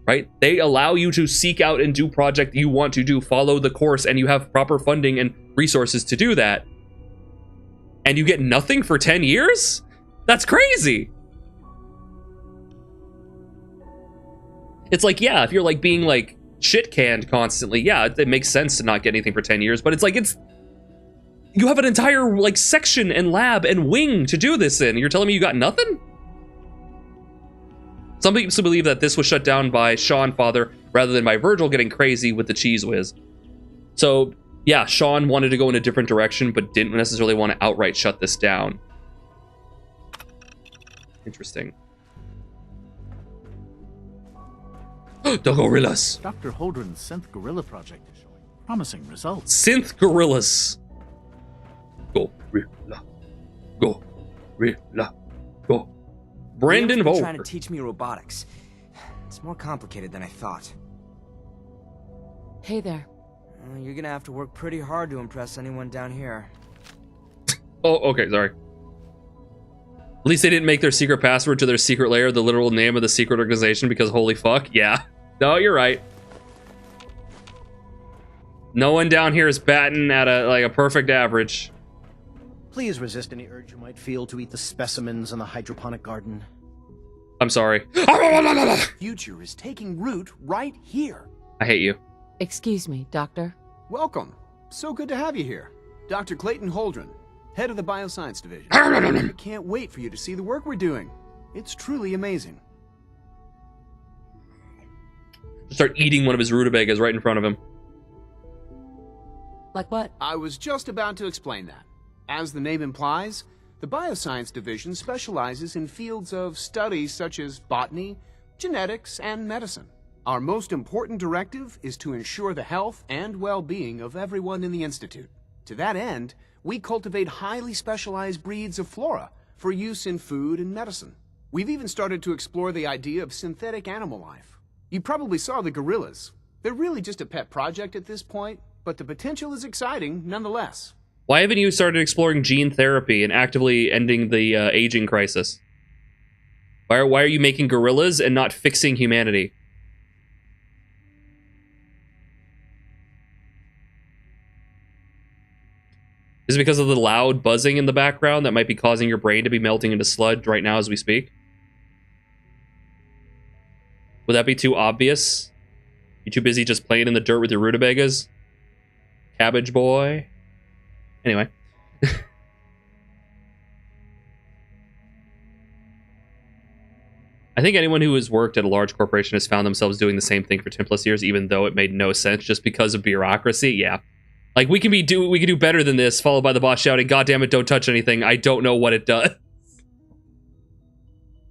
right? They allow you to seek out and do project you want to do, follow the course, and you have proper funding and resources to do that. And you get nothing for 10 years? That's crazy. It's like, yeah, if you're like being like shit canned constantly, yeah, it makes sense to not get anything for 10 years, but it's like, you have an entire like section and lab and wing to do this in, and you're telling me you got nothing? Some people believe that this was shut down by Sean Father rather than by Virgil getting crazy with the cheese whiz. So yeah, Sean wanted to go in a different direction, but didn't necessarily want to outright shut this down. Interesting. The gorillas. Dr. Holdren's synth gorilla project is showing promising results. Synth gorillas. Gorilla. Gorilla. Go. Brandon Liam's been Volk. trying to teach me robotics. It's more complicated than I thought. Hey there. You're gonna have to work pretty hard to impress anyone down here. Oh, okay, sorry. At least they didn't make their secret password to their secret layer the literal name of the secret organization, because holy fuck, yeah. No, you're right. No one down here is batting at a perfect average. Please resist any urge you might feel to eat the specimens in the hydroponic garden. I'm sorry. Future is taking root right here. I hate you. Excuse me, Doctor. Welcome. So good to have you here. Dr. Clayton Holdren, head of the Bioscience Division. I can't wait for you to see the work we're doing. It's truly amazing. Start eating one of his rutabagas right in front of him. Like what? I was just about to explain that. As the name implies, the Bioscience Division specializes in fields of studies such as botany, genetics, and medicine. Our most important directive is to ensure the health and well-being of everyone in the Institute. To that end, we cultivate highly specialized breeds of flora for use in food and medicine. We've even started to explore the idea of synthetic animal life. You probably saw the gorillas. They're really just a pet project at this point, but the potential is exciting nonetheless. Why haven't you started exploring gene therapy and actively ending the aging crisis? Why are you making gorillas and not fixing humanity? Is it because of the loud buzzing in the background that might be causing your brain to be melting into sludge right now as we speak? Would that be too obvious? You too busy just playing in the dirt with your rutabagas? Cabbage boy? Anyway. I think anyone who has worked at a large corporation has found themselves doing the same thing for 10 plus years, even though it made no sense just because of bureaucracy. Yeah. Like, we can do better than this, followed by the boss shouting, "God damn it, don't touch anything. I don't know what it does."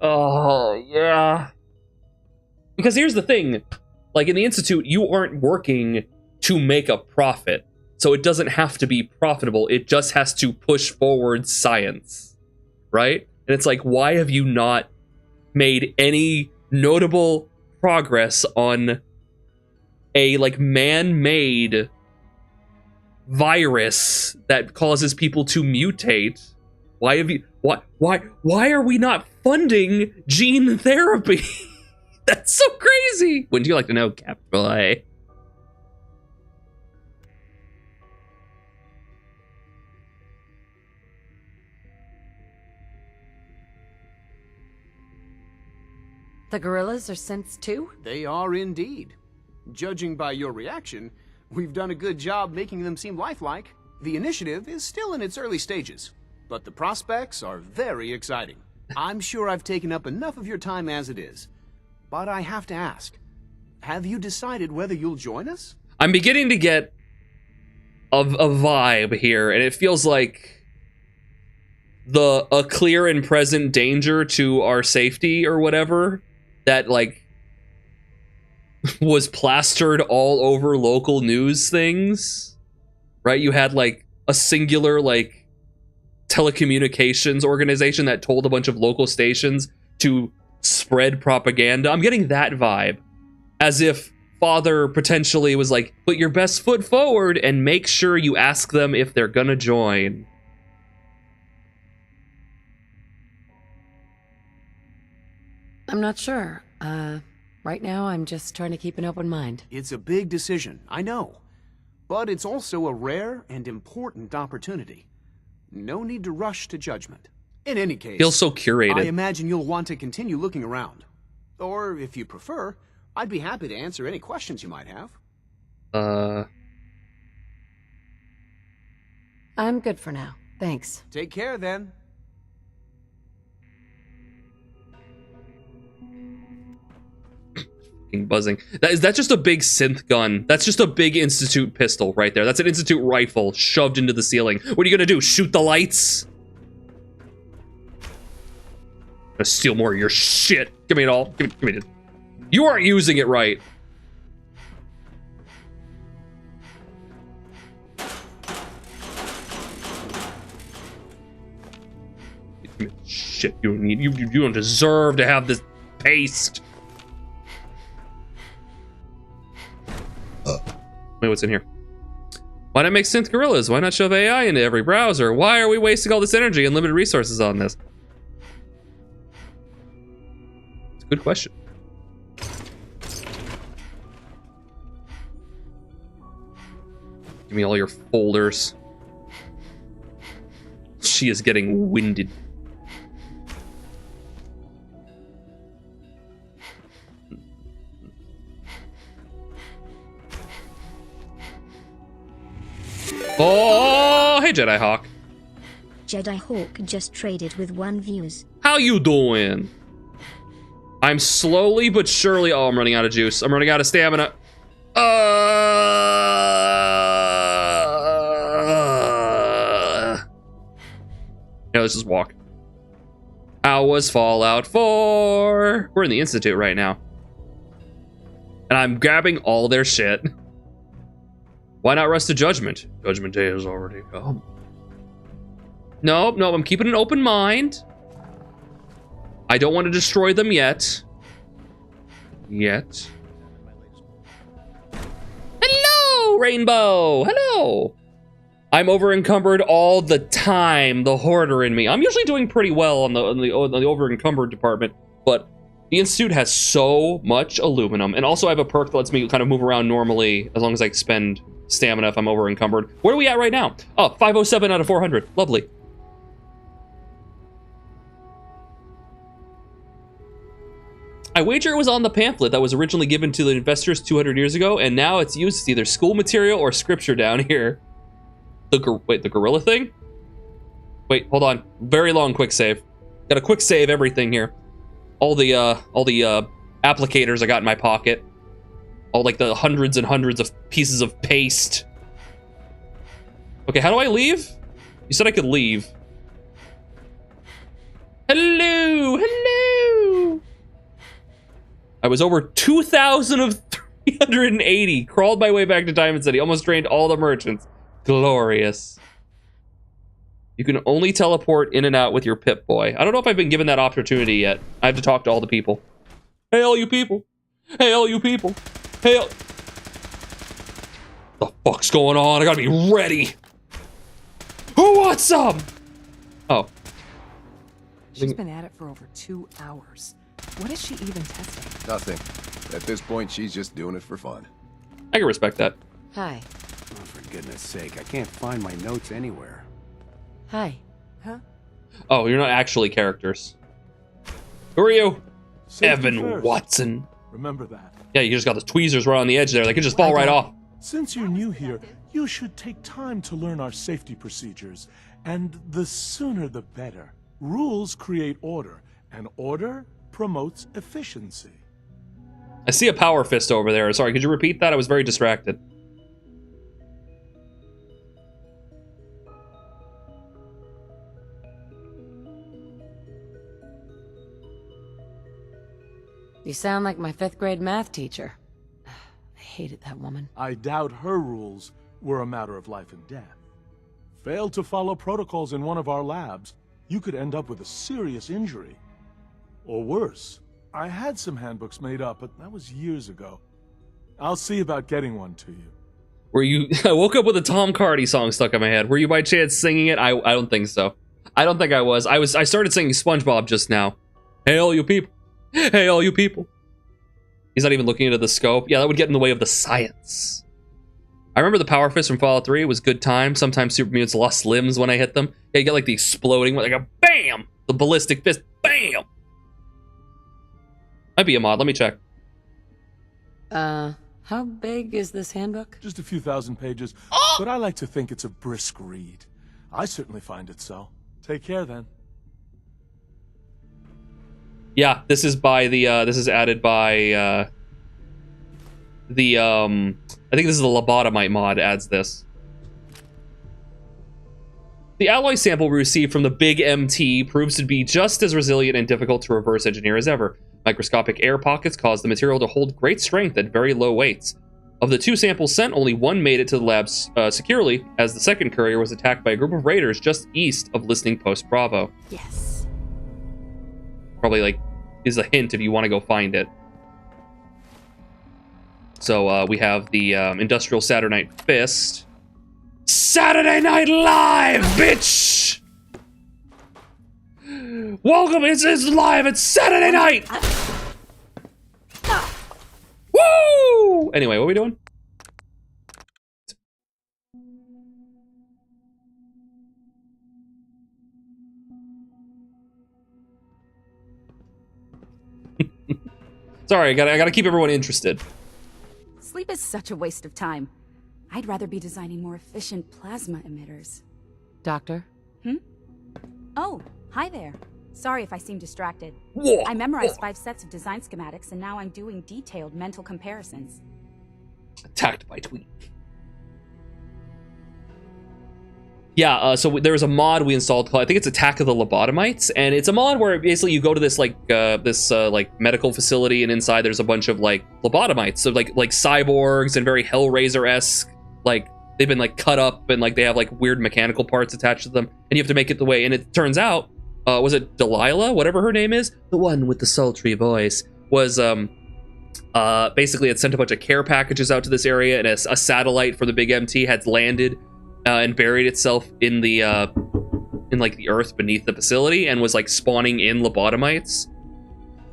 Oh, yeah. Because here's the thing. Like, in the Institute, you aren't working to make a profit. So it doesn't have to be profitable. It just has to push forward science. Right? And it's like, why have you not made any notable progress on a, like, man-made virus that causes people to mutate? Why have you why are we not funding gene therapy? That's so crazy. Wouldn't you like to know, capital A? The gorillas are synths too? They are indeed. Judging by your reaction, we've done a good job making them seem lifelike. The initiative is still in its early stages, but the prospects are very exciting. I'm sure I've taken up enough of your time as it is, but I have to ask, have you decided whether you'll join us? I'm beginning to get a vibe here, and it feels like a clear and present danger to our safety or whatever that, like, was plastered all over local news things, right? You had, like, a singular, like, telecommunications organization that told a bunch of local stations to spread propaganda. I'm getting that vibe, as if Father potentially was like, put your best foot forward and make sure you ask them if they're gonna join. I'm not sure. Right now I'm just trying to keep an open mind. It's a big decision, I know. But it's also a rare and important opportunity. No need to rush to judgment. In any case, Feels so curated. I imagine you'll want to continue looking around. Or, if you prefer, I'd be happy to answer any questions you might have. I'm good for now. Thanks. Take care, then. Buzzing. Is that just a big synth gun? That's just a big Institute pistol right there. That's an Institute rifle shoved into the ceiling. What are you gonna do? Shoot the lights? I'm gonna steal more of your shit. Give me it all. Give me it. You aren't using it right. Shit, you don't need. You don't deserve to have this paste. Wait, what's in here? Why not make synth gorillas? Why not shove AI into every browser? Why are we wasting all this energy and limited resources on this? It's a good question. Give me all your folders. She is getting winded. Oh, hey Jedi Hawk. Jedi Hawk just traded with 1 views. How you doing? I'm slowly but surely. Oh, I'm running out of juice. I'm running out of stamina. Yeah, let's just walk. How was Fallout 4? We're in the Institute right now. And I'm grabbing all their shit. Why not rush to Judgment? Judgment Day has already come. Nope, nope, I'm keeping an open mind. I don't want to destroy them yet. Hello, Rainbow! Hello! I'm over encumbered all the time, the hoarder in me. I'm usually doing pretty well on the over encumbered department, but the Institute has so much aluminum, and also I have a perk that lets me kind of move around normally as long as I expend stamina if I'm over encumbered. Where are we at right now? Oh, 507 out of 400. Lovely. I wager it was on the pamphlet that was originally given to the investors 200 years ago, and now it's used as either school material or scripture down here. Wait, the gorilla thing? Wait, hold on. Very long quick save. Gotta quick save everything here. All the applicators I got in my pocket. All like the hundreds and hundreds of pieces of paste. Okay, how do I leave? You said I could leave. Hello, hello. I was over 2,000 of 380. Crawled my way back to Diamond City. Almost drained all the merchants. Glorious. You can only teleport in and out with your Pip-Boy. I don't know if I've been given that opportunity yet. I have to talk to all the people. Hey, all you people. Hey, all you people. Hey, all... The fuck's going on? I gotta be ready. Who wants some? Oh. She's been at it for over 2 hours. What is she even testing? Nothing. At this point, she's just doing it for fun. I can respect that. Hi. Oh, for goodness sake, I can't find my notes anywhere. Hi. Huh? Oh, you're not actually characters. Who are you? Safety Evan first. Watson. Remember that. Yeah, you just got the tweezers right on the edge there. They could just fall right off. Since you're new here, you should take time to learn our safety procedures. And the sooner the better. Rules create order, and order promotes efficiency. I see a power fist over there. Sorry, could you repeat that? I was very distracted. You sound like my 5th grade math teacher. I hated that woman. I doubt her rules were a matter of life and death. Fail to follow protocols in one of our labs, you could end up with a serious injury. Or worse. I had some handbooks made up, but that was years ago. I'll see about getting one to you. Were you... I woke up with a Tom Cardy song stuck in my head. Were you by chance singing it? I don't think so. I don't think I was. I started singing SpongeBob just now. Hey, all you people. Hey, all you people. He's not even looking into the scope. Yeah, that would get in the way of the science. I remember the Power Fist from Fallout 3. It was good time. Sometimes super mutants lost limbs when I hit them. Yeah, you get like the exploding one, like a BAM! The ballistic fist, BAM! Might be a mod, let me check. How big is this handbook? Just a few thousand pages, but I like to think it's a brisk read. I certainly find it so. Take care then. Yeah, this is by the, this is added by, I think this is the lobotomite mod adds this. The alloy sample we received from the Big MT proves to be just as resilient and difficult to reverse engineer as ever. Microscopic air pockets cause the material to hold great strength at very low weights. Of the 2 samples sent, only one made it to the lab securely, as the second courier was attacked by a group of raiders just east of Listening Post Bravo. Yes. Probably like is a hint if you want to go find it. So we have the Industrial Saturnite Fist. Saturday Night Live, bitch! Welcome, it's live, it's Saturday night! Woo! Anyway, what are we doing? Sorry, I gotta keep everyone interested. Sleep is such a waste of time. I'd rather be designing more efficient plasma emitters. Doctor? Oh, hi there. Sorry if I seem distracted. Whoa. I memorized 5 sets of design schematics, and now I'm doing detailed mental comparisons. Attacked by tweet. Yeah, so there was a mod we installed called, I think it's Attack of the Lobotomites, and it's a mod where basically you go to this like medical facility, and inside there's a bunch of like lobotomites, so like cyborgs and very Hellraiser-esque, like they've been like cut up and like they have like weird mechanical parts attached to them, and you have to make it the way. And it turns out, was it Delilah, whatever her name is, the one with the sultry voice, was basically had sent a bunch of care packages out to this area, and a satellite for the Big MT had landed and buried itself in the like the earth beneath the facility, and was like spawning in lobotomites.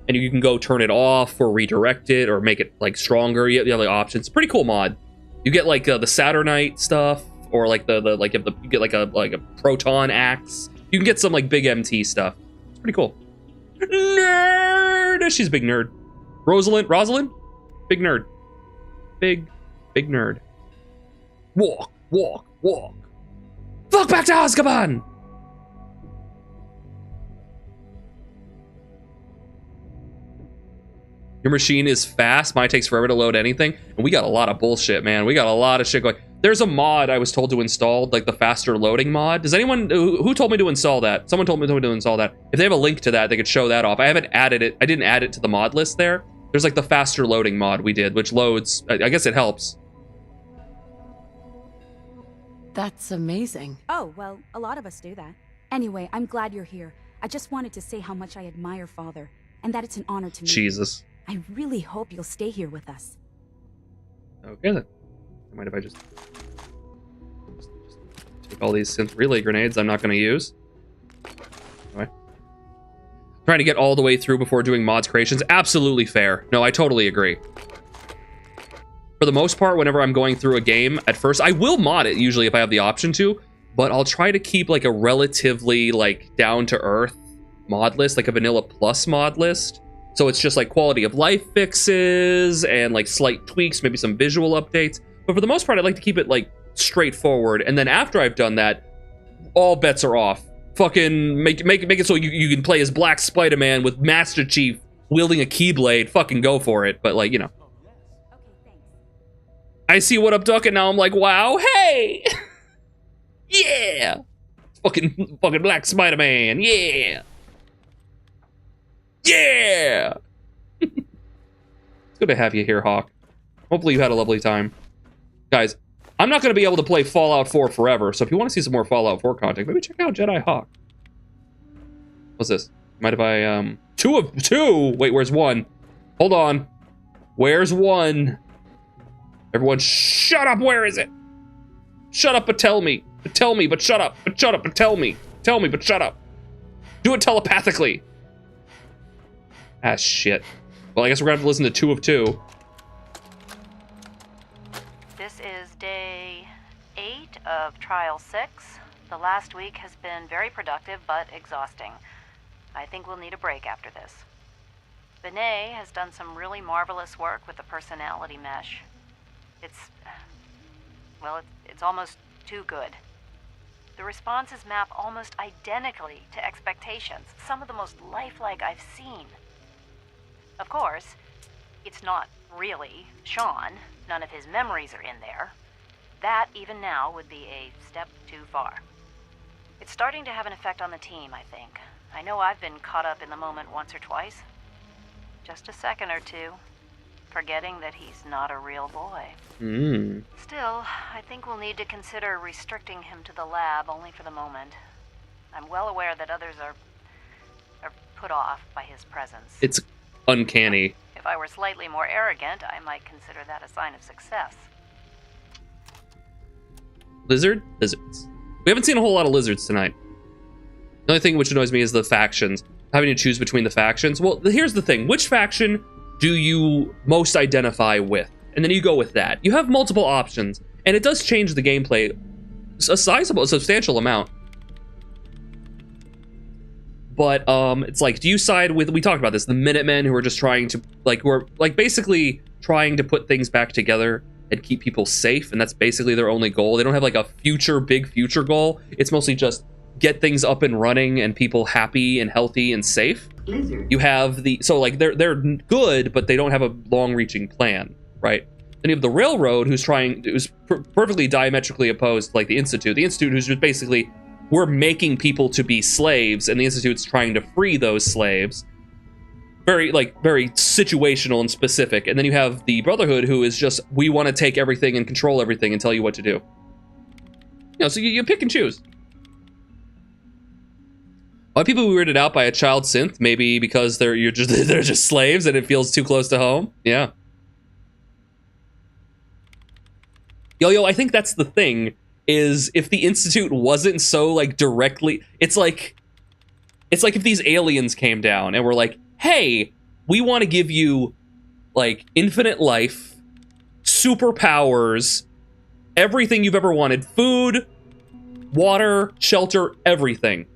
And you can go turn it off or redirect it or make it like stronger. You have like options. Pretty cool mod. You get like the Saturnite stuff, or like you get like a proton axe. You can get some like Big MT stuff. It's pretty cool. Nerd. She's a big nerd. Rosalind, big nerd. Big nerd. Walk. Fuck back to Azkaban! Your machine is fast. Mine takes forever to load anything. And we got a lot of bullshit, man. We got a lot of shit going. There's a mod I was told to install, like the faster loading mod. Does anyone, who told me to install that? Someone told me to install that. If they have a link to that, they could show that off. I haven't added it. I didn't add it to the mod list there. There's like the faster loading mod we did, which loads. I guess it helps. That's amazing. Oh, well, a lot of us do that. Anyway, I'm glad you're here. I just wanted to say how much I admire Father, and that it's an honor to meet you. Jesus. I really hope you'll stay here with us. Okay then. Mind if I just take all these synth relay grenades I'm not going to use? Anyway. Trying to get all the way through before doing mods creations. Absolutely fair. No, I totally agree. For the most part, whenever I'm going through a game, at first, I will mod it usually if I have the option to, but I'll try to keep like a relatively like down-to-earth mod list, like a vanilla plus mod list. So it's just like quality of life fixes and like slight tweaks, maybe some visual updates. But for the most part, I like to keep it like straightforward. And then after I've done that, all bets are off. Fucking make it so you can play as Black Spider-Man with Master Chief wielding a Keyblade. Fucking go for it. But like, you know. I see what I'm ducking now. I'm like, wow, hey! Yeah! Fucking Black Spider-Man, yeah! Yeah! It's good to have you here, Hawk. Hopefully you had a lovely time. Guys, I'm not going to be able to play Fallout 4 forever, so if you want to see some more Fallout 4 content, maybe check out Jedi Hawk. What's this? Mind if I, two? Wait, where's one? Hold on. Where's one? Everyone, shut up, where is it? Shut up, but tell me. But tell me, but shut up. But shut up, but tell me. Tell me, but shut up. Do it telepathically. Ah, shit. Well, I guess we're gonna have to listen to 2 of 2. This is day 8 of Trial 6. The last week has been very productive but exhausting. I think we'll need a break after this. Benet has done some really marvelous work with the personality mesh. It's almost too good. The responses map almost identically to expectations, some of the most lifelike I've seen. Of course, it's not really Sean. None of his memories are in there. That, even now, would be a step too far. It's starting to have an effect on the team, I think. I know I've been caught up in the moment once or twice. Just a second or two, forgetting that he's not a real boy. Still, I think we'll need to consider restricting him to the lab only for the moment. I'm well aware that others are put off by his presence. It's uncanny. If I were slightly more arrogant, I might consider that a sign of success. Lizards. We haven't seen a whole lot of lizards tonight. The only thing which annoys me is the factions. Having to choose between the factions. Well, here's the thing. Which faction do you most identify with? And then you go with that. You have multiple options, and it does change the gameplay a substantial amount. But it's like, do you side with, we talked about this, the Minutemen who are just trying to, basically trying to put things back together and keep people safe, and that's basically their only goal. They don't have like a big future goal. It's mostly just get things up and running and people happy and healthy and safe. You have they're good, but they don't have a long-reaching plan, right? Then you have the Railroad, who's perfectly diametrically opposed, like the Institute. The Institute, who's just basically, we're making people to be slaves, and the Institute's trying to free those slaves. Very situational and specific. And then you have the Brotherhood, who is just, we want to take everything and control everything and tell you what to do. You know, so you pick and choose. Why people weirded out by a child synth? Maybe because they're just slaves and it feels too close to home. Yeah. Yo, I think that's the thing. Is if the Institute wasn't so directly, it's like if these aliens came down and were like, hey, we want to give you infinite life, superpowers, everything you've ever wanted, food, water, shelter, everything.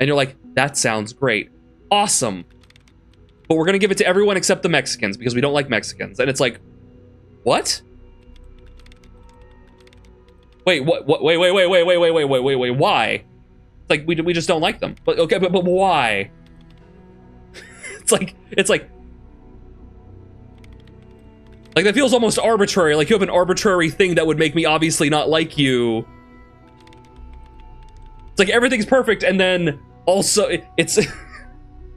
And you're like, that sounds great. Awesome. But we're going to give it to everyone except the Mexicans because we don't like Mexicans. And it's like, what? Wait, what? Wait, why? It's like, we just don't like them. But okay, but why? It's like that feels almost arbitrary. Like you have an arbitrary thing that would make me obviously not like you. It's like everything's perfect, and then also it's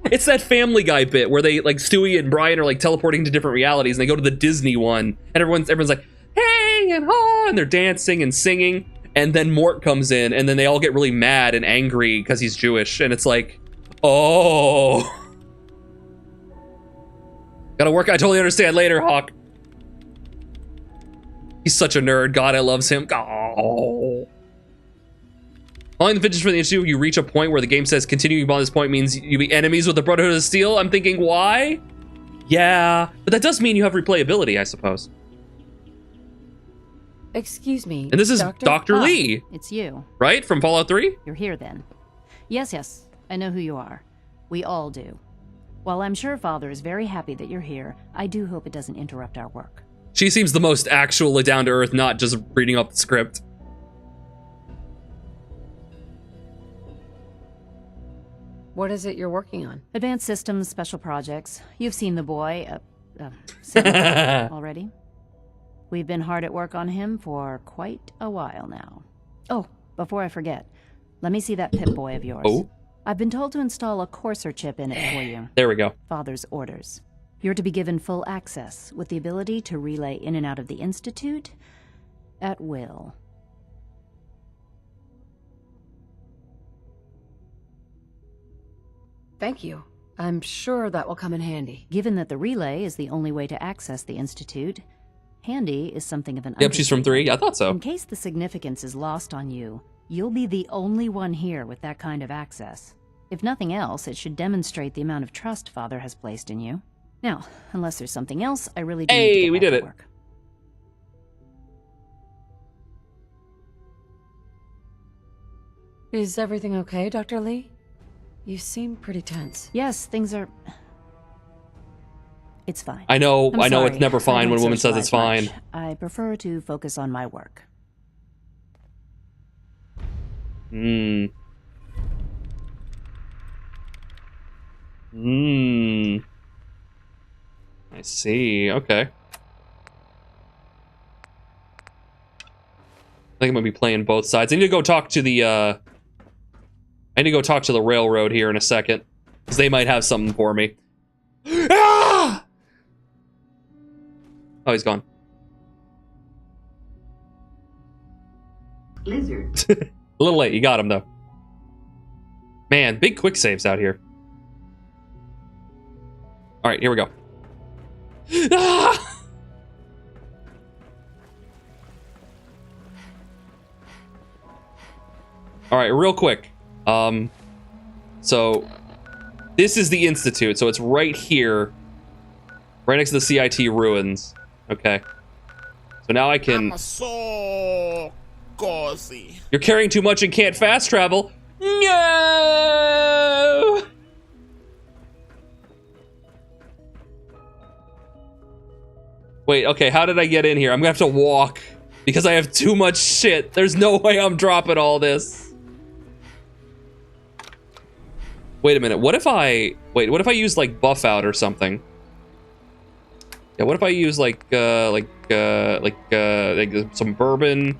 it's that Family Guy bit where they Stewie and Brian are teleporting to different realities, and they go to the Disney one, and everyone's like, hey and ha, and they're dancing and singing, and then Mort comes in, and then they all get really mad and angry because he's Jewish, and it's like, oh, gotta work. I totally understand later, Hawk. He's such a nerd. God, I loves him. Oh. Following the fidgets for the Institute, you reach a point where the game says continuing beyond this point means you be enemies with the Brotherhood of Steel. I'm thinking, why? Yeah, but that does mean you have replayability, I suppose. Excuse me. And this is Dr. Lee. It's you. Right? From Fallout 3? You're here then. Yes, I know who you are. We all do. While I'm sure Father is very happy that you're here, I do hope it doesn't interrupt our work. She seems the most actually down to earth, not just reading up the script. What is it you're working on? Advanced systems, special projects. You've seen the boy, already. We've been hard at work on him for quite a while now. Oh, before I forget, let me see that Pip-Boy of yours. Oh. I've been told to install a courser chip in it for you. There we go. Father's orders. You're to be given full access, with the ability to relay in and out of the Institute at will. Thank you. I'm sure that will come in handy. Given that the relay is the only way to access the Institute, handy is something of an Yep, she's from 3. I thought so. In case the significance is lost on you, you'll be the only one here with that kind of access. If nothing else, it should demonstrate the amount of trust Father has placed in you. Now, unless there's something else, I really do need to get we back did to it. work. Is everything okay, Dr. Lee? You seem pretty tense. Yes, things are... It's fine. I know I'm it's sorry. never I fine when a don't woman says it's socialize fine. much. I prefer to focus on my work. I see. Okay. I think I'm gonna be playing both sides. I need to go talk to the railroad here in a second, because they might have something for me. Ah! Oh, he's gone. Lizard. A little late. You got him though. Man, big quick saves out here. All right, here we go. Ah! All right, real quick. So this is the Institute, so it's right here, right next to the CIT ruins. Okay. So now I can. So cozy. You're carrying too much and can't fast travel. No. Wait, okay, how did I get in here? I'm gonna have to walk because I have too much shit. There's no way I'm dropping all this. Wait a minute, what if I use like buff out or something? Yeah, what if I use like some bourbon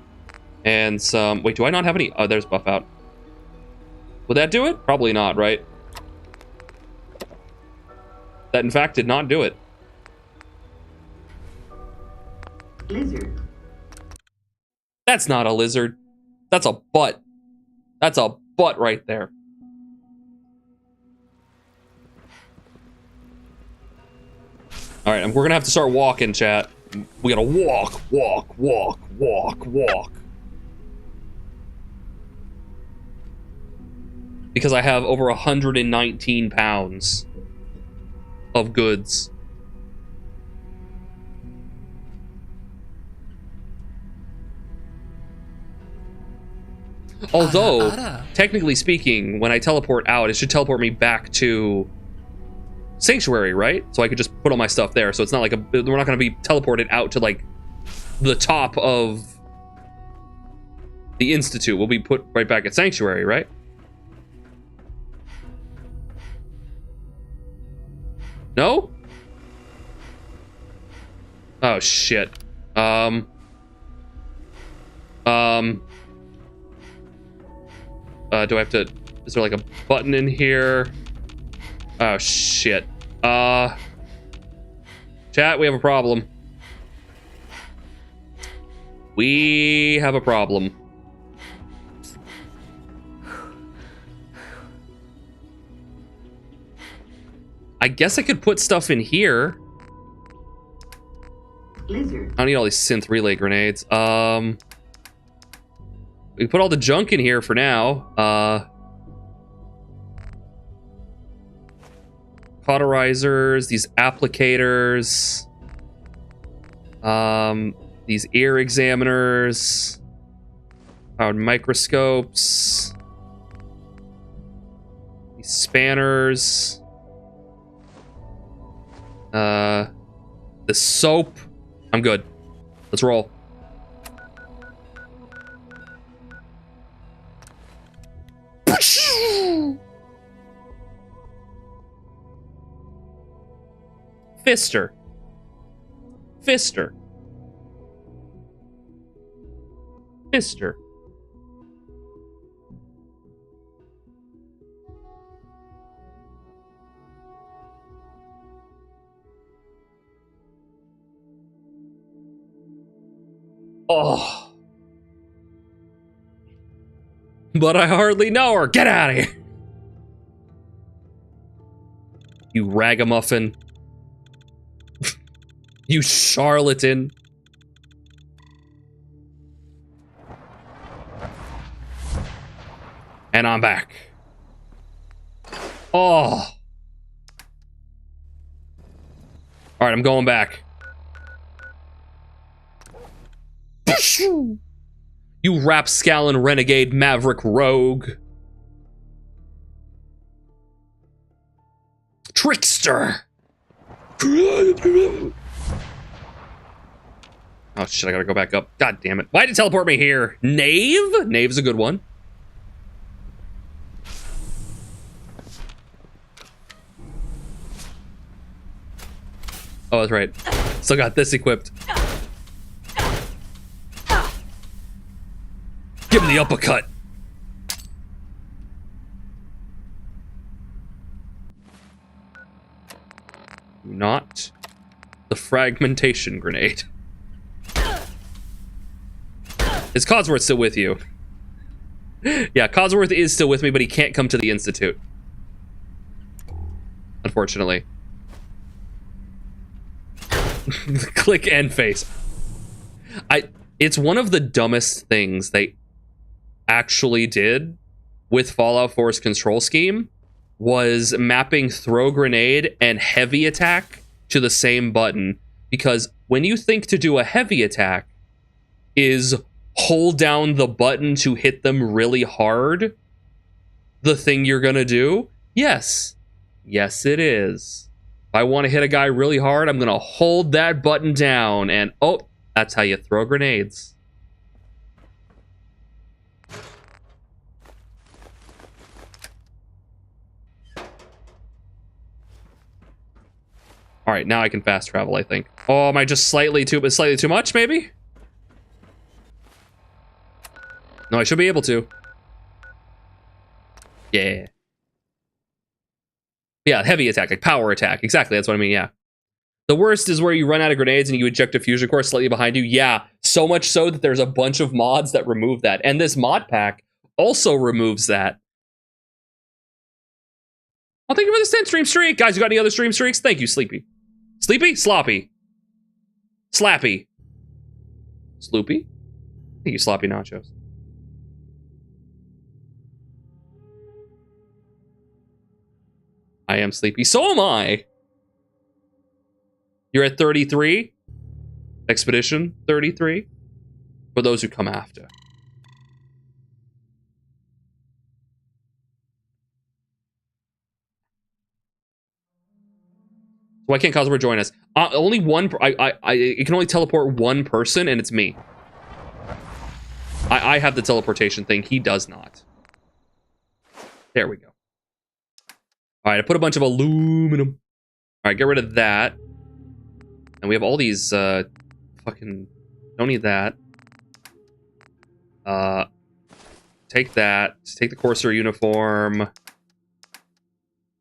and some, wait, do I not have any? Oh, there's buff out. Would that do it? Probably not, right? That in fact did not do it. Lizard. That's not a lizard. That's a butt. That's a butt right there. All right, we're gonna have to start walking, chat. We gotta walk. Because I have over 119 pounds of goods. Although, technically speaking, when I teleport out, it should teleport me back to Sanctuary, right? So I could just put all my stuff there. So it's not like we're not going to be teleported out to like the top of the Institute. We'll be put right back at Sanctuary, right? No? Oh shit. Do I have to, is there like a button in here? Oh shit. Chat, we have a problem. We have a problem. I guess I could put stuff in here. Lizard. I don't need all these synth relay grenades. We put all the junk in here for now. Cauterizers, these applicators, these ear examiners, powered microscopes, these spanners, the soap. I'm good. Let's roll. Fister. Fister. Fister. Oh. But I hardly know her. Get out of here. You ragamuffin. You charlatan. And I'm back. Oh. Alright, I'm going back. You rapscallion renegade maverick rogue. Trickster. Oh shit, I gotta go back up. God damn it. Why'd it teleport me here? Knave? Knave's a good one. Oh, that's right. Still got this equipped. Give him the uppercut. Not the fragmentation grenade. Is Codsworth still with you? Yeah, Codsworth is still with me, but he can't come to the Institute. Unfortunately. Click and face. It's one of the dumbest things they actually did with Fallout 4's control scheme was mapping throw grenade and heavy attack to the same button, because when you think to do a heavy attack is hold down the button to hit them really hard, the thing you're gonna do? Yes. Yes, it is. If I want to hit a guy really hard, I'm gonna hold that button down and oh, that's how you throw grenades. All right, now I can fast travel, I think. Oh, am I just slightly too much, maybe? No, I should be able to. Yeah. Yeah, heavy attack, like power attack. Exactly, that's what I mean, yeah. The worst is where you run out of grenades and you eject a fusion core slightly behind you. Yeah, so much so that there's a bunch of mods that remove that. And this mod pack also removes that. Oh, thank you for the 10 stream streak. Guys, you got any other stream streaks? Thank you, Sleepy. Sleepy? Sloppy. Slappy. Sloopy? Thank you, Sloppy Nachos. I am sleepy. So am I. You're at 33. Expedition 33. For those who come after. Why can't Cosworth join us? Only one. It can only teleport one person, and it's me. I have the teleportation thing. He does not. There we go. All right, I put a bunch of aluminum. All right, get rid of that. And we have all these fucking. Don't need that. Take that. Take the Corsair uniform.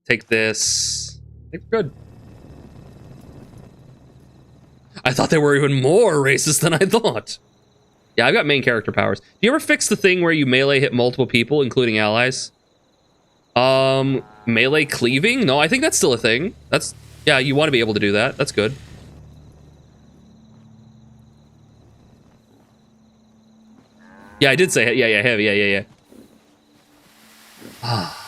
Take this. I think we're good. I thought they were even more racist than I thought. Yeah, I've got main character powers. Do you ever fix the thing where you melee hit multiple people, including allies? Melee cleaving? No, I think that's still a thing. Yeah, you want to be able to do that. That's good. Yeah, I did say it. Yeah, heavy. Yeah. Ah.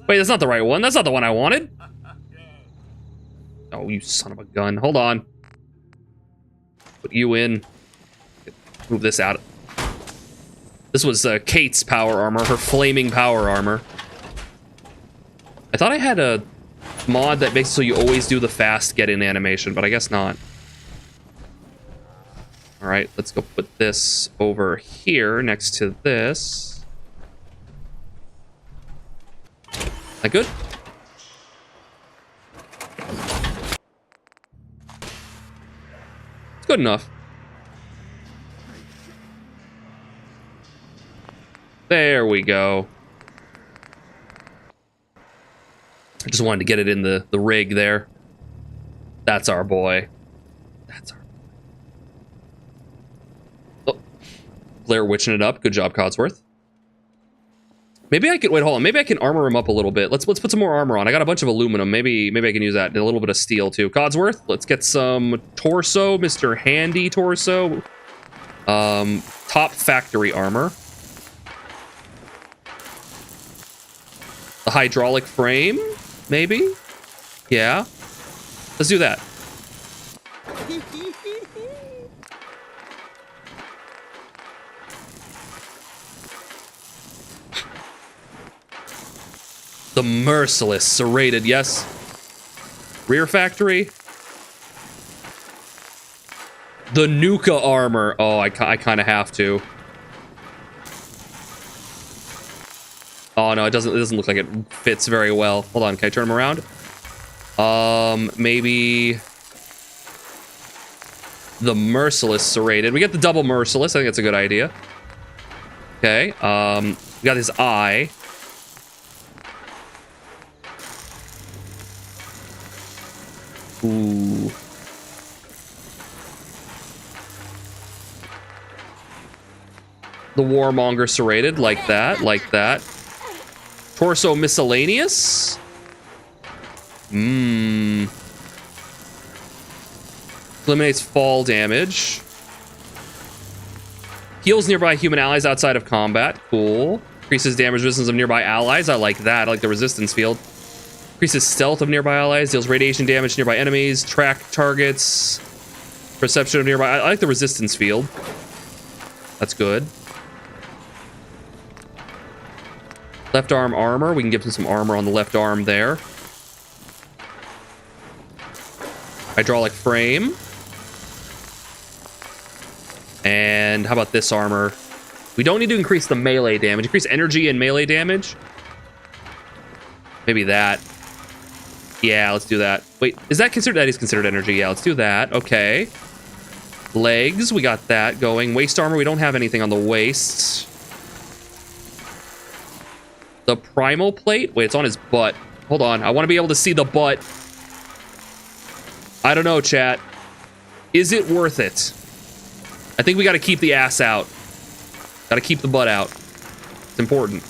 Wait, that's not the right one. That's not the one I wanted. Oh, you son of a gun. Hold on. Put you in. Move this out. This was Kate's power armor, her flaming power armor. I thought I had a mod that makes it so you always do the fast get-in animation, but I guess not. All right, let's go put this over here next to this. That good? It's good enough. There we go. I just wanted to get it in the rig there. That's our boy. That's our boy. Oh. Blair witching it up. Good job, Codsworth. Maybe I could wait. Hold on. Maybe I can armor him up a little bit. Let's put some more armor on. I got a bunch of aluminum. Maybe I can use that and a little bit of steel too. Codsworth, let's get some torso, Mr. Handy Torso. Top factory armor. The hydraulic frame, maybe? Yeah. Let's do that. The Merciless, serrated, yes. Rear factory. The Nuka armor. Oh, I kind of have to. Oh no, it doesn't look like it fits very well. Hold on, can I turn him around? Maybe the Merciless serrated. We get the double Merciless. I think that's a good idea. Okay. We got his eye. Ooh. The Warmonger serrated, like that, like that. Torso miscellaneous. Eliminates fall damage. Heals nearby human allies outside of combat. Cool. Increases damage resistance of nearby allies. I like that. I like the resistance field. Increases stealth of nearby allies. Deals radiation damage to nearby enemies. Track targets. Perception of nearby. I like the resistance field. That's good. Left arm armor. We can give him some armor on the left arm there. Hydraulic frame. And how about this armor? We don't need to increase the melee damage. Increase energy and melee damage. Maybe that. Yeah, let's do that. Wait, is that considered? That is considered energy. Yeah, let's do that. Okay. Legs, we got that going. Waist armor, we don't have anything on the waist. The primal plate? Wait, it's on his butt. Hold on, I want to be able to see the butt. I don't know, chat. Is it worth it? I think we got to keep the ass out. Got to keep the butt out. It's important.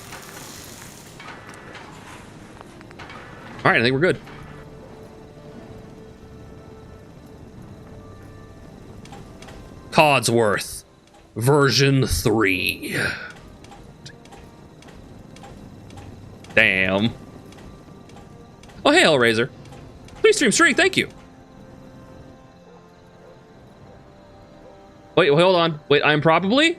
All right, I think we're good. Codsworth, version 3. Damn. Oh, hey, Hellraiser. Please stream streak, thank you. Wait, hold on. Wait, I'm probably?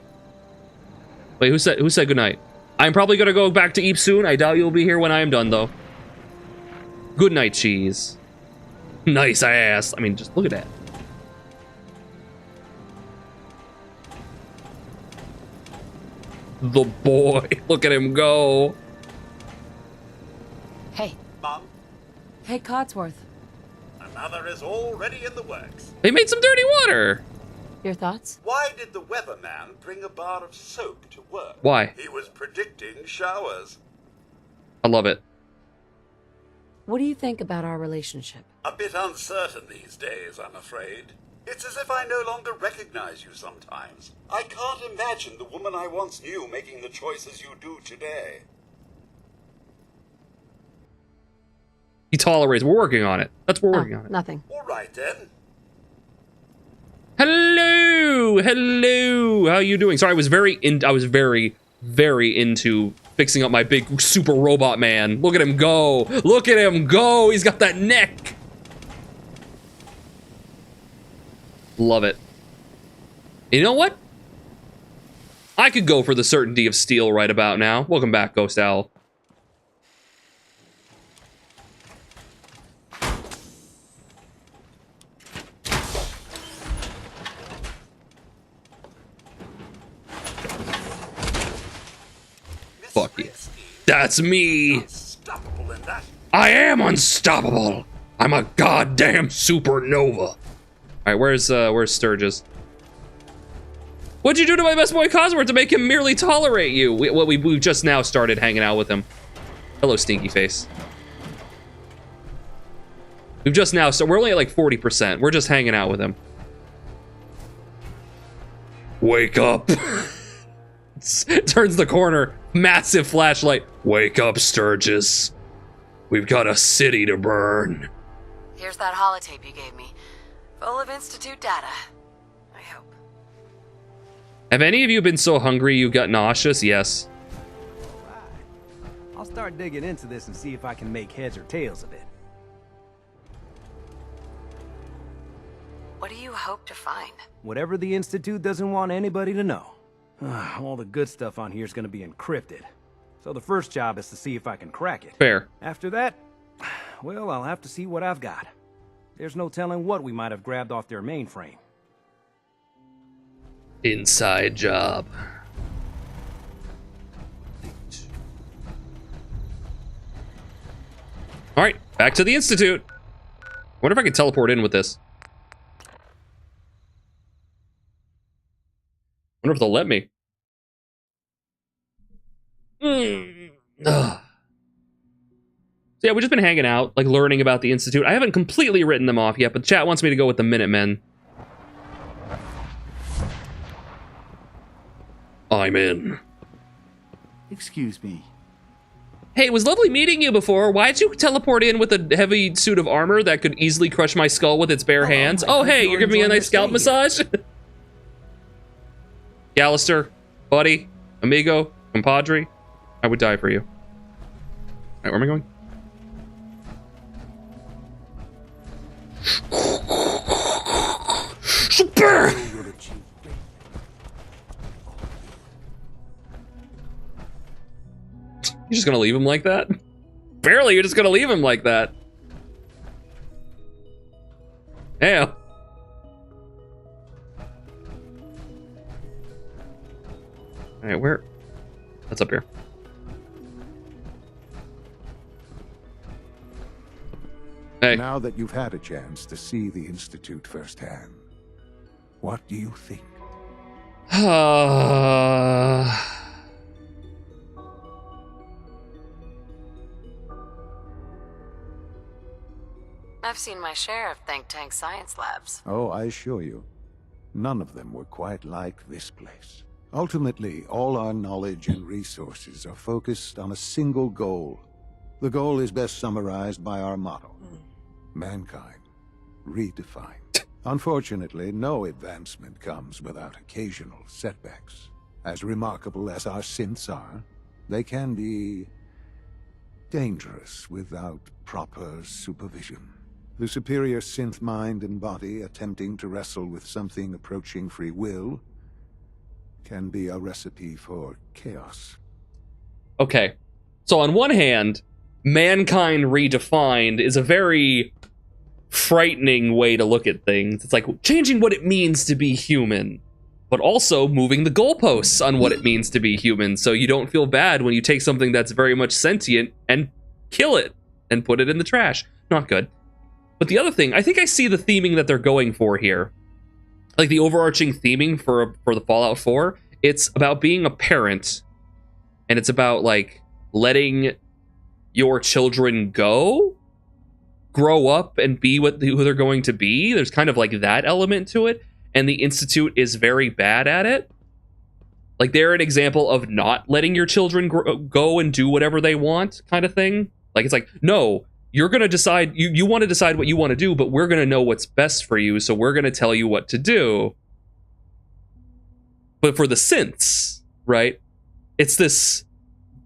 Wait, who said goodnight? I'm probably gonna go back to Eep soon. I doubt you'll be here when I am done, though. Good night, cheese. Nice ass. I mean, just look at that. The boy. Look at him go. Hey. Mom, Hey, Codsworth. another is already in the works. They made some dirty water. Your thoughts? Why did the weatherman bring a bar of soap to work? Why? He was predicting showers. I love it. What do you think about our relationship? A bit uncertain these days, I'm afraid. It's as if I no longer recognize you sometimes. I can't imagine the woman I once knew making the choices you do today. He tolerates. We're working on it. That's what we're working on it. Nothing. All right, then. Hello, hello. How you doing? Sorry, I was very, very into fixing up my big super robot man. Look at him go. Look at him go. He's got that neck. Love it. You know what? I could go for the certainty of steel right about now. Welcome back, Ghost Owl. Fuck you. That's me. I am unstoppable. I'm a goddamn supernova. All right, where's Sturgis? What'd you do to my best boy Cosworth to make him merely tolerate you? We've just now started hanging out with him. Hello, Stinky Face. We've just now, so we're only at like 40%. We're just hanging out with him. Wake up. Turns the corner. Massive flashlight. Wake up, Sturgis. We've got a city to burn. Here's that holotape you gave me. Full of Institute data. I hope. Have any of you been so hungry you got nauseous? Yes. I'll start digging into this and see if I can make heads or tails of it. What do you hope to find? Whatever the Institute doesn't want anybody to know. All the good stuff on here is going to be encrypted. So the first job is to see if I can crack it. Fair. After that, well, I'll have to see what I've got. There's no telling what we might have grabbed off their mainframe. Inside job. All right, back to the Institute. Wonder if I can teleport in with this. Wonder if they'll let me. So yeah, we've just been hanging out, like learning about the Institute. I haven't completely written them off yet, but chat wants me to go with the Minutemen. I'm in. Excuse me. Hey, it was lovely meeting you before. Why'd you teleport in with a heavy suit of armor that could easily crush my skull with its bare hands? Oh, hey, you're giving me a nice scalp massage? Gallister, buddy, amigo, compadre, I would die for you. All right, where am I going? Super! You're just gonna leave him like that? Barely, you're just gonna leave him like that. Damn. Alright, where? That's up here. Hey. Now that you've had a chance to see the Institute firsthand, what do you think? I've seen my share of think tank science labs. Oh, I assure you, none of them were quite like this place. Ultimately, all our knowledge and resources are focused on a single goal. The goal is best summarized by our motto: mankind redefined. Unfortunately, no advancement comes without occasional setbacks. As remarkable as our synths are, they can be dangerous without proper supervision. The superior synth mind and body attempting to wrestle with something approaching free will can be a recipe for chaos. Okay, so on one hand, mankind redefined is a very frightening way to look at things. It's like changing what it means to be human, but also moving the goalposts on what it means to be human, so you don't feel bad when you take something that's very much sentient and kill it and put it in the trash. Not good. But the other thing, I think I see the theming that they're going for here. Like the overarching theming for the Fallout 4, it's about being a parent, and it's about like letting your children grow up and be who they're going to be. There's kind of like that element to it, and the Institute is very bad at it. Like they're an example of not letting your children go and do whatever they want, kind of thing. Like it's like, no, you're gonna decide. You want to decide what you want to do, but we're gonna know what's best for you, so we're gonna tell you what to do. But for the synths, right? It's this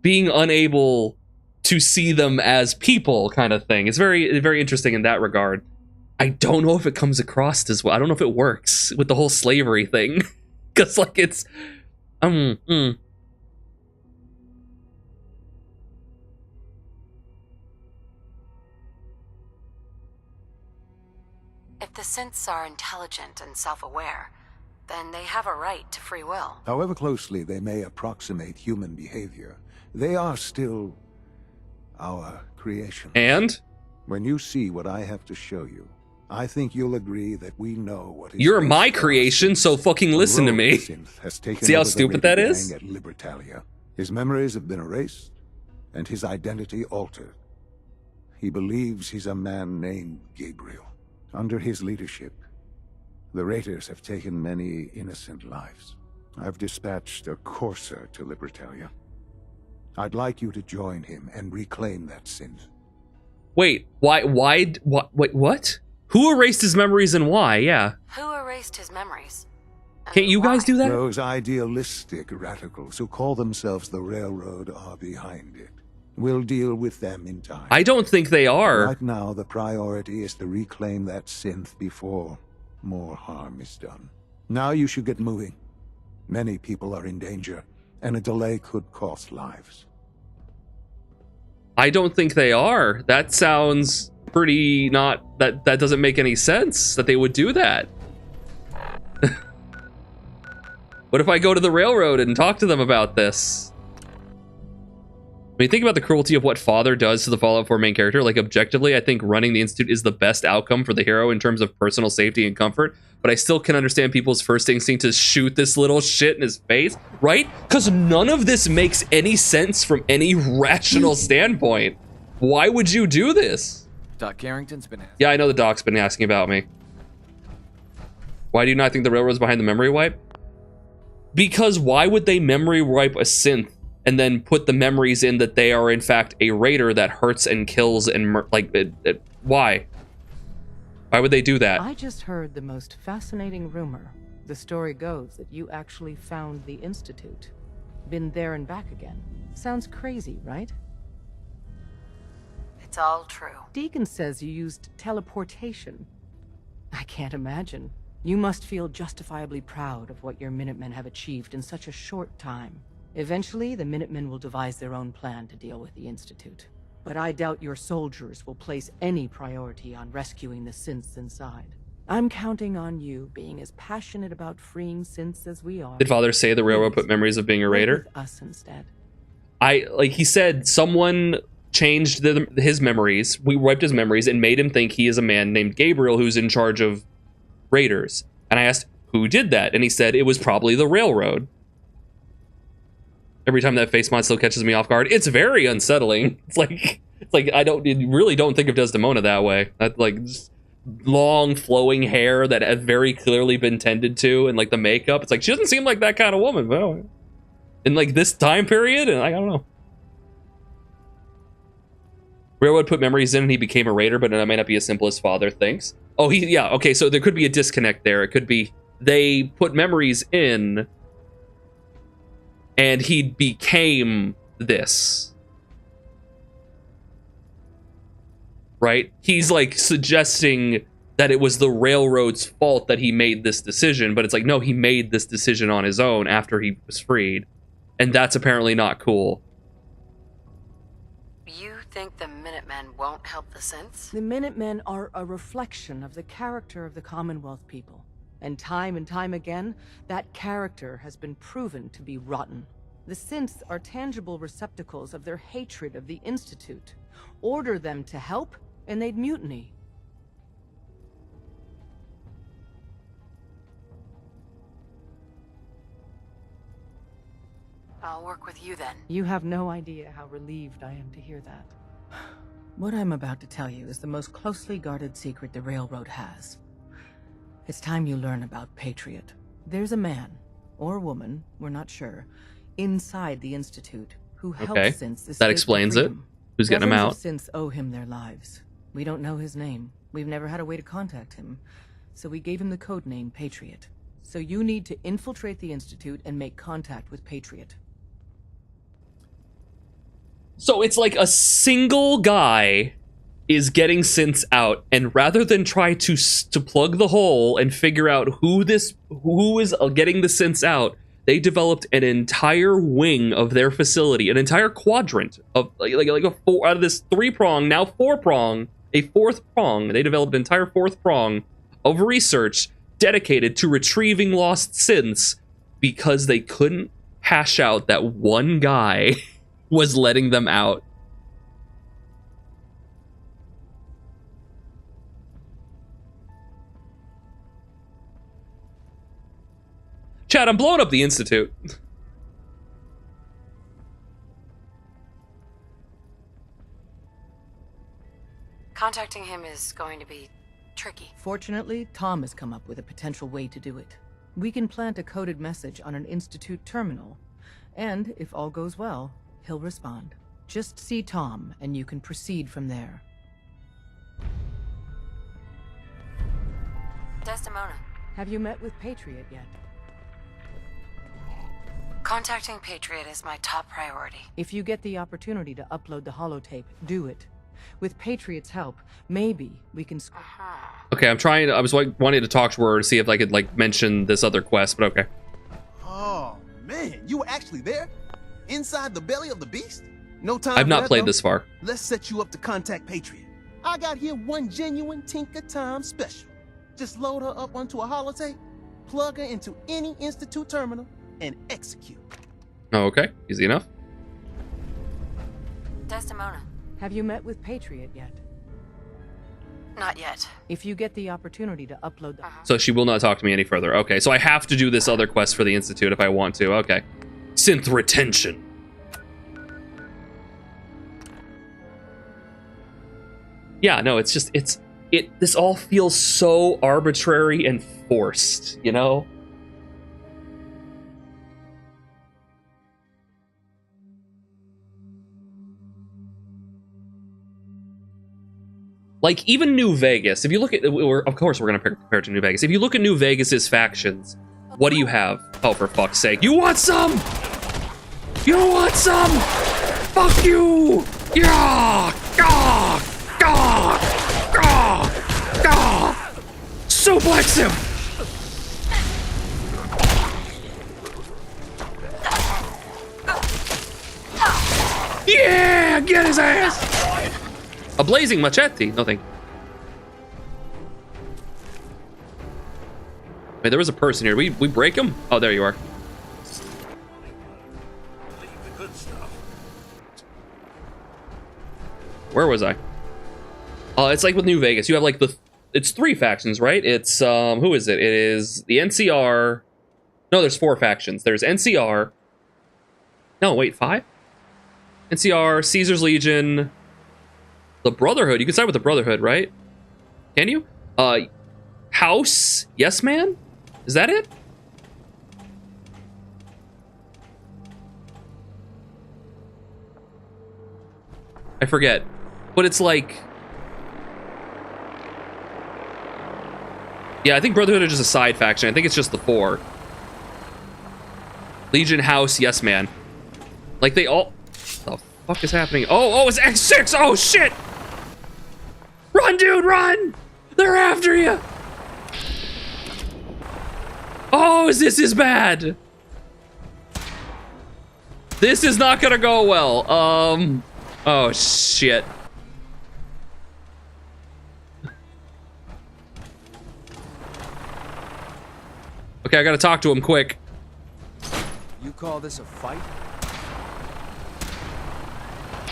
being unable to see them as people kind of thing. It's very, very interesting in that regard. I don't know if it comes across as well. I don't know if it works with the whole slavery thing. Because, like, it's... If the synths are intelligent and self-aware, then they have a right to free will. However closely they may approximate human behavior, they are still our creation. And? When you see what I have to show you, I think you'll agree that we know what is... You're my creation, so fucking listen to me. See how stupid that is? At Libertalia. His memories have been erased, and his identity altered. He believes he's a man named Gabriel. Under his leadership, the Raiders have taken many innocent lives. I've dispatched a courser to Libertalia. I'd like you to join him and reclaim that sin. Wait, wait, what? Who erased his memories and why? Yeah. Who erased his memories? Can't you guys do that? Those idealistic radicals who call themselves the Railroad are behind it. We'll deal with them in time. I don't think they are. Right now, the priority is to reclaim that synth before more harm is done. Now you should get moving. Many people are in danger, and a delay could cost lives. I don't think they are. That sounds pretty not... That doesn't make any sense that they would do that. What if I go to the Railroad and talk to them about this? I mean, think about the cruelty of what Father does to the Fallout 4 main character. Like, objectively, I think running the Institute is the best outcome for the hero in terms of personal safety and comfort, but I still can understand people's first instinct to shoot this little shit in his face, right? Because none of this makes any sense from any rational standpoint. Why would you do this? Doc Carrington's been asking. Yeah, I know the doc's been asking about me. Why do you not think the Railroad's behind the memory wipe? Because why would they memory wipe a synth and then put the memories in that they are in fact a raider that hurts and kills and why? Why would they do that? I just heard the most fascinating rumor. The story goes that you actually found the Institute. Been there and back again. Sounds crazy, right? It's all true. Deacon says you used teleportation. I can't imagine. You must feel justifiably proud of what your Minutemen have achieved in such a short time. Eventually, the Minutemen will devise their own plan to deal with the Institute. But I doubt your soldiers will place any priority on rescuing the synths inside. I'm counting on you being as passionate about freeing synths as we are. Did Father say the Railroad put memories of being a raider? With us instead. He said someone changed his memories. We wiped his memories and made him think he is a man named Gabriel who's in charge of raiders. And I asked, who did that? And he said it was probably the Railroad. Every time that face mod still catches me off guard, it's very unsettling. It's like really don't think of Desdemona that way. That like just long flowing hair that had very clearly been tended to, and like the makeup. It's like she doesn't seem like that kind of woman. Well, in like this time period, and I don't know. Railroad put memories in and he became a raider, but that might not be as simple as Father thinks. Oh, yeah, okay, so there could be a disconnect there. It could be they put memories in and he became this. Right? He's like suggesting that it was the Railroad's fault that he made this decision, but it's like, no, he made this decision on his own after he was freed. And that's apparently not cool. You think the Minutemen won't help the synths? The Minutemen are a reflection of the character of the Commonwealth people. And time again, that character has been proven to be rotten. The synths are tangible receptacles of their hatred of the Institute. Order them to help, and they'd mutiny. I'll work with you then. You have no idea how relieved I am to hear that. What I'm about to tell you is the most closely guarded secret the Railroad has. It's time you learn about Patriot. There's a man, or woman, we're not sure, inside the Institute who helps synths escape that explains it. Who's getting him out? Dozens of synths owe him their lives. We don't know his name. We've never had a way to contact him. So we gave him the code name Patriot. So you need to infiltrate the Institute and make contact with Patriot. So it's like a single guy is getting synths out, and rather than try to plug the hole and figure out who is getting the synths out, they developed an entire wing of their facility, an entire quadrant of like a four out of this 3-prong, now 4-prong, a 4th prong. They developed an entire 4th prong of research dedicated to retrieving lost synths because they couldn't hash out that one guy was letting them out. Chad, I'm blowing up the Institute. Contacting him is going to be tricky. Fortunately, Tom has come up with a potential way to do it. We can plant a coded message on an Institute terminal, and if all goes well, he'll respond. Just see Tom, and you can proceed from there. Desdemona. Have you met with Patriot yet? Contacting Patriot is my top priority. If you get the opportunity to upload the holotape, do it. With Patriot's help, maybe we can... Okay, I was wanting to talk to her to see if I could, like, mention this other quest, but okay. Oh, man, you were actually there? Inside the belly of the beast? No time I've for not that, played though. this far. Let's set you up to contact Patriot. I got here one genuine Tinker Time special. Just load her up onto a holotape, plug her into any Institute terminal, and execute. Oh, okay. Easy enough. Desdemona. Have you met with Patriot yet? Not yet. If you get the opportunity to upload the... So she will not talk to me any further. Okay, so I have to do this other quest for the Institute if I want to. Okay. Synth retention. Yeah, no, it's just, this all feels so arbitrary and forced, you know? Like, even New Vegas, if you look at, of course we're going to compare it to New Vegas. If you look at New Vegas's factions, what do you have? Oh, for fuck's sake. You want some? You want some? Fuck you! Yeah! Gah! Gah! Gah! Gah! Suplex him! Yeah! Get his ass! A blazing machete. No thank you. Wait, there was a person here. We break him? Oh, there you are. Where was I? Oh, it's like with New Vegas. You have like it's 3 factions, right? It's who is it? It is the NCR. No, there's 4 factions. There's NCR. No, wait, 5? NCR, Caesar's Legion, the Brotherhood. You can side with the Brotherhood, right? Can you? House, Yes Man? Is that it? I forget. But it's like... Yeah, I think Brotherhood is just a side faction. I think it's just the 4. Legion, House, Yes Man. Like they all... What the fuck is happening? Oh, it's X6! Oh, shit! Run, dude, run! They're after you! Oh, this is bad! This is not gonna go well. Oh, shit. Okay, I gotta talk to him quick. You call this a fight?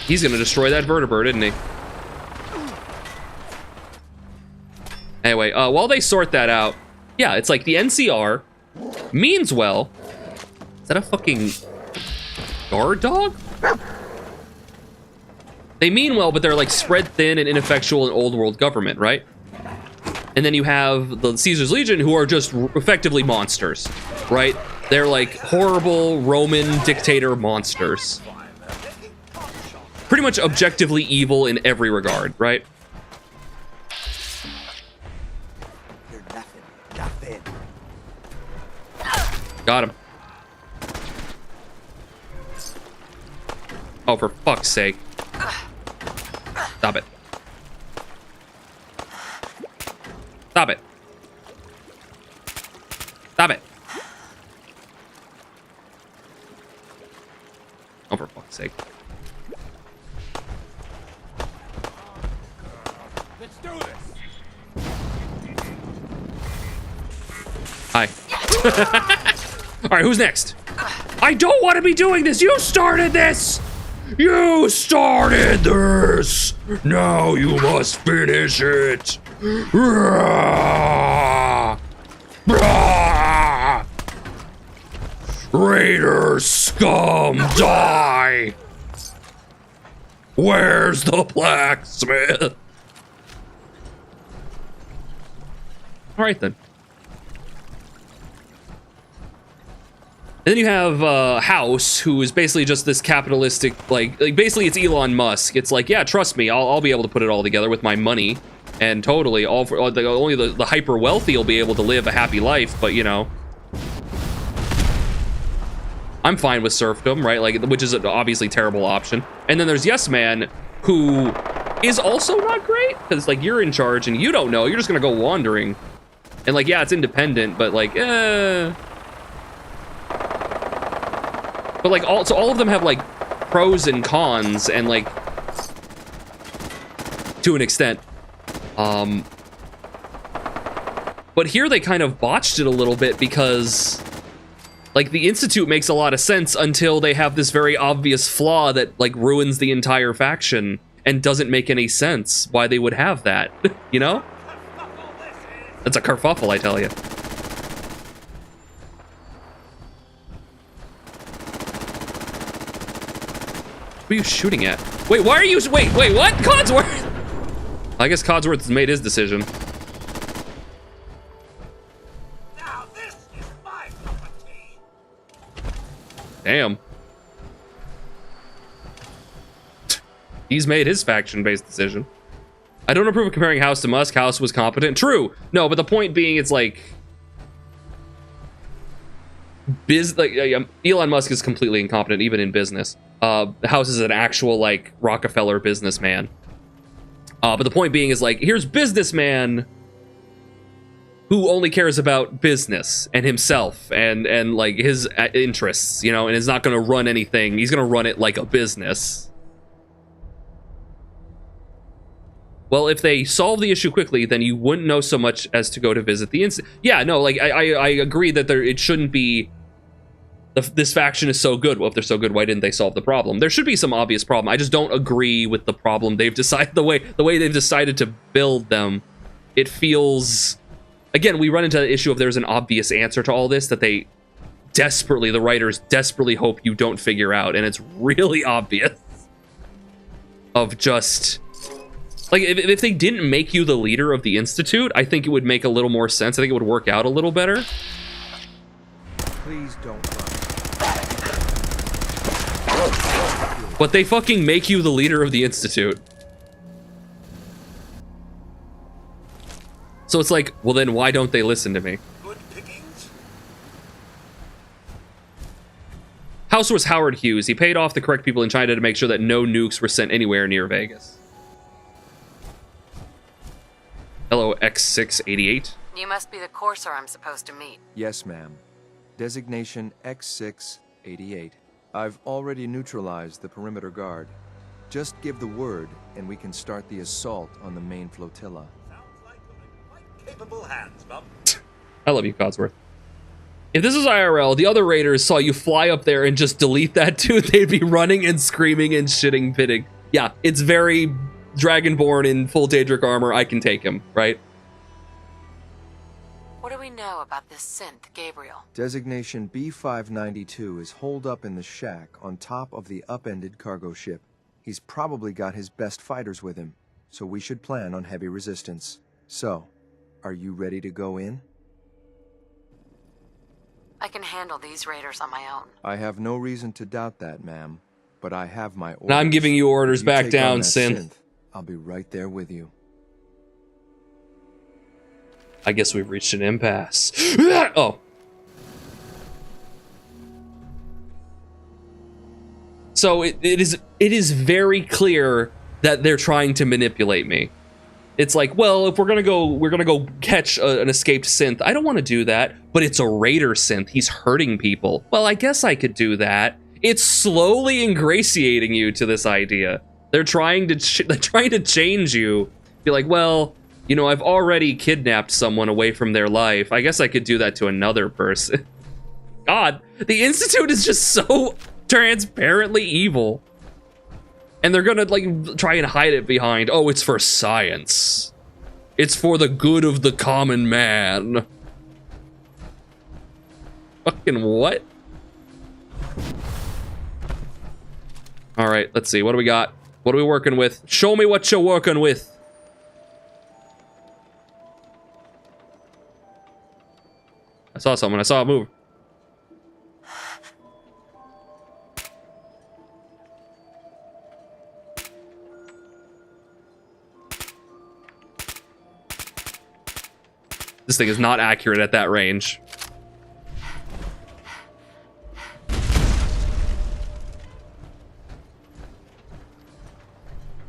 He's gonna destroy that vertebrate, isn't he? Anyway, while they sort that out, yeah, it's like the NCR means well. Is that a fucking guard dog? They mean well, but they're like spread thin and ineffectual in old world government, right? And then you have the Caesar's Legion, who are just effectively monsters, right? They're like horrible Roman dictator monsters. Pretty much objectively evil in every regard, right? You're nothing. Nothing. Got him. Oh, for fuck's sake. Stop it. Stop it. Stop it. Oh, for fuck's sake. Let's do this. Hi. All right, who's next? I don't want to be doing this. You started this. You started this. Now you must finish it. Raider scum, die. Where's the blacksmith? All right, then. And then you have House, who is basically just this capitalistic, like basically it's Elon Musk. It's like, yeah, trust me, I'll be able to put it all together with my money, and totally only the hyper wealthy will be able to live a happy life. But you know, I'm fine with serfdom, right? Like, which is an obviously terrible option. And then there's Yes Man, who is also not great, because like you're in charge and you don't know, you're just gonna go wandering. And like, yeah, it's independent, but like, But like, all of them have like pros and cons, and like, to an extent. But here they kind of botched it a little bit because like the Institute makes a lot of sense until they have this very obvious flaw that like ruins the entire faction and doesn't make any sense why they would have that, you know? That's a kerfuffle, I tell you. What are you shooting at? Wait, why are you, wait, what? Codsworth? I guess Codsworth has made his decision. Damn. He's made his faction-based decision. I don't approve of comparing House to Musk. House was competent. True. No, but the point being, it's like... Elon Musk is completely incompetent, even in business. House is an actual, like, Rockefeller businessman. But the point being is, like, here's businessman who only cares about business and himself and like his interests, you know, and is not going to run anything. He's going to run it like a business. Well, if they solve the issue quickly, then you wouldn't know so much as to go to visit the institute. Yeah, no, like I agree that it shouldn't be. This faction is so good. Well, if they're so good, why didn't they solve the problem? There should be some obvious problem. I just don't agree with the problem they've decided. The way they've decided to build them, it feels. Again, we run into the issue of there's an obvious answer to all this that they desperately, the writers desperately hope you don't figure out, and it's really obvious. Of just, like, if they didn't make you the leader of the Institute, I think it would make a little more sense. I think it would work out a little better. Please don't run. But they fucking make you the leader of the Institute. So it's like, well then why don't they listen to me? House was Howard Hughes. He paid off the correct people in China to make sure that no nukes were sent anywhere near Vegas. Hello, X688. You must be the courser I'm supposed to meet. Yes, ma'am. Designation X688. I've already neutralized the perimeter guard. Just give the word, and we can start the assault on the main flotilla. Capable hands, Bub. I love you, Codsworth. If this was IRL, the other raiders saw you fly up there and just delete that dude, they'd be running and screaming and shitting pitting. Yeah, it's very Dragonborn in full Daedric armor. I can take him, right? What do we know about this synth, Gabriel? Designation B592 is holed up in the shack on top of the upended cargo ship. He's probably got his best fighters with him, so we should plan on heavy resistance. So, are you ready to go in? I can handle these raiders on my own. I have no reason to doubt that, ma'am, but I have my orders. Now I'm giving you orders. Back down, synth. I'll be right there with you. I guess we've reached an impasse. Oh. So it is very clear that they're trying to manipulate me. It's like, well, if we're gonna go catch an escaped synth. I don't want to do that, but it's a raider synth. He's hurting people. Well, I guess I could do that. It's slowly ingratiating you to this idea. They're trying to change you. Be like, well, you know, I've already kidnapped someone away from their life. I guess I could do that to another person. God, the Institute is just so transparently evil. And they're gonna, like, try and hide it behind, oh, it's for science. It's for the good of the common man. Fucking what? All right, let's see. What do we got? What are we working with? Show me what you're working with. I saw someone. I saw a move. This thing is not accurate at that range.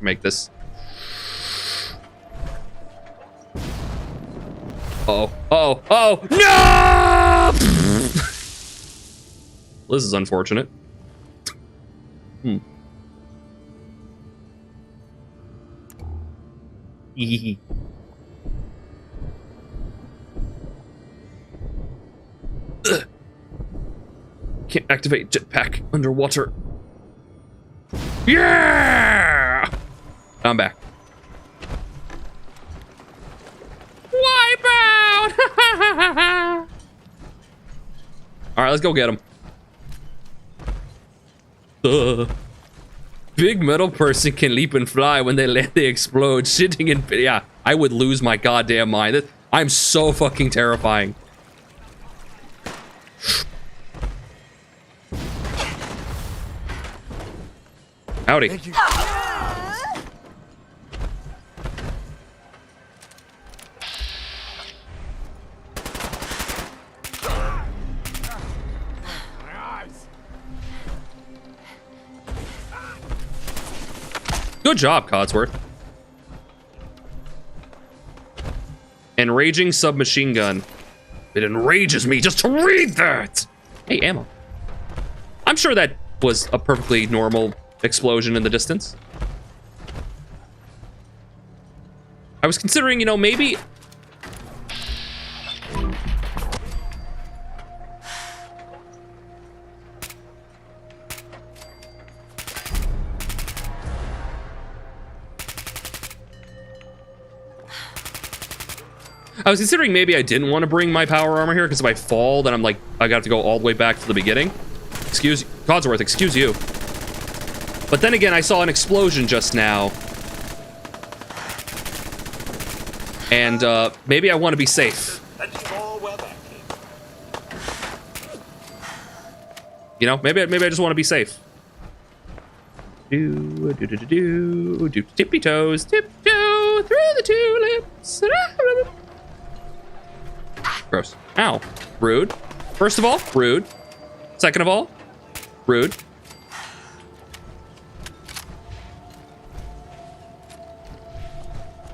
make this. Oh, oh, oh, no! Well, this is unfortunate. Can't activate jetpack underwater. Yeah! I'm back. Wipe out! Alright, let's go get him. Big metal person can leap and fly. When they land, they explode. Sitting in... Yeah, I would lose my goddamn mind. I'm so fucking terrifying. Howdy. Thank you. Good job, Codsworth. Enraging submachine gun. It enrages me just to read that! Hey, ammo. I'm sure that was a perfectly normal explosion in the distance. I was considering, you know, maybe... I was considering maybe I didn't want to bring my power armor here, because if I fall, then I'm like, I got to go all the way back to the beginning. Excuse, Codsworth, excuse you. But then again, I saw an explosion just now. And maybe I want to be safe. You know, maybe I just want to be safe. Do tippy toes, tiptoe through the tulips. Gross. Ow. Rude. First of all, rude. Second of all, rude.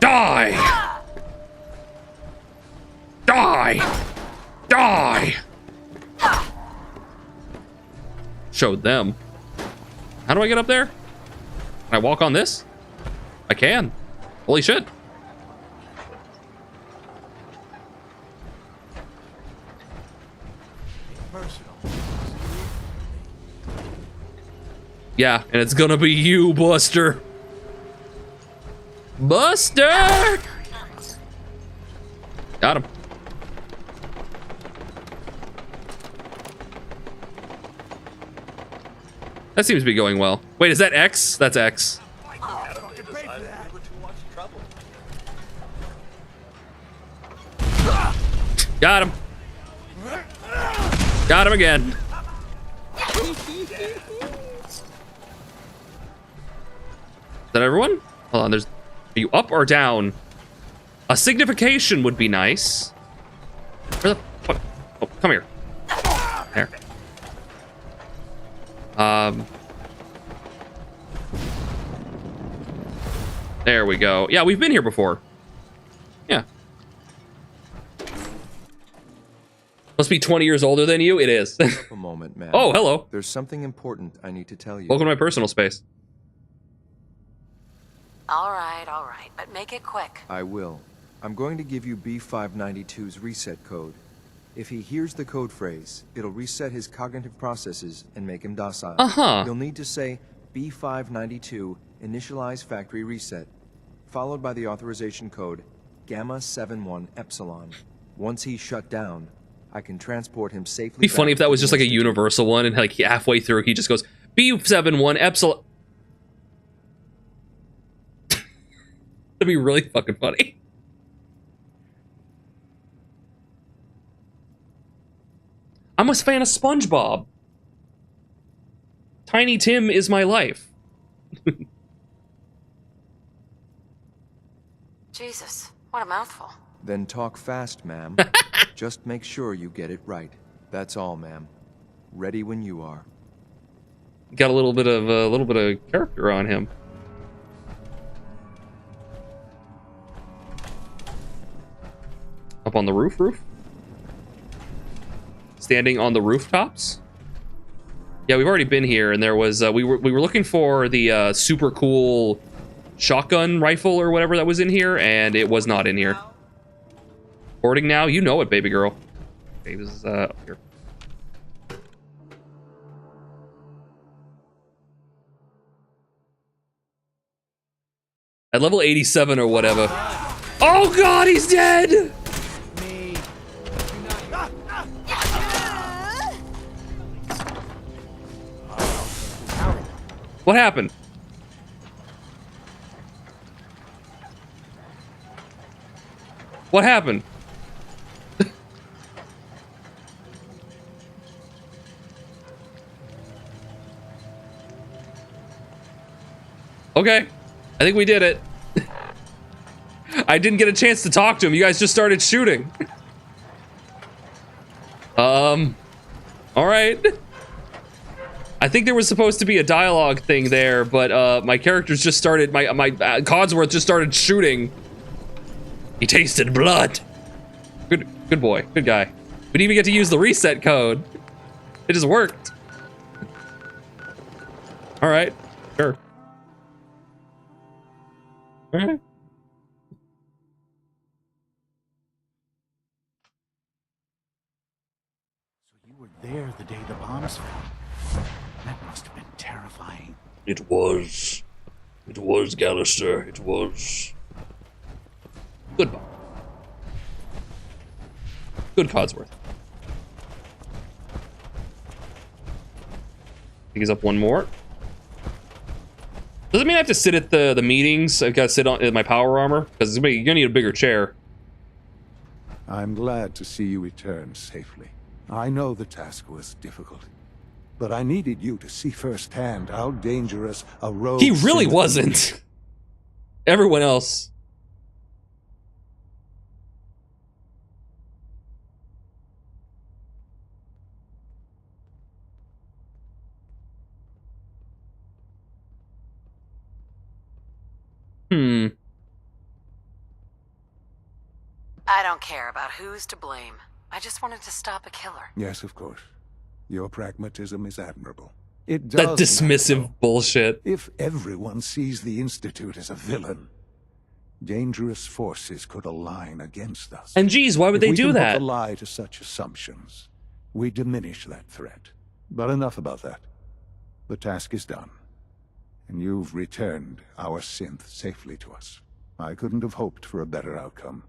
Die! Die! Die! Showed them. How do I get up there? Can I walk on this? I can. Holy shit. Yeah, and it's gonna be you, Buster. Buster! Got him. That seems to be going well. Wait, is that X? That's X. Got him. Got him again. Is that everyone? Hold on, there's... Are you up or down? A signification would be nice. Where the fuck? Oh, come here. There. There we go. Yeah, we've been here before. Yeah. Must be 20 years older than you? It is. A moment, man. Oh, hello. There's something important I need to tell you. Welcome to my personal space. All right, but make it quick. I will. I'm going to give you B592's reset code. If he hears the code phrase, it'll reset his cognitive processes and make him docile. You'll need to say B592 initialize factory reset, followed by the authorization code Gamma 71 Epsilon. Once he's shut down, I can transport him safely. It'd be funny if that was just like a universal one, and like halfway through he just goes B71 Epsilon. That'd be really fucking funny. I'm a fan of SpongeBob. Tiny Tim is my life. Jesus, what a mouthful. Then talk fast, ma'am. Just make sure you get it right. That's all, ma'am. Ready when you are. Got a little bit of character on him. Up on the roof? Standing on the rooftops? Yeah, we've already been here, and there was we were looking for the super cool shotgun rifle or whatever that was in here, and it was not in here. Boarding now? You know it, baby girl. Okay, this is up here. At level 87 or whatever. Oh god, he's dead! What happened? What happened? Okay, I think we did it. I didn't get a chance to talk to him. You guys just started shooting. All right. I think there was supposed to be a dialogue thing there, but my characters just started, my Codsworth just started shooting. He tasted blood. Good boy, good guy. We didn't even get to use the reset code. It just worked. All right, sure. All right. So you were there the day the bombs fell. That must have been terrifying. It was. It was, Gallister. It was. Goodbye. Good Codsworth. I think he's up one more. Does it mean I have to sit at the meetings? I've got to sit on my power armor? Because you're gonna need a bigger chair. I'm glad to see you return safely. I know the task was difficult, but I needed you to see firsthand how dangerous a road. He really wasn't. Everyone else. I don't care about who's to blame. I just wanted to stop a killer. Yes, of course. Your pragmatism is admirable. It does That dismissive bullshit. If everyone sees the Institute as a villain, dangerous forces could align against us. And geez, why would they do that? If we can hook a lie to such assumptions, we diminish that threat. But enough about that. The task is done. And you've returned our synth safely to us. I couldn't have hoped for a better outcome.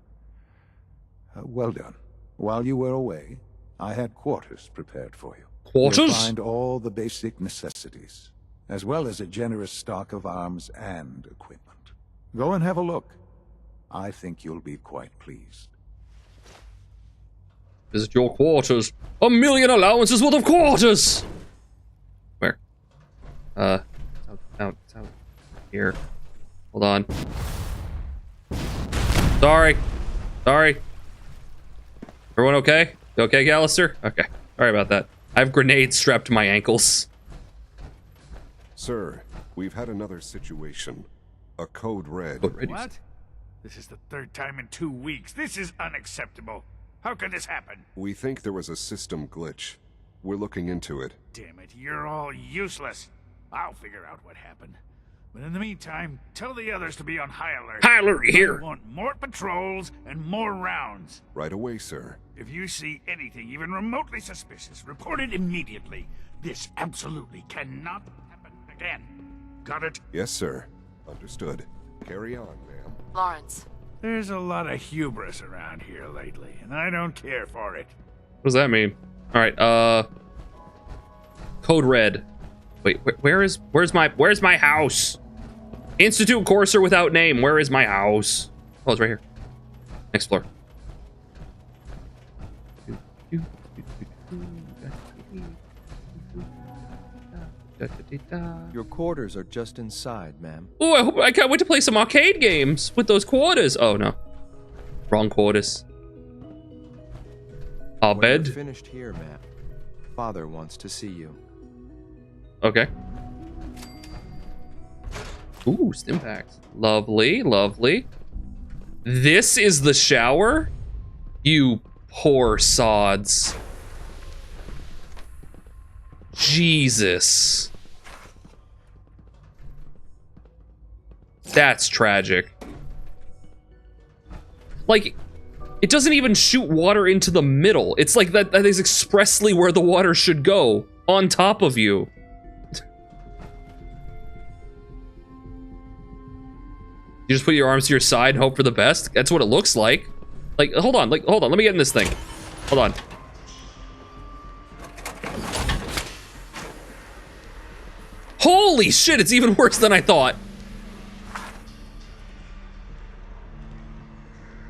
Well done. While you were away, I had quarters prepared for you. Quarters? You'll find all the basic necessities, as well as a generous stock of arms and equipment. Go and have a look. I think you'll be quite pleased. Visit your quarters. 1 million allowances worth of quarters! Where? Out here. Hold on. Sorry. Everyone okay? You okay, Gallister? Okay. Sorry about that. I have grenades strapped to my ankles. Sir, we've had another situation. A code red. What? This is the third time in 2 weeks. This is unacceptable. How could this happen? We think there was a system glitch. We're looking into it. Damn it, you're all useless. I'll figure out what happened. But in the meantime, tell the others to be on high alert. High alert here. I want more patrols and more rounds. Right away, sir. If you see anything even remotely suspicious, report it immediately. This absolutely cannot happen again. Got it? Yes, sir. Understood. Carry on, ma'am. Lawrence. There's a lot of hubris around here lately, and I don't care for it. What does that mean? All right, code red. Wait, where's my house? Institute Courser without name. Where is my house? Oh, it's right here. Next floor. Your quarters are just inside, ma'am. Oh, I can't wait to play some arcade games with those quarters. Oh no, wrong quarters. Our When bed. you're finished here, ma'am. Father wants to see you. Okay. Ooh, stim packs. Lovely, lovely. This is the shower? You poor sods. Jesus. That's tragic. Like, it doesn't even shoot water into the middle. It's like that is expressly where the water should go, on top of you. You just put your arms to your side and hope for the best? That's what it looks like. Like, hold on, let me get in this thing. Hold on. Holy shit, it's even worse than I thought.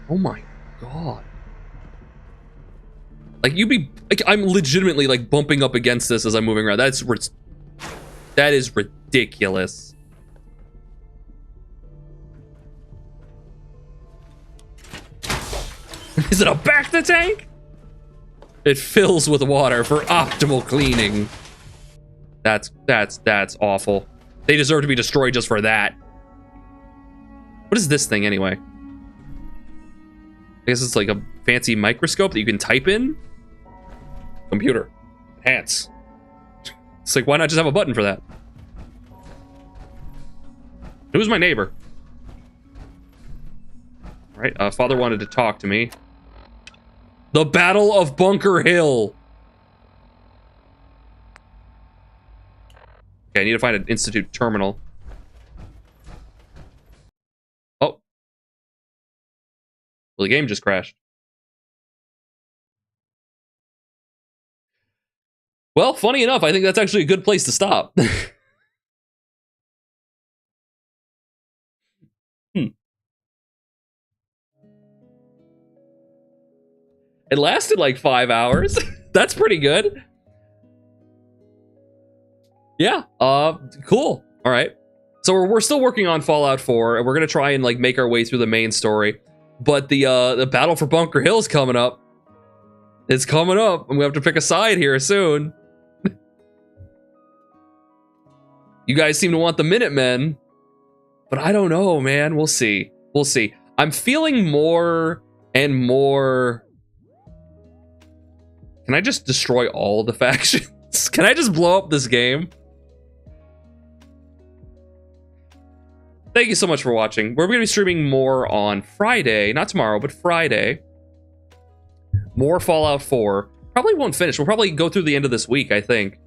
Oh my god. Like, I'm legitimately, like, bumping up against this as I'm moving around. That is ridiculous. Is it a bacta tank? It fills with water for optimal cleaning. That's awful. They deserve to be destroyed just for that. What is this thing anyway? I guess it's like a fancy microscope that you can type in. Computer. Enhance. It's like, why not just have a button for that? Who's my neighbor? All right, father wanted to talk to me. The Battle of Bunker Hill. Okay, I need to find an Institute terminal. Oh. Well, the game just crashed. Well, funny enough, I think that's actually a good place to stop. It lasted like 5 hours. That's pretty good. Yeah, cool. All right. So we're still working on Fallout 4, and we're gonna try and like make our way through the main story. But the battle for Bunker Hill is coming up. It's coming up, and we have to pick a side here soon. You guys seem to want the Minutemen, but I don't know, man. We'll see. We'll see. I'm feeling more and more. Can I just destroy all the factions? Can I just blow up this game? Thank you so much for watching. We're going to be streaming more on Friday. Not tomorrow, but Friday. More Fallout 4. Probably won't finish. We'll probably go through the end of this week, I think.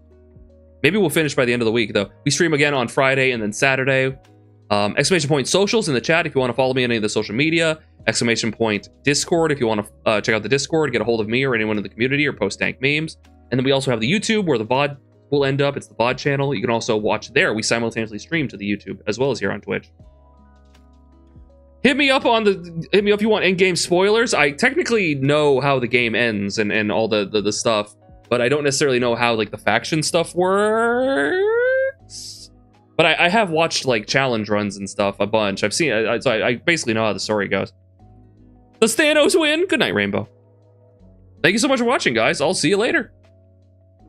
Maybe we'll finish by the end of the week, though. We stream again on Friday and then Saturday. Exclamation point socials in the chat if you want to follow me on any of the social media. Exclamation point Discord if you want to check out the Discord, get a hold of me or anyone in the community or post dank memes. And then we also have the YouTube where the VOD will end up. It's the VOD channel. You can also watch there. We simultaneously stream to the YouTube as well as here on Twitch. Hit me up if you want in-game spoilers. I technically know how the game ends and all the stuff, but I don't necessarily know how like the faction stuff works. But I have watched like challenge runs and stuff a bunch. I've seen so I basically know how the story goes. Does Thanos win? Good night, Rainbow. Thank you so much for watching, guys. I'll see you later.